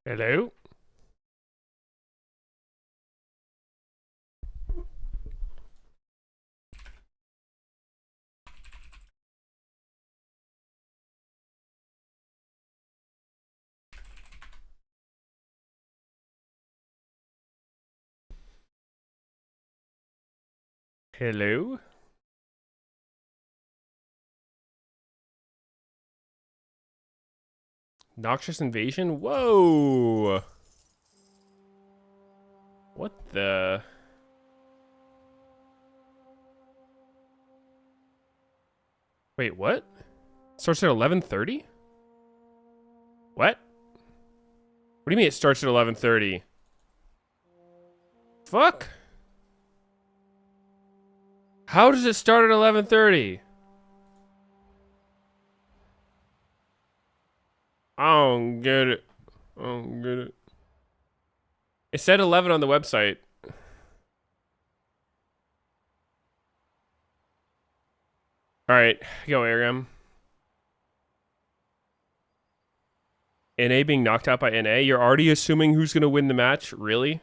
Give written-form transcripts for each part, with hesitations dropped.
Hello? Hello? Noxious invasion? Whoa! What the? Wait, what? Starts at 11:30? What? What do you mean it starts at 11:30? Fuck? How does it start at 11:30? I don't get it. I don't get it. It said 11 on the website. Alright, go Aram. NA being knocked out by NA? You're already assuming who's gonna win the match? Really?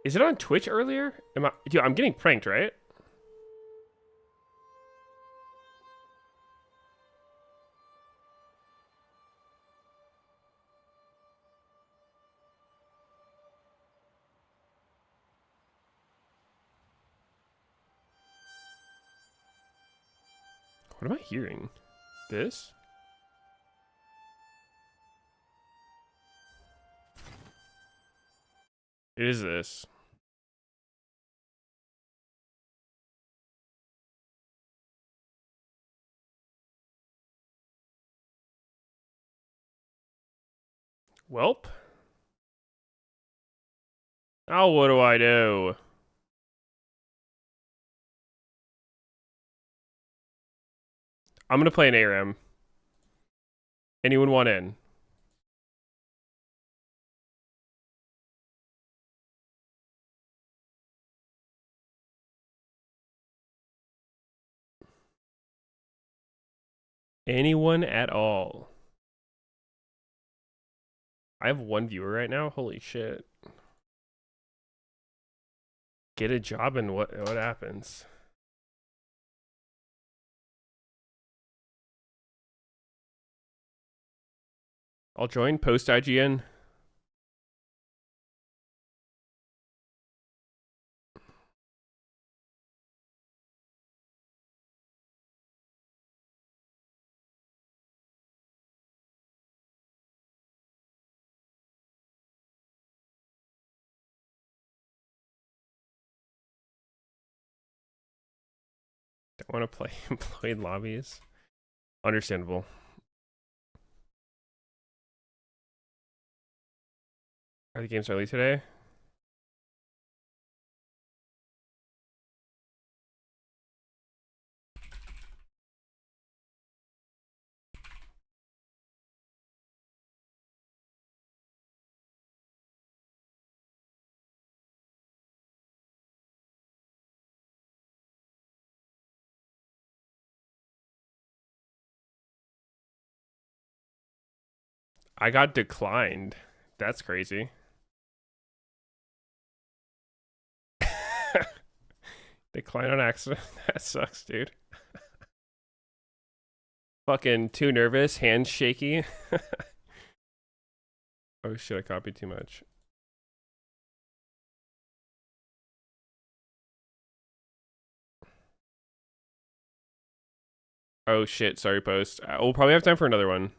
Is it on Twitch earlier? Dude, I'm getting pranked, right? What am I hearing? This? It is this. Welp? Oh, what do I do? I'm gonna play an ARAM. Anyone want in? Anyone at all? I have one viewer right now. Holy shit. Get a job and what happens? I'll join post IGN. Don't want to play employed lobbies. Understandable. Are the games early today? I got declined. That's crazy. Decline on accident. That sucks, dude. Fucking too nervous, hands shaky. Oh shit, I copied too much. Oh shit, sorry post. We'll probably have time for another one.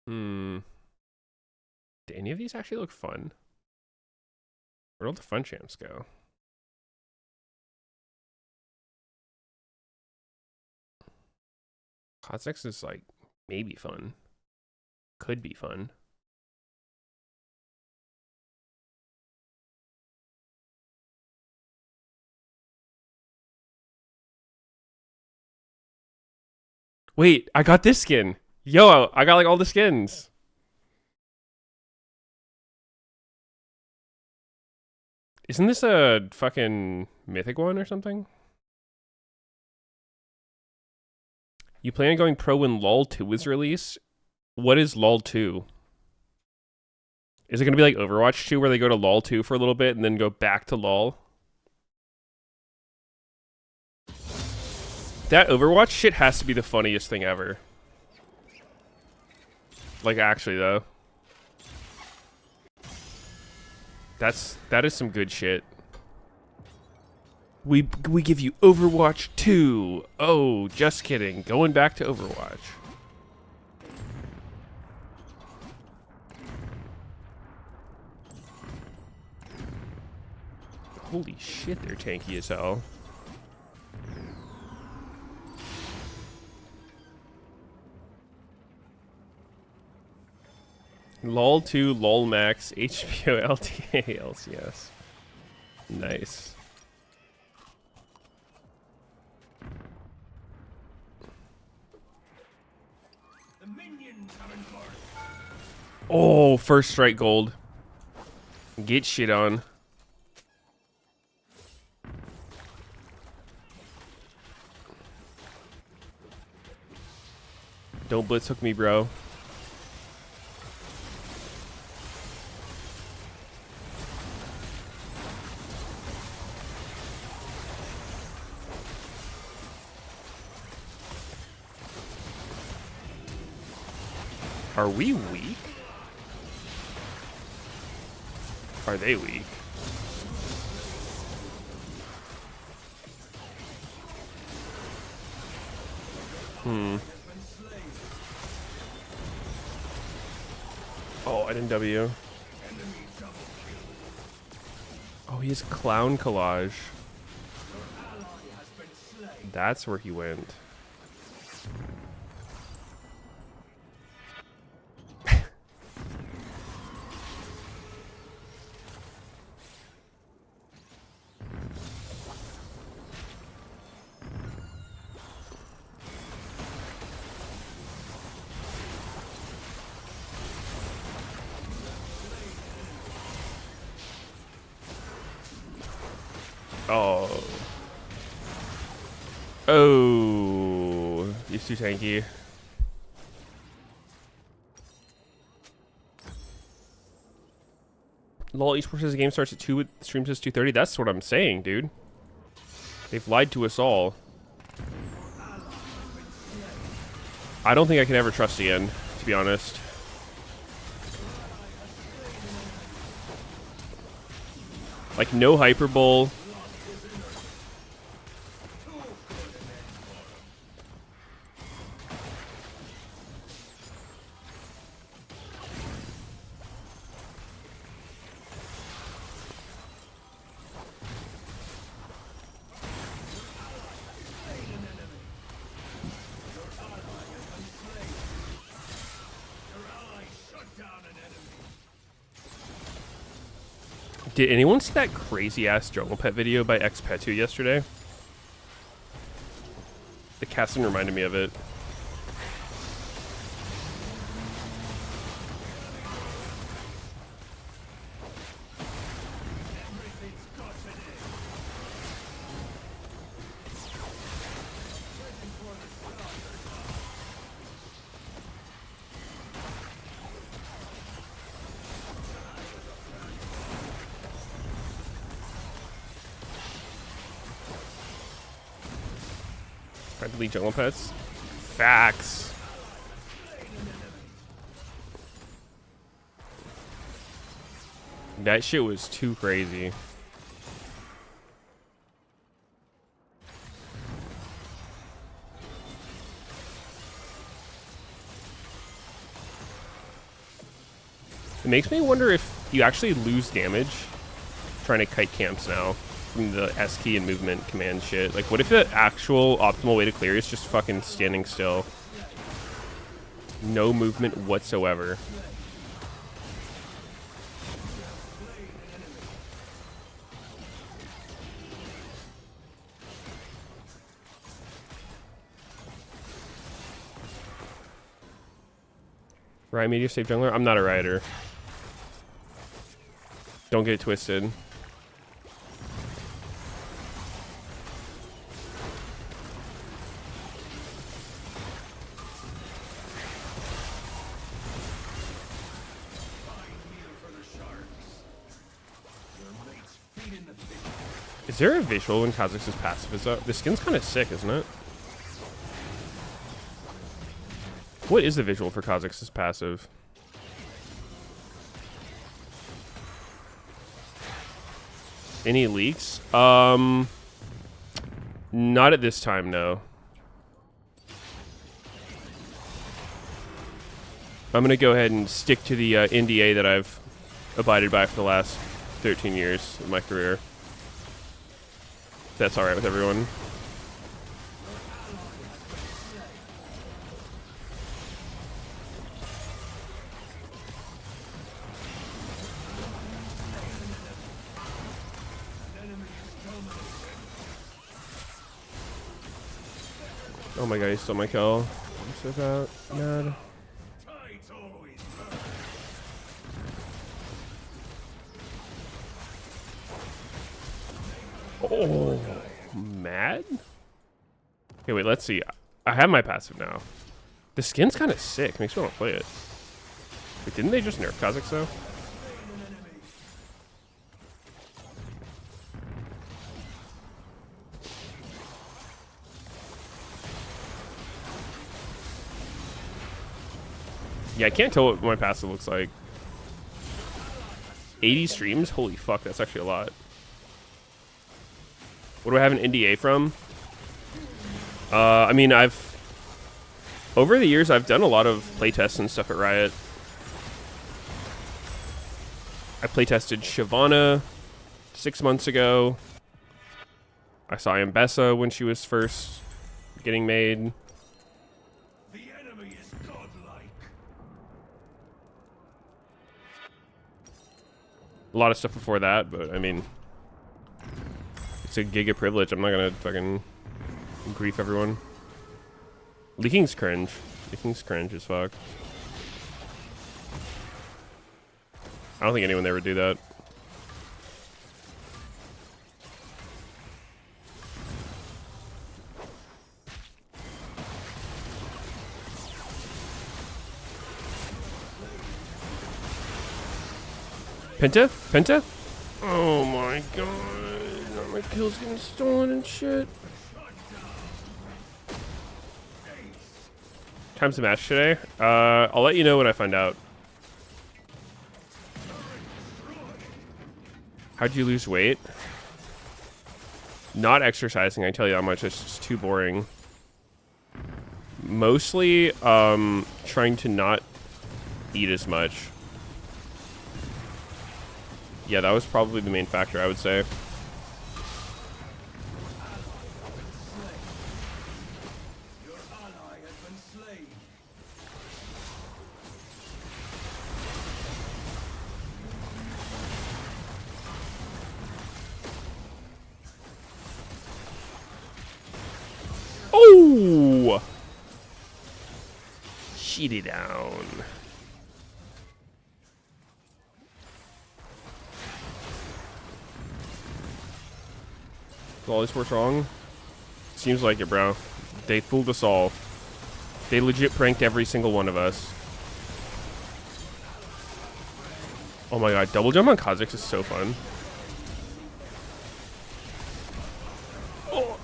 Do any of these actually look fun? Where'd all the fun champs go? Cosnex is like maybe fun. Could be fun. Wait, I got this skin. Yo, I got like all the skins. Isn't this a fucking mythic one or something? You plan on going pro when LoL 2 is released? What is LoL 2? Is it going to be like Overwatch 2 where they go to LoL 2 for a little bit and then go back to LoL? That Overwatch shit has to be the funniest thing ever. Like, actually, though. That is some good shit. We give you Overwatch 2. Oh, just kidding. Going back to Overwatch. Holy shit, they're tanky as hell. LOL 2, LOL Max, HBO, LTA, LCS. Nice. The minions have embarked. Oh, first strike gold. Get shit on. Don't blitz hook me, bro. Are we weak? Are they weak? Oh, I didn't W. Oh, he has clown collage. That's where he went. Oh. Oh. He's too tanky. LOL esports says the game starts at 2, stream says 2:30. That's what I'm saying, dude. They've lied to us all. I don't think I can ever trust again, to be honest. Like, no hyperbole. Did anyone see that crazy-ass jungle pet video by Xpetu yesterday? The casting reminded me of it. I delete jungle pets. Facts. That shit was too crazy. It makes me wonder if you actually lose damage trying to kite camps now from the S key and movement command shit. Like, what if the actual optimal way to clear is just fucking standing still? No movement whatsoever. Riot Meteos save jungler? I'm not a Rioter. Don't get it twisted. Is there a visual when Kha'Zix's passive is up? The skin's kind of sick, isn't it? What is the visual for Kha'Zix's passive? Any leaks? Not at this time, no. I'm gonna go ahead and stick to the NDA that I've abided by for the last 13 years of my career. If that's alright with everyone. Oh my god, he stole my kill. I'm so mad. Oh, mad? Okay, wait, let's see. I have my passive now. The skin's kind of sick. Makes me want to play it. Wait, didn't they just nerf Kha'Zix though? Yeah, I can't tell what my passive looks like. 80 streams? Holy fuck, that's actually a lot. What do I have an NDA from? I mean, over the years, I've done a lot of playtests and stuff at Riot. I playtested Shyvana 6 months ago. I saw Ambessa when she was first getting made. The enemy is godlike. A lot of stuff before that, but I mean, it's a giga privilege. I'm not gonna fucking grief everyone. Leaking's cringe. Leaking's cringe as fuck. I don't think anyone there would do that. Penta? Penta? Oh my god. My kill's getting stolen and shit. Time's the match today. I'll let you know when I find out. How'd you lose weight? Not exercising, I tell you how much. It's just too boring. Mostly, trying to not eat as much. Yeah, that was probably the main factor, I would say. Oh! Cheated down. Is all this what's wrong? Seems like it, bro. They fooled us all. They legit pranked every single one of us. Oh my god, double jump on Kha'Zix is so fun. Oh.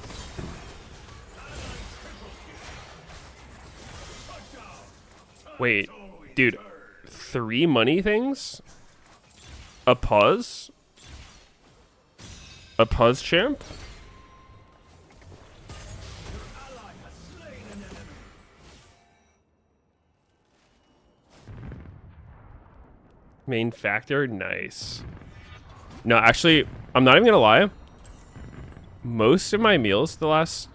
Wait, dude. 3 money things? A pause? A pause champ? main factor. Nice. No, actually, I'm not even gonna lie. Most of my meals the last,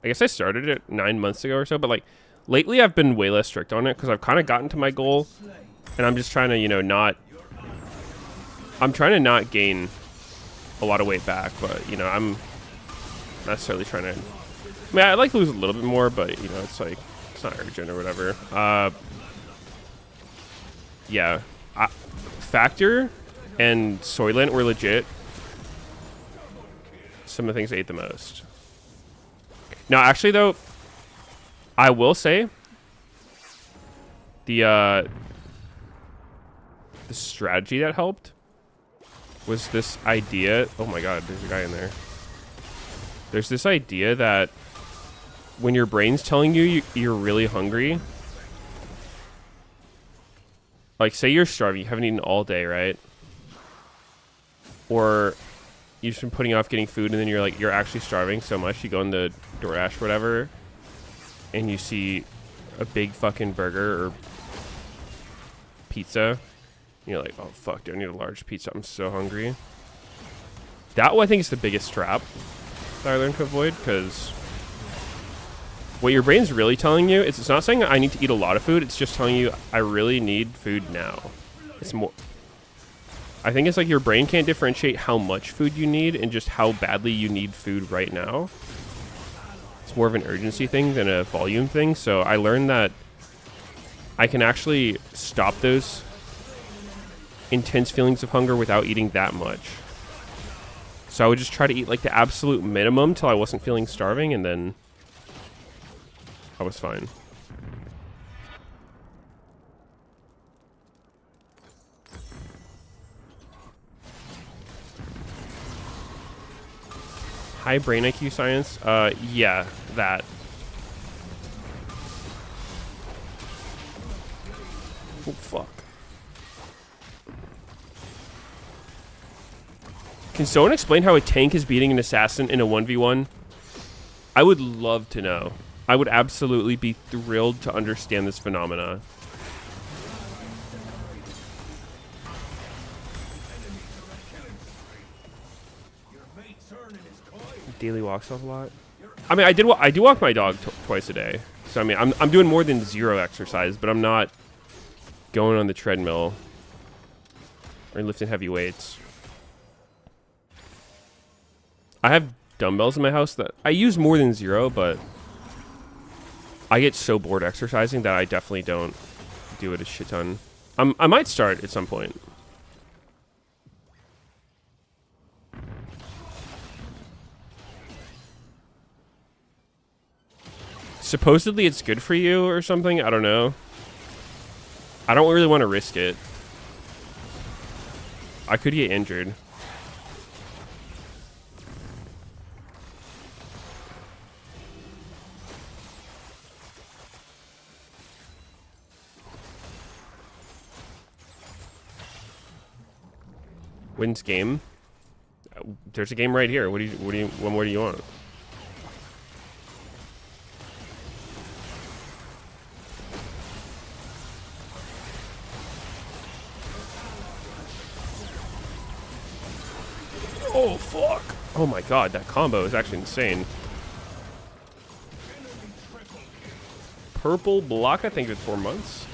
I guess I started it 9 months ago or so, but like lately I've been way less strict on it because I've kind of gotten to my goal, and I'm just trying to, you know, I'm trying to not gain a lot of weight back, but you know, I'm not necessarily trying to. I mean, I'd like to lose a little bit more, but you know, it's like it's not urgent or whatever. Yeah, Factor and Soylent were legit some of the things I ate the most. Now, actually, though, I will say the strategy that helped was this idea. Oh my God, there's a guy in there. There's this idea that when your brain's telling you you're really hungry, like say you're starving, you haven't eaten all day, right? Or you've just been putting off getting food, and then you're actually starving so much you go into DoorDash or whatever, and you see a big fucking burger or pizza, and you're like, oh fuck, dude, I need a large pizza, I'm so hungry. That I think is the biggest trap that I learned to avoid, because what your brain's really telling you is, it's not saying I need to eat a lot of food, it's just telling you I really need food now. It's more, I think it's like your brain can't differentiate how much food you need and just how badly you need food right now. It's more of an urgency thing than a volume thing. So I learned that I can actually stop those intense feelings of hunger without eating that much. So I would just try to eat like the absolute minimum till I wasn't feeling starving, and then I was fine. High brain IQ science? Yeah, that. Oh, fuck. Can someone explain how a tank is beating an assassin in a 1v1? I would love to know. I would absolutely be thrilled to understand this phenomena. Daily walks off a lot. I mean, I do walk my dog twice a day. So I mean, I'm doing more than 0 exercise, but I'm not going on the treadmill or lifting heavy weights. I have dumbbells in my house that I use more than 0, but I get so bored exercising that I definitely don't do it a shit ton. I might start at some point. Supposedly it's good for you or something. I don't know. I don't really want to risk it. I could get injured. Wins game. There's a game right here. What more do you want? Oh, fuck. Oh my god, that combo is actually insane. Purple block, I think it's 4 months.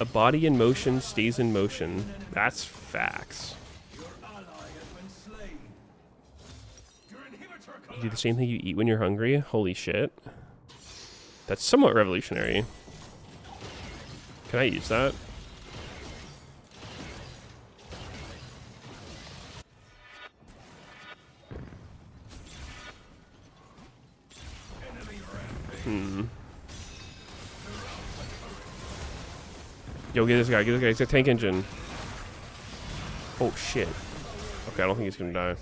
A body in motion stays in motion. That's facts. You do the same thing you eat when you're hungry? Holy shit. That's somewhat revolutionary. Can I use that? Yo, get this guy, He's a tank engine. Oh, shit. Okay, I don't think he's gonna die.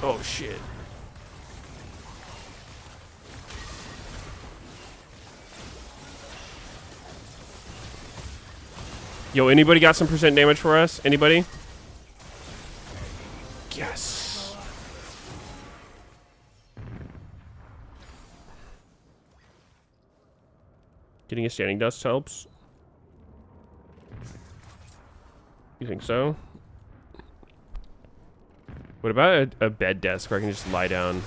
Oh, shit. Yo, anybody got some percent damage for us? Anybody? Yes. Getting a standing dust helps. You think so? What about a bed desk where I can just lie down?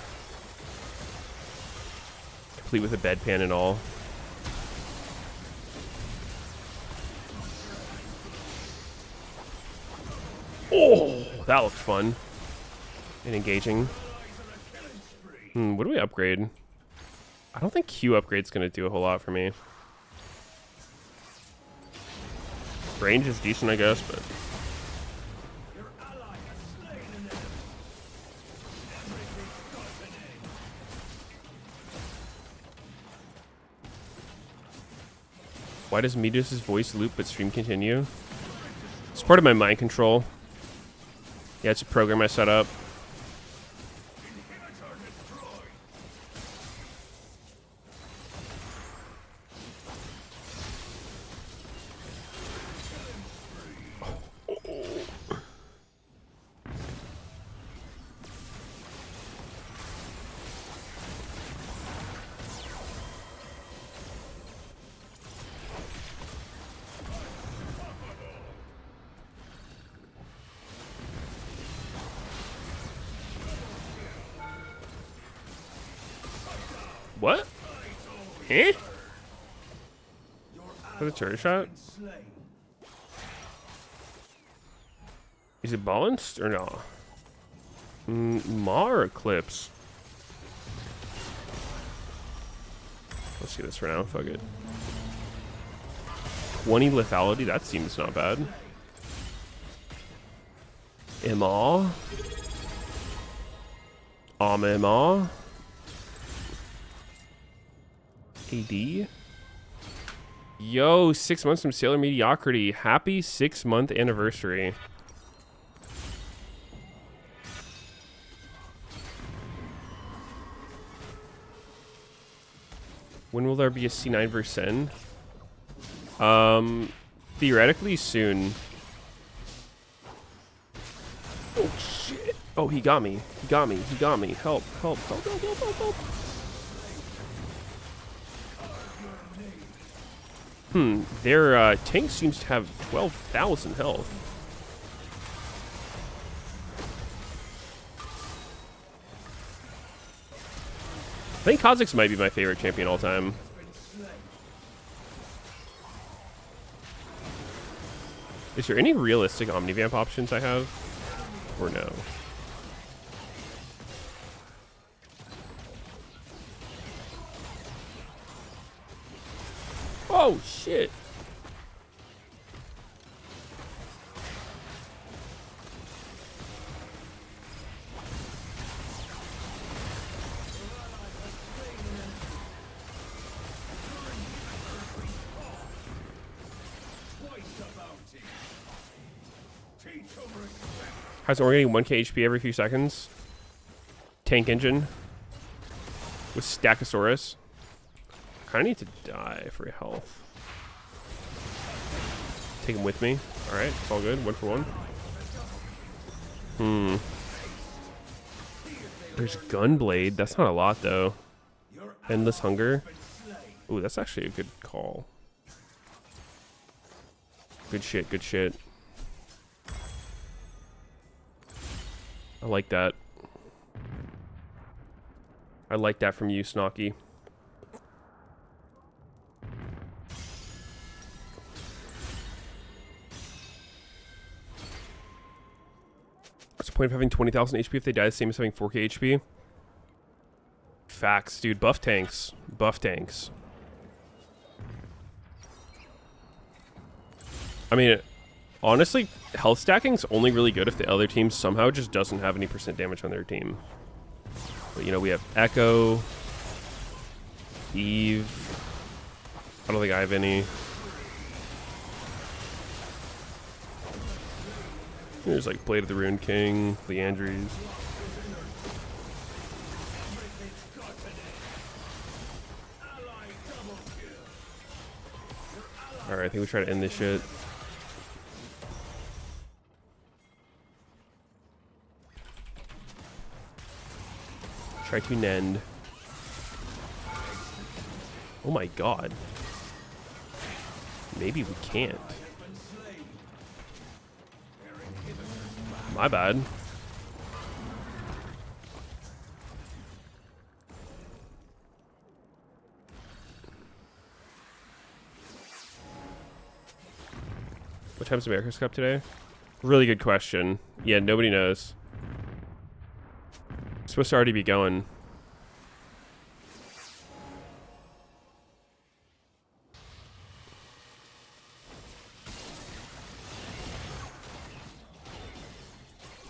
Complete with a bedpan and all. Oh, that looked fun. And engaging. What do we upgrade? I don't think Q upgrade's going to do a whole lot for me. Range is decent, I guess, but... Why does Meteos' voice loop but stream continue? It's part of my mind control. Yeah, it's a program I set up. What? Eh? For the turret shot? Is it balanced or no? Maw or Eclipse? Let's see this for now. Fuck it. 20 lethality? That seems not bad. Maw? Maw? AD? Yo, 6 months from Sailor Mediocrity. Happy 6-month anniversary. When will there be a C9 versus SEN? Theoretically soon. Oh shit. Oh, he got me. He got me. He got me. Help, help, help, help, help, help, help. Their tank seems to have 12,000 health. I think Kha'Zix might be my favorite champion all time. Is there any realistic Omnivamp options I have? Or no? Oh, shit. How's it, we're getting 1k HP every few seconds? Tank engine. With Stackosaurus. Kinda need to die for health. Take him with me. Alright, it's all good. 1 for 1. There's Gunblade. That's not a lot, though. Endless Hunger. Ooh, that's actually a good call. Good shit, good shit. I like that. I like that from you, Snocky. What's the point of having 20,000 HP if they die the same as having 4k HP? Facts, dude. Buff tanks. Buff tanks. I mean, honestly, health stacking's only really good if the other team somehow just doesn't have any % damage on their team. But, you know, we have Echo, Eve. I don't think I have any. There's like Blade of the Rune King, Leandries. Alright, I think we try to end this shit. Try to nend. Oh my god. Maybe we can't. My bad. What time's America's Cup today? Really good question. Yeah, nobody knows. It's supposed to already be going.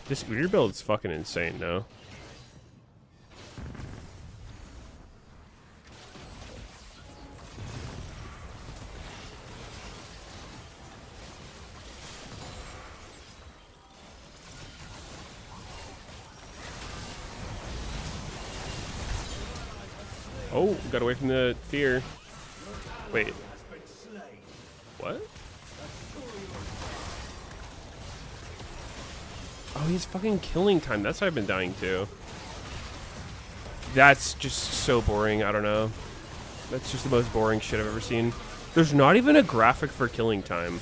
This Udyr build is fucking insane, no? Oh, got away from the fear. Wait. What? Oh, he's fucking killing time. That's what I've been dying to. That's just so boring. I don't know. That's just the most boring shit I've ever seen. There's not even a graphic for killing time.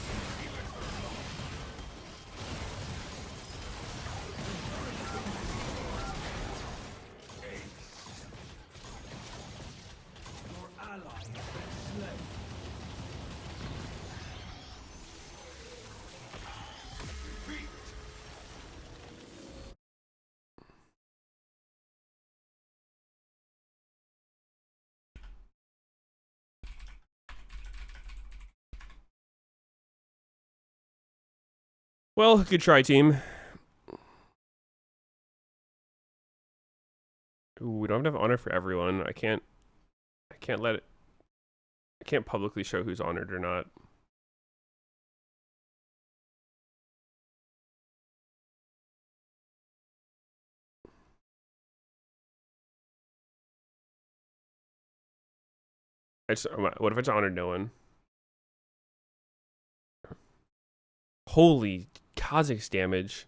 Well, good try, team. Ooh, we don't have honor for everyone. I can't let it. I can't publicly show who's honored or not. What if it's honored no one? Holy Kha'Zix damage.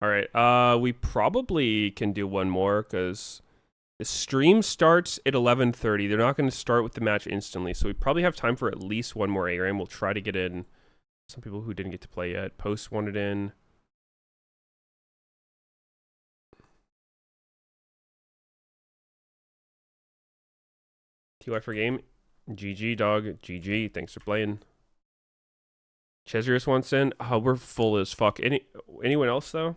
Alright, we probably can do one more because the stream starts at 11:30. They're not going to start with the match instantly, so we probably have time for at least one more ARAM. We'll try to get in some people who didn't get to play yet. Post wanted in. TY for game. GG, dog. GG. Thanks for playing. Chesrius wants in. Oh, we're full as fuck. Anyone else, though?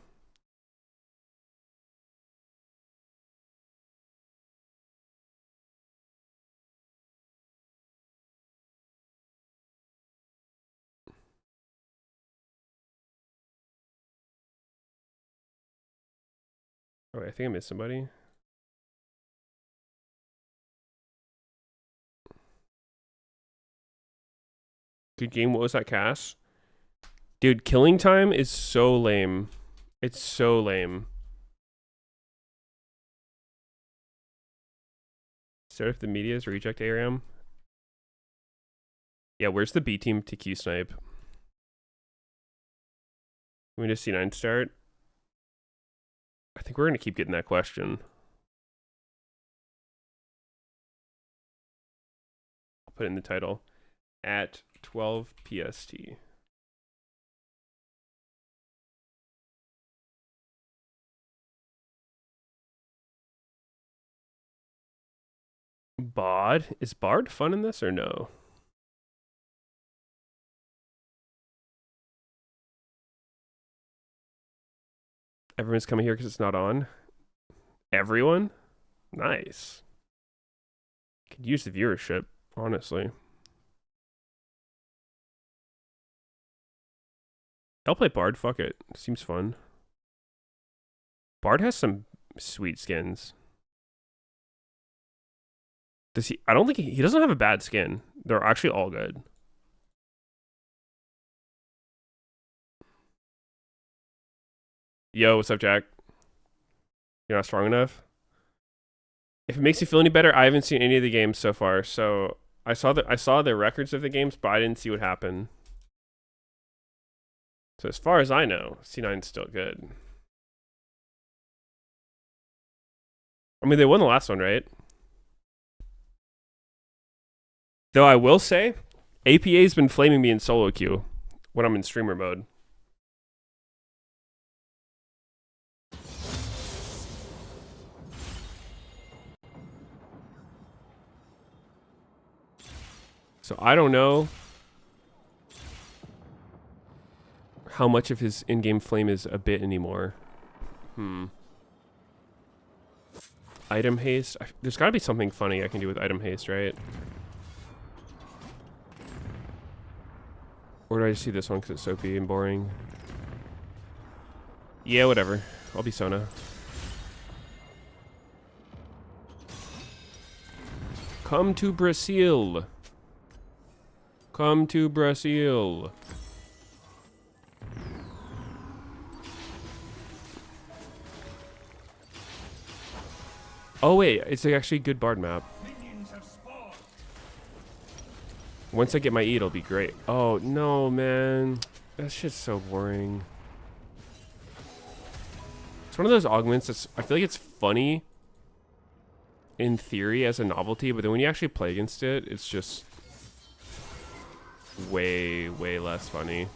Oh, wait, I think I missed somebody. Good game. What was that, Cass? Dude, killing time is so lame. It's so lame. Start with the Meteos, reject ARAM. Yeah, where's the B team to Q snipe? Can we just C9 start? I think we're going to keep getting that question. I'll put it in the title. At 12 PST. Bod? Is Bard fun in this or no? Everyone's coming here because it's not on. Everyone? Nice. Could use the viewership, honestly. I'll play Bard, fuck it. Seems fun. Bard has some sweet skins. Does he? I don't think he doesn't have a bad skin. They're actually all good. Yo, what's up, Jack? You're not strong enough? If it makes you feel any better, I haven't seen any of the games so far. So I saw the records of the games, but I didn't see what happened. So as far as I know, C9's still good. I mean, they won the last one, right? Though I will say, APA's been flaming me in solo queue when I'm in streamer mode. So I don't know how much of his in-game flame is a bit anymore. Item haste. There's got to be something funny I can do with item haste, right? Or do I just see this one because it's soapy and boring? Yeah, whatever. I'll be Sona. Come to Brazil. Come to Brazil. Oh wait, it's actually a good Bard map. Once I get my E, it'll be great. Oh no, man. That shit's so boring. It's one of those augments that's, I feel like it's funny in theory as a novelty, but then when you actually play against it, it's just way, way less funny.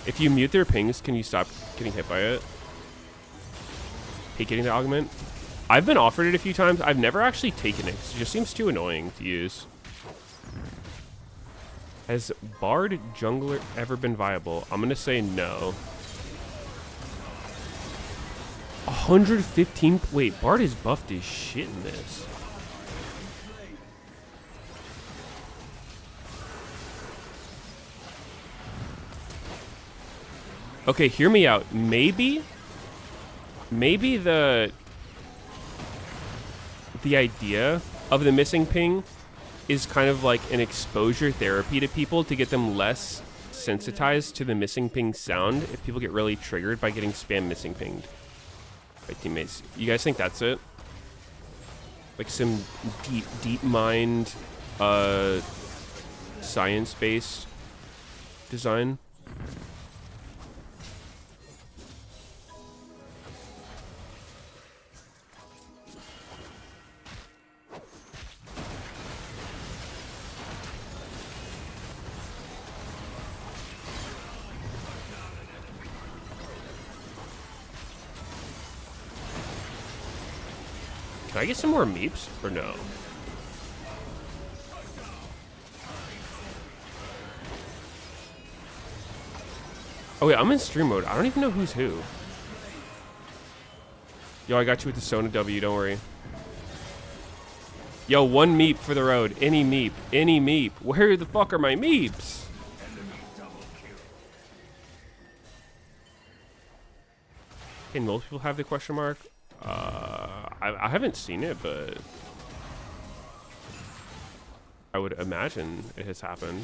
If you mute their pings, can you stop getting hit by it? Hate getting the augment. I've been offered it a few times. I've never actually taken it because it just seems too annoying to use. Has Bard Jungler ever been viable? I'm going to say no. 115. Wait, Bard is buffed as shit in this. Okay, hear me out. Maybe the idea of the missing ping is kind of like an exposure therapy to people to get them less sensitized to the missing ping sound if people get really triggered by getting spam missing pinged by teammates. You guys think that's it? Like some deep mind science-based design? Can I get some more meeps or no? Oh wait, I'm in stream mode. I don't even know who's who. Yo, I got you with the Sona W, don't worry. Yo, one meep for the road. Any meep. Any meep. Where the fuck are my meeps? Can most people have the question mark? I haven't seen it, but I would imagine it has happened.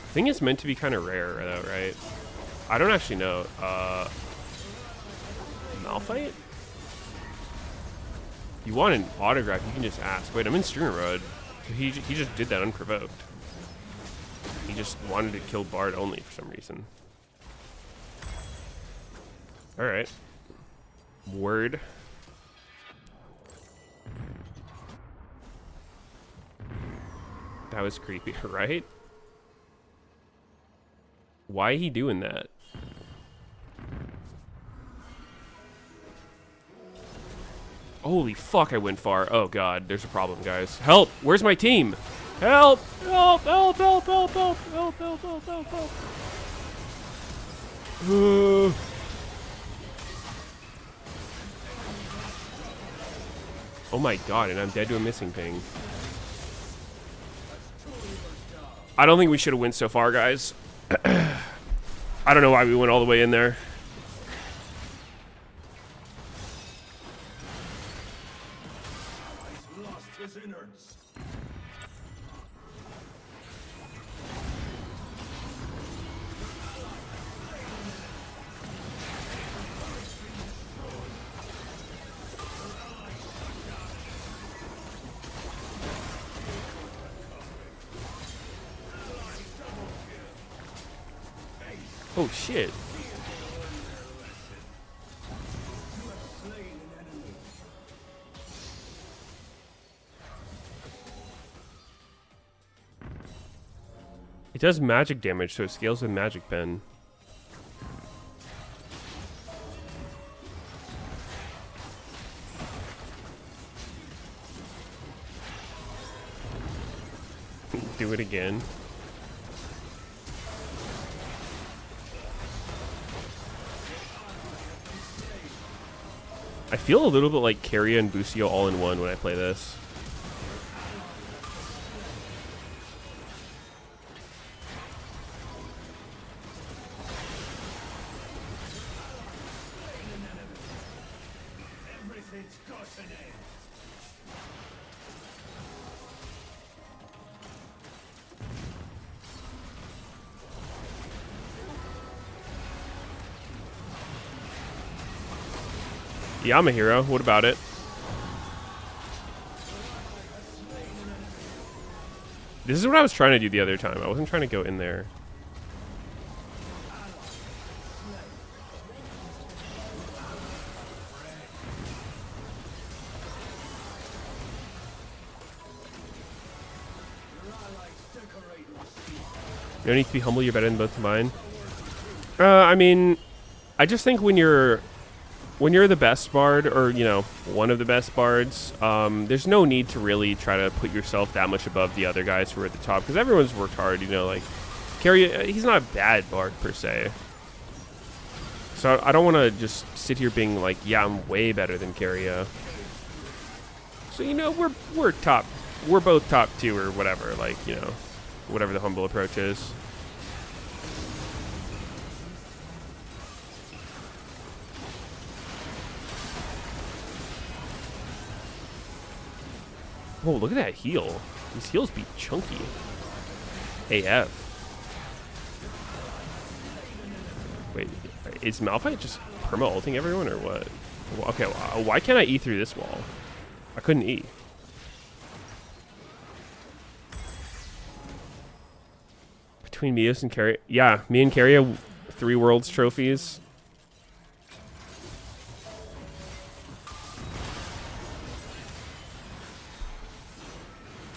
I think it's meant to be kind of rare, though, right? I don't actually know. Malphite? You want an autograph, you can just ask. Wait, I'm in streamer mode. He just did that unprovoked. He just wanted to kill Bard only for some reason. Alright. Word. That was creepy, right? Why he doing that? Holy fuck, I went far. Oh god, there's a problem, guys. Help! Where's my team? Help! Help! Help! Help! Help! Help! Help! Help! Help! Help! Help! Oh my god, and I'm dead to a missing ping. I don't think we should have went so far, guys. I don't know why we went all the way in there. Oh shit. It does magic damage, so it scales with magic pen. Do it again. I feel a little bit like Keria and Busio all in one when I play this. Everything's got an end. Yeah, I'm a hero. What about it? This is what I was trying to do the other time. I wasn't trying to go in there. You don't need to be humble. You're better than both combined. I mean, I just think when you're the best bard, or you know, one of the best bards, there's no need to really try to put yourself that much above the other guys who are at the top, because everyone's worked hard. You know, like Keria, he's not a bad bard per se. So I don't want to just sit here being like, yeah, I'm way better than Keria. So you know, we're top, we're both top 2 or whatever. Like, you know, whatever the humble approach is. Oh, look at that heal. These heals be chunky. AF. Wait, is Malphite just perma-ulting everyone or what? Okay, why can't I E through this wall? I couldn't E. Between Meteos and Keria. Yeah, me and Keria, 3 Worlds trophies.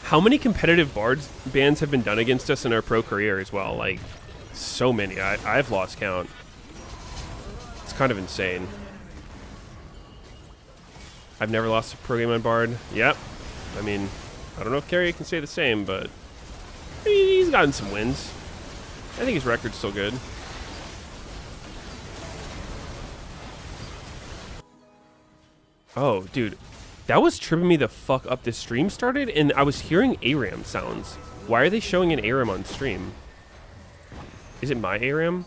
How many competitive bards bans have been done against us in our pro career as well? Like, so many. I've lost count. It's kind of insane. I've never lost a pro game on bard. Yep. I mean, I don't know if Keria can say the same, but I mean, he's gotten some wins. I think his record's still good. Oh, dude. That was tripping me the fuck up. This stream started, and I was hearing ARAM sounds. Why are they showing an ARAM on stream? Is it my ARAM?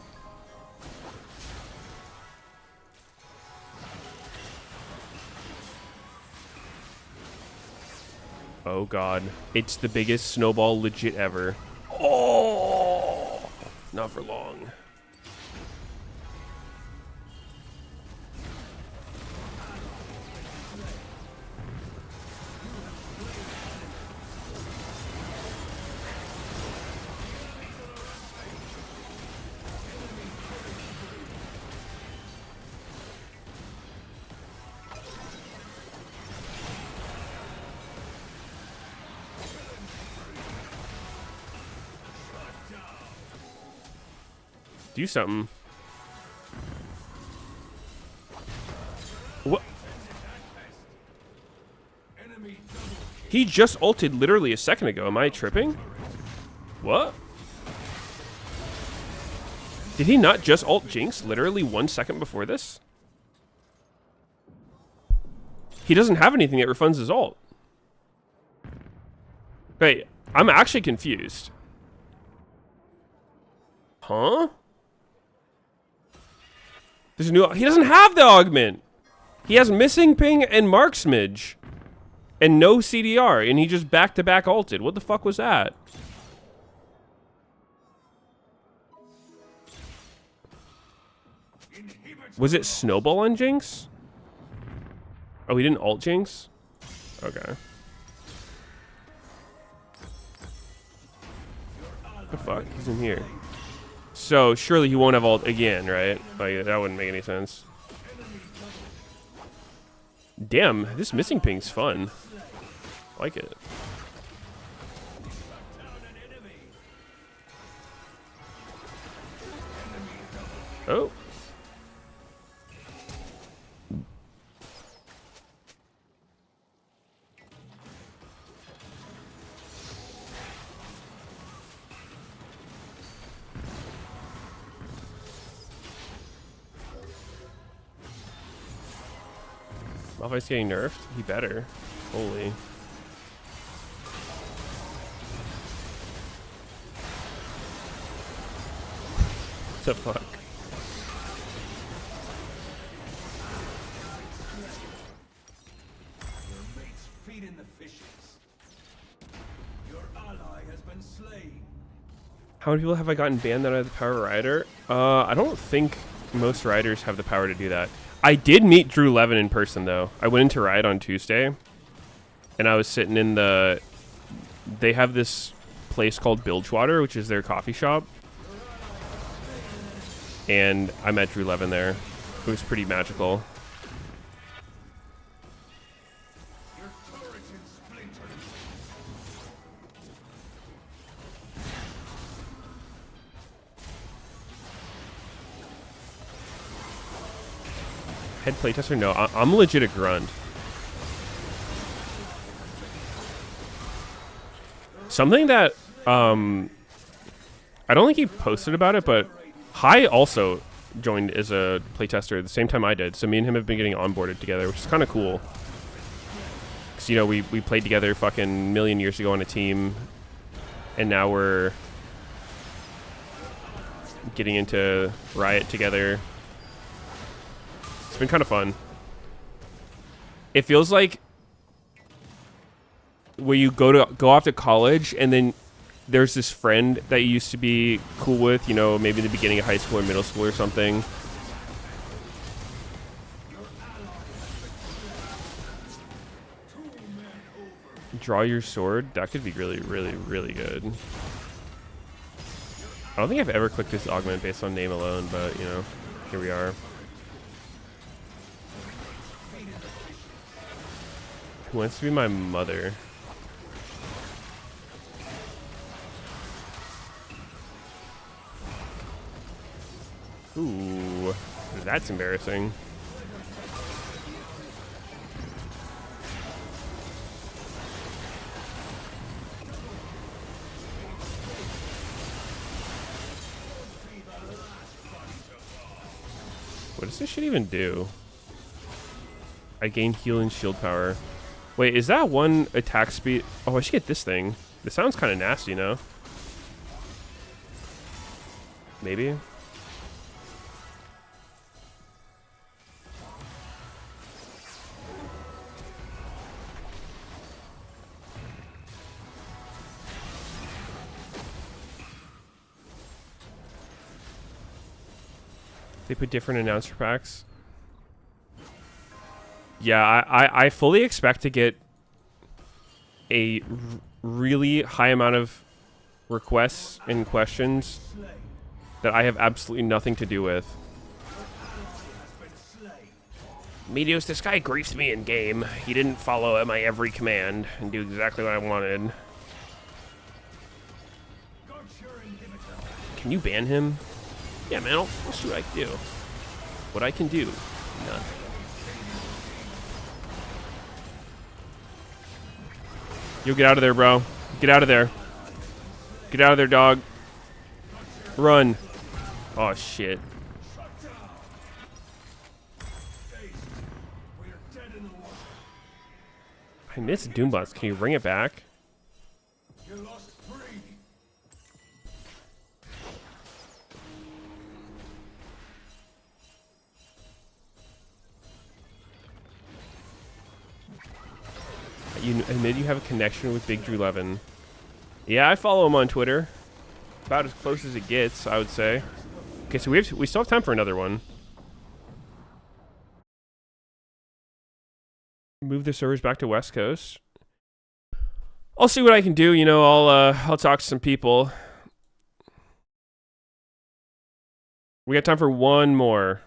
Oh god. It's the biggest snowball legit ever. Oh! Not for long. Do something. What? He just ulted literally a second ago. Am I tripping? What? Did he not just ult Jinx literally 1 second before this? He doesn't have anything that refunds his ult. Wait, I'm actually confused. Huh? There's a new. He doesn't have the augment. He has missing ping and mark smidge, and no CDR, and he just back-to-back ulted. What the fuck was that? Was it snowball on Jinx? Oh, he didn't ult Jinx? Okay. The fuck? He's in here. So surely he won't have ult again, right? Like that wouldn't make any sense. Damn, this missing ping's fun. I like it. Oh. Malphite's getting nerfed? He better. Holy. What the fuck? Your mate's feeding the fishes. Your ally has been slain. How many people have I gotten banned that are the power rider? I don't think most riders have the power to do that. I did meet Drew Levin in person though. I went into Riot on Tuesday, and I was sitting in the. They have this place called Bilgewater, which is their coffee shop, and I met Drew Levin there. It was pretty magical. Your turret in splinters. Head playtester? No, I'm legit a grunt. Something that I don't think he posted about it, but Hai also joined as a playtester at the same time I did. So me and him have been getting onboarded together, which is kind of cool. Cause you know we played together fucking a million years ago on a team, and now we're getting into Riot together. It's been kind of fun. It feels like where you go off to college, and then there's this friend that you used to be cool with, you know, maybe in the beginning of high school or middle school or something. Draw your sword. That could be really, really, really good. I don't think I've ever clicked this augment based on name alone, but, you know, here we are. Who wants to be my mother? Ooh, that's embarrassing. What does this shit even do? I gain heal and shield power. Wait, is that one attack speed? Oh, I should get this thing. This sounds kind of nasty, no? Maybe? They put different announcer packs. Yeah, I fully expect to get a really high amount of requests and questions that I have absolutely nothing to do with. Meteos, this guy griefed me in game. He didn't follow my every command and do exactly what I wanted. Can you ban him? Yeah, man, I'll see what I can do. What I can do? Nothing. Yo, get out of there, bro. Get out of there. Get out of there, dog. Run. Oh, shit. I missed Doombots. Can you bring it back? You lost three. You admit you have a connection with Big Drew Levin. Yeah, I follow him on Twitter. About as close as it gets, I would say. Okay, so we still have time for another one. Move the servers back to West Coast. I'll see what I can do. You know, I'll talk to some people. We got time for one more.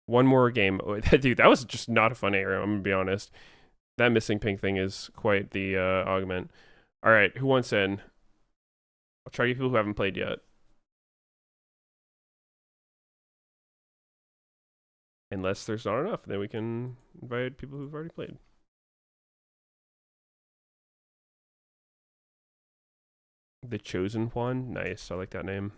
One more game. Oh, dude, that was just not a fun area, I'm going to be honest. That missing pink thing is quite the augment. All right, who wants in? I'll try to get people who haven't played yet. Unless there's not enough, then we can invite people who've already played. The Chosen One. Nice. I like that name.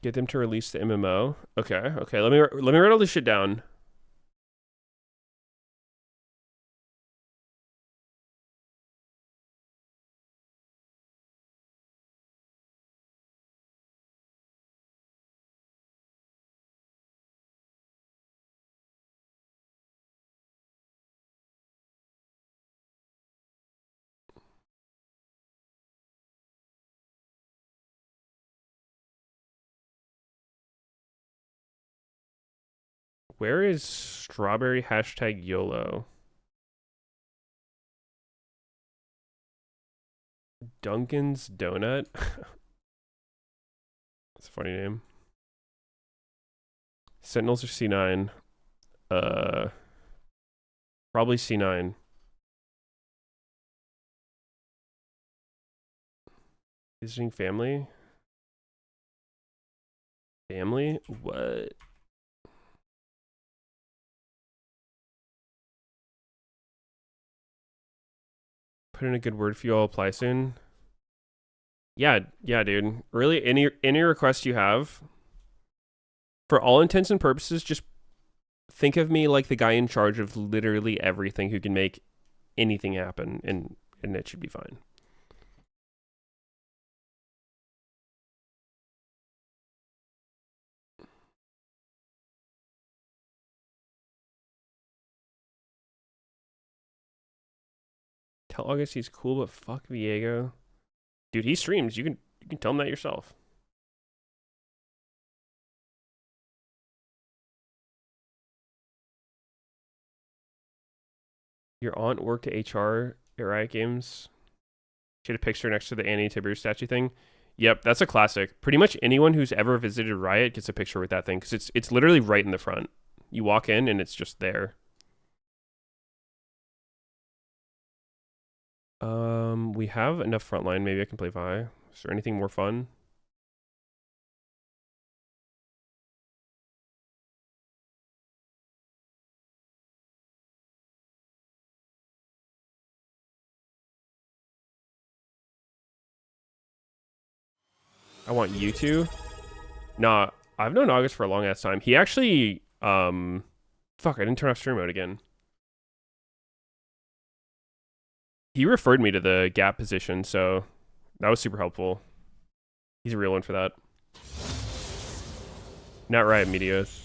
Get them to release the MMO. Okay. Okay. Let me write all this shit down. Where is strawberry hashtag YOLO? Dunkin's Donut? That's a funny name. Sentinels are C9. Probably C9. Visiting family? Family? What? Put in a good word for you. I'll apply soon. Yeah, dude. Really, any request you have, for all intents and purposes, just think of me like the guy in charge of literally everything who can make anything happen, and it should be fine. Tell August he's cool, but fuck Viego. Dude, he streams. You can tell him that yourself. Your aunt worked at HR at Riot Games. She had a picture next to the Annie Tibber statue thing. Yep, that's a classic. Pretty much anyone who's ever visited Riot gets a picture with that thing because it's literally right in the front. You walk in and it's just there. We have enough frontline. Maybe I can play Vi. Is there anything more fun? I want you to. Nah, I've known August for a long ass time. He actually, fuck, I didn't turn off stream mode again. He referred me to the gap position, so that was super helpful. He's a real one for that. Not right, Meteos.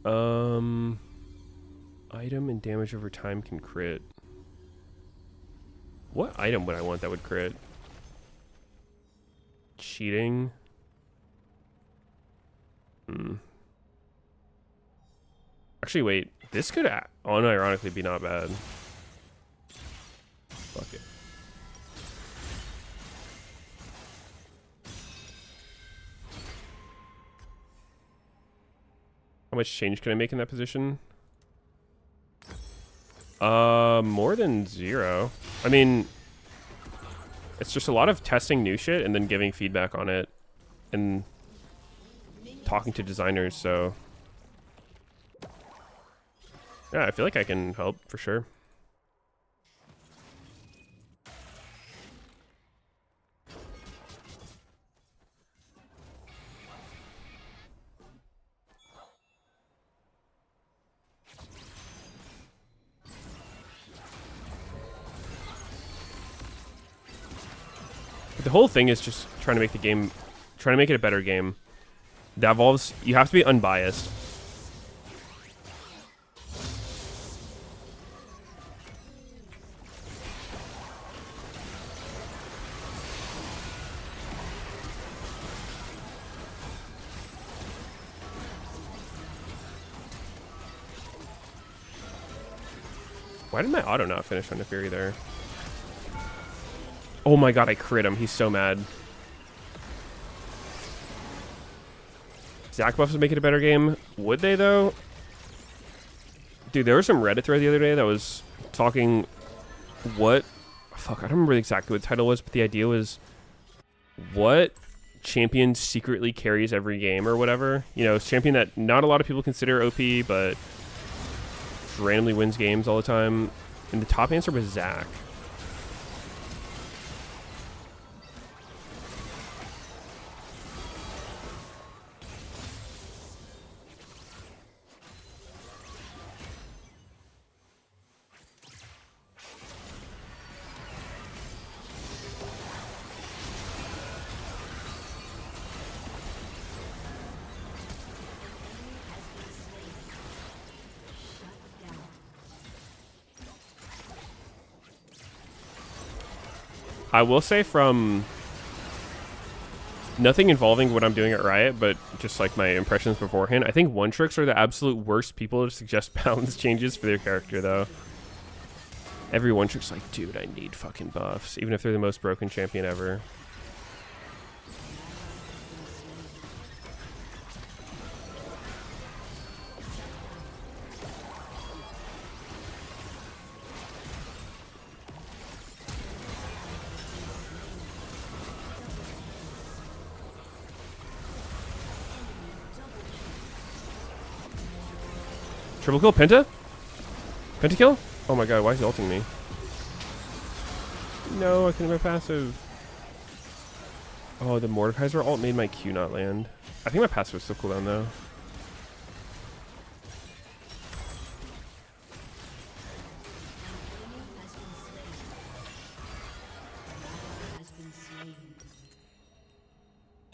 Item and damage over time can crit. What item would I want that would crit? Cheating. Actually, wait. This could unironically be not bad. Fuck it. How much change can I make in that position? More than 0. I mean, it's just a lot of testing new shit and then giving feedback on it and talking to designers, so yeah, I feel like I can help for sure. But the whole thing is just trying to make the game, trying to make it a better game. That involves, you have to be unbiased. Why did my auto not finish on the Fury there? Oh my god, I crit him. He's so mad. Zach buffs would make it a better game. Would they, though? Dude, there was some Reddit thread the other day that was talking what... Fuck, I don't remember exactly what the title was, but the idea was what champion secretly carries every game or whatever. You know, it's champion that not a lot of people consider OP, but randomly wins games all the time. And the top answer was Zach. I will say from nothing involving what I'm doing at Riot, but just like my impressions beforehand, I think one-tricks are the absolute worst people to suggest balance changes for their character, though. Every one-trick's like, dude, I need fucking buffs, even if they're the most broken champion ever. Triple kill, Penta? Pentakill? Oh my god, why is he ulting me? No, I couldn't have my passive. Oh, the Mordekaiser ult made my Q not land. I think my passive was still cooldown though.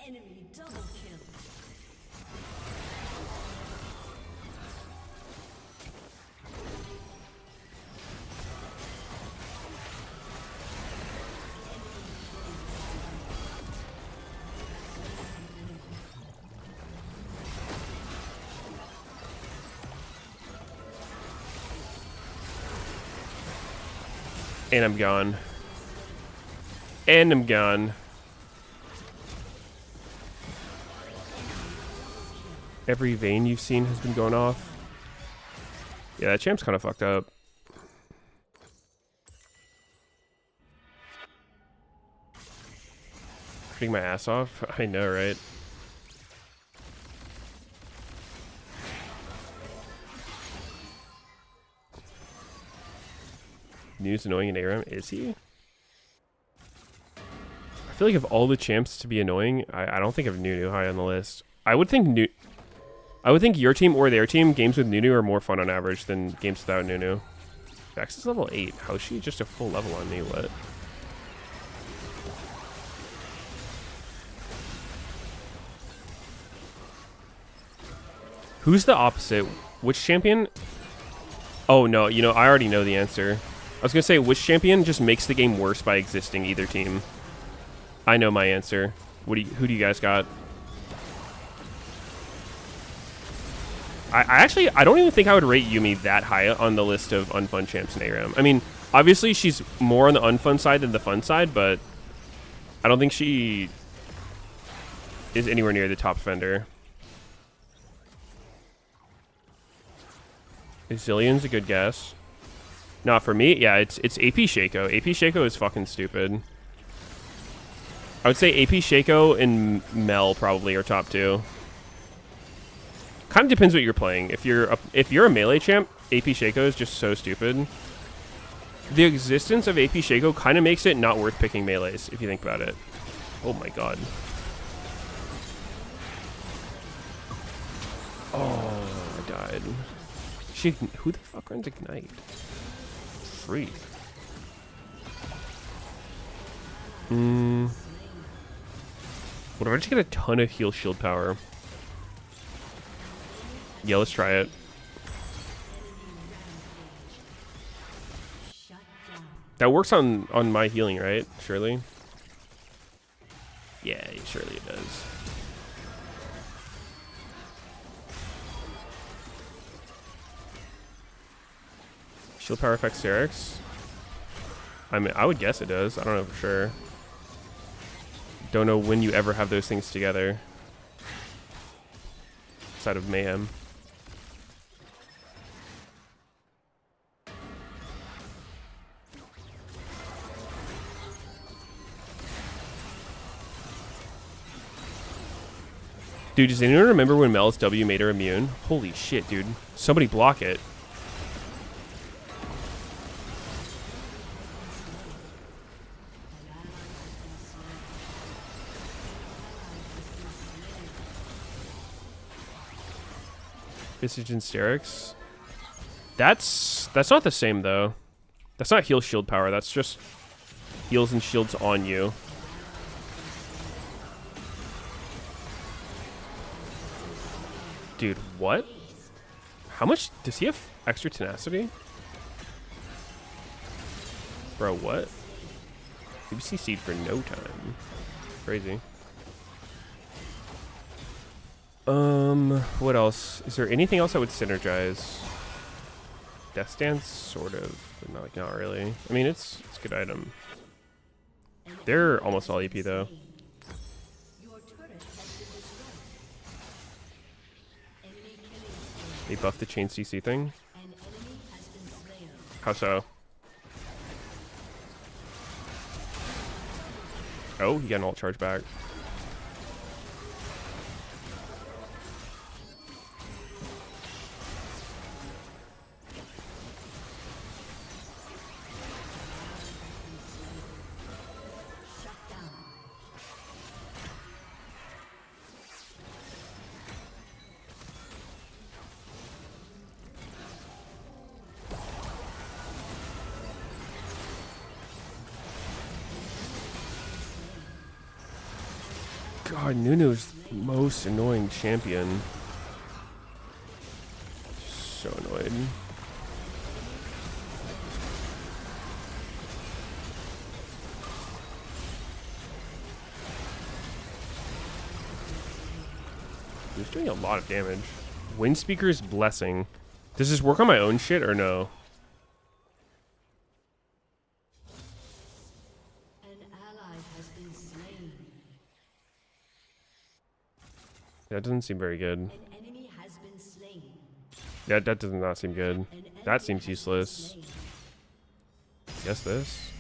Enemy double kill. And I'm gone. And I'm gone. Every vein you've seen has been going off. Yeah, that champ's kind of fucked up. Cutting my ass off? I know, right? News annoying in ARAM? Is he? I feel like of all the champs to be annoying, I don't think of Nunu high on the list. I would think your team or their team, games with Nunu are more fun on average than games without Nunu. Vex is level 8. How is she just a full level on me? What? Who's the opposite? Which champion? Oh no, you know, I already know the answer. I was gonna say, which champion just makes the game worse by existing either team? I know my answer. Who do you guys got? I don't even think I would rate Yumi that high on the list of unfun champs in ARAM. I mean, obviously she's more on the unfun side than the fun side, but I don't think she is anywhere near the top offender. Zillion's a good guess. Not for me. Yeah, it's AP Shaco. AP Shaco is fucking stupid. I would say AP Shaco and Mel probably are top 2. Kind of depends what you're playing. If you're a melee champ, AP Shaco is just so stupid. The existence of AP Shaco kind of makes it not worth picking melees if you think about it. Oh my god. Oh, I died. Who the fuck runs Ignite? Freak. What if I just get a ton of heal shield power? Yeah, let's try it. That works on my healing, right? Surely? Yeah, surely it does. Shield power affects Syrinx. I mean, I would guess it does. I don't know for sure. Don't know when you ever have those things together. Outside of mayhem. Dude, does anyone remember when Mel's W made her immune? Holy shit, dude. Somebody block it. Visage and Sterix. That's not the same though. That's not heal shield power. That's just heals and shields on you. Dude, what? How much does he have extra tenacity? Bro, what? BBC seed for no time. Crazy. What else? Is there anything else that would synergize? Death Stance, sort of, but not, like, not really. I mean, it's a good item. They're almost all EP though. They buffed the chain CC thing. How so? Oh, he got an alt charge back. God, Nunu's the most annoying champion. So annoyed. He's doing a lot of damage. Windspeaker's Blessing. Does this work on my own shit or no? That doesn't seem very good. Yeah, that does not seem good. That seems useless. Guess this.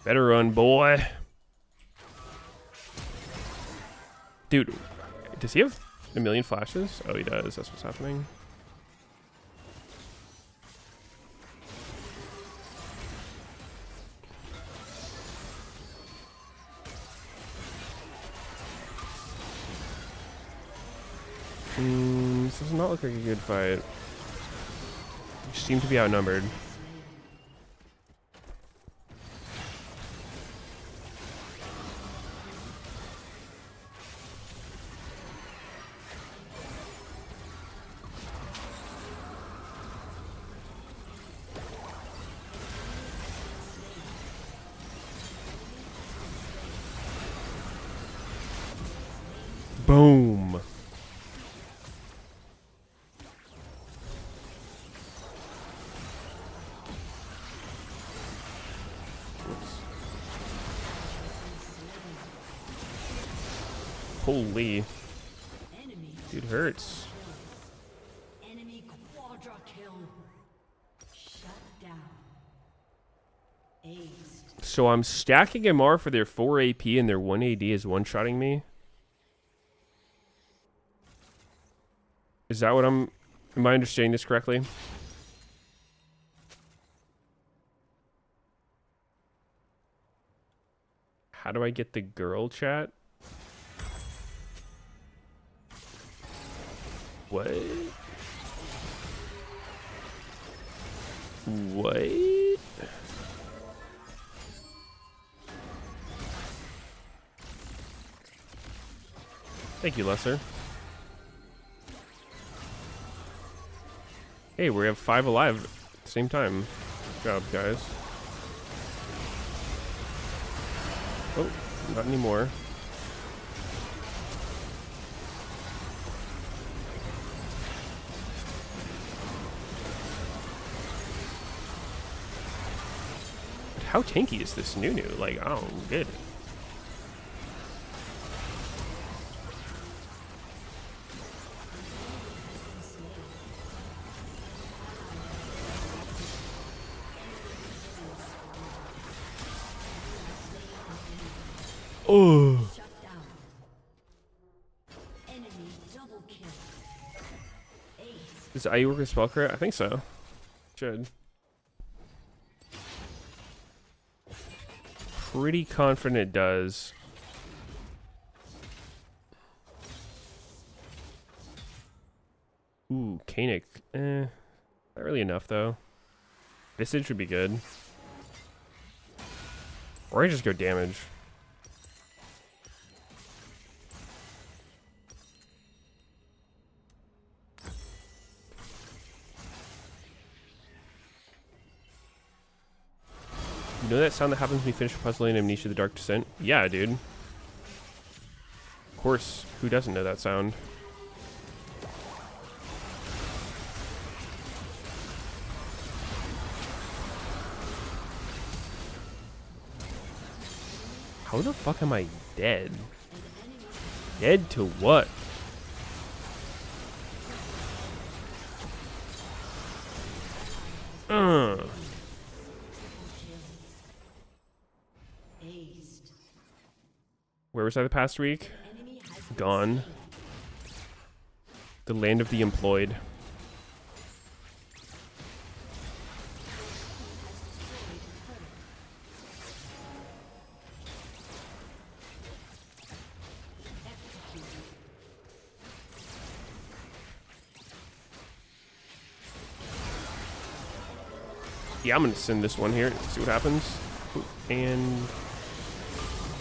Better run, boy. Dude. Does he have a million flashes? Oh, he does. That's what's happening. This does not look like a good fight. We seem to be outnumbered. Boom. Holy. Dude hurts. Enemy quadra kill. Shut down. Aced. So I'm stacking MR for their 4 AP and their 1 AD is one-shotting me? Is that what am I understanding this correctly? How do I get the girl chat? What? What? Thank you, Lesser. Hey, we have 5 alive at the same time. Good job, guys. Oh, not anymore. But how tanky is this Nunu? Like, I don't get it. Oh. Shut down. Enemy double kill. Ace. Does IU work with spell crit? I think so. Should. Pretty confident it does. Ooh, Kanik. Not really enough though. Visage would be good. Or I just go damage. You know that sound that happens when you finish a puzzle in Amnesia the Dark Descent? Yeah, dude. Of course, who doesn't know that sound? How the fuck am I dead? Dead to what? Aced. Where was I the past week? Enemy has been Gone. The land of the employed. Yeah, I'm gonna send this one here. See what happens. And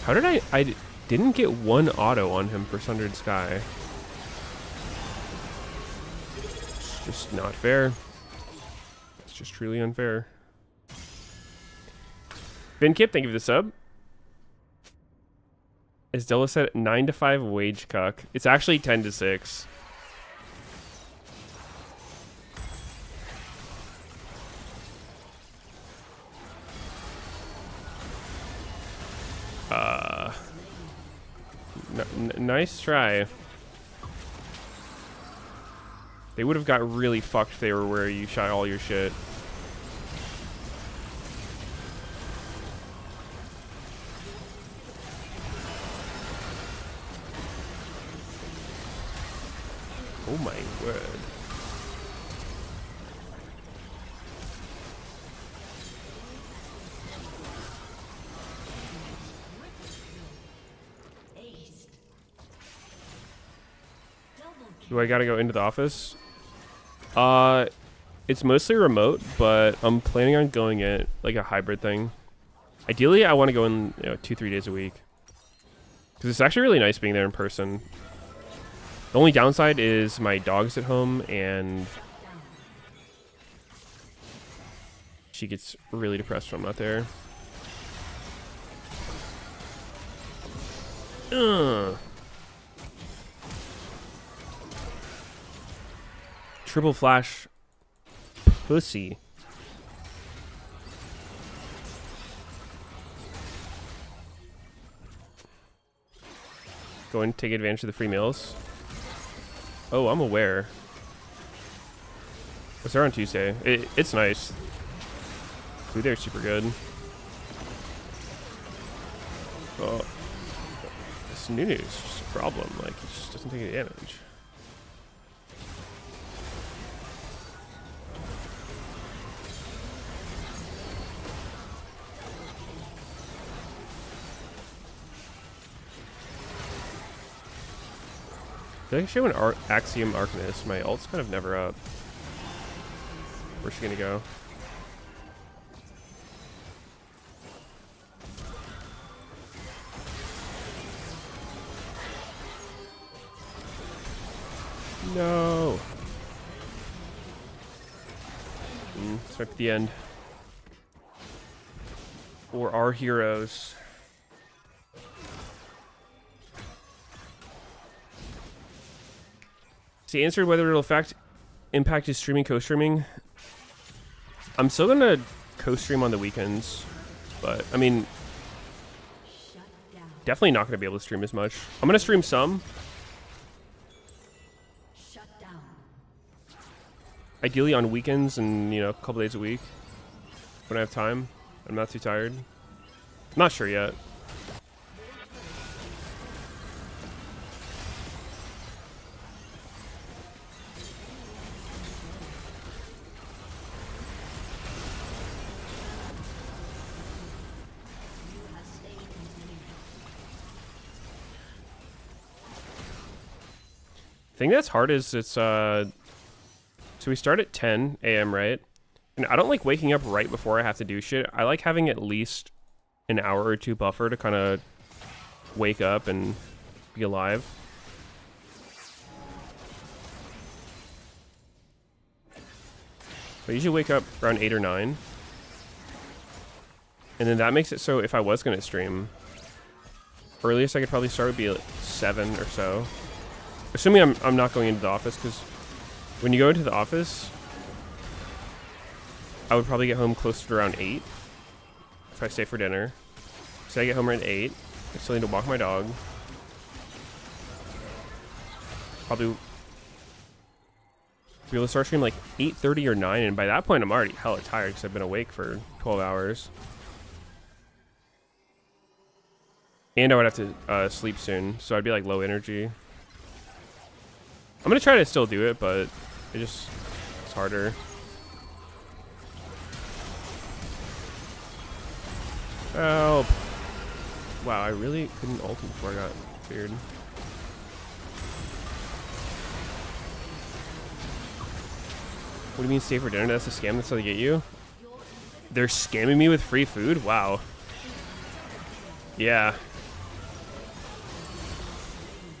how did I didn't get one auto on him for Sundered Sky. It's just not fair. It's just truly unfair. Ben Kip, thank you for the sub. As Della said, 9 to 5 wage cuck. It's actually 10 to 6. Nice try. They would have got really fucked if they were where you shot all your shit. Oh my word. Do I gotta go into the office? It's mostly remote, but I'm planning on going in like a hybrid thing. Ideally, I want to go in 2-3 days a week. Because it's actually really nice being there in person. The only downside is my dog's at home and she gets really depressed when I'm not there. Triple flash pussy. Go and take advantage of the free meals. Oh, I'm aware. It's there on Tuesday. It's nice. Food there's super good. Oh, this Nunu is just a problem. Like, he just doesn't take any damage. I feel like I should have an Axiom Arcanist. My ult's kind of never up. Where's she gonna go? No. Start at the end. For our heroes. So he answered whether it'll impact his streaming, co-streaming. I'm still gonna co-stream on the weekends, but I mean, Shut down. definitely not gonna be able to stream as much. I'm gonna stream some, Shut down. ideally on weekends and a couple days a week when I have time. I'm not too tired. Not sure yet. The thing that's hard is it's so we start at 10 a.m. right? And I don't like waking up right before I have to do shit. I like having at least an hour or two buffer to kind of wake up and be alive. I usually wake up around 8 or 9. And then that makes it so if I was going to stream, earliest I could probably start would be like 7 or so. Assuming I'm not going into the office, because when you go into the office, I would probably get home closer to around 8 if I stay for dinner. So I get home around 8. I still need to walk my dog. Probably be able to start streaming like 8:30 or 9, and by that point I'm already hella tired because I've been awake for 12 hours. And I would have to sleep soon, so I'd be like low energy. I'm gonna try to still do it, but it's harder. Help! Wow, I really couldn't ult before I got feared. What do you mean stay for dinner? That's a scam. That's how they get you? They're scamming me with free food? Wow. Yeah.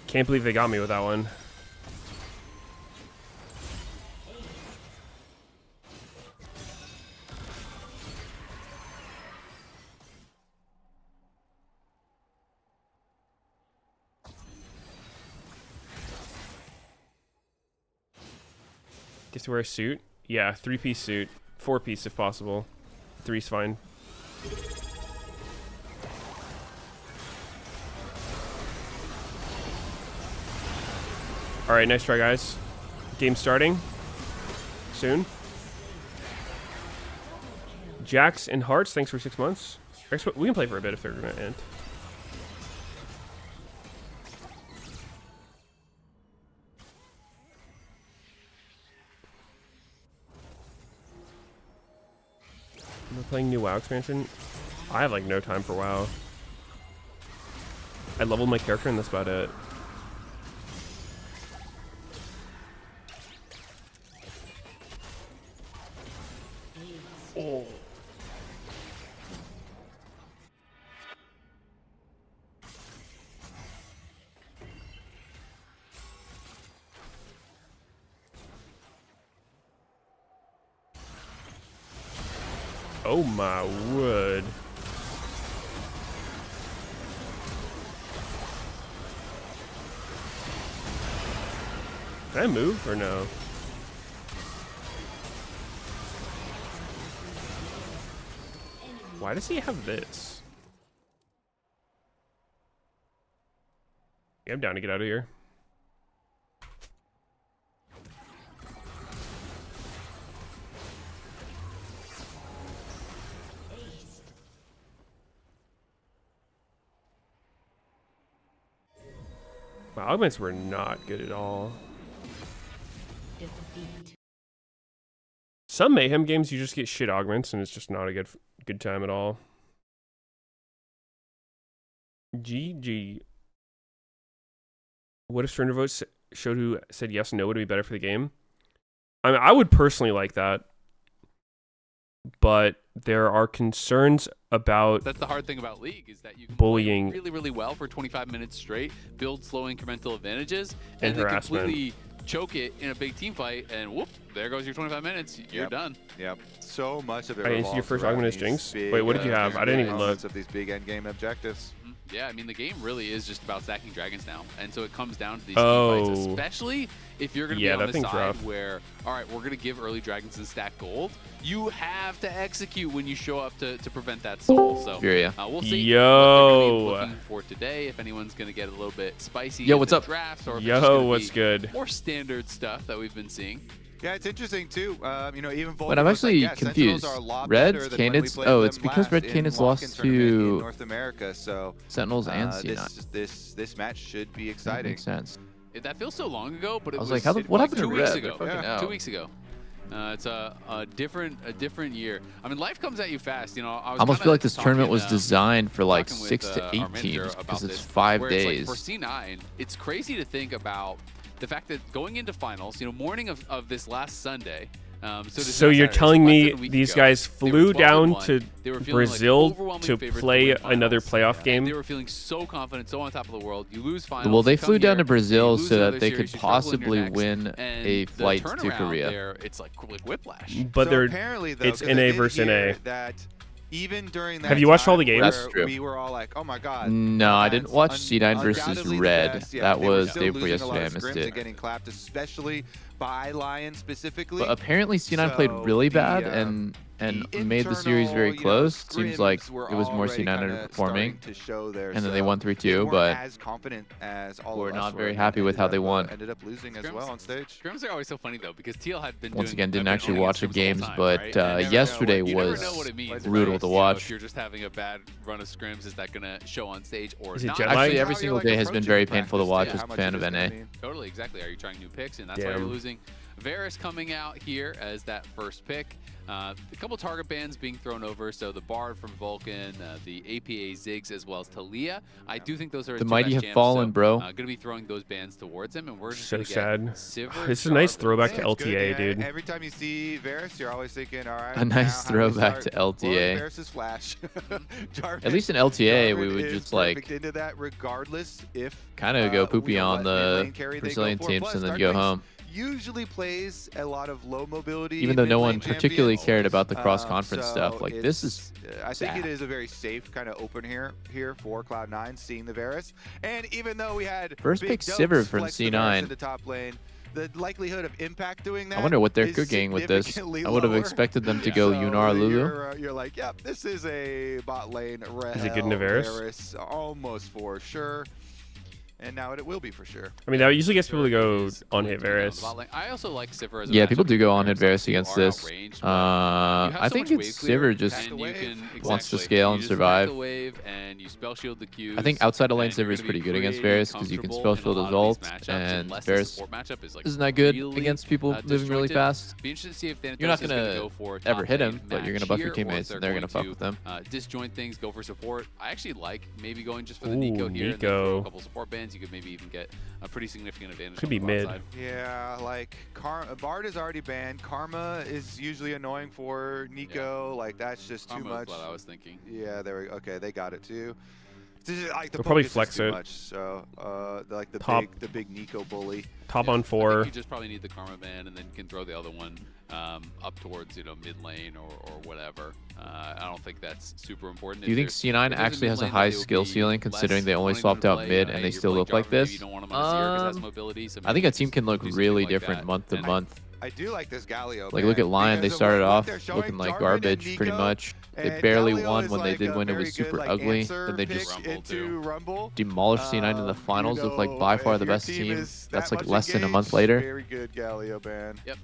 Can't believe they got me with that one. Get to wear a suit? Yeah, 3-piece suit. 4-piece if possible. 3's fine. Alright, nice try, guys. Game starting soon. Jacks and Hearts, thanks for 6 months. We can play for a bit if they're going to end. We're playing new WoW expansion. I have like no time for WoW. I leveled my character and that's about it. Oh. Oh my word. Can I move or no? Why does he have this? Yeah, I'm down to get out of here. My augments were not good at all. Defeat. Some Mayhem games you just get shit augments and it's just not a good time at all. GG. What if surrender votes showed who said yes and no would be better for the game? I mean, I would personally like that, but there are concerns about That's the hard thing about League is that you can bullying play really well for 25 minutes straight, build slow incremental advantages, and then harassment. completely choke it in a big team fight, and whoop, there goes your 25 minutes. You're done. Yep. So much of it. All right, you see your revolves first around augment is these Jinx? big, Wait, what did you have? I didn't even look. elements of these big end game objectives. Yeah, I mean, the game really is just about stacking dragons now. And so it comes down to these Oh. team fights, especially if you're going to Yeah, be that on the thing's side rough. where, all right, we're going to give early dragons and stack gold. You have to execute when you show up to prevent that soul. So Furia. we'll see Yo. what they're gonna be looking for today, if anyone's going to get a little bit spicy Yo, in what's the up? drafts, or if it's Yo, just gonna what's be good? more standard stuff that we've been seeing. Yeah, it's interesting too. You know, even But I'm actually confused. Red Canids? Oh, it's because Red Canids lost to North America. So Sentinels and C9. this match should be That exciting. makes sense. That feels so long ago, but it I was was like, how the, what happened to 2 weeks Red? ago. They're fucking Yeah. out. 2 weeks ago. It's a different year. I mean, life comes at you fast. You know, I was I almost kinda feel like this tournament was talking, designed for like talking with, 6 to our 8 manager teams about because it's this, 5 where days. It's like for C9, it's crazy to think about the fact that going into finals, you know, morning of this last Sunday. So you're telling me these guys flew down to Brazil to play another playoff game? They were feeling so confident, so on top of the world. You lose finals. Well, they you come flew down here, to Brazil you lose so that another they series, could you struggle in your possibly next, win and a the flight to turnaround Korea. There, it's like whiplash. But So they're apparently, though, it's 'cause I NA did versus hear NA. That even during that Have you watched all the time games? where That's true. We were all like, "Oh my god." No, I didn't watch C9 versus undoubtedly the Red. best. Yeah, That they were was still day before losing a lot yesterday. I of missed scrims it. and getting clapped, especially by Lion specifically. But apparently C9 played So really the, bad and made the series very close. Seems like it was more C9 underperforming. To show there, And then they won they 3-2, weren't but as confident as all we're of us not were, very and happy with how they won. Ended up losing as well on stage. Scrims are always so funny though, because TL had been Once doing again, didn't been actually owning watch the scrims the whole games, time, but right? You never know yesterday you never was know what it means, brutal right? to You know, watch. if you're just having a bad run of scrims, is that gonna show on stage or Is it not? jet lag? Actually, How every you're, single like, day has been approaching very the painful to practice, watch yeah, as how a much fan it of is gonna NA. mean. Totally, exactly. Are you trying new picks, and that's why you're Damn. losing. Varus coming out here as that first pick. A couple target bans being thrown over, so the Bard from Vulcan, the APA Ziggs, as well as Talia. I do think those are his The two mighty best have champs, fallen, so, bro. Gonna be throwing those bans towards him, and we're just So gonna sad. get Sivir, This is a nice Jarvan, throwback to Yeah, it's good, LTA, yeah. dude. Every time you see Varus, you're always thinking, all right. A nice now how do we throwback start? to LTA. Well, Varus's flash. At least in LTA, we Jarvan would is just like perfect into that, regardless if kind of go poopy you know, on what the mid-lane carry they go Brazilian for. teams Plus, and then Dark go Wings home. Usually plays a lot of low mobility. Even though no one mid-lane particularly champions. cared about the cross-conference So stuff, like this is I think bad. it is a very safe kind of open here for Cloud9, seeing the Varus. And even though we had First big pick Dokes Sivir from flex the Varus C9. in the top lane, the likelihood of Impact doing that I wonder what they're is cooking with this. significantly I would have lower. expected them to go So Yunar Lulu. You're like, yep, this is a bot lane. Is it good into Varus? Varus almost for sure. And now it will be for sure. I mean, that usually gets people to go on hit Varus. I also like Sivir as a Yeah, matchup people do go on hit because Varus against you are this. outranged, but you have I so think much it's wave clear, Sivir just and you can, wants to exactly, scale you and just attack survive. the wave and you spell shield the Qs, I think outside of lane and you're Sivir is gonna be pretty good against pretty Varus because you can comfortable spell in a shield lot his of these ult, matchups, and unless the Varus support matchup is, like, isn't that good really, against people moving really disjointed. fast. Be interested to see if Thanatos You're not is gonna go for ever top hit lane him, but you're match gonna buff your here, or if teammates, and they're gonna fuck to, with them. Disjoint things, go for support. I actually like maybe going just for the Ooh, Nico here and then throw Nico. a couple support bans. You could maybe even get a pretty significant advantage. Could on be the bot mid. side. Yeah, like Bard is already banned. Karma is usually annoying for Nico. Like that's just too Karma was much. what I was thinking. Yeah, there we go. Okay, they got it too. This is, like, the They'll probably poke is just flex too it. Much, so like Top. the big Nico bully. Top Yeah, on I 4. think you just probably need the Karma ban, and then you can throw the other one up towards mid lane or whatever. I don't think that's super important. Do you think C9 actually has a high skill ceiling considering they only swapped out mid and they still look like this? I think a team can look really different month to month. I do like this Galio. Like ban look at Lion, they because of started what off they're showing, looking like Jarvan and garbage pretty Nico, much. They and barely Galio won is when they like did a when it very was good, super like, ugly. answer Then they pick just Rumble, into too. Rumble. demolished C9 in the finals with like by far if the your best team. is That's that like much less than a month engaged, later. Very good Galio ban. Yep.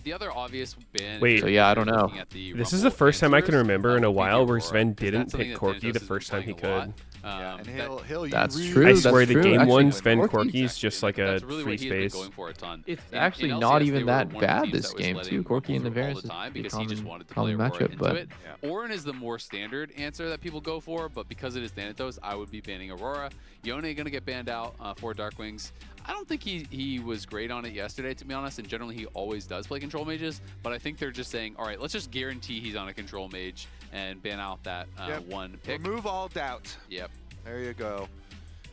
The other obvious ban. Wait. So yeah, I don't know. This is the first time I can remember in a while where Sven didn't something pick that Corki Thanatos the has first been time he playing a lot. could. And That- he'll That's really true. I that's swear the true. game Actually, one Sven Corki's Corki's just like a That's really free what he's been space. going for a ton. It's In actually LCS, not they even were that one of the bad teams this that was game letting too. Corki and the all Varus the time is a because he just common, wanted to play common Aurora matchup, into but it. Orin is the more standard answer that people go for, but because it is Thanatos, I would be banning Aurora. Yone gonna get banned out for Dark Wings. I don't think he was great on it yesterday, to be honest, and generally he always does play control mages, but I think they're just saying, all right, let's just guarantee he's on a control mage and ban out that one pick. Remove all doubt. Yep. There you go.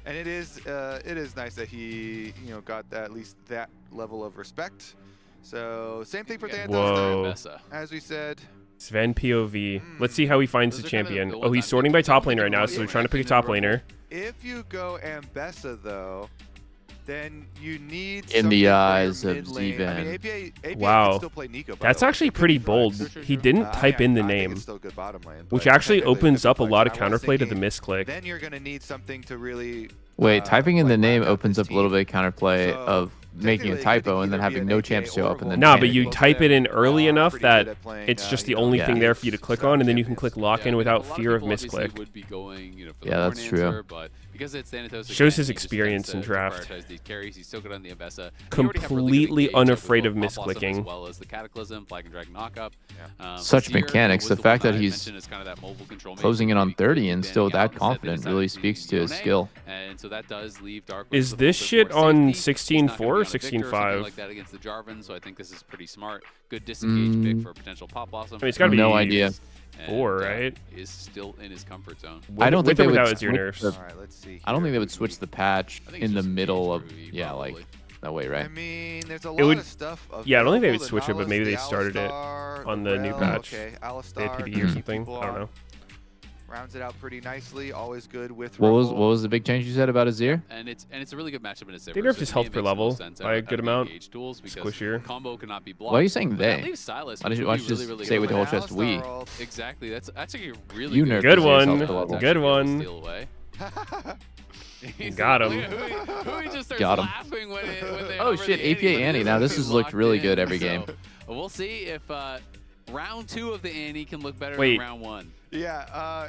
And it is nice that he got at least that level of respect. So same thing for Thanatos, as we said. Sven POV. Let's see how he finds the champion. Oh, he's sorting by top lane right now, so they're trying to pick a top laner. If you go Ambessa though, then you need in the eyes of Zban. I mean, APA wow, can still play Nico, that's actually pretty bold. He didn't type in the name, which actually opens up a lot of counterplay to the misclick. Then you're gonna need something to really. Wait, typing in the name opens up a little bit of counterplay of making a typo and then having no champs show up and then. Nah, but you type it in early enough that it's just the only thing there for you to click on, and then you can click lock in without fear of misclick. Yeah, that's true. Because it's Thanatos, shows his experience in draft. These carries. He's still good on the Ambessa. Completely unafraid of misclicking. As well as the Cataclysm, Flag and Dragon knockup. Such mechanics. The fact that he's closing in on 30 and still that confident really speaks to his skill. And so that does leave Dark. Is this shit on 16-4 or 16-5? Like that against the Jarvan, so I think this is pretty smart. Good disengage pick for a potential Pop Blossom. I mean, it's got to be no idea. 4, right? Is still in his comfort zone. I don't think they would. Your nerfs. All right, let's see. I don't think they would switch the patch in the middle of like that way, right? I mean, there's a lot of stuff. Yeah, I don't think they would switch it, but maybe they started it on the new patch. Okay, They had Alistar, PBE or something. I don't know. rounds it out pretty nicely. Always good with. What was the big change you said about Azir? And it's a really good matchup in his. They nerfed his health per level by a good amount. Squishier. Combo cannot be blocked. Why are you saying they? Why don't you just say with the whole chest we? Exactly. That's actually a really you nerfed good Azir's one. Good one. Got him. Who just starts Got him. laughing when they oh shit, APA Annie. Now this has looked really good every game. We'll see if round 2 of the Annie can look better Wait. than round 1. Yeah,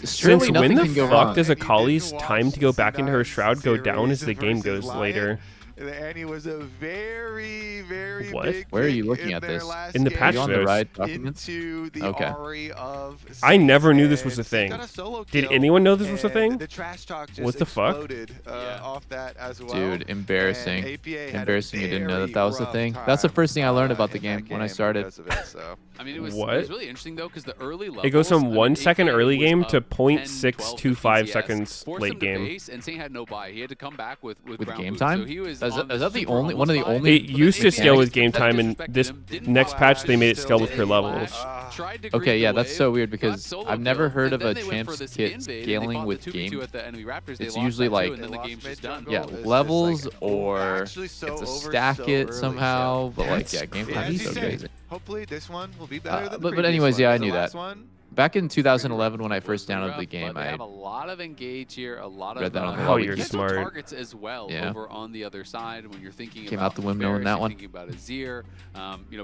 Since when the go fuck wrong. does Akali's time to go back into her shroud go down as the game goes later? Annie was a very, very What? big Where are you pick looking at their this? last In the game patch on the notes. right documents? into the Okay. Ari of I never knew this was SEN. a thing. Got a solo Did kill, anyone know this was a and thing? The trash talk just What the fuck? exploded, off that as well. Dude, embarrassing. And APA had a Embarrassing you didn't know that was the very thing. rough That's the time, first thing I learned about the in that game when I started. because of it, so. I mean, it was What? really interesting though because the early levels. It goes from I mean, 1 second APA early was game up to 10, 0.625 12 seconds forced late him to game. base, and Sing had no buy. He had to come back with ground game boost. time? So he was Is on that the super only almost one of the buy. only? It used to mechanics scale with game that time, and disrespected this him, didn't next buy, patch they made it still scale with did per flash, levels. tried to Okay, creep yeah, the that's wave, so weird got because solo I've never kill, heard and of a then they went for champs this kit invade, and they scaling fought with the 2v2 game. at the enemy Raptors. They It's lost usually that like- too, and then the game's just done. Yeah, It's just levels like, or actually so it's a over stack so it early, somehow, so. but like That's yeah, game Yeah, time as is you so said, crazy. hopefully this one will be better than the but previous anyways, one. yeah, I The knew last that. one, Back in 2011 when I first was downloaded rough, the game, but they I have a lot of engage here, a lot read of that on the Wow, lobby. you're potential smart. targets as well Yeah. over on the other side when you're thinking Came about out the window in Varus, that you're one. thinking about Azir,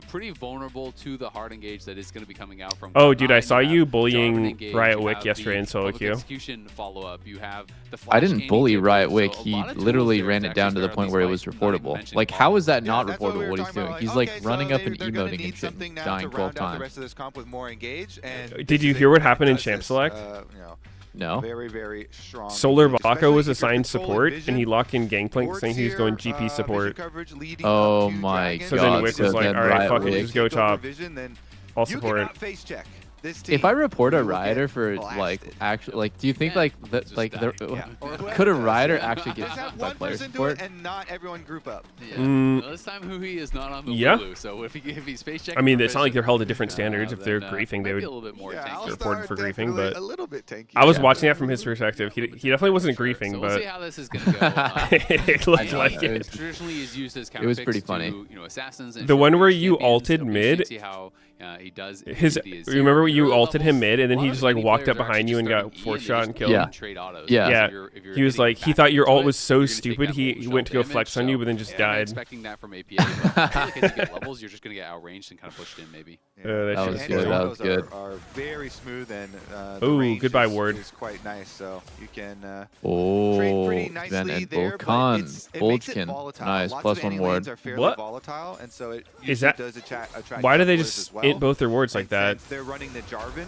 pretty vulnerable to the hard engage that is going to be coming out from. Oh, dude, I Cloud9. saw You you have bullying Jarvan engage, Riot you Wick have yesterday the in solo public queue. execution follow-up. You have the I Flash didn't Annie bully takeover, Riot so Wick. a He lot of tools literally there ran to it down to actually the start point on where it this was fight. Not even reportable. mentioning Like, all how of is that yeah, not that's what we reportable? were What he's talking doing? about, He's like, like okay, so running up and they're gonna emoting and need shit, something now dying to 12 round out the times. rest of this comp with more engage. And Did this you is hear a what deck happened in that Champ does Select? this, No. very, very strong. Solar engage, Baka especially was if you're assigned controlling support, vision, and he locked in Gangplank or saying he was going tier, GP support. vision coverage leading Oh up to my Dragon. So god. then Wick was like, then all right, Riot fuck it, Wick- just go Take over top. vision, then I'll you support. cannot face check this team. If I report a You will get rioter for like blasted. actually like, do you think Yeah, like that just like die. Yeah. could a rioter actually get Just have by one player person do support? it and not everyone group up. Yeah. Mm. Well, this time Hui is not on the Yeah. blue, so if he's face checking I mean, for it's not like vision, they're held to different standards. If they're then, griefing, they might would. be a little bit more Yeah, tanky. Alistar reported for griefing, definitely but a little bit tanky. I was Yeah. watching that from his perspective. He definitely wasn't griefing, So we'll see but how this is going to go. it looked know, like it it. was- Traditionally is used as was counterpicks pretty funny. to, assassins. And The one short where range you champions, ulted so we mid, should see how he does His the Azir. remember when you Early ulted him levels, mid, and then a he lot just of like mid walked players up are behind you and actually got starting four E, shot and they killed. Yeah. just trade autos. Yeah. So Yeah. if you're He was hitting like, he back thought your into ult it, was so you're gonna take stupid, that he full went to go damage, flex on you, but then just I'm not died. expecting that from APA. But I feel like as you get levels, you're just going to get outranged and kind of pushed in maybe. That That shit was was good, good. that was good. Are very smooth and the Ooh, range goodbye, is, Ward. is quite nice. So you can trade Oh, pretty Sven nicely and there, but Volkan. it makes it Volkan. volatile. Nice. Lots Plus of one any ward. lanes are fairly What? volatile, and so it Is usually that- does attract Why do they players just as well. int both their wards like And that? since they're running the Jarvan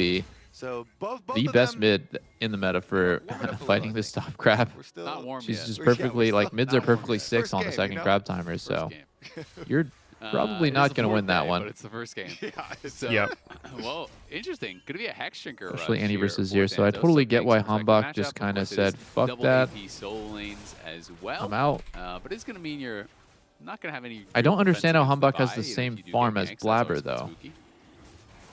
probably So both the of best them, mid in the meta for fighting this top crab. we're still Not warm She's yet. just We're- yeah, perfectly, we're like, still mids not are warm perfectly yet. 6 First on the game, second you know? crab timer, First so game. you're probably It is not the going to fourth win that day, one. But it's the first game. yeah, it's, So, Yep. well, interesting. Could be a Hex Shrinker Especially rush Annie here versus for Zir, so I Thanatos, totally so get why makes a perspective Hambach matchup. just Of kind of course, it said, is fuck double that, AP solo lanes as well. I'm out. But it's going to mean you're not going to have any. I don't real understand defense how against the Hambach has Vi. the You know, same if you do farm get as ganks, that's always Blabber, though. spooky.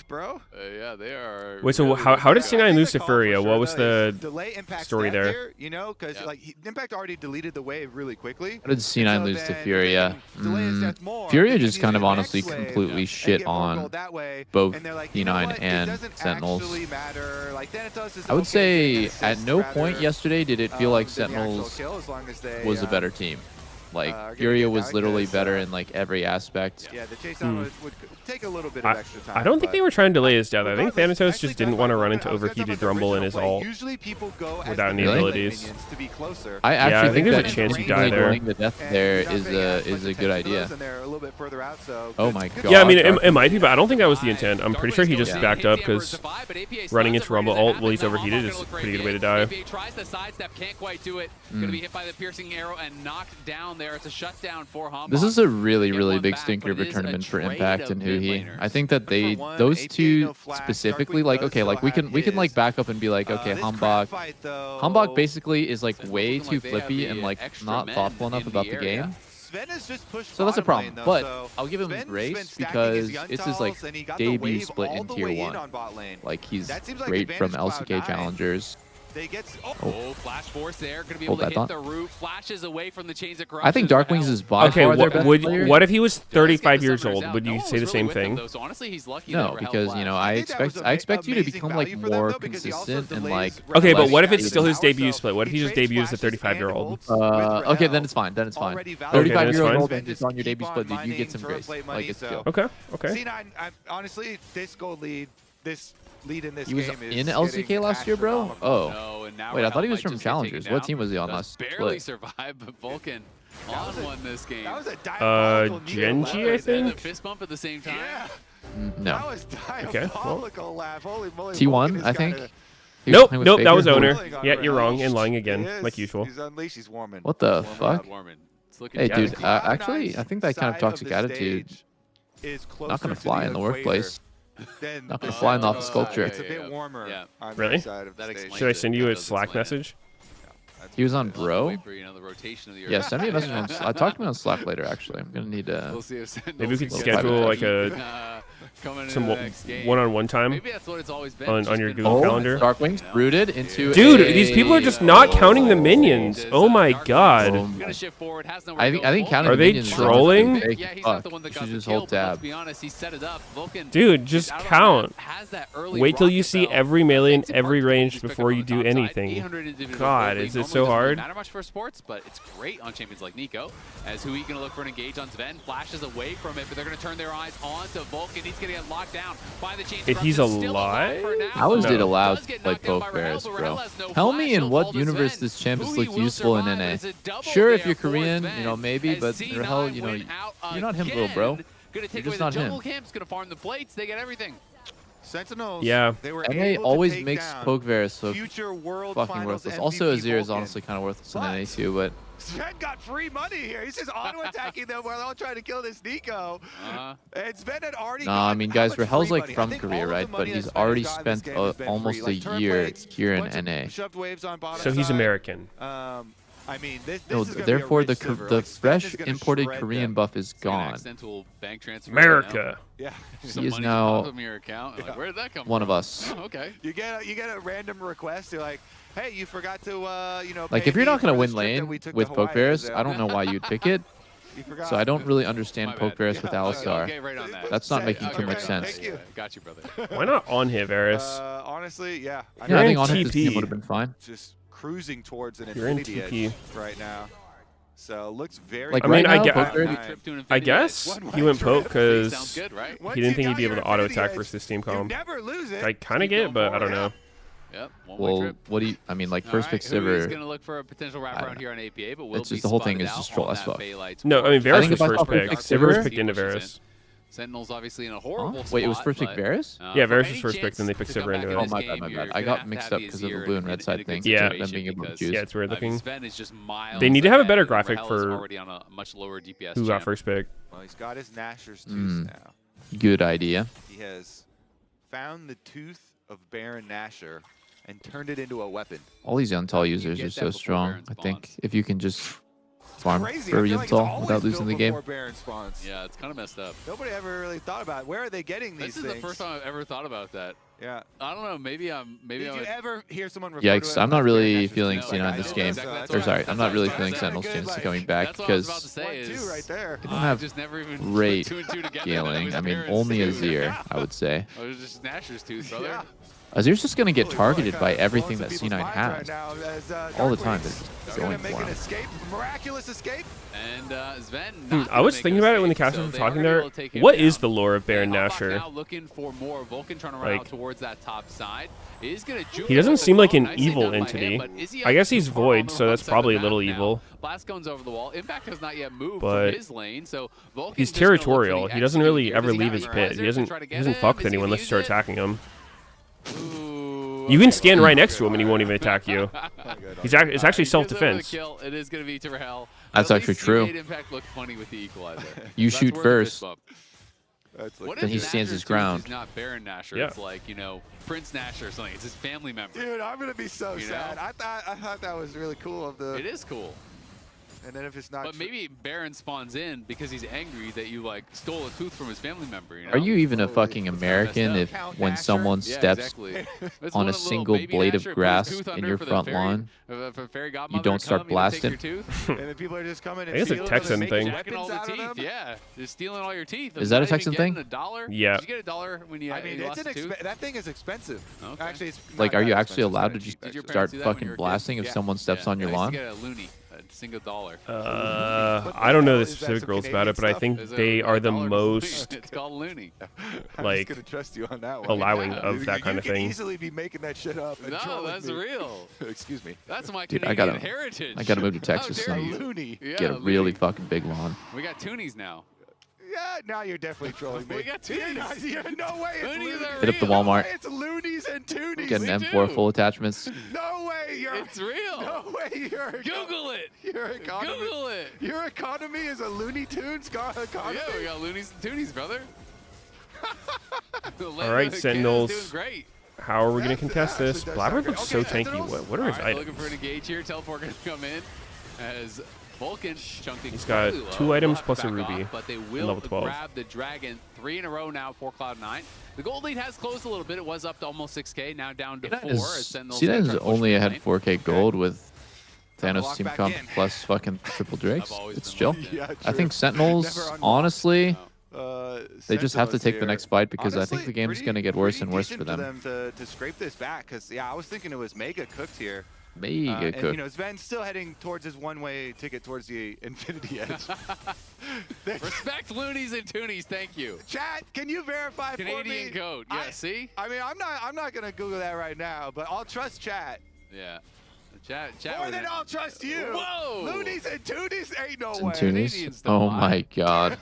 fucked, bro. Yeah, they are. Wait, so how did C9 lose to Furia? What was the story there? You know, because like Impact already deleted the wave really quickly. How did C9 lose to Furia? Furia just kind of honestly completely shit on both C9 and Sentinels. I would say at no point yesterday did it feel like Sentinels was a better team. Like Furia was literally better in like every aspect. Yeah, the chase on would take a little bit of extra time. I don't think they were trying to delay his death. I think Thanatos just didn't want to run into overheated Rumble in his ult without any abilities. I actually think think there's that a chance you die there. delaying the death there is a good idea. Oh my god. Yeah, I mean, it might be, but I don't think that was the intent. I'm pretty sure he just backed up because running into Rumble ult while he's overheated is a pretty good way to die. Tries to sidestep, can't quite do it. Gonna be hit by the piercing arrow and knocked down there. It's a shutdown for Hambach. This is a really big stinker of a tournament for Impact and Huhi. I think that those two specifically, like, okay, like we can like back up and be like, okay, Hambach basically is like way too flippy and like not thoughtful enough about the game. So that's a problem, but I'll give him grace because it's his like debut split in tier 1. Like he's great from LCK challengers. Flash force there, gonna be able to hit the roof. Flashes away from the chains of corruption. I think Darkwings is by far their best player. What if he was 35 years old? Would you say the same thing? No, because you know I expect you to become like more consistent and like. Okay, but what if it's still his debut split? What if he just debuts as a 35-year-old? Okay, then it's fine. 35-year-old and just on your debut split, dude, you get some grace. Like it's chill. Okay. C9, honestly, this gold lead, this lead in this game is in LCK last year, bro? Oh. Wait, I thought he was from Challengers. What team was he on last barely split? survived, but Vulcan won this game. That was a diabolical Genji, I think? The fist bump at the same time. Yeah. No. That was diabolical laugh. Holy moly. T1, I think. Nope, that was Owner. Yeah, you're wrong and lying again, like usual. He's unleashed. He's warming. What the fuck? Hey, Hey, dude, actually, I think that kind of toxic attitude not going to fly in the workplace. Not going to fly in the office culture. It's a bit warmer. Yeah. On Really? that side of the stage. Should I send you a Slack message? He was on Bro? Yeah, Yeah, send me a message on. I talked to him on Slack later. Actually, I'm gonna need to. Maybe we could schedule like some one-on-one time Maybe that's what it's always been. on your Google Calendar. Darkwings rooted into. Dude, these people are just not counting the minions. Oh my god. Gonna shift forward, has nowhere I to think go. counting Are the they minions is trolling? fake Yeah, as he's fuck. not the one that You got should the just kill, hold but let's tab. be honest, he set it up. Vulcan Dude, just out on count. that, has that early Wait till you rocket see bell. every melee in Makes it every hard to range just pick before up on you the do top side. anything. 800 individual God, gold is lead it so normally hard? doesn't matter much for sports, but it's great on champions like Nico. As Hui gonna look for an engage on Sven, flashes away from it, but they're gonna turn their eyes onto Vulcan. He's gonna get locked down by the chains. If he's alive? How is No. it allowed Does to get play knocked down by poke bears, Rahel, bro? Rahel has no Tell flash, me in so what fall to universe Sven. this champ has Hui looked will useful in survive, NA. it's a double Sure, if there you're for Korean, Sven, you know, maybe, as but C9 Rahel, you know, went out you're not him, little bro. again. Gonna take You're away just the not him. jungle camps, gonna farm the plates, they get everything. Sentinels. Yeah. They were NA able to always take makes down poke Varus so future world fucking finals worthless. MVP Also, Azir is Vulcan. honestly kind of worthless in But- NA too, but Sven got free money here. He's just auto-attacking them while they're all trying to kill this Nico. And Sven had already nah, I mean, guys, how much Rahel's free like money? I from think Korea, all of the right? But money he's that Sven already has got in this spent game has been almost free. a Like, turret year plates, here in bunch of NA. shoved waves on bottom So he's side. American. I mean, this No, is gonna be a therefore the rich sliver. the Like, Sven fresh is gonna imported shred Korean them. buff is gone. Accidental bank transfer America. Yeah. He is now from your account. Like, where did that come one from? of us. Oh, okay. You get a random request. You're like, hey, you forgot to you know. Like, pay if you're me not gonna for win this trip that lane we took to with Hawaii. poke Varus, So, I don't know why you'd pick it. you forgot. So I don't really understand My poke bad. Varus with Yeah, Alistar. Okay, right on that. That's not making Okay, too much right. sense. Thank you. Got you, brother. Why not on hit, Varus? Honestly, yeah. Yeah, I You're think in on hit this TP. team would have been fine. Just cruising towards an You're in infinity TP. edge right now. So looks very. Like I mean, right I now, get- poke Varus, I guess he went poke Sounds because good, right? he didn't think he'd be able to auto attack versus this team You comp. never lose it. I kind of get it, but I don't know. Yep. One-way well, trip. what do you? I mean, like All first right, pick Hui is Sivir. gonna look for a potential wraparound here on APA, but will It's be just the whole thing spotted is just out troll on as that fuck. Fey Lights No, I mean I Varus think was if I first saw first pick. pick Sivir was Sivir- picked into He pushes Varus. Sentinel's obviously in a horrible spot. Wait, it was first pick but, Varus? Yeah, for Varus any was first pick, chance then they picked to come Sivir back into in it. Oh, this my game, bad. you're I gonna got have mixed to up have because of the Azir blue and in red a side good thing. Yeah. Them situation being able to because, choose. Yeah, it's weird looking. Sven is just miles They need to have a better ahead. graphic Rahel is for already on a much lower DPS who got champ. first pick. Well, he's got his Nashor's tooth now. Good idea. He has found the tooth of Baron Nashor and turned it into a weapon. All these Yuntal users get are that so before strong. Baron I think spawns? if you can just farm Crazy. for I feel like it's Yuntal always without losing the built game. before Baron spawns. Yeah, it's kind of messed up. Nobody ever really thought about it. Where are they getting these This is things? the first time I've ever thought about that. Yeah. I don't know. Maybe I'm. Maybe Did I'm. you ever hear someone refer to it Yikes, as I'm not Baron really Nashor's feeling tooth? C9 Like, this I game. know that's Or right. sorry, I'm not really That's feeling right. Sentinel's Good, chance like, coming back That's what I was about to because say. One, Is two right there. they don't I have just never even great put two and two together. scaling. That I was mean, Baron's only tooth. Azir, I would say. Oh, it was just Nashor's tooth, brother. Yeah. Azir's just going to get targeted by everything that C9 has. All the time. They're just going for him. Escape, miraculous escape. And Sven. Dude, I was thinking about it when the casters were talking there. What is the lore of Baron Nashor? Now looking for more. Vulcan trying to run out towards that top side. He doesn't seem like an evil entity. I guess he's Void, so that's probably a little evil. Blast cones over the wall. Impact has not yet moved but from his lane, so he's territorial. He doesn't really ever leave his pit. He doesn't fuck with anyone unless you start attacking him. You can stand right next to him and he won't even attack you. It's actually self-defense. It is going to be to hell. That's actually true. Impact look funny with the equalizer. You shoot first. What then he stands his ground. He's not Baron Nashor. Yeah. It's like, you know, Prince Nashor or something. It's his family member. Dude, I'm gonna be so sad. I thought that was really cool of the. It is cool. And then if it's not. But maybe Baron spawns in because he's angry that you like stole a tooth from his family member. You know? Are you even a fucking American if when someone steps on a single blade of grass in your front lawn, you don't start blasting? And then people are just coming and I guess it's a Texan thing. All the teeth, yeah, they're stealing all your teeth. Is that a Texan thing? $1? Yeah. Did you get $1 when you? I mean, that thing is expensive. Okay. Actually, it's Like, are you actually allowed to just Did your start parents do that when you fucking were a kid? blasting if someone steps on your lawn? Get a loony, a single $1. I don't know the specific rules about it, but I think they are the most It's called loony. like gonna trust you on that one. allowing of that kind of You thing. can easily be making that shit up. And No, trolling that's me. real. Excuse me. That's my Dude, Canadian I heritage. gotta move to Texas How dare and you? Loony. Yeah, get a loony. really fucking big lawn. We got toonies now. Yeah, now you're definitely trolling me. We got toonies. No way. It's Loonies loonies. are Hit up the real. Walmart. It's loonies and toonies. Get an We M4 do. full attachments. No way. It's real. No way. Google it. Your economy. Google it. Your economy is a Looney Tunes economy. Yeah, we got loonies and toonies, brother. All right, Sentinels. Doing great. How are we going to contest That this? actually does Blabber sound looks great. so Okay, tanky. Sentinels. What are his All right, items? looking for an engage here. Teleport going to come in as Vulcan chunking. He's got fairly low. 2 items Back plus a off, ruby. but they and will level 12. grab the dragon 3 in a row now for Cloud9. The gold lead has closed a little bit. It was up to almost 6K, now down to 4. As Sentinels C9 is try to push only the ahead lane. 4K gold with Thanos Lock Team back Comp in. plus fucking triple Drakes. I've always It's been chill. locked in. Yeah, I think true. Sentinels, Never unlocked. honestly, they just have to Sentinels take the here. next fight because I Honestly, think the game's pretty- going to get worse pretty and worse decent for them. to scrape this back, because yeah, I was thinking it was mega cooked here. Mega And cook. you know, Sven's still heading towards his one-way ticket towards the Infinity Edge. Respect loonies and toonies, thank you. Chat, can you verify for me? Canadian code, yeah, see? I mean, I'm not gonna Google that right now, but I'll trust chat. Yeah. Chat More with than it. I'll trust you. Whoa! Loonies and toonies ain't no And way. Toonies? Canadians don't Oh lie. my god.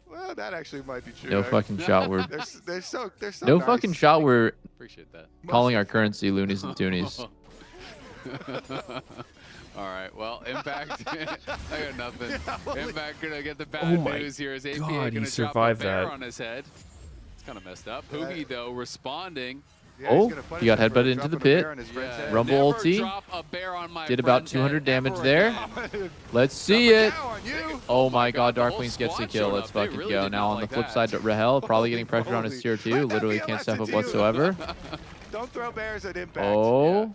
Well, that actually might be true. No fucking shot. We're They're so no nice. fucking shot. We're Appreciate that. calling our currency loonies and toonies. All right, well, Impact, I got nothing. holy- Impact gonna get the bad Oh my news here as AP God, he gonna drop a survived bear that. on his head. It's kind of messed up. Hugi, though, responding. Yeah, he's Oh, gonna punish he got him for headbutted into the dropping a pit. bear on his friend's Yeah, head. Rumble never ulti. drop a bear on my Did about friend's 200 head damage ever there. again. Let's see it. Now on you. Oh my god, the whole Darkwings gets the squad kill. showed Let's up. They fucking really go. did Now not on the like flip that. side, Rahel probably getting Holy pressure on his moly. tier 2. Let that Literally be a can't step lesson up to you. whatsoever. Don't throw bears at impact. Oh, Yeah.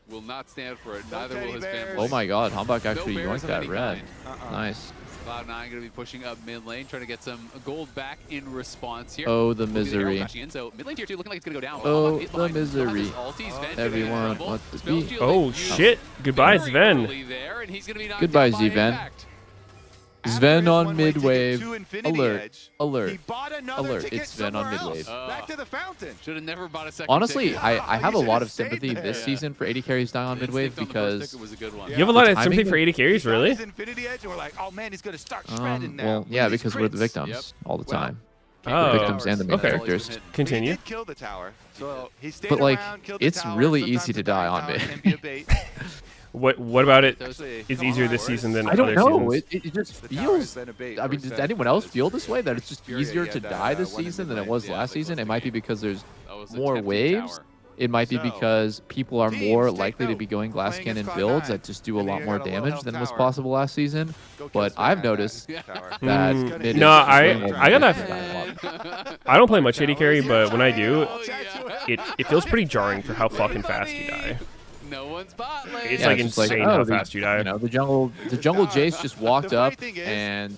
Will not stand for it. No Neither will teddy his bears. family. oh my god, Hambach actually No bears yoinked of that any red. kind. Nice. Cloud9 going to be pushing up mid lane, trying to get some gold back in response here. Oh, the Will be the arrow misery. crashing in, so mid lane tier 2 looking like it's going to go down. Oh, He's the behind. misery. Still has his ulti. Sven Everyone gonna get wants to Spell be- shield Oh used shit! Goodbye, very Sven. early there, and he's going to be knocked Goodbye, down by Zven. Impact. Sven on One-way ticket mid-wave. to Infinity Alert. Edge. Alert. He bought another Alert. ticket It's Sven on somewhere else. mid-wave. Back to the fountain. Should have never bought a second Honestly, ticket. I have a You lot should've of stayed sympathy there. this Yeah. season for 80 carries dying on Instinct mid-wave on the first because ticket was a good one. You have a lot of The sympathy timing- for 80 carries, He got really? his Infinity Edge, and we're like, oh man, he's gonna start shredding now. well, yeah, with these because we're the crits. victims Yep. all the Well, time. Oh. The victims and the main Okay. characters. He Continue. did kill the tower, so he stayed But, like, around, killed the it's tower. really Sometimes easy to the die tower on mid. can be a bait. What about it Those- is come easier on, this where season is- than I don't other know. seasons? It just The tower has feels. been a bait I mean, for does Sven. anyone else feel this way? That it's just Fury, easier yeah, to that, die this one in season than it mid-lane. was Yeah, last like season? what's It the might be game? because there's That was a more tempting waves. tower. It might be So, because people are teams, more take likely to note. be going glass Playing cannon against builds Cloud9, that just do a and lot you more got a low damage health than was tower. possible last season. Go kill But Sven I've at that noticed tower. that Mm, mid no, is just way more I got that. damage. I don't play much 80 carry, but when I do, Oh, yeah. it feels pretty jarring for how fucking fast you die. No one's bot lane. It's Yeah, like it's just insane how the- fast you die. You know, the jungle Jace just walked The funny up thing is, and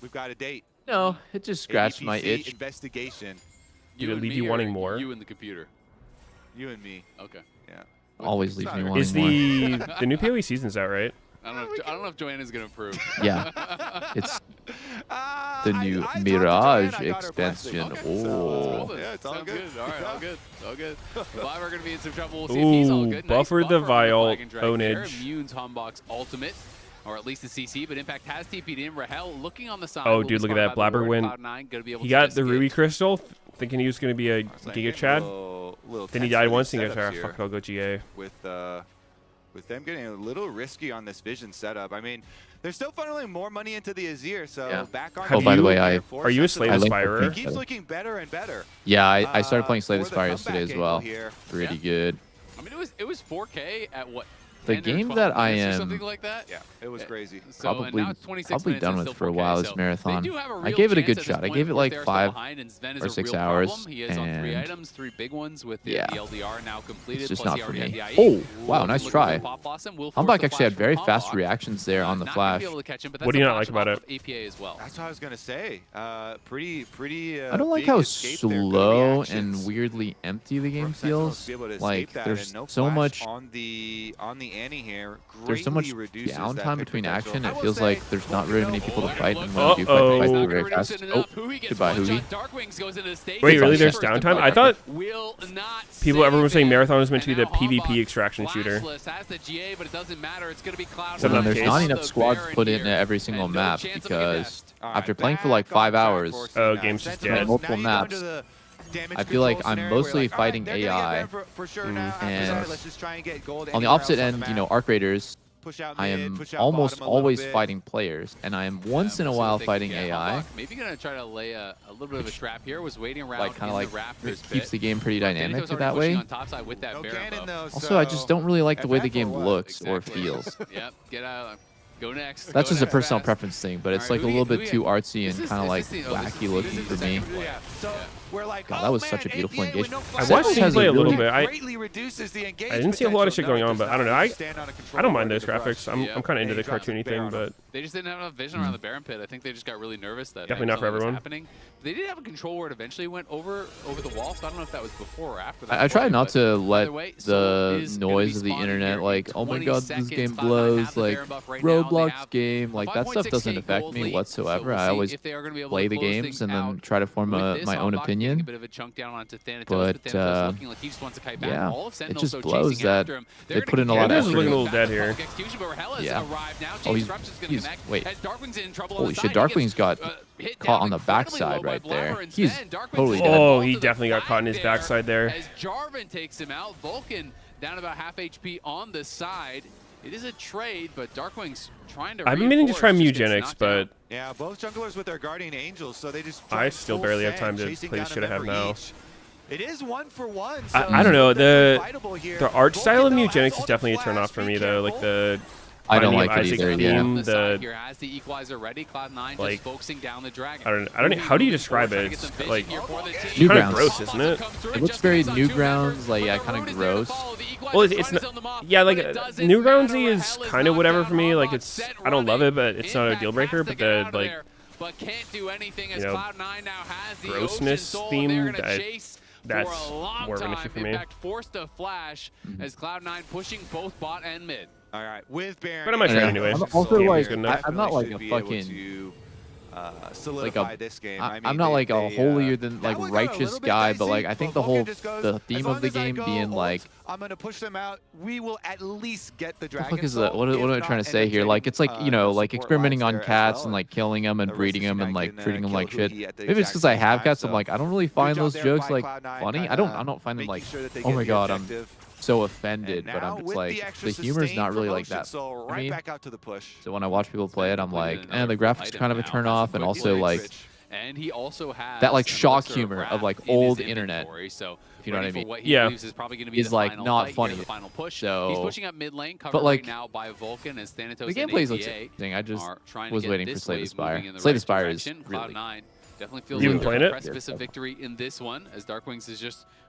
We've got a date. No, it just scratched my APC itch. investigation. Did it and leave me you or wanting more? You and the computer. You and me. Okay. Yeah. Always leaves me wanting Is more. the new PoE season's out, right? I don't know if Joanna's gonna approve. Yeah, it's the new Mirage expansion. Oh. Yeah, it's all good. All right, all good. All good. But we're going to be in some trouble. We'll see if he's all Ooh, good. buffer Nice the buffer on Vial Flag and Drag there. ownage. Immune's Humbug's ultimate, or at least the CC, but Impact has TP'd in. Rahel looking on the side. Oh, dude, look at that Blabber win. He got the Ruby Crystal, thinking he was going to be a Giga Chad. Then he died once, and he goes, "Ah, fuck, I'll go GA." With them getting a little risky on this Vision setup. I mean, they're still funneling more money into the Azir, so back on. Oh, by the way, are you a Slay the Spirer? He keeps looking better and better. Yeah, I started playing Slay the Spire yesterday as well. Pretty good. I mean, it was 4K at what? The game that I am something like that? Yeah, it was crazy. So, probably done with for a 4K, while so this marathon. they do have a I real gave it a chance good at this shot. I point gave it with like they're still 5 behind, and Sven is or a 6 real hours. problem. He is on 3 and items, 3 big ones with the yeah. LDR now completed. It's just plus not he for already me. had the IE. Oh, wow, nice try. Humbug actually had very fast reactions there on the flash. What do you not like about it? APA as well. That's what I was gonna say. Pretty. I don't like big how escape there. Good slow reactions and weirdly empty the game from Sentinels feels. to be able to Like escape that, there's and no so flash much on the Annie here. there's so much greatly reduces that downtime pick between potential. action. I It will feels say, like there's not very many people to fight, and when you do fight, Uh-oh. the fight very fast. Oh, goodbye, Hugi. Wait, really? There's downtime? I thought People, everyone was saying Marathon was meant to be the PvP extraction shooter. So then there's not enough squads put into every single map because after playing for like 5 hours, Oh, game's just dead. multiple maps, I feel like I'm mostly fighting AI. And on the opposite end, you know, Arc Raiders, I am almost always fighting players, and I am once in a while fighting AI. Maybe gonna try to lay a little bit of a trap here. Was waiting around Like kind of like Raptors keeps the game pretty dynamic that way. With that Also, I just don't really like the way the game looks or feels. Yep, get out. Go next. That's Go just a next. personal preference thing, but it's like a little bit too artsy and kind of like this is wacky looking for me. God, that was such a beautiful engagement. I watched him play a little bit. I I didn't see a lot of shit going on, but I don't know. I don't mind those graphics. I'm kind of into the cartoony thing, but they just didn't have enough vision around the Baron Pit. I think they just got really nervous that Definitely not for something was everyone. happening. They did have a control where it eventually went over the wall, so I don't know if that was before or after that. I try point, not but to let either way, Soul the is gonna noise be of the spawning internet, here like, in oh my 20 god, this seconds. game Cloud9 blows, have the like, Baron buff right now. They Roblox have game, like, that stuff 5.6K doesn't affect gold me lead, whatsoever. so we'll I see always if they are gonna be able to play the close games things and then out try to form with this. my own Humbug taking a opinion. bit of a chunk down onto Thanatos, But, Thanatos looking like he just wants to kite back. yeah, All of it Sentinels just so blows chasing that after him. they They're put in a gonna lot get of Thanatos is effort. looking a little dead here. Execution, but Rahel has Yeah. arrived now. Oh, Disruption's gonna he's connect. wait. As Darkwing's in trouble Holy on the shit, side, he Darkwing's got hit caught down on the incredibly backside low by right Blabber there. and He's Sven. Darkwing's totally in dead. Oh, all he to the definitely got caught in his flag backside there. As Jarvan takes him out, Vulcan down about half HP on the side. It is a trade, but Darkwing's trying to I've been meaning to try reinforce, just gets Mugenics, knocked but out. Yeah, both junglers with their Guardian Angels, so they just I still barely have time to play the shit I have now. It is 1-for-1. I don't know. The art Vulcan, style of though, Mugenics has is definitely a ultimate turn off for flash, me be though. Like careful. the I don't Binding like of it Isaac either, theme, yeah. On the side the here has the equalizer ready. Cloud9 like, just focusing down the dragon. I don't know. How do you describe it? It's like New kind of grounds. gross, isn't it? It looks very Newgrounds, like, yeah, kind of gross. Well, it's not. Yeah, like Newgroundsy is kind of whatever for me. Like it's, I don't love it, but it's not a deal breaker. But the like, but can't do anything as you know, Cloud9 now has the grossness Ocean Soul theme, there to I- chase that's for a long more of an time. issue for me. In fact, forced to flash as Cloud9 pushing both bot and mid. All right, with Baron. But I might try Yeah. anyway. I'm Just also game is like, good enough. I'm not like should a be able fucking to, solidify this game. I mean, I'm not like a they, holier than like that one got a righteous little bit guy, dicey, but like I think the Vulcan whole just goes, the "As theme long of the as I game go being ult, like, I'm gonna push them out. We will at least get the what the dragon. fuck is that? soul, What if am I not trying to say end up here? Like getting, it's like, you know, no like support experimenting lines on there as cats well, and like killing them and the breeding them and like Resistance treating them can, like kill shit. Hugi at the Maybe it's exact because I same have time, cats. I'm so like, I don't really good find job those there jokes by like Cloud9, funny. I don't find them making like, sure that they oh get my the god, I'm objective. so offended. And But now I'm just with like, extra the humor's sustain not really from like Ocean that Soul, for right me. back out to the push. So when I watch people play it, I'm Put in like, another the graphics item kind of a now, turn has off, quick and also blade like switch. And he also has that like an shock elixir humor of wrath like in his old internet, inventory, so if you know what I ready for mean. what he Yeah. believes is probably going to be Is the like final not fight funny. here, the final push. So- He's pushing up mid lane, covered but, like, right now by Vulcan as Thanatos The and gameplay looks APA interesting. I just are trying to was get waiting for this Slay the wave Spire. moving in the Slay the right Spire is direction. really Cloud9 definitely feels You like been playing they're it? on the precipice of victory in this one, as Darkwings is just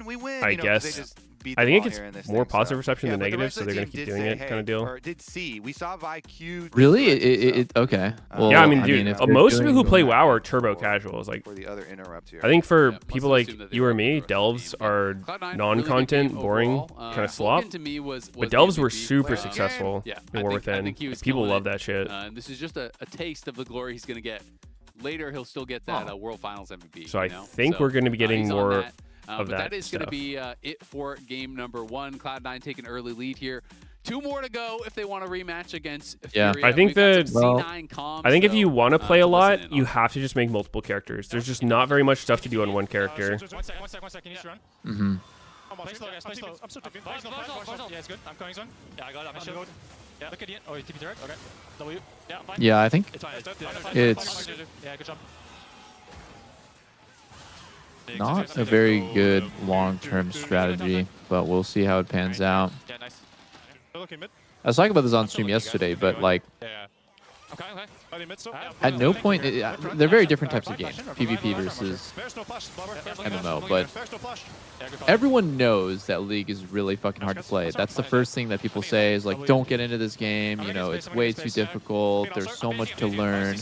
win, we win. I you know, guess. They just beat I them think all it's here in this more thing, positive so. reception Yeah, than but the negative, rest so of the they're gonna team keep did doing say, it, hey, kind of deal. or did see. We saw VIQ. Really? Okay. Yeah, I Well, mean, dude, if they're most people who doing play that- WoW are turbo casuals. Like, For the other interrupt here. I think for Yeah, must people have like assumed that they you were or up me, for the delves team. are Cloud9, really non-content, good game boring, overall. kind of slop. Vulcan to me was But the delves were MVP. super Well, successful Yeah, in I War think Within. he was People killing love it. that shit. And this is just a taste of the glory he's going to get. Later, he'll still get that World Finals MVP. So I you know? think we're going to be getting he's on more that. of but that that is going to stuff. be it for game number 1. Cloud9 take an early lead here. 2 more to go if they want to rematch against Yeah. Furia. I think We've got some well, C9 comms, I think if so, you want to play a listen lot, in you on. have to just make multiple characters. There's just not very much stuff to do on one character. 1 second. Can you run? Mm-hmm. Play slow, guys. Play slow. I'm still tipping. Flash, yeah, it's good. I'm coming soon. Yeah, I got it. I'm shield. Yeah, look at the end. Oh, you TP direct? Okay. W. Yeah, fine. Yeah, I think It's fine. It's- Yeah, good job. not a very good long-term strategy, but we'll see how it pans out. Yeah, nice. They're looking mid. I was talking about this on stream yesterday, but like Yeah. Okay. Are they mid still? at no point, they're very different types of games, PvP versus There's no flash. MMO, but There's no flash. Yeah, good call. everyone knows that League is really fucking hard to play. That's the first thing that people say is like, don't get into this game, you know, it's way too difficult, there's so much to learn.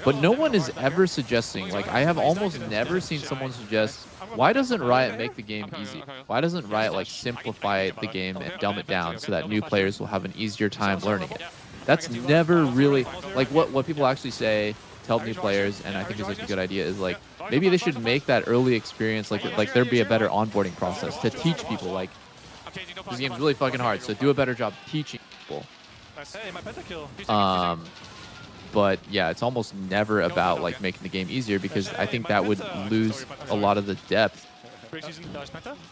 But no one is ever suggesting, like I have almost never seen someone suggest, why doesn't Riot make the game easy? Why doesn't Riot like simplify the game and dumb it down so that new players will have an easier time learning it? That's never really, like what people actually say to help new players, and I think is like a good idea, is like, maybe they should make that early experience, like there be a better onboarding process to teach people, like, this game's really fucking hard, so do a better job teaching people. Hey, my pentakill. But yeah, it's almost never about like making the game easier, because I think that would lose a lot of the depth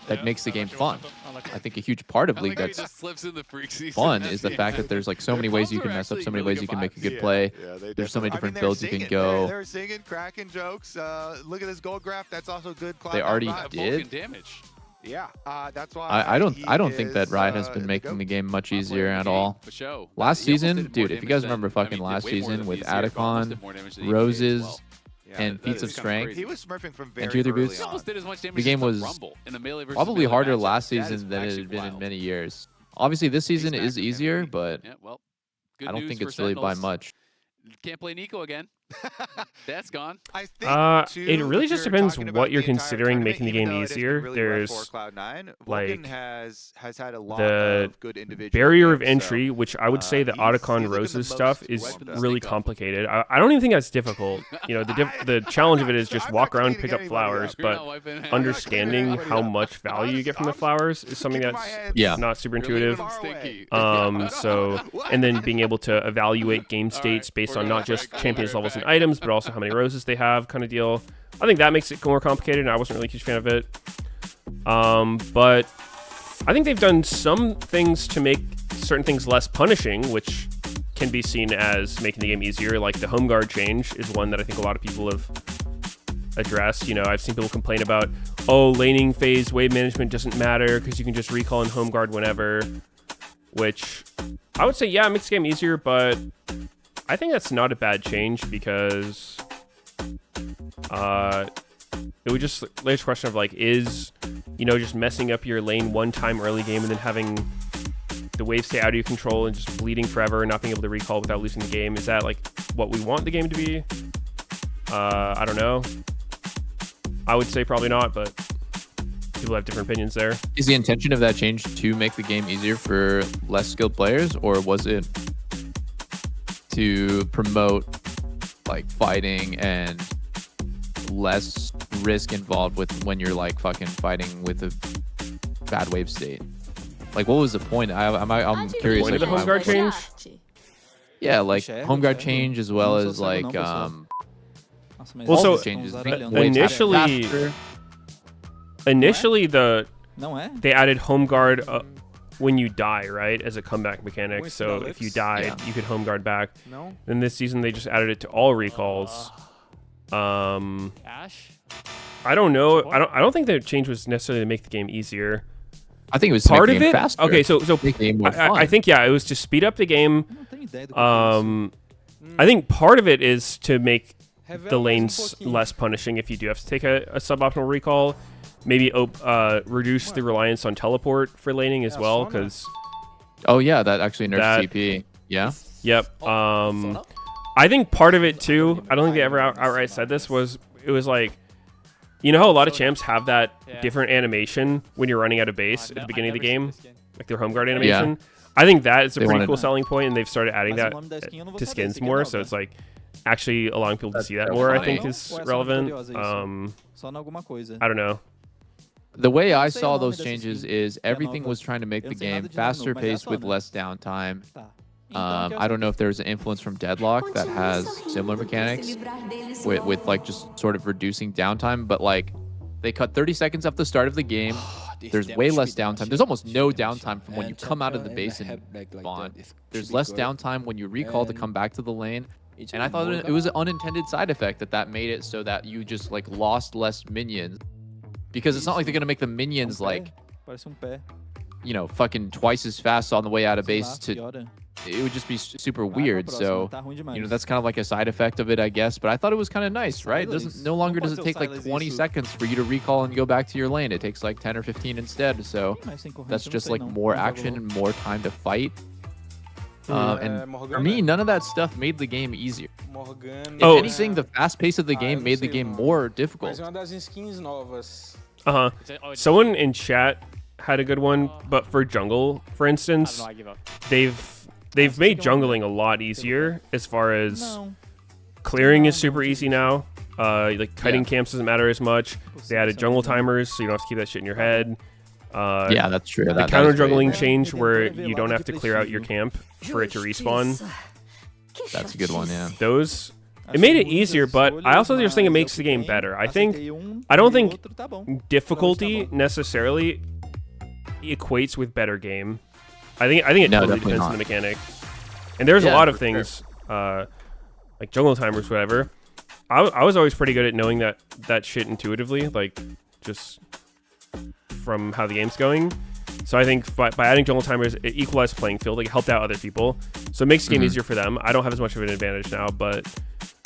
that makes the game fun. I think a huge part of I League like how he that's just slips in the freak season. fun is the fact that there's like so many ways you can mess up, so many ways you can make a good play. There's so many different builds you can go. They're singing, cracking jokes. Look at this gold graph. That's also good. They already Cloud9 did. Vulcan damage. Yeah, that's why. I don't think that Riot has been making the game much easier at all. For show. Last He almost season, did more dude, if you guys damage than- remember fucking I mean, last way more season than with VCR, but almost Atacon, did more damage than he did Roses, as well. and that feats is of kinda strength, crazy. He was smurfing from very and 2 or 3 early boosts. He almost did as much damage The game as was Rumble in a melee versus probably melee harder matchup. last That is season than it actually had been in wild. many years. Obviously, this season back is again. easier, but Yeah, well, good I don't news think for it's really by Sentinels. much. Can't play Nico again. That's gone. I think too, It really if just you're depends talking what about you're the entire considering tournament, making the even game though it has been easier. really rough There's for Cloud9, Vulcan like has had a lot the of good individual barrier of games, so, entry, which I would say the he's Otacon looking the Roses most stuff is weapon to really sneak up. complicated. I don't even think that's difficult. You know, the challenge of it is just I'm walk not around, cleaning pick up anybody flowers, up. You're but not wiping it. understanding anybody how up. much value you get from the flowers is something keeping that's my hands Yeah. not super You're intuitive. leaving them stinky. So, and then being able to evaluate game states based we're on gonna not just break champions right levels and back. items, but also how many roses they have, kind of deal. I think that makes it more complicated, and I wasn't really a huge fan of it. But I think they've done some things to make certain things less punishing, which can be seen as making the game easier. Like the home guard change is one that I think a lot of people have addressed. You know, I've seen people complain about, oh, laning phase wave management doesn't matter because you can just recall and home guard whenever, which I would say, yeah, it makes the game easier, but I think that's not a bad change because it would just raise a question of like, is, you know, just messing up your lane one time early game and then having the wave stay out of your control and just bleeding forever and not being able to recall without losing the game, is that like what we want the game to be? I don't know. I would say probably not, but people have different opinions there. Is the intention of that change to make the game easier for less skilled players, or was it to promote like fighting and less risk involved with when you're like fucking fighting with a bad wave state? Like, what was the point? I'm curious. Point of Like, the home guard change? yeah, like home guard change as well as like Well, all so the changes. initially Não é? they added home guard when you die, right, as a comeback mechanic. So if you died, you could home guard back. No. Then this season they just added it to all recalls. Ash? I don't know. I don't think the change was necessarily to make the game easier. I think it was to Part make of the game it. faster. Okay, so Make the game more fun. I think it was to speed up the game. Eu não tenho ideia do que é isso. I think part of it is to make Revela the mais lanes pouquinho. less punishing if you do have to take a suboptimal recall. maybe reduce the reliance on teleport for laning as well, because oh yeah, that actually nerfs TP. Yeah. Yep. I think part of it too, I don't think they ever outright said this, was it was like, you know how a lot of champs have that different animation when you're running out of base at the beginning of the game, like their home guard animation. Yeah. I think that is a pretty cool selling point, and they've started adding that to skins more. So it's like actually allowing people to see that more. I think is relevant. I don't know. The way I saw those changes is everything was trying to make the game faster paced with less downtime. I don't know if there's an influence from Deadlock that has similar mechanics with like just sort of reducing downtime, but like they cut 30 seconds off the start of the game. There's way less downtime. There's almost no downtime from when you come out of the base and spawn. There's less downtime when you recall to come back to the lane. And I thought it was an unintended side effect that made it so that you just like lost less minions, because it's not like they're gonna make the minions like, you know, fucking twice as fast on the way out of base. It would just be super weird. So, you know, that's kind of like a side effect of it, I guess. But I thought it was kind of nice, right? No longer does it take like 20 seconds for you to recall and go back to your lane. It takes like 10 or 15 instead. So that's just like more action and more time to fight. And for me, none of that stuff made the game easier. If anything, the fast pace of the game made the game more difficult. Someone in chat had a good one, but for jungle, for instance, they've made jungling a lot easier as far as clearing is super easy now. Like kiting camps doesn't matter as much. They added jungle timers, so you don't have to keep that shit in your head. Yeah, that's true. The counter juggling change where you don't have to clear out your camp for it to respawn. That's a good one, yeah. Those, it made it easier, but I also just think it makes the game better. I don't think difficulty necessarily equates with better game. I think it totally depends on the mechanic. And there's a lot of things, like jungle timers, whatever. I was always pretty good at knowing that shit intuitively, like just from how the game's going. So I think by adding jungle timers, it equalized playing field. Like, it helped out other people. So it makes the game easier for them. I don't have as much of an advantage now, but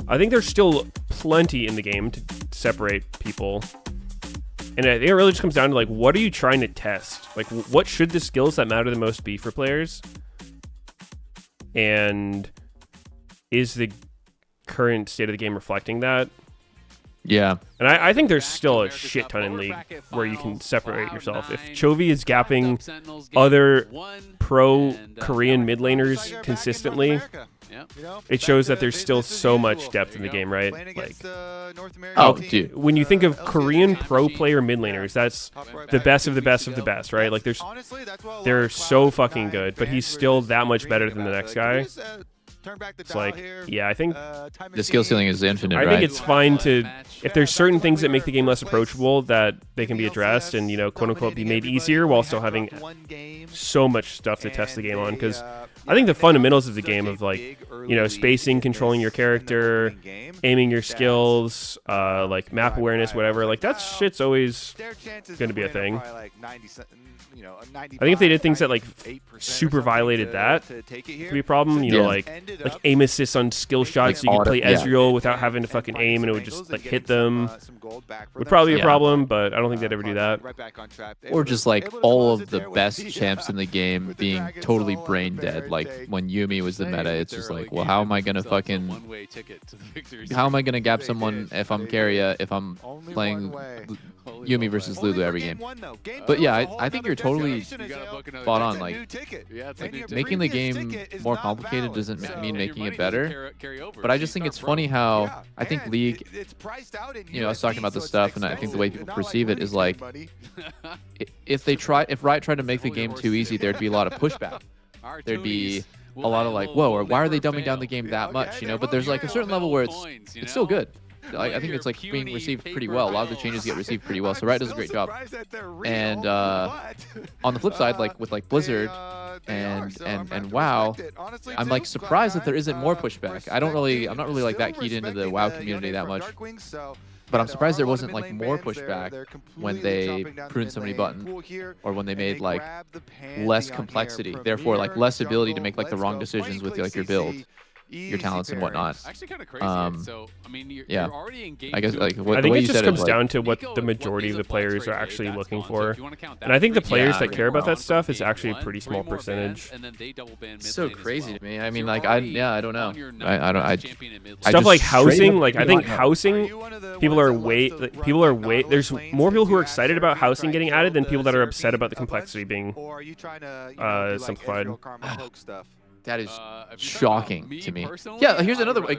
I think there's still plenty in the game to separate people. And I think it really just comes down to, like, what are you trying to test? Like, what should the skills that matter the most be for players? And is the current state of the game reflecting that? Yeah. And I think there's still a shit ton in League where you can separate yourself. If Chovy is gapping other pro Korean mid laners consistently, it shows that there's still so much depth in the game, right? Like, oh, dude. When you think of Korean pro player mid laners, that's the best of the best of the best, right? Like, they're so fucking good, but he's still that much better than the next guy. It's like, yeah, I think the skill ceiling is infinite, I think it's fine to, if there's certain things that make the game less approachable, that they can be addressed and, you know, quote unquote, be made easier while still having so much stuff to test the game on. Because I think the fundamentals of the game of, like, you know, spacing, controlling your character, aiming your skills, like map awareness, whatever, like, that shit's always going to be a thing. I think if they did things that, like, super violated that, it could be a problem. You know, like aim assist on skill shots, so you could play Ezreal without having to fucking aim, and it would just like hit them. Would probably be a problem, but I don't think they'd ever do that. Or just like all of the best champs in the game being totally brain dead. Like when Yuumi was the meta, it's just like, well, how am I gonna gap someone if I'm Keria if I'm playing Yuumi versus Lulu every game? But yeah, I think you're totally spot on. Like making the game more complicated doesn't mean making it better. But I just think it's funny how I think League, you know, I was talking about this stuff, and I think the way people perceive it is like, if Riot tried to make the game too easy, there'd be a lot of pushback. There'd be a lot of like, whoa, or why are they dumbing down the game that much? You know, but there's like a certain level where it's still good. I think it's like being received pretty well. A lot of the changes get received pretty well, so Riot does a great job. And on the flip side, like with like Blizzard and WoW, I'm like surprised that there isn't more pushback. I'm not really like that keyed into the WoW community that much. But I'm surprised there wasn't like more pushback when they pruned so many buttons, or when they made like less complexity, therefore like less ability to make like the wrong decisions with like your build. your talents and whatnot. Actually, kind of crazy. So, I mean, you're already in game I guess like what I think the way it you just said comes is, down to what the majority of the players are actually looking for. And I think the players that care about that stuff is actually a pretty small percentage. So crazy to me. I mean, like, I don't know. Stuff like housing, like I think housing, people are way. There's more people who are excited about housing getting added than people that are upset about the complexity being simplified. That is shocking to me. Yeah, here's another way.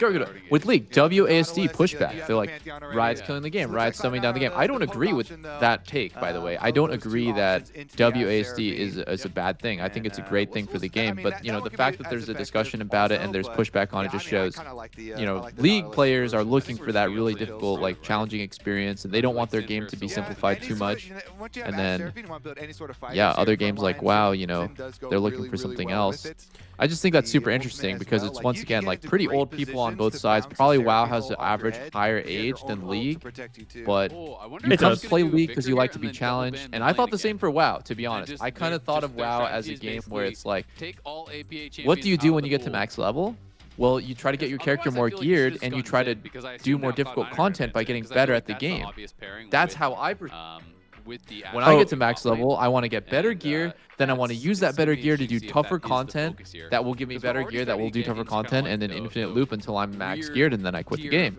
With League, WASD pushback. They're like, Riot's killing the game. Riot's dumbing down the game. I don't agree with that take, by the way. I don't agree that WASD is a bad thing. I think it's a great thing for the game. But, you know, the fact that there's a discussion about it and there's pushback on it just shows, you know, League players are looking for that really difficult, like, challenging experience, and they don't want their game to be simplified too much. And then, yeah, other games like WoW, you know, they're looking for something else. I just think that's super interesting because it's, once again, like pretty old people on both sides. Probably WoW has an average higher age than League, but you come to play League because you like to be challenged. And I thought the same for WoW, to be honest. I kind of thought of WoW as a game where it's like, what do you do when you get to max level? Well, you try to get your character more geared, and you try to do more difficult content by getting better at the game. That's how I when I get to max level, I want to get better gear. Then I want to use that better gear to do tougher content. That will give me better gear. That will do tougher content, and then infinite loop until I'm max geared, and then I quit the game.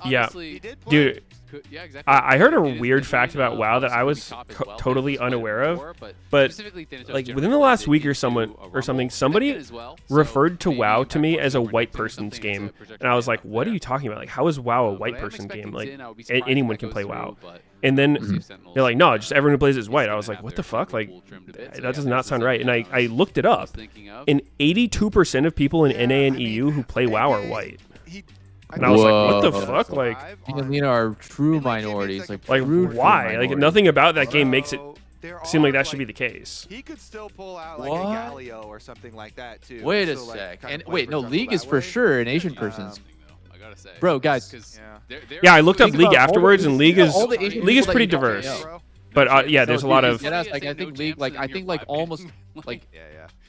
Yeah, dude. I heard a weird fact about WoW that I was totally unaware of, but like within the last week or something, somebody referred to WoW to me as a white person's game, and I was like, "What are you talking about? Like, how is WoW a white person game? Like, anyone can play WoW." And then they're like, "No, just everyone who plays is white." I was like, "What the fuck? Like, that does not sound right." And I looked it up, and 82% of people in NA and EU who play WoW are white. And I was like, what the fuck? Like, you are true minorities. Like why? Like, nothing about that game makes it seem like that should be the case. He could still pull out like a Galio or something like that too. Wait a sec. And wait, no, League is for sure an Asian person's. Bro, guys. Yeah, I looked up League afterwards, and League is pretty diverse. But yeah, there's a lot of. Like, I think League, like almost like.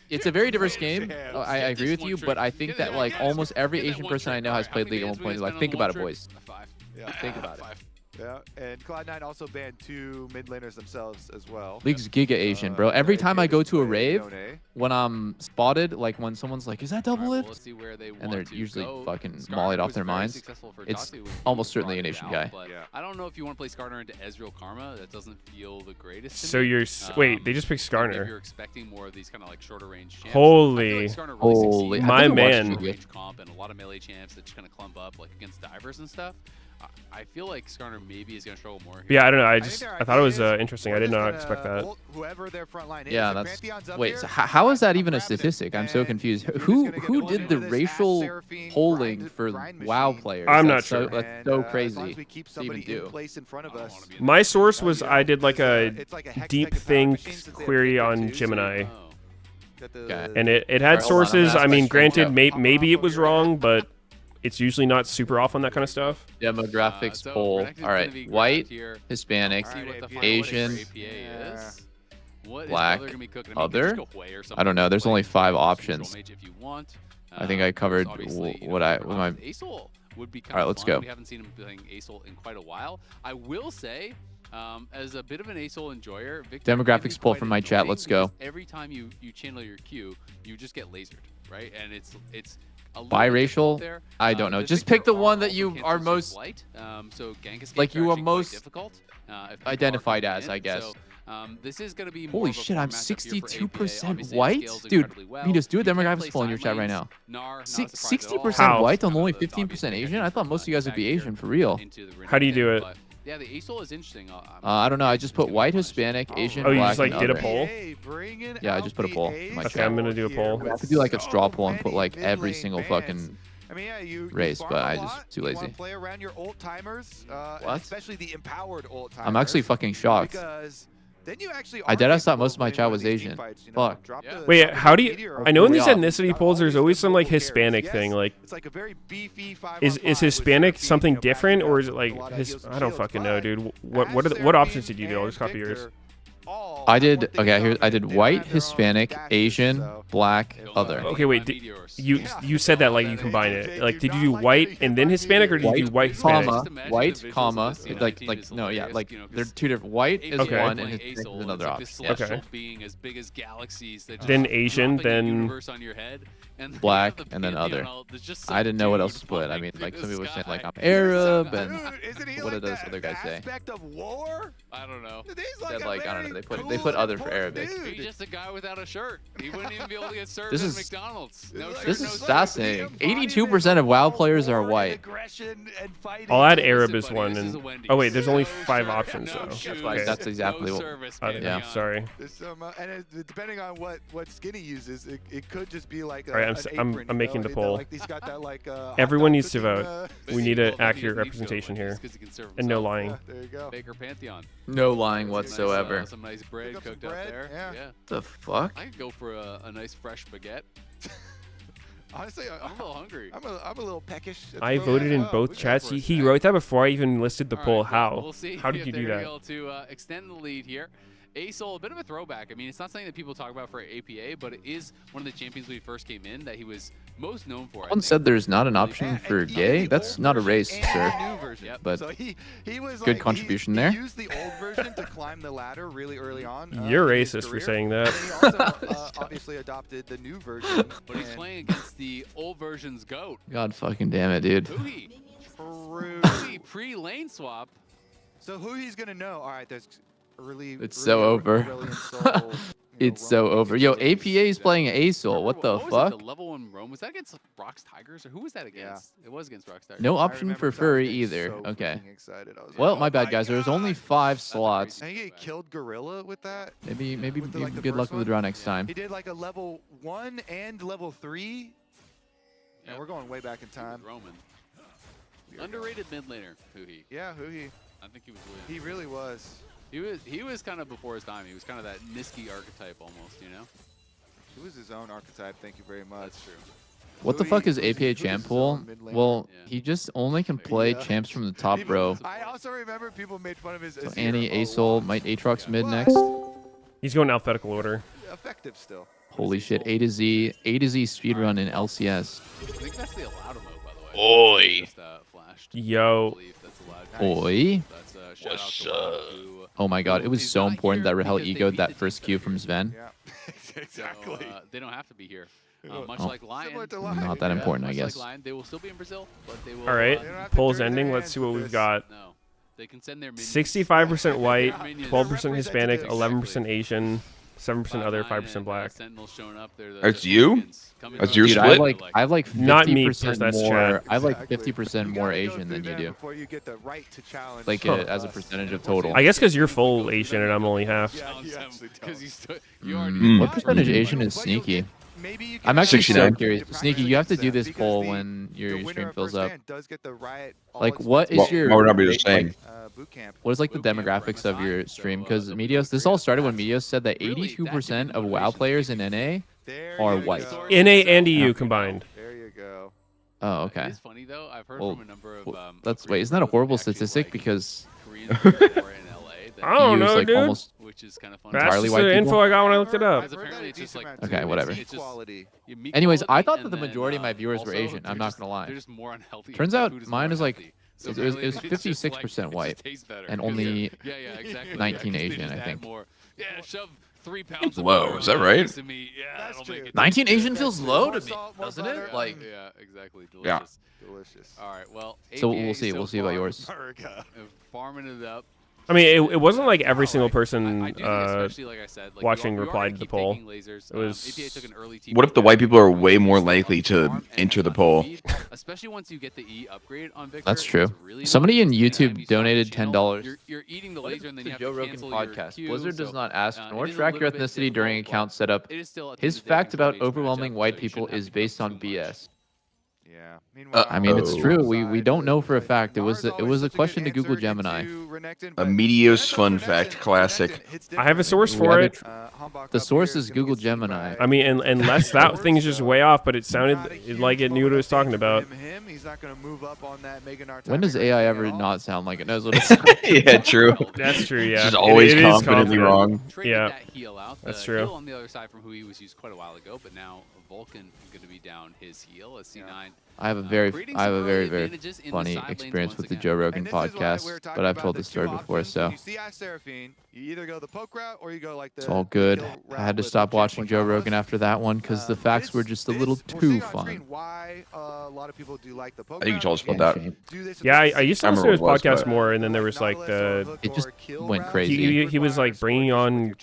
It's a very diverse game. I agree with you, but I think that like almost every Asian person I know has played League at one point. Like, think about it, boys. Think about it. Yeah, and Cloud9 also banned 2 mid laners themselves as well. League's Giga Asian, bro. Every time I go to a rave, when I'm spotted, like when someone's like, "Is that double lift?" and they're usually fucking mollied off their minds, it's almost certainly an Asian guy. I don't know if you want to play Skarner into Ezreal Karma. That doesn't feel the greatest. So you're wait, they just picked Skarner. If you're expecting more of these kind of like shorter range champs. Holy, my man. Comp and a lot of melee champs that just kind of clump up like against divers and stuff. I feel like Skarner maybe is going to struggle more here. Yeah, I don't know. I thought it was interesting. I did not expect that. Whoever their front line is, yeah, that's. Wait, so how is that even a statistic? I'm so confused. Who did the racial polling for WoW players? I'm not sure. That's so crazy to even do. My source was I did like a deep think query on Gemini. And it had sources. I mean, granted, maybe it was wrong, but it's usually not super off on that kind of stuff. Demographics poll. All right, white, Hispanic, Asian, black, other. I don't know. There's only 5 options. I think I covered what my. All right, let's go. We haven't seen him playing Aesol in quite a while. I will say, as a bit of an Aesol enjoyer, Victor, demographics poll from my chat. Let's go. Every time you channel your Q, you just get lasered, right? And it's biracial? I don't know. Just pick the one that you are most like you are most identified as, I guess. This is going to be holy shit, I'm 62% white? Dude, you just do a demographics poll in your chat right now. 60% white and only 15% Asian? I thought most of you guys would be Asian for real. How do you do it? Yeah, the Aesol is interesting. I don't know. I just put white, Hispanic, Asian, black, you just like did a poll? Yeah, I just put a poll in my chat. Okay, I'm going to do a poll. I could do like a straw poll and put like every single fucking race, but I just too lazy. Play around your old timers, what? Especially the empowered old timers. I'm actually fucking shocked. Then you actually I deadass thought most of my chat was Asian. Fuck. Wait, how do you? I know in these ethnicity polls, there's always some like Hispanic thing. Like, is Hispanic something different, or is it like I don't fucking know, dude. What options did you do? I'll just copy yours. I did. Okay, here I did white, Hispanic, Asian, black, other. Okay, wait. You said that like you combine it. Like, did you do white and then Hispanic, or did you do white Hispanic? White, comma, like no, yeah, like they're two different. White is one, and Hispanic is another option. Okay. Then Asian, then black, and then other. I didn't know what else to put. I mean, like some people were saying like I'm Arab, and what did those other guys say? I don't know. Said like I don't know. They put other for Arabic. He's just a guy without a shirt. He wouldn't even be able to get served This at is- McDonald's. This is fascinating. 82% of WoW players are white. I'll add Arab as one. And oh wait, there's only 5 options though. Okay. That's exactly what. Yeah. Sorry. And depending on what skin he uses, it could just be like. All right, I'm making the poll. Like, he's got that, like, Everyone needs to cooking, vote. We need an accurate representation here, and no lying. Yeah, there you go. Baker Pantheon. No lying whatsoever. Some nice bread Pick up some cooked up bread, there. yeah. The fuck? I could go for a nice fresh baguette. Honestly, I'm a little hungry. I'm a little peckish. I voted in both chats. He wrote that before I even listed the poll. How? We'll see How did if you they're do gonna that? be able to extend the lead here. Asol, a bit of a throwback. I mean, it's not something that people talk about for APA, but it is one of the champions when he first came in that he was most known for. Someone said there's not an option for gay. That's not a race, sir. Yep. But so he was good like, contribution he there. used the old version to climb the ladder really early on. You're in his racist for career. saying that. And he also obviously adopted the new version. But he's playing against the old version's GOAT. God fucking damn it, dude. Huhi. True. Huhi pre-lane swap. So who he's gonna know? All right, there's really. It's so over. It's so over. Yo, APA is playing Asol. What the was fuck? it, the level 1 Rome? Was that against Rocks Tigers, or who was that against? It was against Rocks Tigers. No option for furry either. Okay. Well, my bad, guys. There's only 5 slots. I think he killed Gorilla with that. Maybe With the, like, the good luck first with the draw next time. He did like a level 1 and level 3. Yeah, Yep. we're going way back in time. Roman. Underrated mid laner, Huhi. Yeah, who he? I think he was. He really was. He was kind of before his time. He was kind of that Niski archetype almost, you know? He was his own archetype. Thank you very much. That's true. What the fuck is APA champ pool? Well, Yeah. he just only can play champs from the top row. I also remember people made fun of his. So Annie, Asol, might Aatrox mid next. He's going alphabetical order. Effective still. Holy shit, A to Z speedrun in LCS. I think that's the allowed emote, by the way. Oi. Just, flashed. Yo. I believe that's allowed. Oi. That's shout out What's to Rob, who, Oh my god, it was is so not important here that Rahel because they egoed beat that the first team Q that from beat Sven. Yeah. So, Exactly. they don't have to be here. Much Oh. like Lion. Similar to Lion. Not that important, I much guess. Like Lion, they will still be in Brazil, but they will. All right. They don't have to Poll's dirty their ending. Let's hands see what with we've this. got. No, they can send their minions. 65% white, Minions. 12% Hispanic, Representatives. 11% Asian, 7% other, 5% 5-9 and, black. Sentinels showing up. They're the That's you? minions coming That's from your the Dude, split? I have like Not me, 50% that's more. chat. I have like Exactly. 50% You more gotta go Asian through than you them do. Before you get the right to challenge. Like as a percentage of total. I guess because you're full Asian and I'm only half. Yeah, you Because actually you already. Mm. What percentage Asian is sneaky? Maybe you I'm can actually so 69. curious. Sneaky, you have to do this Because poll the- when the your winner stream of fills first up. stand does get the riot all Like, what expenses is your Why would I be the like, same? boot camp? what is like the demographics of your stream? Because Meteos, this all started when Meteos said that 82% of WoW players in NA. There Are you white. go. NA and EU combined. There you go. Oh, okay. It's funny though. I've heard Well, from a number of. Well, that's wait, isn't that a horrible statistic? Because Korean people who are in LA. That I don't EU is know, like dude. almost which is kind of fun. That's Entirely just white the people? info I got when I looked it up. Because apparently it's just like Okay, whatever. It's just Quality. you meet Anyways, I quality, thought that and the then, majority of my viewers were also Asian. I'm they're not just- gonna lie. They're just more unhealthy. Turns The out food is mine more is like- unhealthy. it was apparently it's just 56% like, it white just tastes better. and 'Cause only yeah, exactly. 19 'cause they Asian, just I add think. More. Yeah, shove 3 pounds. of Whoa, butter is that on a right? piece of meat. Yeah, That's that'll make true. it 19 taste Asian good. feels More low to me, salt, more doesn't butter. it? Like, Yeah, exactly. Yeah. Delicious. Delicious. All right, well. So APA we'll see. so We'll see about far, yours. America. Farming it up. I mean, it wasn't like every single person I do think especially, like I said, like, watching we replied already to the keep poll. taking lasers. It was- APA took an early TP What if the pick. white people are way more likely to Farm and enter the not poll? feed, especially once you get the E upgrade on Victor. That's true. it's really Somebody in nice. And YouTube anytime you start donated the channel, $10. You're eating the What laser is and then the you have Joe to Rogan cancel your podcast? queue, Blizzard does so, not ask it nor is a track your little bit ethnicity during difficult, account but setup. it is still at the His end of the day fact an about information overwhelming matchup, white so you people shouldn't have is to based go on too much. BS. Yeah. Meanwhile, I mean, it's true. We don't know for a fact. It was a question to Google Gemini. A Meteos fun fact, classic. I have a source for it. The source is Google Gemini. I mean, unless that thing is just way off, but it sounded like it knew what it was talking about. When does AI ever not sound like it knows what it's saying? Yeah, true. That's true, yeah. It's just always it confidently wrong. Yeah, that heal out. that's The true. Heal on the other side from who he was used quite a while ago, but now Vulcan is going to be down his heal as C9. I have a very funny experience with the Joe Rogan podcast, but I've told this story before, so it's all good. I had to stop watching Joe Rogan after that one because the facts were just a little too fun. I think you told us about that. Yeah, I used to listen to his remember what it was, podcast more, and then there was like It just went crazy. he was like bringing on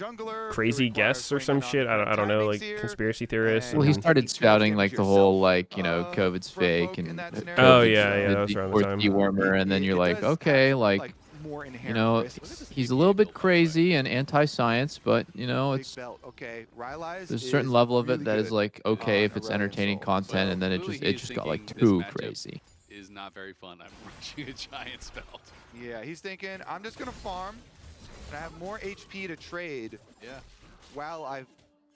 crazy guests or some shit. I don't know, like conspiracy theorists. Well, he started spouting like the whole like COVID's fake and Oh yeah, that's around the time. dewormer, and then you're like, okay, like he's a little bit crazy and anti-science, but it's there's a certain level of it that is like okay if it's entertaining content, and then it just got like too crazy. Is not very fun. I'm rushing a Giants belt. Yeah, he's thinking I'm just gonna farm, and I have more HP to trade. Yeah. While I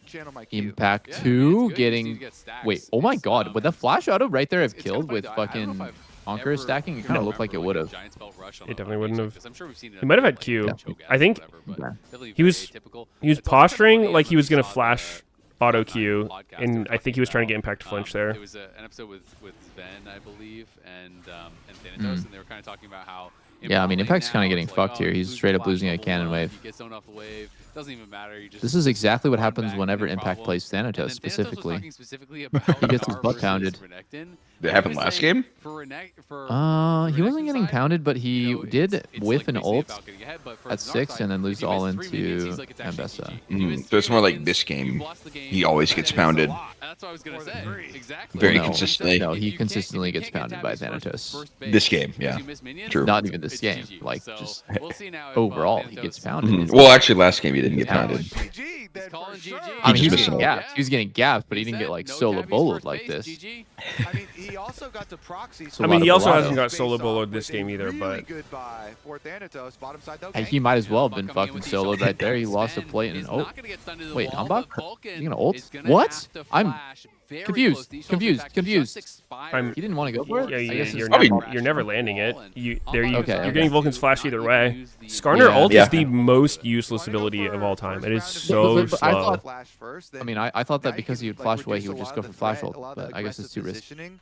channel my Q. Impact 2 getting wait, oh my god, would the flash auto right there have killed with fucking Anchor stacking? It kind of looked like it would have. It definitely wouldn't have. He might have had Q. I think he was posturing like he was gonna flash auto Q, and I think he was trying to get Impact to flinch there. There was an episode with Sven, I believe, and Thanatos, and they were kind of talking about how. Yeah, I mean, Impact's kind of getting fucked here. He's straight up losing a cannon wave. He gets thrown off the wave. Doesn't even matter. This is exactly what happens whenever Impact plays Thanatos specifically. He gets his butt pounded. Did it happen last game? He wasn't getting pounded, but he did whiff an ult at 6 and then lose all into Ambessa. So it's more like this game. He always gets pounded. That's what I was going to say. Exactly. Very consistently. No, he consistently gets pounded by Thanatos. This game, yeah. True. Not even this game. Like, just overall, he gets pounded. Well, actually, last game he didn't get pounded. I mean, he was getting gapped. He was getting gapped, but he didn't get like solo boloed like this. I mean, he also got to proxy. I mean, he also hasn't got solo boloed this game either, but he might as well have been fucking soloed right there. He lost a plate and wait, Hambach? You gonna ult? What? I'm confused. He didn't want to go for it. Yeah, you're never landing it. You're getting Vulcan's flash either way. Skarner ult is the most useless ability of all time. It is so slow. I thought that because he would flash away, he would just go for flash ult, but I guess it's too risky.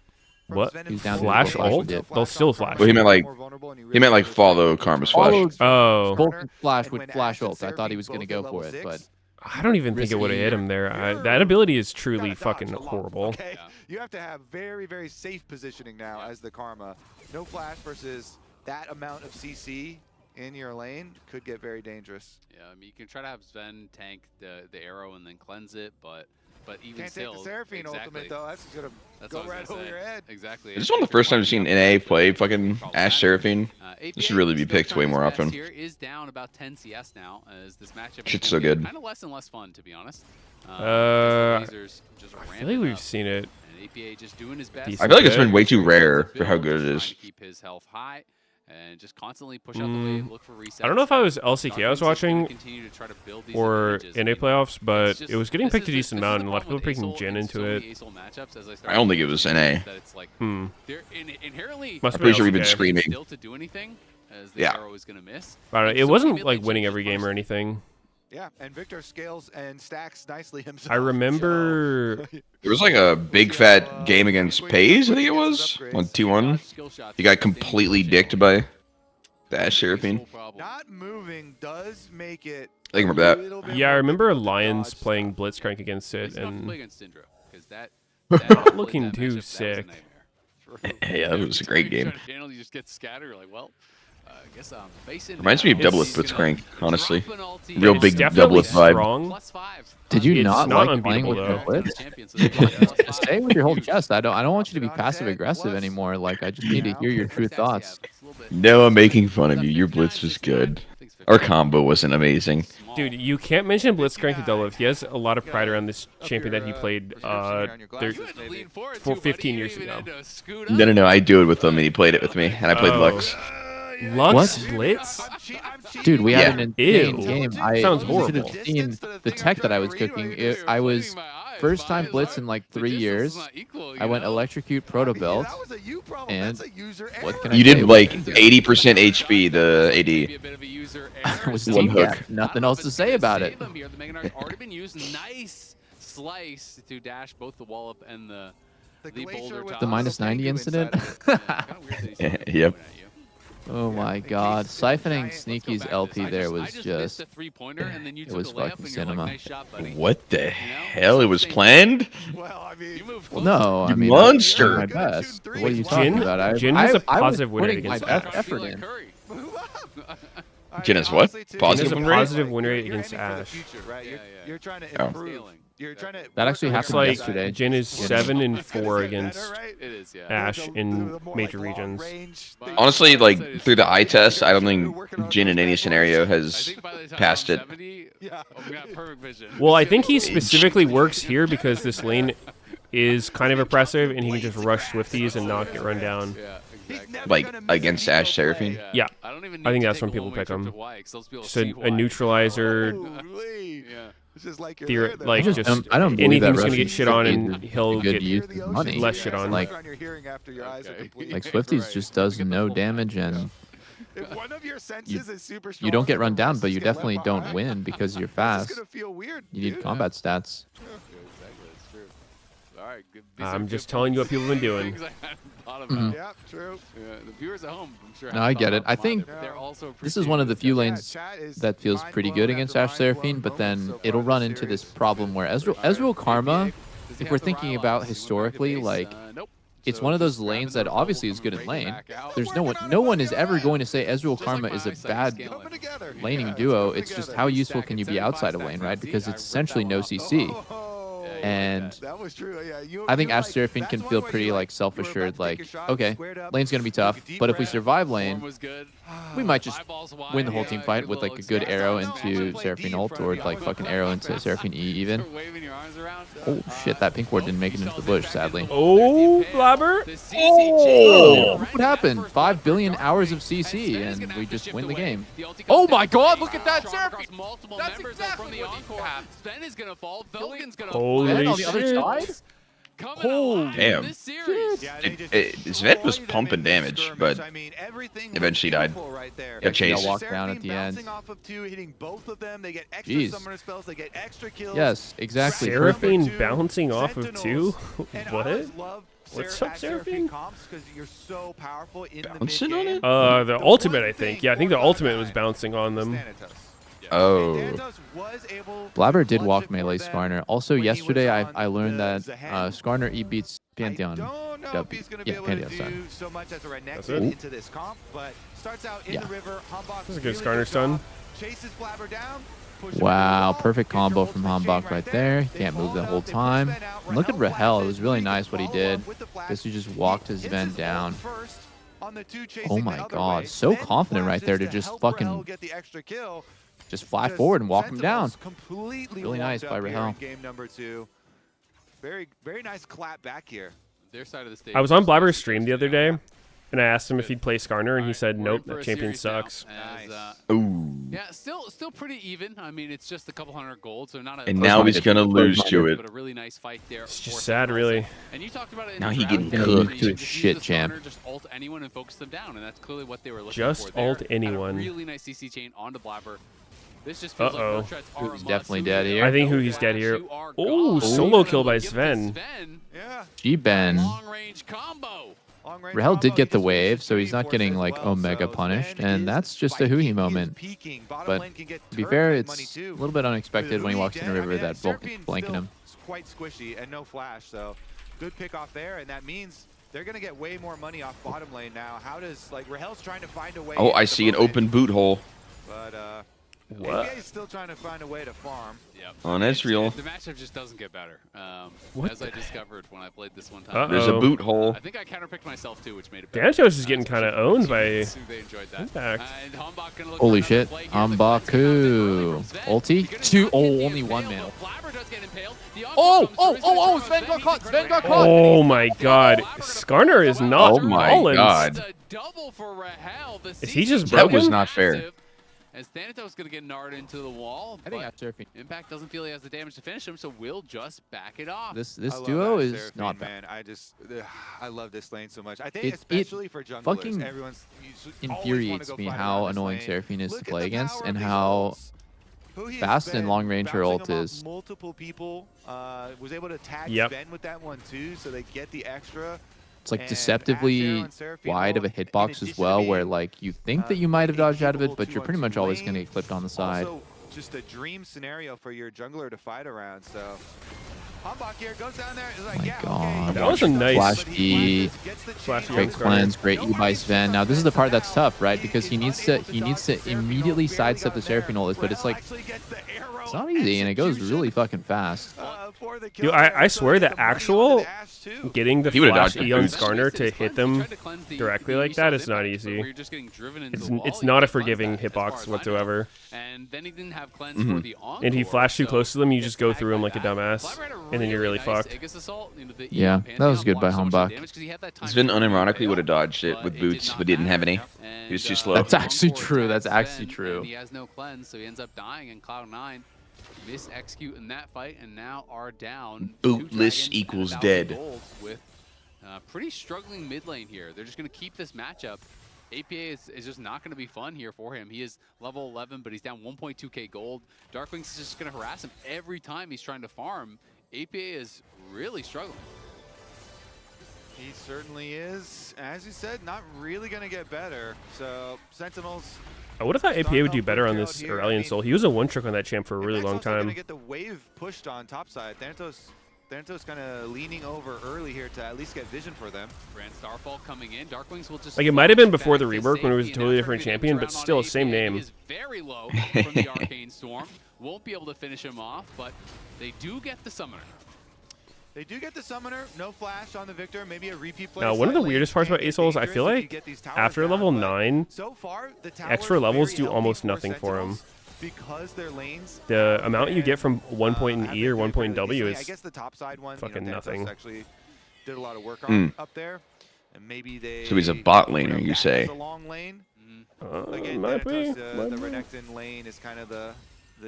What? He's down flash ult? They'll still flash. Well, he meant like follow Karma's flash. Oh. Vulcan flash with flash ult. I thought he was gonna go for it, but I don't even think it would have hit him there. That ability is truly fucking horrible. Okay. You have to have very, very safe positioning now as the Karma. No flash versus that amount of CC in your lane could get very dangerous. Yeah, I mean, you can try to have Sven tank the arrow and then cleanse it, but even can't still, take the Seraphine ultimate though. That's gonna go right over your head. Exactly. This is one of the first times I've seen NA play fucking Ashe Seraphine. This should really be picked way more often. Here is down about 10 CS now as this matchup. Shit's so good. Kind of less and less fun, to be honest. I feel like we've seen it. And APA just doing his best. I feel like it's been way too rare for how good it is. Keep his health high. And just constantly push out the wave, look for resets. I don't know if I was LCK I was watching or NA playoffs, but it was getting picked a decent amount, and a lot of people were picking Jhin into it. I don't think it was NA. I'm pretty sure we've been screaming. Yeah. I don't know. It wasn't like winning every game or anything. Yeah, and Victor scales and stacks nicely himself. I remember there was like a big fat game against Pays, I think it was, on 2-1. He got completely dicked by the Ashe Seraphine. Not moving does make it. I think I remember that. Yeah, I remember Lions playing Blitzcrank against it, and not looking too sick. Yeah, that was a great game. You just get scattered, like, well, I guess I'm facing. Reminds me of Doublelift Blitzcrank, honestly. Real big Doublelift vibe. Did you not like playing with no blitz? Stay with your whole chest. I don't want you to be passive aggressive anymore. Like, I just need to hear your true thoughts. No, I'm making fun of you. Your blitz was good. Our combo wasn't amazing. Dude, you can't mention Blitzcrank to Delov. He has a lot of pride around this champion that he played for 15 years ago. No. I do it with him, and he played it with me, and I played Lux. Lux Blitz? Dude, we had an insane Ew. game. Sounds You horrible. should have seen the tech that I was cooking. I was first time Blitz in like 3 years. I went Electrocute Proto Belt, and what can I You say? did like 80% HP, the AD. I was One team hook. deck. Nothing else to say about it. Already been used. Nice slice to dash both the wallop and the boulder top. The -90 incident. Yep. Oh my god. Siphoning Sneaky's LP there was just just... a 3-pointer, and then you It took was a layup, fucking and you're like, cinema. nice shot, buddy. What the hell? It was planned? Well, I mean, Well, no, I You mean, monster. I tried my best. What are you talking Jin? about? Jin has a I was positive win rate putting my against best Ash. effort in. Jin has what? Jin Positive has a win rate? positive win rate You're against aiming for the Ash. future, right? You're trying to Oh. improve. You're trying to That actually work Looks happened around like yesterday. Jin is 7-4 against right? It is, yeah. Ash in more, major like, long regions. range things. Honestly, like, through the eye test, I don't think Jin in any scenario I has think by the time passed I'm it. 70, Yeah. we got perfect vision. Well, I think he specifically works here because this lane is kind of oppressive and he can just rush Swifties and not get run down. Yeah, exactly. Like, against Ash Seraphine? Yeah. I don't even I think need to that's take when a people one-way pick trip him. to Hawaii, 'cause they'll just be able to Just see a Hawaii. neutralizer, Holy. Yeah. It's just like you're theor- there, like I just I don't believe anything's that gonna Russian get shit on is and a he'll good get use of money. less shit on. Like Swifties just does no damage, and If one of your senses is super strong, you don't get then run the down, rest but just you get left definitely don't behind. win because you're It's fast. gonna feel weird. You need dude. combat stats. That's true. All right, good. I'm just telling you what people have been doing. Yeah, true. Yeah, the viewers at home, I'm sure. No, I get it. I think they're also this is one of the few lanes Chat is that feels pretty good mind-blown against after Ash Seraphine, mind-blown but then moments so it'll far run this into this series. problem where Ezreal Karma, if we're thinking about historically, like, it's one of those lanes that obviously is good in lane. There's no one is ever going to say Ezreal Karma is a bad Coming together. laning duo. It's just how useful can you be outside of lane, right? Because it's essentially no CC. And That was true. Yeah, I think Ash Seraphine can feel pretty like self-assured, like, okay, lane's gonna be tough, but if we survive lane, we might just win the whole team fight with like a good arrow into Seraphine ult or like fucking arrow into Seraphine E even. Oh shit, that pink ward didn't make it into the bush, sadly. Oh, Blabber! Oh, what happened? 5 billion hours of CC and we just win the game. Oh my god, look at that Seraphine! That's exactly what he had. Sven is gonna fall. Velkin's gonna Holy Ben on the other shit. side? Holy Damn. this series. Zvet was pumping damage, but eventually died. Got chased. Walk down at the end. Jeez. Jeez. Yes, exactly. Seraphine bouncing off of 2? What? What's up, Seraphine? Bouncing on it? The ultimate, I think. Yeah, I think the ultimate was bouncing on them. Oh. Blabber did walk melee Skarner. Also, yesterday I learned that Skarner E beats Pantheon. Yeah, Pantheon, sorry. That's it? Yeah. This is a good Skarner stun. Wow, perfect combo from Hambach right there. Can't move the whole time. And look at Rahel. It was really nice what he did. Guess he just walked his Ven down. Oh my god, so confident right there to just fucking just fly forward and walk him down. Really nice by Rahel. Game number 2. Very nice clap back here. Their side of the stage. I was on Blabber's stream the other day, and I asked him if he'd play Skarner, and he said, nope, that champion sucks. Ooh. Yeah, still pretty even. I mean, it's just a couple hundred gold, so not a. And now he's gonna lose to it. But a really nice fight there. It's just sad, really. And you talked about it. In Now the he crowd. getting You cooked. just To a use shit the champ. Skarner, Just ult anyone and focus them down, and that's clearly what they were looking Just for there. ult Had a anyone. really nice CC chain onto Blabber. This just feels like no threats are a Who's must. definitely Who dead is here? I think no who he's dead flash, here. you are Oh, gone. solo kill by Give to Sven. Yeah. G-Ben. Long range combo. Rahel did get the wave, so he's not getting like Omega punished, and that's just a Huhi moment. But to be fair, it's a little bit unexpected when he walks in the river that Vulcan flanking him. Quite squishy and no flash, so good pick off there, and that means they're gonna get way more money off bottom lane now. How does Rahel's trying to find a way? Oh, I see an open boot hole. But What? APA is still trying to find a way to farm. Yep. On Ezreal. The matchup just doesn't get better. What As I discovered when I played this one time. There's a boot hole. I think I counterpicked myself too, which made it better. Meteos is getting kind of owned by They enjoyed that. Impact. And Hanbok gonna look Holy for another shit. play here. The Ambaku. Sven. Ulti? You're gonna Two. not Oh, get the only one impale, man. but Flabber does get impaled. The Oh, onslaught oh, comes through. oh, oh, He's Sven got He's caught. Sven got incredible. caught. Oh my God, Skarner is not Oh my balanced. God. The double for Rahel. The Is he just CC broken? That was not fair. massive, As Thanatos is going to get gnarred into the wall. I think but that's surfing. Impact doesn't feel he has the damage to finish him, so we'll just back it off. This I love duo that is Seraphine, not bad. man. I love this lane so much. I think It especially for junglers, fucking everyone's infuriates me how annoying Seraphine is to play against and how fast and long range her ult is. Multiple people was able to tag Yep. Sven with that one too, so they get the extra. It's like And deceptively Azrael and Seraphine wide of a ult, in hitbox as addition to well, where being, like you think that you might have dodged out of it, but you're pretty much 2-on-2 always going to lane, get clipped on the side. Also, just a dream scenario for your jungler to fight around. So, Hanbok here goes down there. Is like, My yeah, God. okay. That was a nice Flash E, Flash E. great cleanse, great E by Sven. Now this is the part that's tough, right? Because he needs to immediately sidestep the Seraphine ult, but it's like it's not easy and it goes really fucking fast. Dude, I swear the actual getting the He would've Flash dodged E it. on Skarner to hit them directly like that is not easy. It's not a forgiving hitbox whatsoever. And then he didn't have cleanse for the encore, And he flashed too so close to them, you just go it's through him back like a by that. dumbass, Flabber had a and then you're really nice fucked. Aegis assault into the Yeah, Pantheon that was good by blocked so much Hanbok. damage 'cause he had that time Sven to unironically go, would have dodged it but with it boots, did but not didn't have matter. any. And, He was too slow. That's actually Encore true. That's attacks actually Sven, true. and he has no cleanse, so he ends up dying in Cloud9. Mis-execute in that fight, and now are down. Bootless 2 dragons and equals 1,000 dead. gold with pretty struggling mid lane here. They're just going to keep this matchup. APA is just not going to be fun here for him. He is level 11, but he's down 1.2k gold. Darkwings is just going to harass him every time he's trying to farm. APA is really struggling. He certainly is. As you said, not really going to get better. So, Sentinels. I would have thought APA would do better on this Aurelion Soul. He was a one-trick on that champ for a really long Going to time. get the wave pushed on topside. Thanatos kind of leaning over early here to at least get vision for them. Grand Starfall coming in. Darkwings will just Like, it might have been flash before the back to rework when it was a safety, and totally now different they're gonna champion, get but around still on same APA. name. He is very low from the Arcane Storm. Won't be able to finish him off, but they do get the Summoner. They do get the Summoner. No flash on the Victor. Maybe a repeat play. Now, one of the side lane weirdest parts can about get ASOLs, I dangerous feel if you like get these towers after down, level but 9, so far, the towers extra are levels very do healthy almost for nothing for him. Sentinels because their lanes. The amount you get from 1 point in have E been or 1 point in fairly W decent. I is guess the top side one, fucking Thanatos nothing. actually did a lot of work on up there, and maybe they. So he's a bot open laner, up you that say? as a long lane. might Thanatos, be. the Renekton lane is kind of the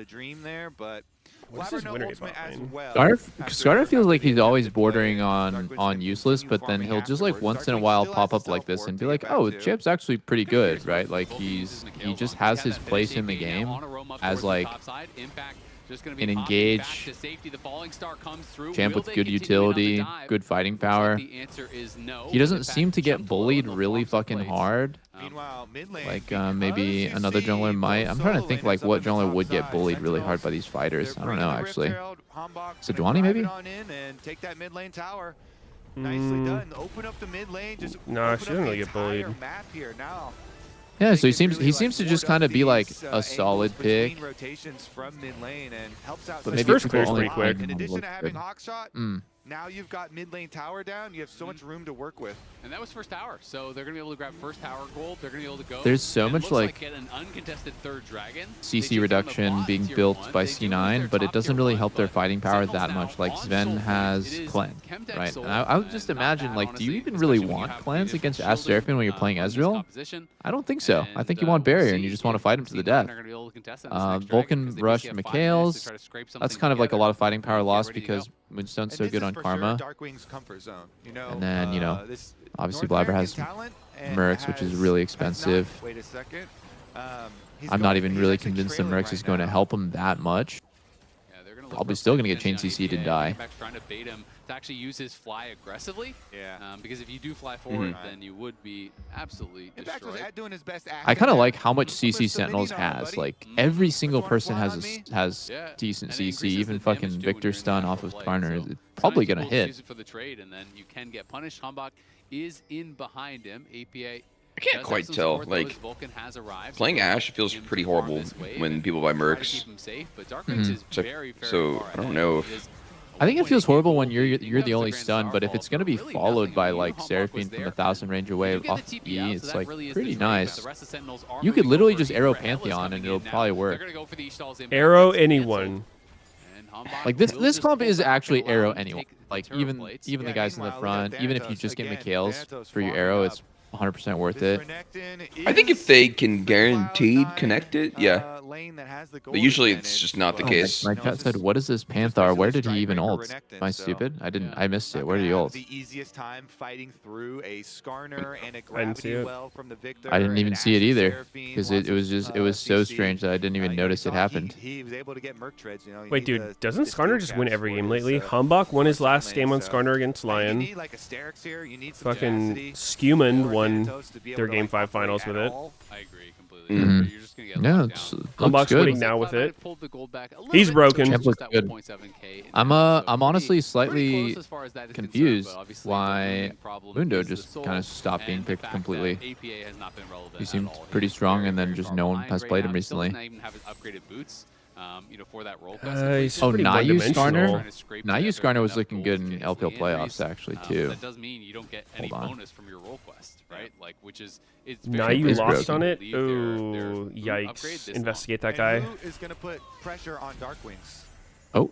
dream there, but. What is his Flabber winner no ultimate bot as lane? well. Skarner feels like he's always bordering on Darkwing's useless, but then he'll just like once in a while pop up like this and be like, oh, Chip's actually pretty good, right? Like he just has his place in the game as like an engaged champ with good utility, good fighting power. He doesn't seem to get bullied really fucking hard. Like maybe another jungler might. I'm trying to think like what jungler would get bullied really hard by these fighters. I don't know actually. Sejuani maybe? Take that mid lane tower. Nicely done. Open up the mid lane. Just No, she doesn't really get bullied. map here now. Yeah, so he seems to just kind of be like a solid pick. Rotations from mid lane and helps out. But His maybe first people clear's only pretty quick. find In him addition look to having good. Hawkshot, now you've got mid lane tower down. You have so much room to work with. And that was first tower, so they're gonna be able to grab first tower gold. They're gonna be able to go. There's so and it much, looks like, get an uncontested third dragon. CC reduction being built by C9, but it doesn't really help their fighting power that much. Like Sven has cleanse, right? And I would just imagine, like, do you even really want cleanse against Ash Seraphine when you're playing Ezreal? I don't think so. I think you want barrier and you just want to fight him to the death. Vulcan rushed Meteos. That's kind of like a lot of fighting power loss because Moonstone's so good on Karma. Darkwing's comfort zone. And then, you know, obviously Blabber has Mercs, which is really expensive. Wait a second. I'm not even really convinced that Mercs is going to help him that much. Probably still going to get chain CC to die. Trying to bait him to actually use his fly aggressively. Yeah. Because if you do fly forward, then you would be absolutely Impact was destroyed. doing his best. I kind of like how much CC Sentinels has. Like every single person has decent CC. Even fucking Victor stun off of Skarner is probably gonna hit. Use it for the trade, and then you can get punished. Hanbok is in behind him. APA I can't quite tell. Like, playing Ashe feels pretty horrible when people buy Mercs. So I don't know if... I think it feels horrible when you're the only stun, but if it's going to be followed by like Seraphine from 1,000 range away off E, it's like pretty nice. You could literally just arrow Pantheon and it'll probably work. Arrow anyone. Like this comp is actually arrow anyone. Like even the guys in the front, even if you just get Meteos for your arrow, it's 100% worth it. I think if they can guaranteed connect it, yeah. But usually it's just not the case. My chat said, "What is this Panthar? Where did he even ult? Am I stupid? I missed it. Where did he ult? The easiest time fighting through a Skarner and a I didn't see it. from the Victor. I didn't even see it either because it was so strange that I didn't even notice it happened." He was able to get Merc treads, you know. Wait, dude, doesn't Skarner just win every game lately? Humbach won his last game on Skarner against Lion. Fucking Scuman won their Game 5 finals with it. I agree completely. Mhm. You're just gonna get Yeah, locked it's out. looks Humbach's good. winning now with it. Pulled the gold back a little He's bit, broken. but Champ looks just good. that 1.7K in I'm that, so honestly pretty slightly close as far as that is confused concerned, but obviously the why looming problem Mundo is the just soul kind of stopped being and the picked fact completely. that APA has not been relevant He at seemed all. pretty He's strong, very, and then very just far no one behind has right played now. him He still recently. does not even have his upgraded boots. You know, for that role. He's Oh, pretty Nayu one-dimensional. Skarner? Nayu Skarner was looking good in LPL playoffs actually too. That does mean you don't get any Hold on. bonus from your role quest, right? Like, which is it's very Nayu He's lost broken. on it? Leave their Ooh, boot upgrade yikes. this long. Investigate that And guy. who is going to put pressure on Darkwings? Oh,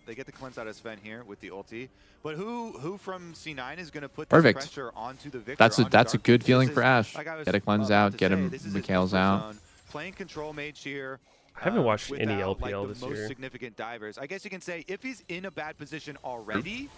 They get the cleanse out of Sven here with the ulti. But who from C9 is going to put Perfect. this pressure onto the Victor? that's a onto good Darkwings? feeling This for is, Ashe. like I was Get a cleanse about out, to get say, him this is his Mikhail's comfort out. zone. Playing control mage here. I haven't watched any without, LPL like, this the most year. significant divers. I guess you can say if he's in a bad position already,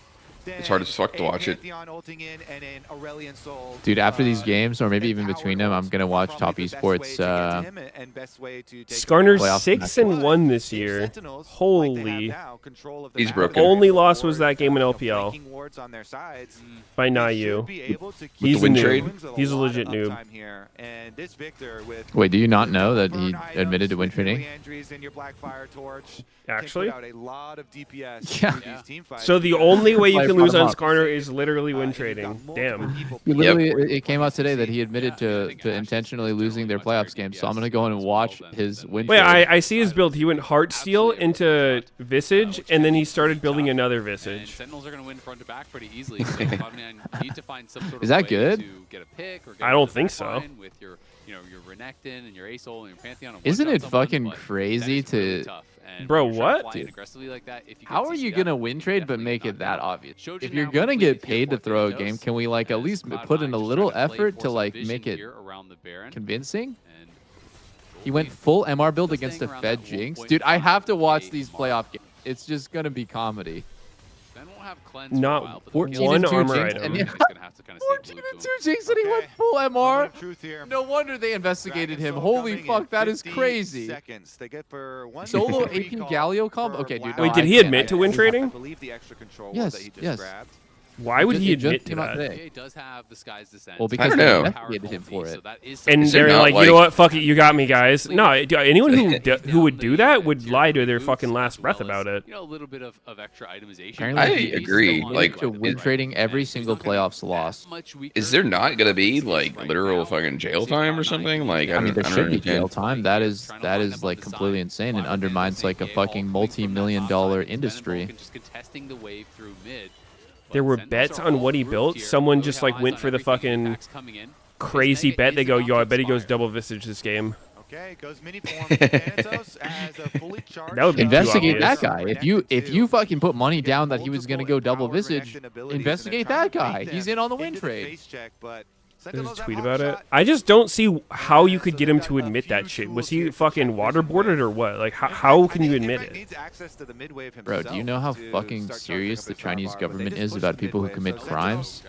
then It's hard as fuck to a watch it. Pantheon ulting in and an Aurelion Soul. Dude, after these games, or maybe and even Tower between them, I'm ult gonna are watch probably Top the best Esports. way to get to him and best way to take Skarner's Playoff 6-1 this If year. Sentinels, like they Holy. have now, control of the He's map, broken. Only loss was that game in you know, LPL flanking wards on their sides, by they Nayu. should be able to keep He's a win noob. trade. Darkwings with He's a lot of legit noob. uptime here. And this Victor with Wait, do you not know double that he burn admitted to win items with trading? Leandries and your Blackfire torch Actually? can put out a lot of DPS Yeah. through these team fights. So the only way you Like, can lose bottom on up. Skarner is literally win and you've got trading. multiple Damn. people He playing literally, for it came out today that he Yeah. admitted to intentionally losing their playoffs games. So I'm gonna go in and watch his win. Wait, trade. I see his build. He went Heartsteel into Visage, and then he started building another And Visage. Sentinels are going to win front to back pretty easily. So I mean, I need to find some sort of Is that way good? to get a pick or get I don't the think back so. line with your, you know, your Renekton and your Aesol and your Pantheon. and Isn't one-shot it someone, fucking but that crazy is really to- tough. And Bro, when you're trying to what? fly in Dude. aggressively like that, if you How get are you CC'd gonna up, win trade but definitely make it not that gonna obvious? Showed If you you're now gonna completely get paid to tier 4 throw a Meteos, game, can we like at as least Cloud9 put in a just little trying to play effort for to some like vision make it here around the Baron. convincing? And He went full MR build Just against a staying around Fed that Jinx. Dude, I 1.5 have to watch K these mark. playoff games. It's just gonna be comedy. Ben won't have cleanse Not for a while, but the 14 kills one and 2 armor Jinx, item. and he's yeah, gonna have to kind of stay 14 glued and to 2 him. Jinx, and he went Okay. full Moment MR. of truth here. No wonder they investigated Dragon him. Soul Holy coming fuck, in that is 50 crazy. Seconds. They get for one Solo free AP call Galio comp? for Okay, dude. WoW. no, Wait, did I he can't- admit to win I trading? believe the extra control Yes, that he just yes. grabbed. Why would he It just admit to came out that? today. It does have the sky's descent. Well, I because don't they know. investigated him for it. And Is there they're not, like, you know like- what? Fuck it, you got me, guys. No, anyone who would do that would lie to their fucking last breath about it. You know, a little bit of extra itemization. Apparently I he- agree, he like, to win trading every single playoffs loss. Is there not gonna be like literal fucking jail time or something? Like I mean, there I should don't be jail understand. time. That is like completely insane and undermines like a fucking multi-million-dollar industry. Just contesting the wave through mid. There were bets on what he built. Someone just like went for the fucking crazy bet. They go, yo, I bet he goes double Visage this game. Okay, goes mini form. Thanatos as a fully charged. That would be too Investigate obvious. that guy. If you fucking put money down that he was gonna go double Visage, investigate that guy. He's in on the win trade. There's a tweet about it. I just don't see how you could get him to admit that shit. Was he fucking waterboarded or what? Like, how can you admit it? Bro, do you know how fucking serious the Chinese government is about people who commit crimes?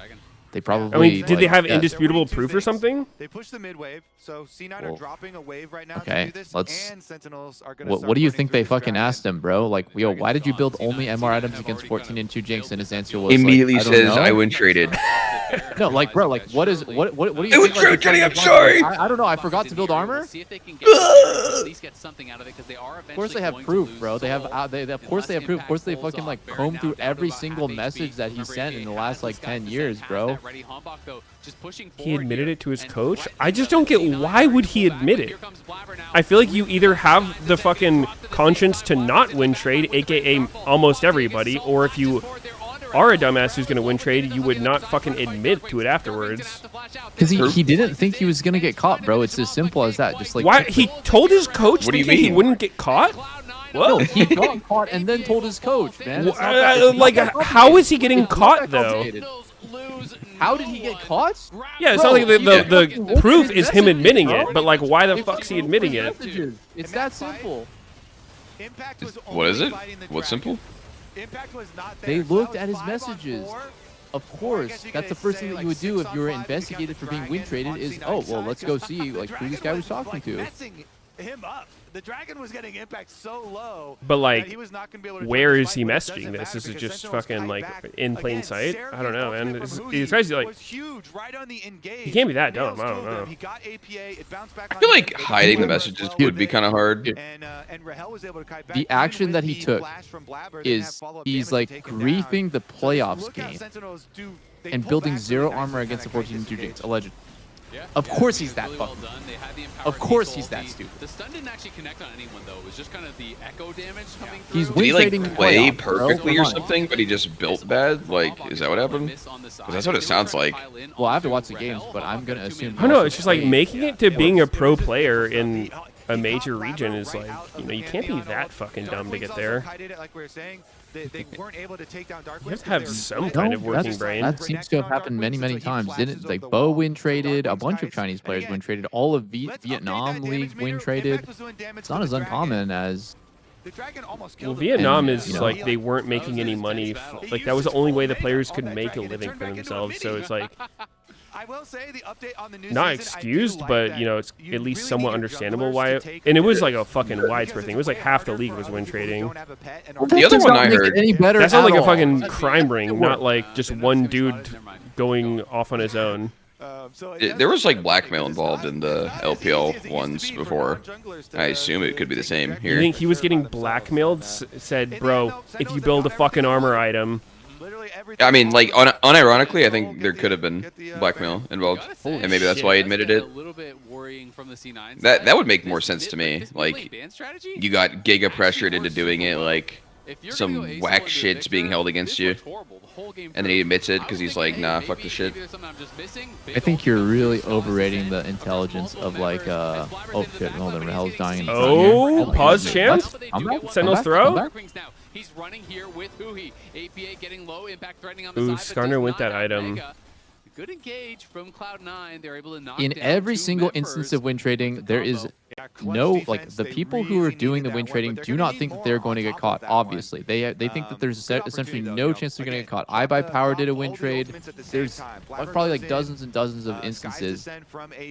They probably. I mean, did they like, have yeah. indisputable proof or something? They push the mid wave, so C9 Well, are dropping a wave right now okay, to do this, let's- and Sentinels are gonna What start do you running think through they this fucking dragon. asked him, bro? Like, yo, why did you build only MR items against 14 and 2 Jinx? And his answer was He immediately like, I don't says, know. "I win traded." No, like, bro, like, what do you It think? was like, true, the Jenny, I'm Chinese sorry. government- I don't know. I forgot to build armor. See if they can get, at least get something out of it, because they are Of course they have proof, bro. They have, of course they have proof. Of course they fucking like combed through every single message that he sent in the last like 10 years, bro. though. He admitted it to his coach. I just don't get why would he admit it. I feel like you either have the fucking conscience to not win trade, aka almost everybody, or if you are a dumbass who's going to win trade, you would not fucking admit to it afterwards. Because he didn't think he was going to get caught, bro. It's as simple as that. Just like why he told his coach What do you thinking he mean? wouldn't get caught? What? No, he got caught and then told his coach, man. Like, how is he getting caught though? How did he get caught? Yeah, it's not like the proof is him admitting it, but like, why the fuck's he admitting it? It's that simple. What is it? What's simple? They looked at his messages. Of course, that's the first thing that you would do if you were investigated for being win traded is, oh, well, let's go see like who this guy was talking to. Him up. The Dragon was getting impact so low. But like, he was not gonna be able to where is he messaging this? Is it just fucking like in plain sight? I don't know, man. It's crazy. Like, he can't be that dumb. I don't know. I feel like hiding the messages would be kind of hard. The action that he took is he's like griefing the playoffs game and building 0 armor against the 14 Jujits, allegedly. Of course he's that fucking. Of course he's that stupid. The stun didn't actually connect on anyone though. It was just kind of the echo damage coming through. He's Did he like play playoffs, perfectly bro. or something, but he just built bad? Like, is that what happened? 'Cause that's what it sounds like. Well, I have to watch the games, but I'm gonna assume. I don't know. It's just like making it to being a pro player in a major region is like, you can't be that fucking dumb to get there. You have to have some kind of working brain. That seems to have happened many, many times. Didn't like Bo win traded? A bunch of Chinese players win traded. All of Vietnam League win traded. It's not as uncommon as. Well, Vietnam is like they weren't making any money. Like that was the only way the players could make a living for themselves. So it's like. I will say the update on the news Not excused, but it's at least somewhat understandable why. And it was like a fucking widespread thing. It was like half the league was win trading. The other one I heard. That sounds like a fucking crime ring, not like just one dude going off on his own. There was like blackmail involved in the LPL ones before. I assume it could be the same here. You think he was getting blackmailed? Said, bro, if you build a fucking armor item. I mean, like, unironically, I think there could have been blackmail involved, and maybe that's why he admitted it. That would make more sense to me. Like, you got Giga pressured into doing it, like, some whack shit's being held against you, and then he admits it because he's like, nah, fuck the shit. I think you're really overrating the intelligence of like, oh shit, hold on, Rahel's dying. Oh, pause chance? Sentinel's throw? He's running here with Huhi. APA getting low impact threatening on the Ooh, side. Skarner went that item. Good engage from Cloud9. They're able to knock In down every 2 single members. instance of win trading, there is no, like, the people who are doing the win trading do not think that they're going to get caught, obviously. They think that there's essentially no chance they're going to get caught. iBuyPower did a win trade. There's probably like dozens and dozens of instances.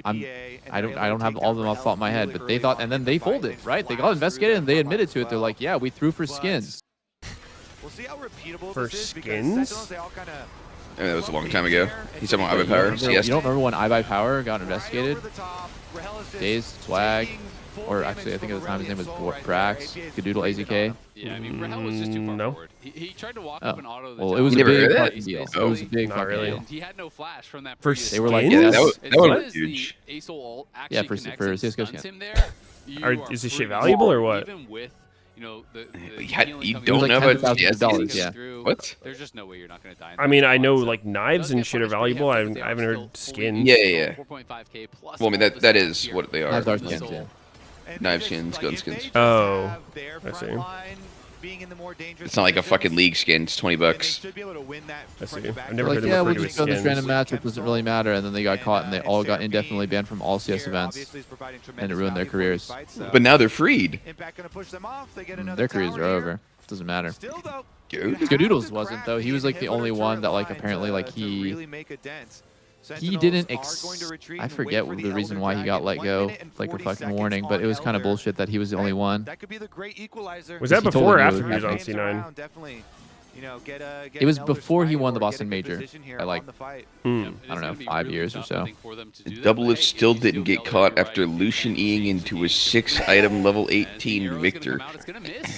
I don't have all of them off the top of my head, but they thought, and then they folded, right? They got investigated and they admitted to it. They're like, yeah, we threw for skins. For skins? I mean, that was a long time ago. He's talking about iBuyPower. You don't remember when iBuyPower got investigated? Days, Swag, or actually, I think at the time his name was Brax, Cadoodle AZK. Yeah, I mean, Rahel was just too far No. forward. He tried to walk up and auto the Well, top. it was a never heard big of fucking that? deal. It Oh, was a big not fucking really. deal. He had no flash from that For previous skins? They were like, Yeah, yeah, that was As soon as huge. the Ace ult Yeah, actually for connects and CSGO stuns skin. him there, you Are- are is this shit pretty valuable or solid, what? Even with, the You healing don't coming know through, about $10,000, CS? yeah. through, What? There's just no way you're not going to die. I mean, I know like knives and shit are valuable. I haven't heard skins. Yeah. 4.5K plus Well, I mean, all the that is skills what they here. are. Knives are Plus skins, soul. yeah. Knife skins, gun skins. Oh, I see. It's not like a fucking league skin. It's $20. I see. I've never Like, heard them yeah, refer we'll to as just go this skins. random match. It doesn't really matter. And then they got caught and they all got indefinitely banned from all CS events. And it ruined their careers. But now they're freed. Their careers are over. It doesn't matter. Dude. Skadoodles wasn't, though. He was like the only one that, like, apparently, like, he didn't I forget the reason why he got let go, like a fucking warning, but it was kind of bullshit that he was the only one. That could be the great equalizer. Was that He told before or him after it he was on was C9? you know, get It was an Elder before he Smite won the or get a Boston good Major position here by like on the fight. I don't know, 5 years or so. Doublelift still didn't get caught after Lucian Eing into a 6-item level 18 Victor.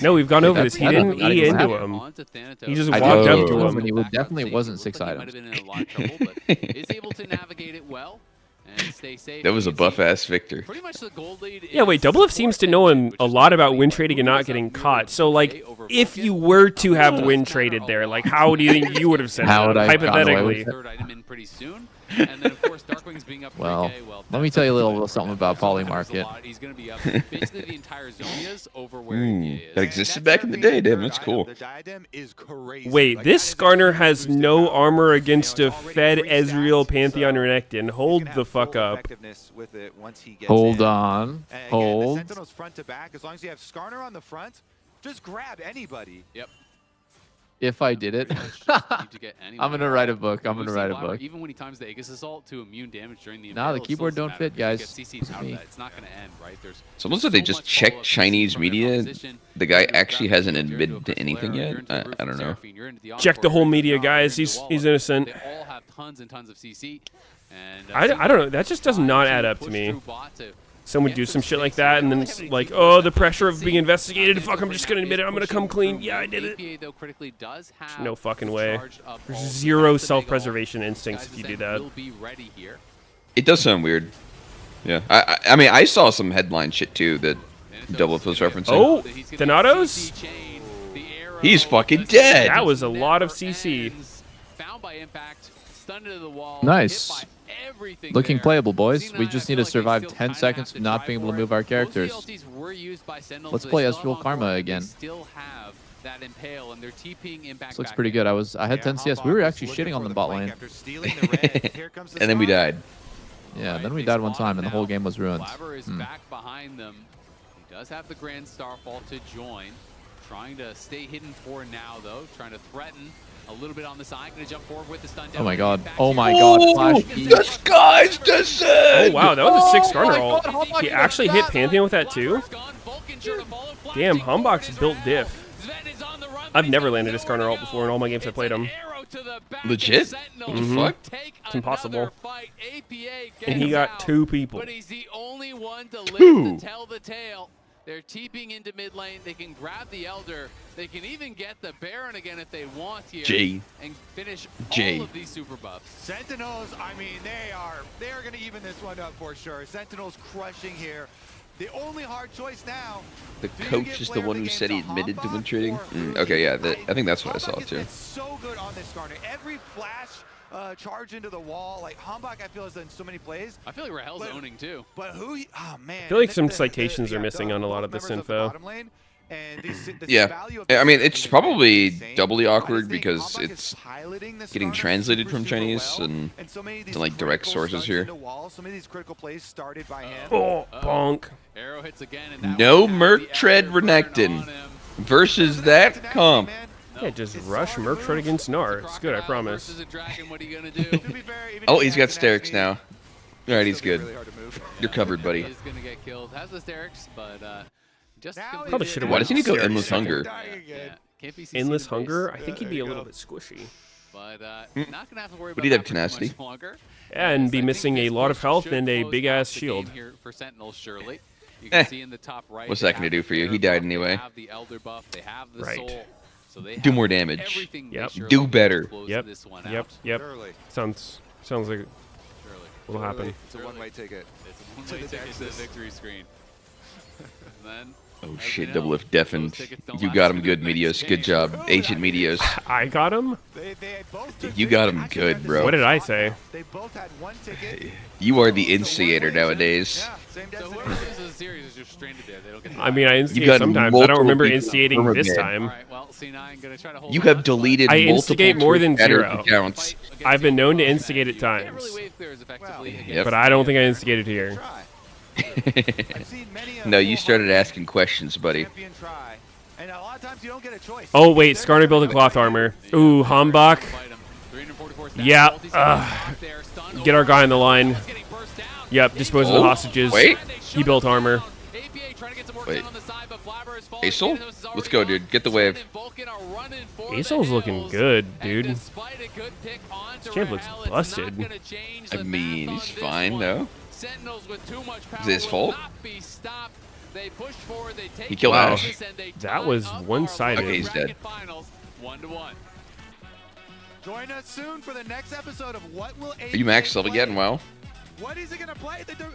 No, we've gone over this. He didn't that E didn't into happen. him. He just I walked did up to and him. he definitely wasn't 6 items. Is able to navigate it well and stay safe. That was a buff-ass Victor. Pretty much the gold lead. Yeah, wait, Doublelift seems to know a lot about win trading and not getting caught. So, like, if you were to have win traded there, like, how do you think you would have sent How it? would I have gotten away with Hypothetically. it? Third item in pretty soon. And then, of course, Darkwing's being up 3K. Well, let me tell you a little something about Poly Market. He's going to be up basically the entire Zonia's over where he is. That existed back in the day, damn, that's cool. The diadem is crazy. Wait, Like, this that is Skarner actually has boosted no power. armor against You know, a it's already Fed great Ezreal stats, Pantheon so Renekton. he Hold can the have full fuck up. effectiveness with it once he gets Hold in. on. And again, Hold. the Sentinel's front to back, as long as you have Skarner on the front, just grab anybody. Yep. If I did it, Need to get anyone. I'm gonna write a book. I'm We've gonna seen write a Lyra, book. Even when he times the Aegis Assault to immune damage during the Nah, the impale, it keyboard still don't doesn't fit, matter. guys. If you get CC'd It's out of me. that, it's not going to end, right? There's It's almost like they just checked Chinese media. The guy actually hasn't admitted to anything yet. I don't know. Check the whole media, guys. He's innocent. They all have tons and tons of CC. And I don't know. That just does not add up to me. Someone do some shit like that, and then it's like, oh, the pressure of being investigated. Fuck, I'm just gonna admit it. I'm gonna come clean. Yeah, I did it. No fucking way. There's zero self-preservation instincts if you do that. It does sound weird. Yeah, I mean, I saw some headline shit too that Doublelift was referencing. Oh, Thanatos? He's fucking dead. That was a lot of CC. Found by impact, stunned into the wall. Nice. Everything Looking there. playable, boys. C9, We just I need to feel like they survive still 10 kinda seconds have to of not try being able to for move it. our Those characters. loyalties were used by Sentinels, Let's so play they Ezreal still have Karma one, but again. They still have that impale, and they're TPing impact. This looks back pretty in. good. I had 10 CS. We were actually shitting on the bot lane. And then we died. Yeah, then we died one time, and the whole game was ruined. Blabber is back behind them. He does have the Grand Starfall to join. Trying to stay hidden for now, though. Trying to threaten a little bit on the side. Going to jump forward with the stun. Oh my god. Oh my god. Flash E. The sky's descent! Oh wow, that was a 6 Skarner ult. He actually hit Pantheon with that too? Damn, Humbok's built diff. I've never landed a Skarner ult before in all my games I played him. Legit? What the fuck? It's impossible. And he got 2 people. But he's the only one to live to tell the tale. They're TPing into mid lane. They can grab the Elder. They can even get the Baron again if they want here. J. And finish J. all of these super buffs. Sentinels, I mean, they're going to even this one up for sure. Sentinels crushing here. The only hard choice now. The coach is the one who said he admitted to win trading. Okay, yeah, I think that's what I saw too. It's so good on this Skarner. Every flash charge into the wall, like Hambach, I feel has done so many plays. I feel like Rahel's owning too. But oh man. I feel like some citations are missing on a lot of this info. Yeah, I mean, it's probably doubly awkward because it's getting translated from Chinese and to like direct sources here. Some of these critical plays started by him. Oh, bonk. Arrow hits again, and that No one Merc has the Tread Elder burn Renekton on him. versus that comp. Yeah, just rush Merc Tread against Gnar. It's good, I promise. Versus a dragon, what are you gonna do? Oh, he's got Sterix now. All right, he's good. You're covered, buddy. He's gonna get killed. Has the Sterix, but just Probably should have. Why doesn't he go Sterix Endless second. Hunger? Yeah, can't be CC'd Endless in base. Hunger? I think he'd be a little bit squishy. But not gonna have to worry But about he'd have that for too much tenacity. longer. Yeah, and be I think missing this a lot of push health should and a close big out ass the shield. game here for Sentinels, surely. You can see in the top right. What's they that gonna have do the for you? He Baron died buff, anyway. They have the Elder buff. They have the Right. Soul. So they Do have more damage. everything Yep. they sure Do hope better. to close Yep. this one Yep. out. Yep. Surely. Sounds like what'll happen. It's a one-way ticket. It's a one-way ticket to the victory screen. Then, Oh as shit, we know, Doublelift deafened. those tickets don't You last got him through good, the next Meteos. Good game. job, Ancient Meteos. I got him? They both took You big- got 'em actually good, had the bro. same What did I spot say? now. They both had one ticket. You are the So instigator one-way, nowadays. Yeah, same So whoever destination. loses the series is just stranded there. They don't get the I mean, I instigate got sometimes. I don't multiple remember people instigating from this again. time. All right, well, C9 gonna try to hold You on, have but deleted I multiple instigate more than Twitter 0. accounts. against I've been known to Eagles, instigate at you can't times. really wave clears effectively Well, against But I don't the think I instigated here. Try. I've seen many a No, you full started hundred asking questions, buddy. champion try. And a lot of times you don't get a choice. Oh wait, They're Skarner built a gonna cloth fight. armor. Ooh, Hambach. fight him. 344 stats, Yeah, multi-stat there, stun get our over, guy on the line. getting burst down. Yep, dispose of the Oh, hostages. wait. He built armor. APA trying to get Wait. Aesol? Let's go, dude. Get the wave. Aesol's looking good, dude. This champ looks busted. I mean, he's fine, though. Is it his fault? He killed Ash. That was one-sided. Okay, he's dead. 1-1. Join us soon for the next episode of What Will Are you max level yet? Wow. What is he gonna play? This is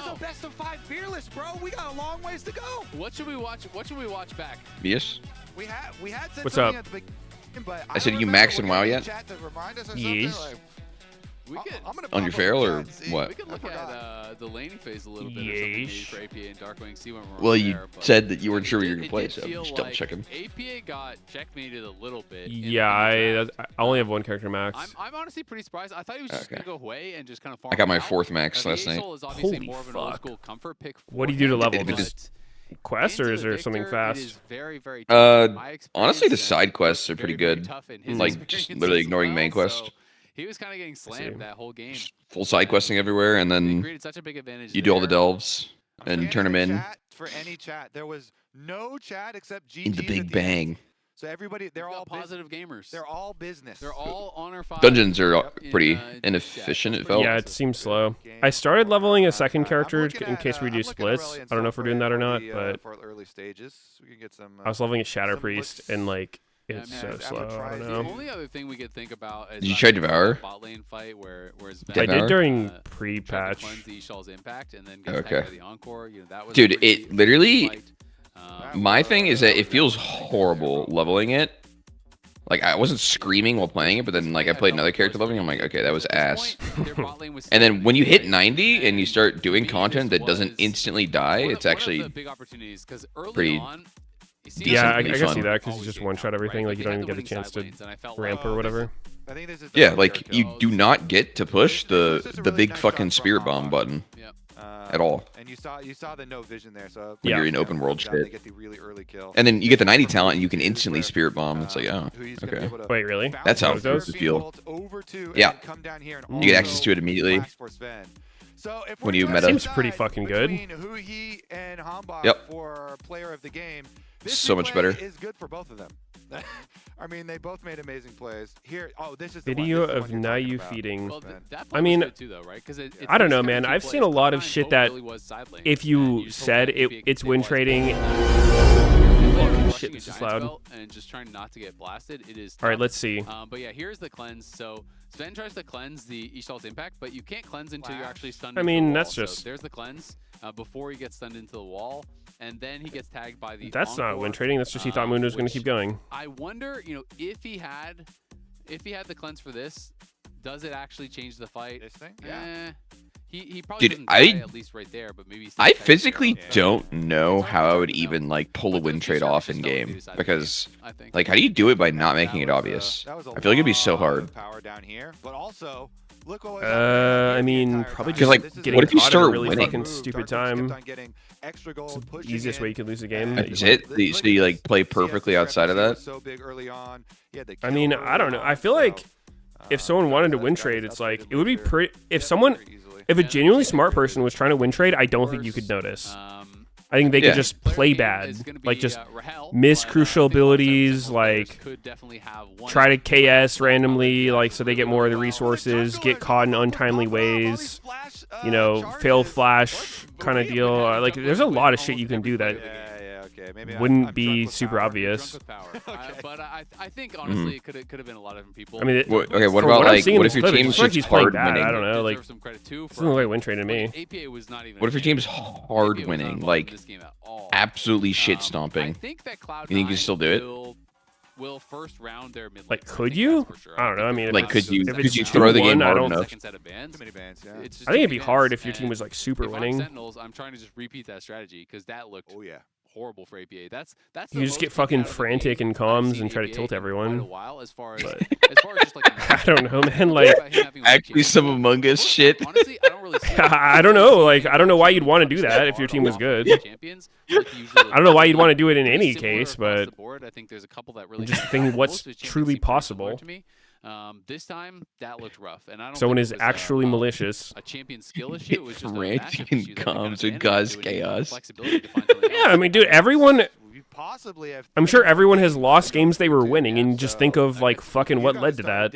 a best of 5 fearless, bro. We got a long ways to go. What should we watch? What should we watch back? Yes. We had said What's something up? at the beginning, but I said you max in WoW yet? Yes. On your feral or what? We could look at the laning phase a little bit or something maybe for APA and Darkwing, see when we're Well, you there, but said that you weren't sure what you were going to play, did so feel just double like checking. APA got checkmated a little bit. Yeah, I only have one character max. I'm honestly pretty surprised. I thought he was just going to go away and just kind of farm I got my out. 4th max last night. Is obviously Holy more of an old fuck. school comfort pick. What do you do to level? If it Just quest, or is there something fast? Honestly, the side quests are pretty good. Like, just literally ignoring main quest. He was kind of getting slammed that whole game. Full side questing everywhere, and then you do all the delves and turn them in. For any chat, there was no chat except GG In the Big Bang. So everybody, they're all positive gamers. They're all business. They're all honor 5. Dungeons are pretty inefficient, it felt. Yeah, it seems slow. I started leveling a second character in case we do splits. I don't know if we're doing that or not, but for early stages, we can get some. I was leveling a Shatter Priest, and like it's so slow. I don't The know. only other thing we could think about is Did you try Devour? bot lane fight where I did during tried to pre-patch. cleanse the Ishall's impact and then gets Okay. tagged by the Encore. You know, that was Dude, a pretty it literally. fight. My thing is that it feels horrible leveling it. Like, I wasn't screaming while playing it, but then, like, I played another character leveling, I'm like, okay, that was ass. And then when you hit 90 and you start doing content that doesn't instantly die, it's actually pretty Yeah, I decently can fun. see that because you just one-shot everything. Like you don't even get a chance to ramp or whatever. I think this is Yeah, like, you do not get to push the big fucking spirit bomb button at all. And you saw the no vision there, so When you're in open world They shit. get the really early kill. And then you get the 90 talent and you can instantly spirit bomb. It's like, oh, okay. Wait, really? That's how it it's supposed goes? to feel. Yeah. You get access to it immediately. So if When we're you gonna meta. Seems pretty fucking good. between Huhi and Hambach Yep. for player of the game, this So much replay better. is good for both of them. I mean, they both made amazing plays. Here, this is Video the one, of you're talking Nayu about. feeding. Well, that I mean, was good too, though, right? 'Cause I don't know, it's man. two I've plays. seen a lot of Combined, shit both that really was side lane, if and you just said hope that it's it win was. trading. Rushing Shit, a this is Giants loud. belt and just trying not to get blasted. It is. All right, tough. let's see. But yeah, here's the cleanse. So Sven tries to cleanse the Ishtal's impact, but you can't cleanse until you're actually stunned. I into mean, the wall. that's So just- there's the cleanse before he gets stunned into the wall, and then he gets tagged by the. That's not Encore, win trading. That's just he thought Mundo was going to which keep going. I wonder, if he had the cleanse for this, does it actually change the fight? This thing? Yeah. He probably Dude, doesn't die at least right there, but maybe. He's I tagged physically there. don't know how I would even, like, pull a win trade off in game. Because, like, how do you do it by not making it obvious? I feel like it'd be so hard. Power down here, but also look what was I mean, probably just like, getting what if you caught at a start really winning? fucking stupid time. It's the easiest way you could lose a game. Is it? So you, like, play perfectly outside of that? So big early on. I mean, I don't know. I feel like if someone wanted to win trade, it's like it would be pretty. If a genuinely smart person was trying to win trade, I don't think you could notice. I think they could just play bad, like just miss crucial abilities, like try to KS randomly, like so they get more of the resources, get caught in untimely ways, fail flash kind of deal. Like there's a lot of shit you can do that wouldn't be super obvious. But I think honestly it could have been a lot of different people. I mean, Okay, what from about, what I'm like, seeing in what this if your clip, it team's looks like just he's playing hard bad. winning? I don't know, like Deserves some credit too doesn't look like win trade to me. APA was not even. What if your team's hard winning? Like, absolutely shit I stomping? think that Cloud9 You think you can still do it? will first round their mid lane. Like, could you? I don't know. I mean, if Like, it's- could you if it's throw the 2-1, game I hard don't- enough? Second set of bans. Too many bans, yeah. It's just I think too it'd be many hard bans, if your team and was like super if I'm winning. Sentinels, I'm trying to just repeat that strategy because that looked Oh yeah. horrible for APA. That's You just get fucking frantic in comms and try to tilt everyone. As far as But- just like I don't know, man. Like, Actually, some Among Us shit. Honestly, I don't really see I don't know. Like, I don't know why you'd want to do that if your team was good. Champions, I don't know why you'd want to do it in any case, but I think there's a couple that really I'm just thinking what's most of the champions truly seem pretty similar possible. to me. This time, that looked rough. And I don't Someone think is it was actually malicious. a champion skill issue. It was just a matchup Ranting issue that they comes kind and of cause managed to do, and you know, chaos. flexibility to find something Yeah, I else. mean, dude, everyone. We possibly have. I'm sure everyone has lost games they were winning, and you just think of like fucking what led to that.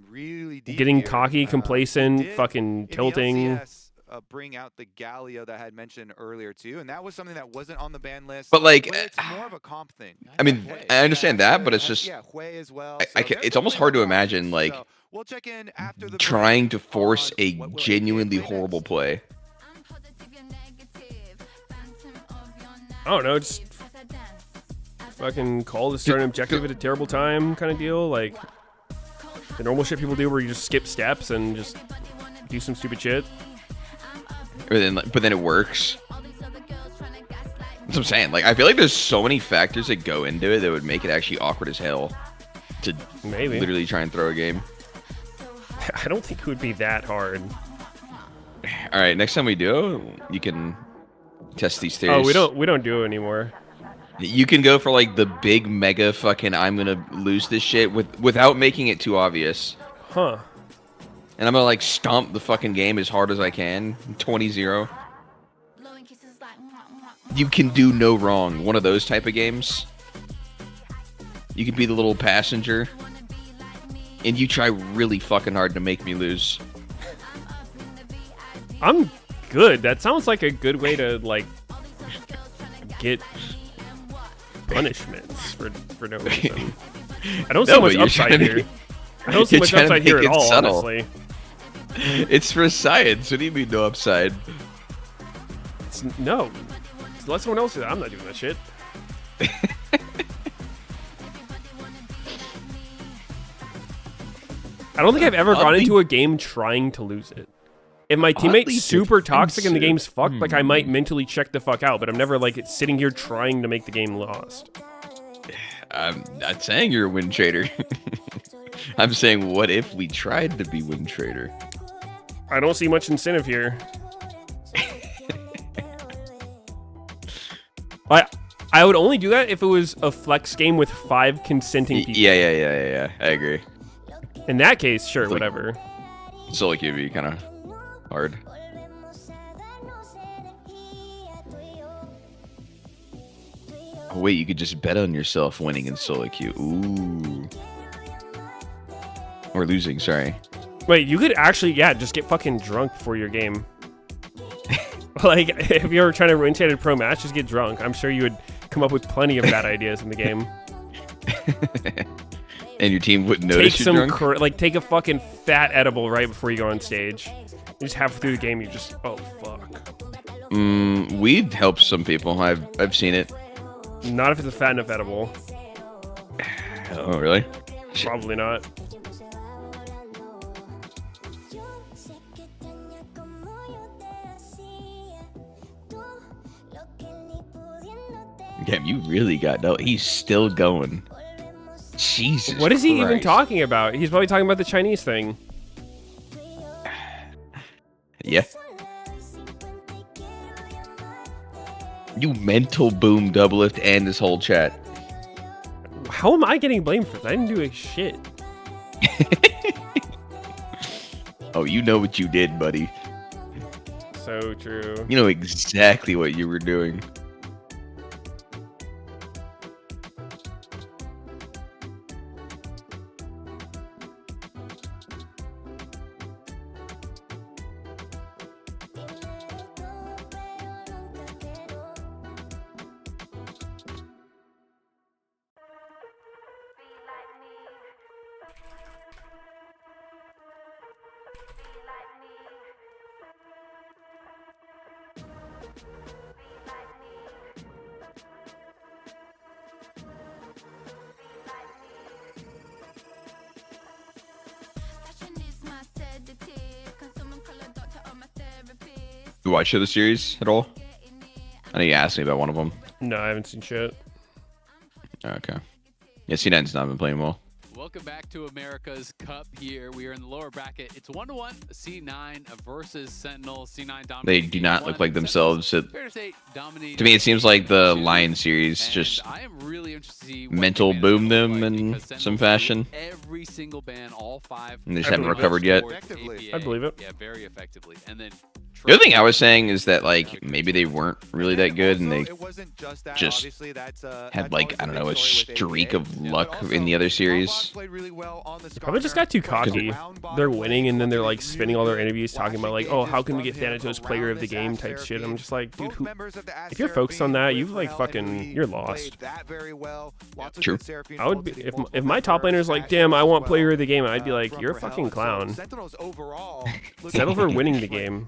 Really deep Getting here. cocky, complacent, Did fucking in the tilting. LCS, bring out the Galio that I had mentioned earlier too, and that was something that wasn't on the ban list. But like, Hwei, it's more of a comp thing. I mean, I understand that, but it's just, yeah, Hwei as well. it's almost hard to imagine like So we'll check in after the trying break to force on a what will genuinely play horrible next. play. I don't know, just fucking call to start an objective at a terrible time kind of deal. Like the normal shit people do where you just skip steps and just do some stupid shit. But then it works. That's what I'm saying. Like, I feel like there's so many factors that go into it that would make it actually awkward as hell to Maybe. literally try and throw a game. I don't think it would be that hard. All right, next time we do, you can test these theories. Oh, we don't do it anymore. You can go for like the big mega fucking I'm gonna lose this shit without making it too obvious. Huh. And I'm gonna like stomp the fucking game as hard as I can. 20-0. You can do no wrong. One of those type of games. You can be the little passenger. And you try really fucking hard to make me lose. I'm good. That sounds like a good way to like get punishments for no reason. I don't see No, much but you're upside trying to- here. I don't see you're much trying to upside here make at it all, subtle. honestly. It's for science. What do you mean no upside? No. Let someone else do that. I'm not doing that shit. I don't think I've ever gone into a game trying to lose it. If my teammate's super toxic and the game's fucked, like I might mentally check the fuck out, but I'm never like sitting here trying to make the game lost. I'm not saying you're a win trader. I'm saying, what if we tried to be win trader? I don't see much incentive here. I would only do that if it was a flex game with 5 consenting people. Yeah. I agree. In that case, sure, It's like- whatever. Solo queue would be kind of hard. Oh, wait, you could just bet on yourself winning in solo queue. Ooh. Or losing, sorry. Wait, you could actually, yeah, just get fucking drunk before your game. Like, if you're trying to win a pro match, just get drunk. I'm sure you would come up with plenty of bad ideas in the game. And your team wouldn't notice Take you're some, drunk? like, take a fucking fat edible right before you go on stage. You just halfway through the game, you just, oh, fuck. Weed helps some people. I've seen it. Not if it's a fat enough edible. Oh, really? Probably not. Damn, you really got no. He's still going. Jesus. What is he even Christ. talking about? He's probably talking about the Chinese thing. Yeah. You mental boom doublelift and this whole chat. How am I getting blamed for this? I didn't do a shit. Oh, you know what you did, buddy. So true. You know exactly what you were doing. You watch the series at all? I know you asked me about one of them. No, I haven't seen shit. Okay. Yeah, C9's not been playing well. Welcome back to America's Cup here. We are in the lower bracket. It's 1-1, C9 versus Sentinel. C9 dominating. They do not look like themselves. Fair to say, dominating. To me, it seems like the Lion series just I am really interested to see mental boomed them in some fashion. Every single ban, all 5. And they just haven't recovered yet. I believe it. Yeah, very effectively. And then The other thing I was saying is that like maybe they weren't really that good and they just had like, I don't know, a streak of luck in the other series. Probably just got too cocky. They're winning and then they're like spinning all their interviews talking about like, oh, how can we get Thanatos player of the game type shit. I'm just like, dude, if you're focused on that, you've like fucking, you're lost. True. I would be, if my top laner is like, damn, I want player of the game, I'd be like, you're a fucking clown. Settle for winning the game.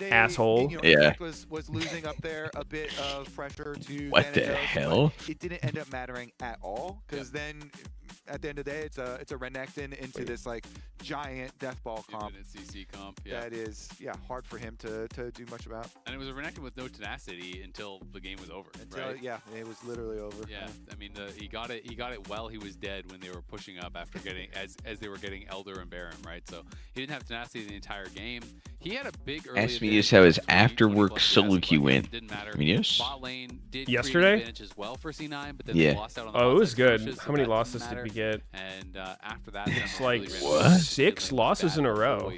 Asshole. Yeah. Was losing up there a bit of pressure to What the hell? It didn't end up mattering at all because then at the end of the day it's a Renekton into this like giant death ball comp. CC comp, yeah. That is hard for him to do much about. And it was a Renekton with no tenacity until the game was over. Right? Yeah, it was literally over. Yeah, I mean he got it while he was dead when they were pushing up after getting as they were getting Elder and Baron, right? So he didn't have tenacity the entire game. He had a big early Ask me just how his after-work solo queue went. Meteos? Yesterday? As well for C9, but then Yeah. they lost out on the Oh, it was good. pushes, How so many that losses didn't did matter. we get? And after that, It's Sentinel like really what? ran 6 losses in a row.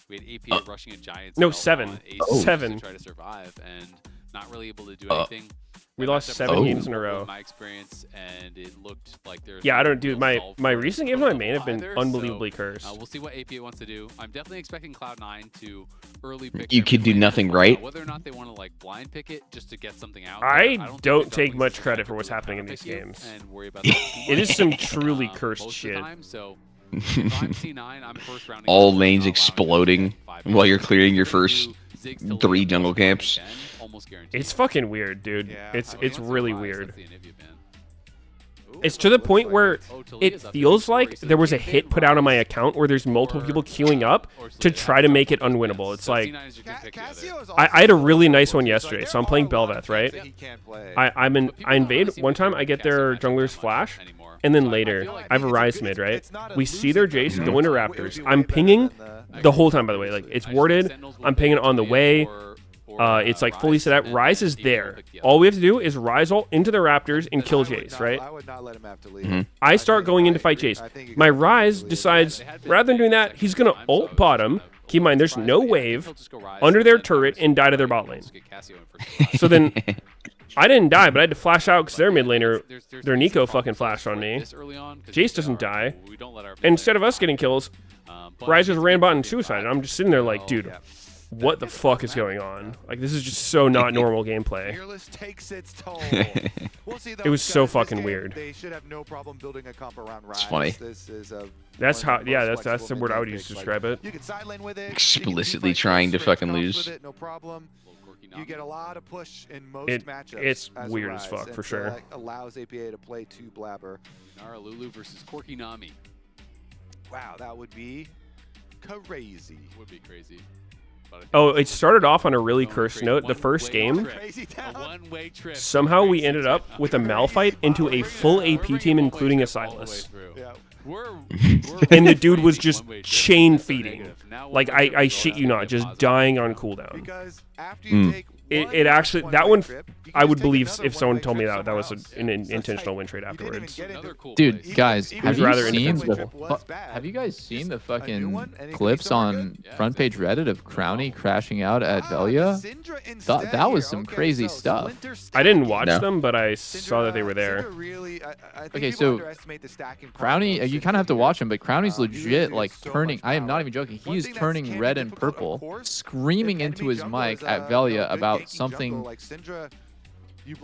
We had APA rushing at Giants. No, and 7. L1 aces 7. To try to survive and not really able to do Uh, anything. We That lost matchup 7 was games in a horrible row. in my experience, and it looked like there's Yeah, I don't, dude. real My solve my for it recent from games on my the main have been either, unbelievably so, cursed. we'll see what APA wants to do. I'm definitely expecting Cloud9 to early pick. You their could do mid lane. nothing right. Whether or not they want to like blind pick it just to get something out. I think don't the take Ducklings much will credit for what's actively happening in these counterpick you games. And worry about that too It much. is some truly cursed Most shit. of the time, so if I'm C9, I'm first rounding All up, lanes not allowing exploding them to get 5 while you're kills. clearing your If they do first Ziggs to 3 lead jungle up camps. again, almost guaranteed. It's fucking weird, dude. Yeah. It's I mean, it's once in a really while, weird. that's the Anivia ban. Ooh, It's to the looks point like where Talia's it up there. feels like Corey, so there was a they hit ban put out on my Rise account where there's multiple or, people queuing up or to Talia. try to make it That's unwinnable. yes. It's So like C9 is your good pick together. I had a really nice one yesterday, so I'm playing Belveth, right? I But people I don't really invade seem one to time. care I get about their Cassio jungler's matchup flash, anymore. and then So I later feel like I have a it's rise good- mid, right? it's not a We see their losing Jace game. go into It would Raptors. be way I'm better pinging than the whole time, by the way. Like it's warded. I'm pinging on the way. It's like fully set up. Rise is there. All we have to do is rise ult into the Raptors and kill Jace, right? I would not let him have to leave. Mhm. I start going in to fight Jace. My Rise decides, rather than doing that, he's going to ult bottom. Keep in mind, there's no wave under their turret and die to their bot lane. So then, I didn't die, but I had to flash out because their mid laner, their Nico fucking flashed on me. Jace doesn't die. And instead of us getting kills, Rise just ran bot and suicide. I'm just sitting there like, dude, what the fuck is going on? Like, this is just so not normal gameplay. Fearless takes its toll. We'll see, though, It was so guys, this fucking game, weird. They should have no problem building a comp around Rise. It's funny. This is a That's one how, of the yeah, most that's the flexible word I would mid-game use to picks. describe it. You can side lane with it. Explicitly you can trying to straight fucking comps lose. with it, no problem. You get a lot of push in most matchups. It's as a weird as Rise, fuck, and for so sure. that allows APA to play to Blabber. Nara Lulu versus Corky Nami. Wow, that would be crazy. Would be crazy. Oh, it started off on a really cursed note. The first game, Crazy A town. one-way trip. somehow we ended up with a Malphite into a full AP team, including a Silas. Yeah. And the dude was just chain feeding. Like, I shit you not, just dying on cooldown. Because after you take It actually, that one, I would believe if someone told me that was an intentional win trade afterwards. Dude, guys, was have you rather seen indefensible. have you guys seen the new fucking one, and it could be clips somewhere on good. front page Reddit of Crowny crashing out at Velia? That was some crazy stuff. I didn't watch No. them, but I saw that they were there. Okay, so Crowny, you kind of have to watch him, but Crowny's legit like turning. I am not even joking. He is turning red and purple, screaming into his mic at Velia about something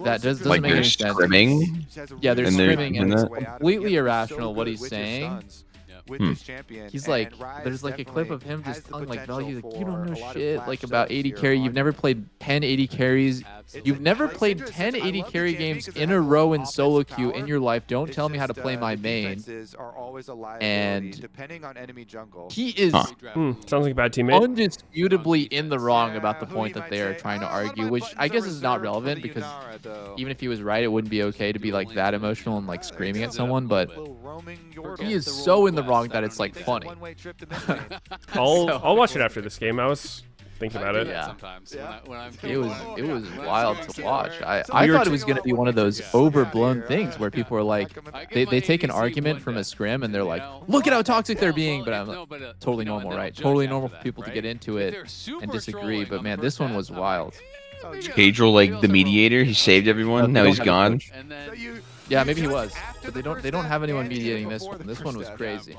that doesn't Like make they're any sense. scrimming? Yeah, they're And they're screaming, doing and that? it's completely irrational what he's saying. With this champion. He's and like, Rise there's like a clip of definitely him has just the telling like potential Velia, he's like, you don't for know a lot of shit flash like about subs 80 here carry. on You've never played 10 80 carries. You've never played 10 80 carry games in a row in solo queue in your life. Don't tell me how to play my main. And depending on enemy jungle. He is Sounds like a bad teammate. undisputably in the wrong about the point that they are trying to argue, which I guess is not relevant because even if he was right, it wouldn't be okay to be like that emotional and like screaming at someone. But roaming your He is so in the wrong that it's like funny. One-way trip to mid lane. I'll watch it after this game. I was thinking about it. Yeah. Sometimes when I'm It was wild to watch. I We were thought it was gonna be one of those overblown things where people are like, they take an argument from a scrim and they're like, look at how toxic they're being, but I'm like, totally normal, right? Totally normal for people to get into it and disagree. But man, this one was wild. Cadril, like the mediator, he saved everyone. Now he's gone. Yeah, maybe he was, but they don't have anyone mediating this one. This one was crazy.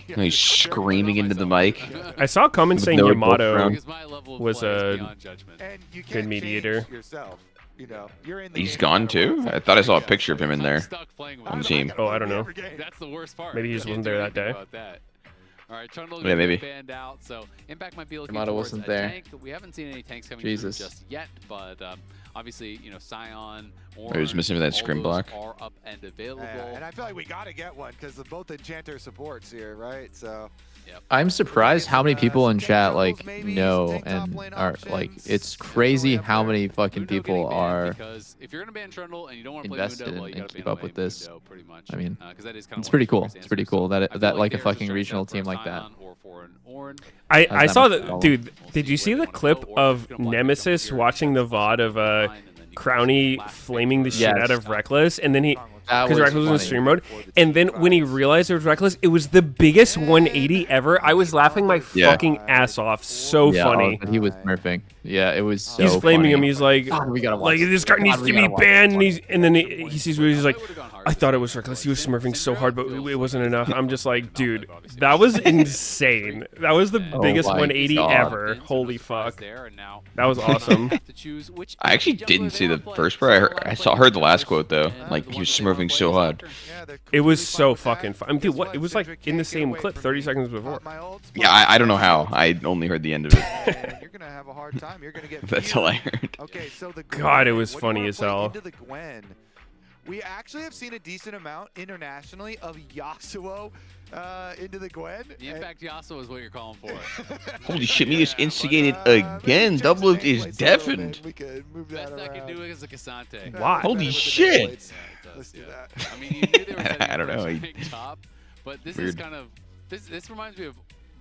He's screaming into the mic. I saw comments saying No Yamato background. was a good mediator. He's gone too? I thought I saw a picture of him in there on the team. Oh, I don't know. That's the worst part. Maybe he just wasn't there that day. All right, Trundle Yeah, maybe. banned out, so Impact might be looking Yamato towards wasn't a there. tank. We haven't seen any tanks coming Jesus. through just yet, but obviously, you know, Scion or He was missing that all scrim those block. are up and available. And I feel like we gotta get one because both Enchanter supports here, right? So. I'm surprised how many people in chat like know and are like. It's crazy how many fucking people are because if you're gonna ban Trundle and you don't want to play invested Mundo, well, you and gotta keep ban up away with this. Mundo, pretty much. I mean, 'cause that is kind of it's pretty cool. one of the It's pretty answers. cool So I that feel like a they're fucking just regional trying team to like that. Scion or for an Ornn. I that saw much the follow. dude. Did you see the clip of Nemesis watching the VOD of Crowny flaming the shit Yes. out of Reckless, and then he That because Reckless was in funny. stream mode, and then when he realized it was Reckless, it was the biggest 180 ever. I was laughing my Yeah. fucking ass off. So Yeah, funny. but he was smurfing. Yeah, it was so He's flaming funny. him. He's like, God, we gotta watch like this guy God, needs we to be gotta watch banned. this. And then he sees what he's like. I thought it was Reckless. He was smurfing so hard, but it wasn't enough. I'm just like, dude, that was insane. That was the biggest my 180 God. ever. Holy fuck. That was awesome. I actually didn't see the first part. I heard the last quote though. Like he was smurfing so hard. It was so fucking fun. I mean, dude, what? It was like in the same clip 30 seconds before. Yeah, I don't know how. I only heard the end of it. You're gonna have a hard time. You're gonna get. That's all I heard. Okay, so the God, it Gwen, was when you funny wanna as play hell. Into the Gwen, we actually have seen a decent amount internationally of Yasuo into the Gwen. The Impact Yasuo is what you're calling for. Holy shit, Meteos instigated again. Double loop is deafened. We could move that Best I can around. do is a Cassante. Why? Holy shit. Let's do that. I mean, you knew they were setting I don't up for know. a top, but this is Weird. kind of this reminds me of